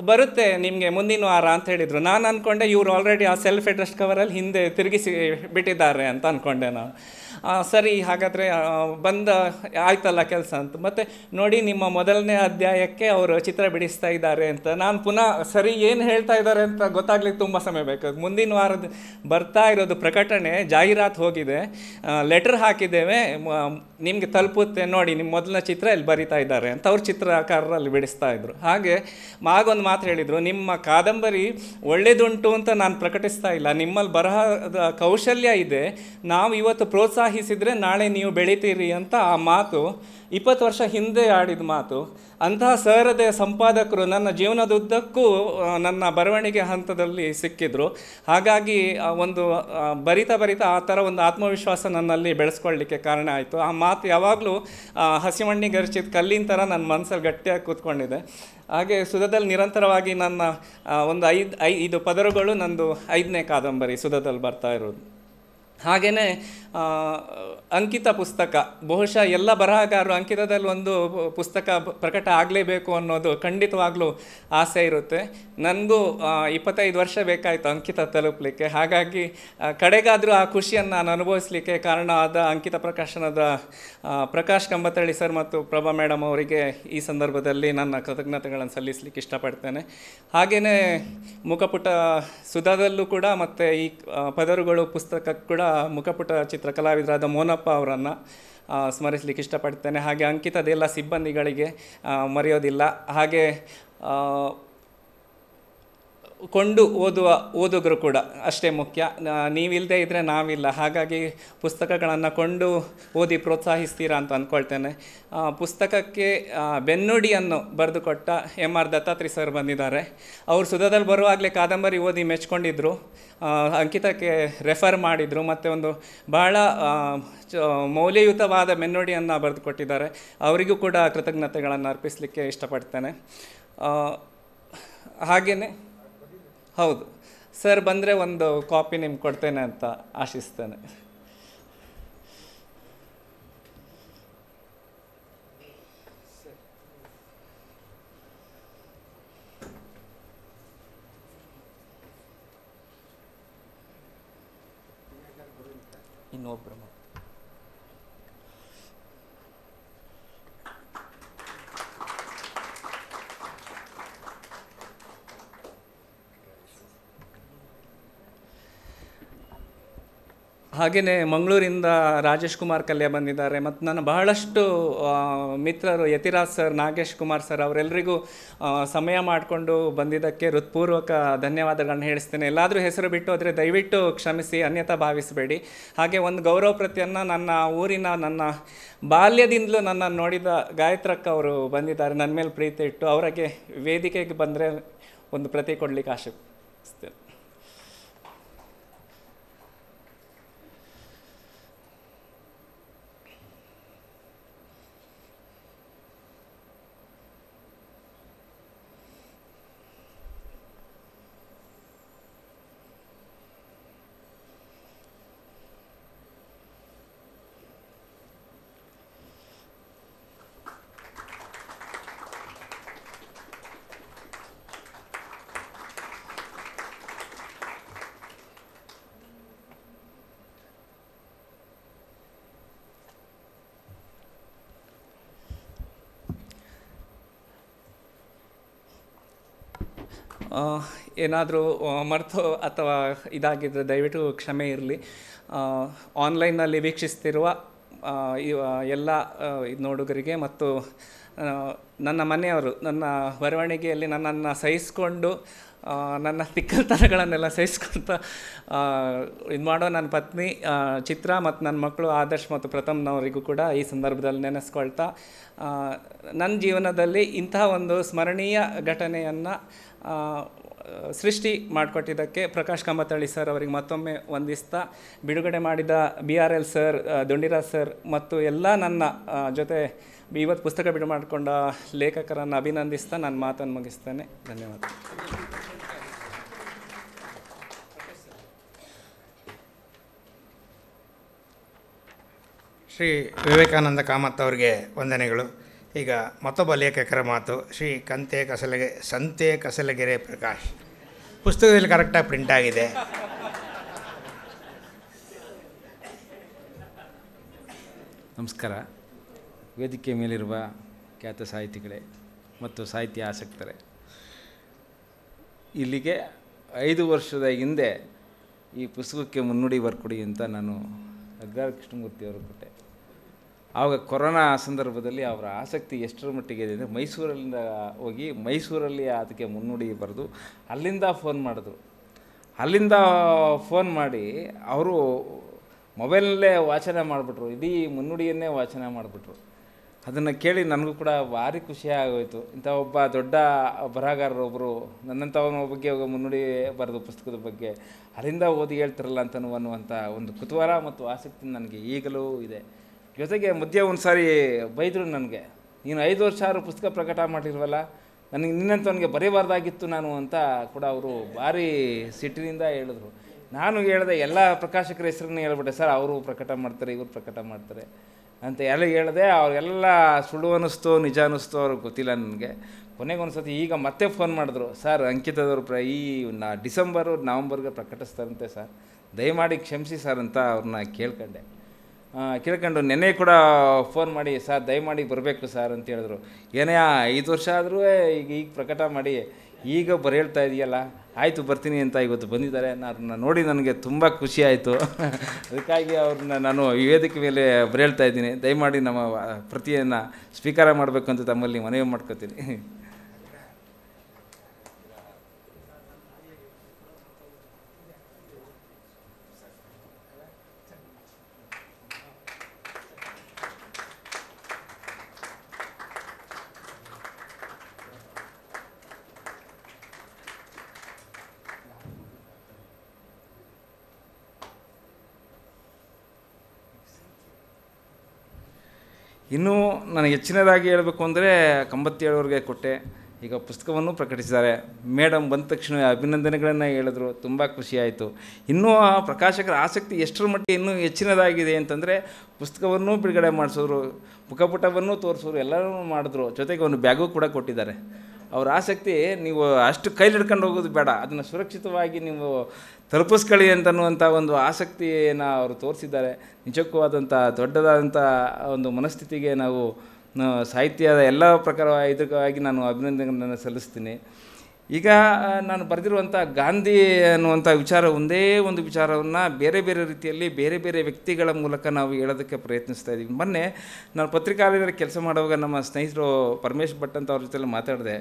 Speaker 7: ಬರುತ್ತೆ ನಿಮಗೆ ಮುಂದಿನ ವಾರ ಅಂತ ಹೇಳಿದರು. ನಾನು ಅಂದ್ಕೊಂಡೆ ಇವರು ಆಲ್ರೆಡಿ ಆ ಸೆಲ್ಫ್ ಅಡ್ರೆಸ್ ಕವರಲ್ಲಿ ಹಿಂದೆ ತಿರುಗಿಸಿ ಬಿಟ್ಟಿದ್ದಾರೆ ಅಂತ ಅಂದ್ಕೊಂಡೆ ನಾನು. ಸರಿ ಹಾಗಾದರೆ ಬಂದ ಆಯ್ತಲ್ಲ ಕೆಲಸ ಅಂತ. ಮತ್ತು ನೋಡಿ ನಿಮ್ಮ ಮೊದಲನೇ ಅಧ್ಯಾಯಕ್ಕೆ ಅವರು ಚಿತ್ರ ಬಿಡಿಸ್ತಾ ಇದ್ದಾರೆ ಅಂತ. ನಾನು ಪುನಃ ಸರಿ ಏನು ಹೇಳ್ತಾ ಇದ್ದಾರೆ ಅಂತ ಗೊತ್ತಾಗ್ಲಿಕ್ಕೆ ತುಂಬ ಸಮಯ ಬೇಕು. ಮುಂದಿನ ವಾರದ ಬರ್ತಾ ಇರೋದು ಪ್ರಕಟಣೆ, ಜಾಹೀರಾತು ಹೋಗಿದೆ, ಲೆಟರ್ ಹಾಕಿದ್ದೇವೆ, ನಿಮಗೆ ತಲುಪುತ್ತೆ ನೋಡಿ, ನಿಮ್ಮ ಮೊದಲನೇ ಚಿತ್ರ ಇಲ್ಲಿ ಬರಿತಾ ಇದ್ದಾರೆ ಅಂತ ಅವ್ರ ಚಿತ್ರಕಾರರಲ್ಲಿ ಬಿಡಿಸ್ತಾ ಇದ್ರು. ಹಾಗೆ ಆಗೊಂದು ಮಾತು ಹೇಳಿದರು, ನಿಮ್ಮ ಕಾದಂಬರಿ ಒಳ್ಳೆಯದುಂಟು ಅಂತ ನಾನು ಪ್ರಕಟಿಸ್ತಾ ಇಲ್ಲ, ನಿಮ್ಮಲ್ಲಿ ಬರಹದ ಕೌಶಲ್ಯ ಇದೆ, ನಾವು ಇವತ್ತು ಪ್ರೋತ್ಸಾಹಿಸಿದರೆ ನಾಳೆ ನೀವು ಬೆಳಿತೀರಿ ಅಂತ. ಆ ಮಾತು 20 ವರ್ಷ ಹಿಂದೆ ಆಡಿದ ಮಾತು. ಅಂತಹ ಸಹೃದಯ ಸಂಪಾದಕರು ನನ್ನ ಜೀವನದುದ್ದಕ್ಕೂ ನನ್ನ ಬರವಣಿಗೆ ಹಂತದಲ್ಲಿ ಸಿಕ್ಕಿದ್ರು. ಹಾಗಾಗಿ ಒಂದು ಬರಿತಾ ಆ ಥರ ಒಂದು ಆತ್ಮವಿಶ್ವಾಸ ನನ್ನಲ್ಲಿ ಬೆಳೆಸ್ಕೊಳ್ಳಿಕ್ಕೆ ಕಾರಣ ಆಯಿತು. ಆ ಮಾತು ಯಾವಾಗಲೂ ಹಸಿಮಣ್ಣಿ ಗರ್ಚಿದ ಕಲ್ಲಿನ ಥರ ನನ್ನ ಮನಸ್ಸಲ್ಲಿ ಗಟ್ಟಿಯಾಗಿ ಕೂತ್ಕೊಂಡಿದೆ. ಹಾಗೆ ಸುಧಾದಲ್ಲಿ ನಿರಂತರವಾಗಿ ನನ್ನ ಒಂದು 5 ಪದರುಗಳು ನಂದು 5ನೇ ಕಾದಂಬರಿ ಸುಧಾದಲ್ಲಿ ಬರ್ತಾ ಇರೋದು. ಹಾಗೆಯೇ ಅಂಕಿತ ಪುಸ್ತಕ, ಬಹುಶಃ ಎಲ್ಲ ಬರಹಗಾರರು ಅಂಕಿತದಲ್ಲಿ ಒಂದು ಪುಸ್ತಕ ಪ್ರಕಟ ಆಗಲೇಬೇಕು ಅನ್ನೋದು ಖಂಡಿತವಾಗ್ಲೂ ಆಸೆ ಇರುತ್ತೆ. ನನಗೂ 25 ವರ್ಷ ಬೇಕಾಯಿತು ಅಂಕಿತ ತಲುಪಲಿಕ್ಕೆ. ಹಾಗಾಗಿ ಕಡೆಗಾದರೂ ಆ ಖುಷಿಯನ್ನು ನಾನು ಅನುಭವಿಸಲಿಕ್ಕೆ ಕಾರಣ ಆದ ಅಂಕಿತ ಪ್ರಕಾಶನದ ಪ್ರಕಾಶ್ ಕಂಬತಳ್ಳಿ ಸರ್ ಮತ್ತು ಪ್ರಭಾ ಮೇಡಮ್ ಅವರಿಗೆ ಈ ಸಂದರ್ಭದಲ್ಲಿ ನನ್ನ ಕೃತಜ್ಞತೆಗಳನ್ನು ಸಲ್ಲಿಸಲಿಕ್ಕೆ ಇಷ್ಟಪಡ್ತೇನೆ. ಹಾಗೆಯೇ ಮುಖಪುಟ ಸುಧಾದಲ್ಲೂ ಕೂಡ ಮತ್ತು ಈ ಪದರುಗಳು ಪುಸ್ತಕಕ್ಕೆ ಕೂಡ ಮುಖಪುಟ ಚಿತ್ರ ಕಲಾವಿದರಾದ ಮೋನಪ್ಪ ಅವರನ್ನು ಸ್ಮರಿಸಲಿಕ್ಕೆ ಇಷ್ಟಪಡ್ತೇನೆ. ಹಾಗೆ ಅಂಕಿತದ ಎಲ್ಲ ಸಿಬ್ಬಂದಿಗಳಿಗೆ ಮರೆಯೋದಿಲ್ಲ. ಹಾಗೆ ಕೊಂಡು ಓದುವ ಓದುಗರು ಕೂಡ ಅಷ್ಟೇ ಮುಖ್ಯ. ನೀವಿಲ್ಲದೆ ಇದ್ದರೆ ನಾವಿಲ್ಲ. ಹಾಗಾಗಿ ಪುಸ್ತಕಗಳನ್ನು ಕೊಂಡು ಓದಿ ಪ್ರೋತ್ಸಾಹಿಸ್ತೀರಾ ಅಂತ ಅಂದ್ಕೊಳ್ತೇನೆ. ಪುಸ್ತಕಕ್ಕೆ ಬೆನ್ನುಡಿಯನ್ನು ಬರೆದುಕೊಟ್ಟ MR ದತ್ತಾತ್ರಿ ಸರ್ ಬಂದಿದ್ದಾರೆ. ಅವರು ಸುಧಾದಲ್ಲಿ ಬರುವಾಗಲೇ ಕಾದಂಬರಿ ಓದಿ ಮೆಚ್ಕೊಂಡಿದ್ದರು, ಅಂಕಿತಕ್ಕೆ ರೆಫರ್ ಮಾಡಿದರು ಮತ್ತು ಒಂದು ಬಹಳ ಮೌಲ್ಯಯುತವಾದ ಬೆನ್ನುಡಿಯನ್ನು ಬರೆದುಕೊಟ್ಟಿದ್ದಾರೆ. ಅವರಿಗೂ ಕೂಡ ಕೃತಜ್ಞತೆಗಳನ್ನು ಅರ್ಪಿಸಲಿಕ್ಕೆ ಇಷ್ಟಪಡ್ತೇನೆ. ಹಾಗೆಯೇ ಹೌದು ಸರ್, ಬಂದರೆ ಒಂದು ಕಾಪಿ ನಿಮ್ಗೆ ಕೊಡ್ತೇನೆ ಅಂತ ಆಶಿಸ್ತೇನೆ. ಇನ್ನೊಬ್ಬರು ಹಾಗೆಯೇ ಮಂಗಳೂರಿಂದ ರಾಜೇಶ್ ಕುಮಾರ್ ಕಲ್ಯ ಬಂದಿದ್ದಾರೆ ಮತ್ತು ನನ್ನ ಬಹಳಷ್ಟು ಮಿತ್ರರು ಯತಿರಾಜ್ ಸರ್, ನಾಗೇಶ್ ಕುಮಾರ್ ಸರ್ ಅವರೆಲ್ಲರಿಗೂ ಸಮಯ ಮಾಡಿಕೊಂಡು ಬಂದಿದ್ದಕ್ಕೆ ಹೃತ್ಪೂರ್ವಕ ಧನ್ಯವಾದಗಳನ್ನ ಹೇಳಿಸ್ತೇನೆ. ಎಲ್ಲಾದರೂ ಹೆಸರು ಬಿಟ್ಟು ಹೋದರೆ ದಯವಿಟ್ಟು ಕ್ಷಮಿಸಿ, ಅನ್ಯತಾ ಭಾವಿಸಬೇಡಿ. ಹಾಗೆ ಒಂದು ಗೌರವ ಪ್ರತಿಯನ್ನು ನನ್ನ ಊರಿನ, ನನ್ನ ಬಾಲ್ಯದಿಂದಲೂ ನನ್ನ ನೋಡಿದ ಗಾಯತ್ರಕ್ಕ ಅವರು ಬಂದಿದ್ದಾರೆ, ನನ್ನ ಮೇಲೆ ಪ್ರೀತಿ ಇಟ್ಟು. ಅವರಿಗೆ ವೇದಿಕೆಗೆ ಬಂದರೆ ಒಂದು ಪ್ರತಿ ಕೊಡಲಿಕ್ಕೆ ಆಶಿಸ್ತೇನೆ. ಏನಾದರೂ ಮರೆತು ಅಥವಾ ಇದಾಗಿದ್ದರೆ ದಯವಿಟ್ಟು ಕ್ಷಮೆ ಇರಲಿ. ಆನ್ಲೈನ್ನಲ್ಲಿ ವೀಕ್ಷಿಸ್ತಿರುವ ಎಲ್ಲ ನೋಡುಗರಿಗೆ ಮತ್ತು ನನ್ನ ಮನೆಯವರು, ನನ್ನ ಬರವಣಿಗೆಯಲ್ಲಿ ನನ್ನನ್ನು ಸಹಿಸ್ಕೊಂಡು, ನನ್ನ ತಿಕ್ಕಲ್ತನಗಳನ್ನೆಲ್ಲ ಸಹಿಸ್ಕೊಂತ ಇದು ಮಾಡೋ ನನ್ನ ಪತ್ನಿ ಚಿತ್ರ ಮತ್ತು ನನ್ನ ಮಕ್ಕಳು ಆದರ್ಶ್ ಮತ್ತು ಪ್ರಥಮ್ನವರಿಗೂ ಕೂಡ ಈ ಸಂದರ್ಭದಲ್ಲಿ ನೆನೆಸ್ಕೊಳ್ತಾ, ನನ್ನ ಜೀವನದಲ್ಲಿ ಇಂತಹ ಒಂದು ಸ್ಮರಣೀಯ ಘಟನೆಯನ್ನು ಸೃಷ್ಟಿ ಮಾಡಿಕೊಟ್ಟಿದ್ದಕ್ಕೆ ಪ್ರಕಾಶ್ ಕಮ್ಮತಳ್ಳಿ ಸರ್ ಅವರಿಗೆ ಮತ್ತೊಮ್ಮೆ ವಂದಿಸ್ತಾ, ಬಿಡುಗಡೆ ಮಾಡಿದ BRL ಸರ್, ದುಂಡಿರಾಜ್ ಸರ್ ಮತ್ತು ಎಲ್ಲ ನನ್ನ ಜೊತೆ ಇವತ್ತು ಪುಸ್ತಕ ಬಿಡುಗಡೆ ಮಾಡಿಕೊಂಡ ಲೇಖಕರನ್ನು ಅಭಿನಂದಿಸ್ತಾ ನನ್ನ ಮಾತನ್ನು ಮುಗಿಸ್ತೇನೆ. ಧನ್ಯವಾದ.
Speaker 1: ಶ್ರೀ ವಿವೇಕಾನಂದ ಕಾಮತ್ ಅವರಿಗೆ ವಂದನೆಗಳು. ಈಗ ಮತ್ತೊಬ್ಬ ಲೇಖಕರ ಮಾತು. ಶ್ರೀ ಸಂತೆ ಕಸಲಗೆರೆ ಪ್ರಕಾಶ್. ಪುಸ್ತಕದಲ್ಲಿ ಕರೆಕ್ಟಾಗಿ ಪ್ರಿಂಟ್ ಆಗಿದೆ.
Speaker 8: ನಮಸ್ಕಾರ. ವೇದಿಕೆ ಮೇಲಿರುವ ಖ್ಯಾತ ಸಾಹಿತಿಗಳೇ ಮತ್ತು ಸಾಹಿತ್ಯ ಆಸಕ್ತರೇ, ಇಲ್ಲಿಗೆ 5 ವರ್ಷದ ಹಿಂದೆ ಈ ಪುಸ್ತಕಕ್ಕೆ ಮುನ್ನುಡಿ ಬರ್ಕೊಡಿ ಅಂತ ನಾನು ಅಗ್ಗಾರ ಕೃಷ್ಣಮೂರ್ತಿಯವರು ಕೊಟ್ಟೆ. ಆವಾಗ ಕೊರೋನಾ ಸಂದರ್ಭದಲ್ಲಿ ಅವರ ಆಸಕ್ತಿ ಎಷ್ಟರ ಮಟ್ಟಿಗೆ ಇದೆ ಅಂದರೆ, ಮೈಸೂರಿಂದ ಹೋಗಿ ಮೈಸೂರಲ್ಲಿ ಅದಕ್ಕೆ ಮುನ್ನುಡಿ ಬರೆದು ಅಲ್ಲಿಂದ ಫೋನ್ ಮಾಡಿದ್ರು. ಅಲ್ಲಿಂದ ಫೋನ್ ಮಾಡಿ ಅವರು ಮೊಬೈಲಲ್ಲೇ ವಾಚನ ಮಾಡಿಬಿಟ್ರು, ಇಡೀ ಮುನ್ನುಡಿಯನ್ನೇ ವಾಚನ ಮಾಡಿಬಿಟ್ರು. ಅದನ್ನು ಕೇಳಿ ನನಗೂ ಕೂಡ ಭಾರಿ ಖುಷಿ ಆಗೋಯಿತು. ಇಂಥ ಒಬ್ಬ ದೊಡ್ಡ ಬರಹಗಾರರೊಬ್ಬರು ನನ್ನಂಥವನ ಬಗ್ಗೆ ಮುನ್ನುಡಿ ಬರೆದು ಪುಸ್ತಕದ ಬಗ್ಗೆ ಅಲ್ಲಿಂದ ಓದಿ ಹೇಳ್ತಾರಲ್ಲ ಅನ್ನುವಂಥ ಒಂದು ಕುತೂಹಲ ಮತ್ತು ಆಸಕ್ತಿ ನನಗೆ ಈಗಲೂ ಇದೆ. ಜೊತೆಗೆ ಮಧ್ಯೆ ಒಂದು ಸಾರಿ ಬೈದರು ನನಗೆ, ನೀನು 5 ವರ್ಷ ಆದರೂ ಪುಸ್ತಕ ಪ್ರಕಟ ಮಾಡಿಲ್ವಲ್ಲ, ನನಗೆ ನಿನ್ನಂಥವನಿಗೆ ಬರೀಬಾರ್ದಾಗಿತ್ತು ನಾನು ಅಂತ ಕೂಡ ಅವರು ಭಾರಿ ಸಿಟ್ಟಿನಿಂದ ಹೇಳಿದ್ರು. ನಾನು ಹೇಳಿದೆ, ಎಲ್ಲ ಪ್ರಕಾಶಕರ ಹೆಸರನ್ನು ಹೇಳ್ಬಿಟ್ಟೆ, ಸರ್ ಅವರು ಪ್ರಕಟ ಮಾಡ್ತಾರೆ, ಇವರು ಪ್ರಕಟ ಮಾಡ್ತಾರೆ ಅಂತ ಎಲ್ಲ ಹೇಳಿದೆ. ಅವರೆಲ್ಲ ಸುಳ್ಳು ಅನ್ನಿಸ್ತೋ ನಿಜ ಅನ್ನಿಸ್ತೋ ಅವ್ರಿಗೆ ಗೊತ್ತಿಲ್ಲ ನನಗೆ. ಕೊನೆಗೆ ಒಂದು ಸತಿ ಈಗ ಮತ್ತೆ ಫೋನ್ ಮಾಡಿದ್ರು, ಸರ್ ಅಂಕಿತದವರು ಈ ಡಿಸೆಂಬರು ನವಂಬರ್ಗೆ ಪ್ರಕಟಿಸ್ತಾರಂತೆ ಸರ್, ದಯಮಾಡಿ ಕ್ಷಮಿಸಿ ಸರ್ ಅಂತ ಅವ್ರನ್ನ ಕೇಳ್ಕೊಂಡು ನೆನ್ನೆ ಕೂಡ ಫೋನ್ ಮಾಡಿ, ಸರ್ ದಯಮಾಡಿ ಬರಬೇಕು ಸರ್ ಅಂತ ಹೇಳಿದ್ರು. ಏನೇ 5 ವರ್ಷ ಆದರೂ ಈಗ ಪ್ರಕಟ ಮಾಡಿ ಈಗ ಹೇಳ್ತಾ ಇದೆಯಲ್ಲ, ಆಯಿತು ಬರ್ತೀನಿ ಅಂತ ಇವತ್ತು ಬಂದಿದ್ದಾರೆ. ಅವ್ರನ್ನ ನೋಡಿ ನನಗೆ ತುಂಬ ಖುಷಿ ಆಯಿತು. ಅದಕ್ಕಾಗಿ ಅವ್ರನ್ನ ನಾನು ವೇದಿಕೆ ಮೇಲೆ ಹೇಳ್ತಾ ಇದ್ದೀನಿ, ದಯಮಾಡಿ ನಮ್ಮ ಪ್ರತಿಯನ್ನು ಸ್ವೀಕಾರ ಮಾಡಬೇಕು ಅಂತ ತಮ್ಮಲ್ಲಿ ಮನವಿ ಮಾಡ್ಕೋತೀನಿ. ಇನ್ನೂ ನನಗೆ ಹೆಚ್ಚಿನದಾಗಿ ಹೇಳಬೇಕು ಅಂದರೆ, 97 ಕೊಟ್ಟೆ, ಈಗ ಪುಸ್ತಕವನ್ನು ಪ್ರಕಟಿಸಿದ್ದಾರೆ. ಮೇಡಮ್ ಬಂದ ತಕ್ಷಣ ಅಭಿನಂದನೆಗಳನ್ನು ಹೇಳಿದ್ರು, ತುಂಬ ಖುಷಿಯಾಯಿತು. ಇನ್ನೂ ಆ ಪ್ರಕಾಶಕರ ಆಸಕ್ತಿ ಎಷ್ಟರ ಮಟ್ಟಿಗೆ ಇನ್ನೂ ಹೆಚ್ಚಿನದಾಗಿದೆ ಅಂತಂದರೆ, ಪುಸ್ತಕವನ್ನು ಬಿಡುಗಡೆ ಮಾಡಿಸೋರು, ಮುಖಪುಟವನ್ನು ತೋರಿಸೋರು, ಎಲ್ಲರೂ ಮಾಡಿದ್ರು. ಜೊತೆಗೆ ಒಂದು ಬ್ಯಾಗು ಕೂಡ ಕೊಟ್ಟಿದ್ದಾರೆ. ಅವ್ರ ಆಸಕ್ತಿ ನೀವು ಅಷ್ಟು ಕೈಲಿ ಹಿಡ್ಕೊಂಡು ಹೋಗೋದು ಬೇಡ, ಅದನ್ನು ಸುರಕ್ಷಿತವಾಗಿ ನೀವು ತಲುಪಿಸ್ಕೊಳ್ಳಿ ಅಂತನ್ನುವಂಥ ಒಂದು ಆಸಕ್ತಿಯನ್ನು ಅವರು ತೋರಿಸಿದ್ದಾರೆ. ನಿಜಕ್ಕೂ ಆದಂಥ ದೊಡ್ಡದಾದಂಥ ಒಂದು ಮನಸ್ಥಿತಿಗೆ ನಾವು ಸಾಹಿತ್ಯದ ಎಲ್ಲ ಪ್ರಕಾರ ಇದಕ್ಕಾಗಿ ನಾನು ಅಭಿನಂದನೆಗಳನ್ನು ಸಲ್ಲಿಸ್ತೀನಿ. ಈಗ ನಾನು ಬರೆದಿರುವಂಥ ಗಾಂಧಿ ಅನ್ನುವಂಥ ವಿಚಾರ ಒಂದೇ ಒಂದು ವಿಚಾರವನ್ನು ಬೇರೆ ಬೇರೆ ರೀತಿಯಲ್ಲಿ ಬೇರೆ ಬೇರೆ ವ್ಯಕ್ತಿಗಳ ಮೂಲಕ ನಾವು ಹೇಳೋದಕ್ಕೆ ಪ್ರಯತ್ನಿಸ್ತಾ ಇದ್ದೀವಿ. ಮೊನ್ನೆ ನಾನು ಪತ್ರಿಕಾಲಯದಲ್ಲಿ ಕೆಲಸ ಮಾಡುವಾಗ ನಮ್ಮ ಸ್ನೇಹಿತರು ಪರಮೇಶ್ ಭಟ್ ಅಂತ ಅವ್ರ ಜೊತೆಲಿ ಮಾತಾಡಿದೆ.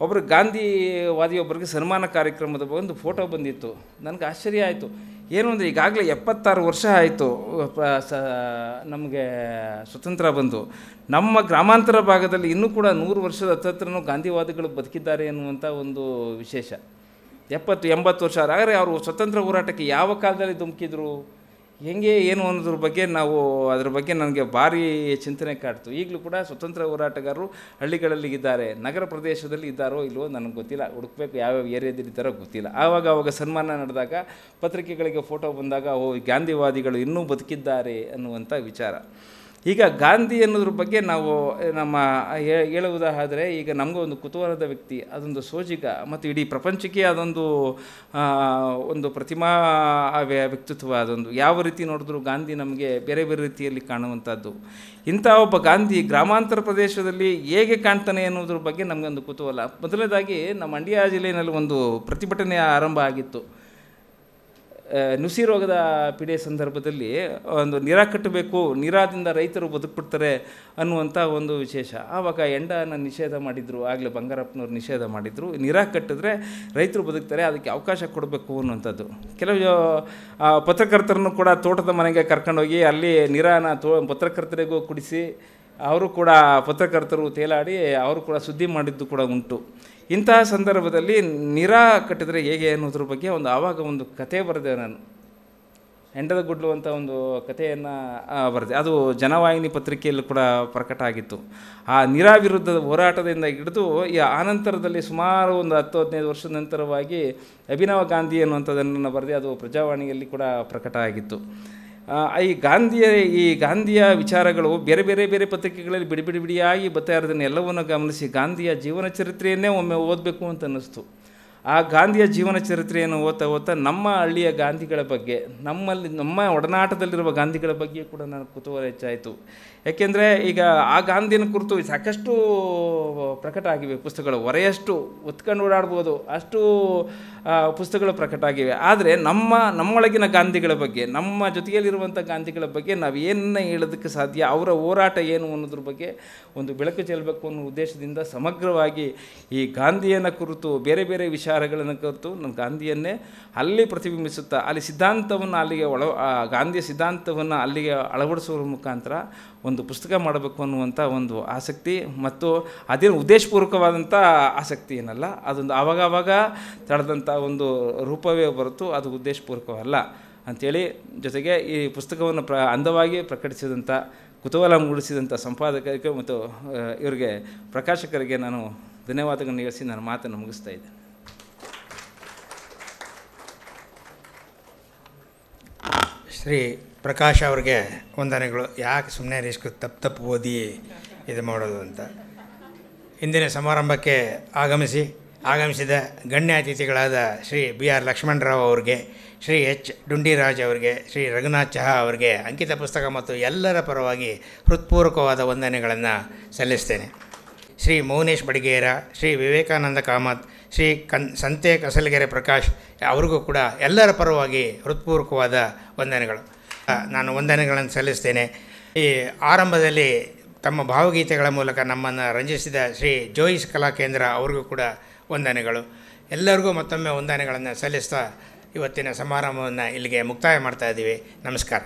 Speaker 8: ಒಬ್ಬರು ಗಾಂಧಿವಾದಿಯೊಬ್ಬರಿಗೆ ಸನ್ಮಾನ ಕಾರ್ಯಕ್ರಮದ ಒಂದು ಫೋಟೋ ಬಂದಿತ್ತು. ನನಗೆ ಆಶ್ಚರ್ಯ ಆಯಿತು. ಏನು ಅಂದರೆ ಈಗಾಗಲೇ 76 ವರ್ಷ ಆಯಿತು ನಮಗೆ ಸ್ವತಂತ್ರ ಬಂದು. ನಮ್ಮ ಗ್ರಾಮಾಂತರ ಭಾಗದಲ್ಲಿ ಇನ್ನೂ ಕೂಡ 100 ವರ್ಷದ ಹತ್ತಿರನೂ ಗಾಂಧಿವಾದಿಗಳು ಬದುಕಿದ್ದಾರೆ ಎನ್ನುವಂಥ ಒಂದು ವಿಶೇಷ. 70-80 ವರ್ಷ. ಹಾಗಾದರೆ ಅವರು ಸ್ವತಂತ್ರ ಹೋರಾಟಕ್ಕೆ ಯಾವ ಕಾಲದಲ್ಲಿ ಧುಮುಕಿದ್ರು, ಹೆಂಗೆ ಏನು ಅನ್ನೋದ್ರ ಬಗ್ಗೆ ಅದ್ರ ಬಗ್ಗೆ ನನಗೆ ಭಾರಿ ಚಿಂತನೆ ಕಾಡ್ತು. ಈಗಲೂ ಕೂಡ ಸ್ವತಂತ್ರ ಹೋರಾಟಗಾರರು ಹಳ್ಳಿಗಳಲ್ಲಿ ಇದ್ದಾರೆ, ನಗರ ಪ್ರದೇಶದಲ್ಲಿ ಇದ್ದಾರೋ ಇಲ್ವೋ ನನಗೆ ಗೊತ್ತಿಲ್ಲ, ಹುಡುಕ್ಬೇಕು, ಯಾವ್ಯಾವ ಏರಿಯಾದಲ್ಲಿ ಇದ್ದಾರೋ ಗೊತ್ತಿಲ್ಲ. ಆವಾಗ ಸನ್ಮಾನ ನಡೆದಾಗ ಪತ್ರಿಕೆಗಳಿಗೆ ಫೋಟೋ ಬಂದಾಗ ಗಾಂಧಿವಾದಿಗಳು ಇನ್ನೂ ಬದುಕಿದ್ದಾರೆ ಅನ್ನುವಂಥ ವಿಚಾರ. ಈಗ ಗಾಂಧಿ ಅನ್ನೋದ್ರ ಬಗ್ಗೆ ನಾವು ಹೇಳುವುದಾದರೆ, ಈಗ ನಮಗೂ ಒಂದು ಕುತೂಹಲದ ವ್ಯಕ್ತಿ, ಅದೊಂದು ಸೋಜಿಗ ಮತ್ತು ಇಡೀ ಪ್ರಪಂಚಕ್ಕೆ ಒಂದು ಪ್ರತಿಮಾ ವ್ಯಕ್ತಿತ್ವ. ಅದೊಂದು ಯಾವ ರೀತಿ ನೋಡಿದ್ರು ಗಾಂಧಿ ನಮಗೆ ಬೇರೆ ಬೇರೆ ರೀತಿಯಲ್ಲಿ ಕಾಣುವಂಥದ್ದು. ಇಂಥ ಒಬ್ಬ ಗಾಂಧಿ ಗ್ರಾಮಾಂತರ ಪ್ರದೇಶದಲ್ಲಿ ಹೇಗೆ ಕಾಣ್ತಾನೆ ಅನ್ನೋದ್ರ ಬಗ್ಗೆ ನಮಗೊಂದು ಕುತೂಹಲ. ಮೊದಲನೇದಾಗಿ ನಮ್ಮ ಮಂಡ್ಯ ಜಿಲ್ಲೆಯಲ್ಲಿ ಒಂದು ಪ್ರತಿಭಟನೆ ಆರಂಭ ಆಗಿತ್ತು. ನುಸಿ ರೋಗದ ಪೀಡೆ ಸಂದರ್ಭದಲ್ಲಿ ಒಂದು ನೀರಾ ಕಟ್ಟಬೇಕು, ನೀರಾದಿಂದ ರೈತರು ಬದುಕ್ಬಿಡ್ತಾರೆ ಅನ್ನುವಂಥ ಒಂದು ವಿಶೇಷ. ಆವಾಗ ಎಂಡನ ನಿಷೇಧ ಮಾಡಿದರು, ಆಗಲೇ ಬಂಗಾರಪ್ಪನವ್ರು ನಿಷೇಧ ಮಾಡಿದರು. ನೀರಾ ಕಟ್ಟಿದ್ರೆ ರೈತರು ಬದುಕ್ತಾರೆ, ಅದಕ್ಕೆ ಅವಕಾಶ ಕೊಡಬೇಕು ಅನ್ನುವಂಥದ್ದು. ಕೆಲವು ಪತ್ರಕರ್ತರನ್ನು ಕೂಡ ತೋಟದ ಮನೆಗೆ ಕರ್ಕೊಂಡೋಗಿ ಅಲ್ಲಿ ನೀರಾನ ಪತ್ರಕರ್ತರಿಗೂ ಕುಡಿಸಿ ಅವರು ಕೂಡ ಪತ್ರಕರ್ತರು ತೇಲಾಡಿ ಅವರು ಕೂಡ ಸುದ್ದಿ ಮಾಡಿದ್ದು ಕೂಡ ಉಂಟು. ಇಂತಹ ಸಂದರ್ಭದಲ್ಲಿ ನೀರಾ ಕಟ್ಟಿದರೆ ಹೇಗೆ ಅನ್ನೋದ್ರ ಬಗ್ಗೆ ಆವಾಗ ಒಂದು ಕತೆ ಬರೆದೆ ನಾನು. ಹೆಂಡದ ಗುಡ್ಲು ಅಂತ ಒಂದು ಕಥೆಯನ್ನು ಬರೆದೆ. ಅದು ಜನವಾಹಿನಿ ಪತ್ರಿಕೆಯಲ್ಲೂ ಕೂಡ ಪ್ರಕಟ ಆಗಿತ್ತು. ಆ ನೀರಾ ವಿರುದ್ಧದ ಹೋರಾಟದಿಂದ ಹಿಡಿದು ಈ ಆನಂತರದಲ್ಲಿ ಸುಮಾರು ಒಂದು 10-15 ವರ್ಷದ ನಂತರವಾಗಿ ಅಭಿನವ ಗಾಂಧಿ ಅನ್ನುವಂಥದ್ದನ್ನು ಬರೆದೆ. ಅದು ಪ್ರಜಾವಾಣಿಯಲ್ಲಿ ಕೂಡ ಪ್ರಕಟ ಆಗಿತ್ತು. ಈ ಗಾಂಧಿಯ ವಿಚಾರಗಳು ಬೇರೆ ಬೇರೆ ಬೇರೆ ಪತ್ರಿಕೆಗಳಲ್ಲಿ ಬಿಡಿಯಾಗಿ ಬರ್ತಾ ಇರೋದನ್ನು ಎಲ್ಲವನ್ನು ಗಮನಿಸಿ ಗಾಂಧಿಯ ಜೀವನ ಚರಿತ್ರೆಯನ್ನೇ ಒಮ್ಮೆ ಓದಬೇಕು ಅಂತ ಅನ್ನಿಸ್ತು. ಆ ಗಾಂಧಿಯ ಜೀವನ ಚರಿತ್ರೆಯನ್ನು ಓದ್ತಾ ನಮ್ಮ ಹಳ್ಳಿಯ ಗಾಂಧಿಗಳ ಬಗ್ಗೆ, ನಮ್ಮ ಒಡನಾಟದಲ್ಲಿರುವ ಗಾಂಧಿಗಳ ಬಗ್ಗೆ ಕೂಡ ನನಗೆ ಕುತೂಹಲ ಹೆಚ್ಚಾಯಿತು. ಯಾಕೆಂದರೆ ಈಗ ಆ ಗಾಂಧಿನ ಕುರಿತು ಸಾಕಷ್ಟು ಪ್ರಕಟ ಆಗಿವೆ ಪುಸ್ತಕಗಳು, ಹೊರೆಯಷ್ಟು ಒತ್ಕೊಂಡು ಓಡಾಡ್ಬೋದು ಅಷ್ಟು ಪುಸ್ತಕಗಳು ಪ್ರಕಟ ಆಗಿವೆ. ಆದರೆ ನಮ್ಮೊಳಗಿನ ಗಾಂಧಿಗಳ ಬಗ್ಗೆ, ನಮ್ಮ ಜೊತೆಯಲ್ಲಿರುವಂಥ ಗಾಂಧಿಗಳ ಬಗ್ಗೆ ನಾವು ಏನನ್ನ ಹೇಳೋದಕ್ಕೆ ಸಾಧ್ಯ, ಅವರ ಹೋರಾಟ ಏನು ಅನ್ನೋದ್ರ ಬಗ್ಗೆ ಒಂದು ಬೆಳಕು ಚೆಲ್ಲಬೇಕು ಅನ್ನೋ ಉದ್ದೇಶದಿಂದ ಸಮಗ್ರವಾಗಿ ಈ ಗಾಂಧಿಯನ್ನು ಕುರಿತು ಬೇರೆ ಬೇರೆ ವಿಚಾರಗಳನ್ನು ಕುರಿತು ನಮ್ಮ ಗಾಂಧಿಯನ್ನೇ ಅಲ್ಲಿ ಪ್ರತಿಬಿಂಬಿಸುತ್ತಾ ಅಲ್ಲಿ ಸಿದ್ಧಾಂತವನ್ನು ಗಾಂಧಿಯ ಸಿದ್ಧಾಂತವನ್ನು ಅಲ್ಲಿಗೆ ಅಳವಡಿಸುವ ಮುಖಾಂತರ ಒಂದು ಪುಸ್ತಕ ಮಾಡಬೇಕು ಅನ್ನುವಂಥ ಒಂದು ಆಸಕ್ತಿ, ಮತ್ತು ಅದೇನು ಉದ್ದೇಶಪೂರ್ವಕವಾದಂಥ ಆಸಕ್ತಿ ಏನಲ್ಲ, ಅದೊಂದು ಆವಾಗ ತಳೆದಂಥ ಒಂದು ರೂಪವೇ ಹೊರತು ಅದು ಉದ್ದೇಶಪೂರ್ವಕವಲ್ಲ ಅಂಥೇಳಿ, ಜೊತೆಗೆ ಈ ಪುಸ್ತಕವನ್ನು ಅಂದವಾಗಿ ಪ್ರಕಟಿಸಿದಂಥ ಕುತೂಹಲ ಮೂಡಿಸಿದಂಥ ಸಂಪಾದಕರಿಗೆ ಮತ್ತು ಇವರಿಗೆ ಪ್ರಕಾಶಕರಿಗೆ ನಾನು ಧನ್ಯವಾದಗಳನ್ನು ಹೇಳಿಸಿ ನನ್ನ ಮಾತನ್ನು ಮುಗಿಸ್ತಾ ಇದ್ದೇನೆ.
Speaker 1: ಶ್ರೀ ಪ್ರಕಾಶ್ ಅವ್ರಿಗೆ ವಂದನೆಗಳು. ಯಾಕೆ ಸುಮ್ಮನೆ ರಿಸ್ಕ್ ತಪ್ಪು ಓದಿ ಇದು ಮಾಡೋದು ಅಂತ. ಇಂದಿನ ಸಮಾರಂಭಕ್ಕೆ ಆಗಮಿಸಿದ ಗಣ್ಯ ಅತಿಥಿಗಳಾದ ಶ್ರೀ BR ಲಕ್ಷ್ಮಣರಾವ್ ಅವರಿಗೆ, ಶ್ರೀ H ಡುಂಡಿರಾಜ್ ಅವರಿಗೆ, ಶ್ರೀ ರಘುನಾಥ್ ಚಹಾ ಅವರಿಗೆ ಅಂಕಿತ ಪುಸ್ತಕ ಮತ್ತು ಎಲ್ಲರ ಪರವಾಗಿ ಹೃತ್ಪೂರ್ವಕವಾದ ವಂದನೆಗಳನ್ನು ಸಲ್ಲಿಸ್ತೇನೆ. ಶ್ರೀ ಮೌನೇಶ್ ಬಡಿಗೇರ, ಶ್ರೀ ವಿವೇಕಾನಂದ ಕಾಮತ್, ಶ್ರೀ ಸಂತೆ ಕಸಲಗೆರೆ ಪ್ರಕಾಶ್ ಅವ್ರಿಗೂ ಕೂಡ ಎಲ್ಲರ ಪರವಾಗಿ ಹೃತ್ಪೂರ್ವಕವಾದ ವಂದನೆಗಳು. ನಾನು ವಂದನೆಗಳನ್ನು ಸಲ್ಲಿಸ್ತೇನೆ. ಈ ಆರಂಭದಲ್ಲಿ ತಮ್ಮ ಭಾವಗೀತೆಗಳ ಮೂಲಕ ನಮ್ಮನ್ನು ರಂಜಿಸಿದ ಶ್ರೀ ಜೋಯಿಸ್ ಕಲಾ ಕೇಂದ್ರ ಅವ್ರಿಗೂ ಕೂಡ ವಂದನೆಗಳು. ಎಲ್ಲರಿಗೂ ಮತ್ತೊಮ್ಮೆ ವಂದನೆಗಳನ್ನು ಸಲ್ಲಿಸ್ತಾ ಇವತ್ತಿನ ಸಮಾರಂಭವನ್ನು ಇಲ್ಲಿಗೆ ಮುಕ್ತಾಯ ಮಾಡ್ತಾ ಇದ್ದೀವಿ. ನಮಸ್ಕಾರ.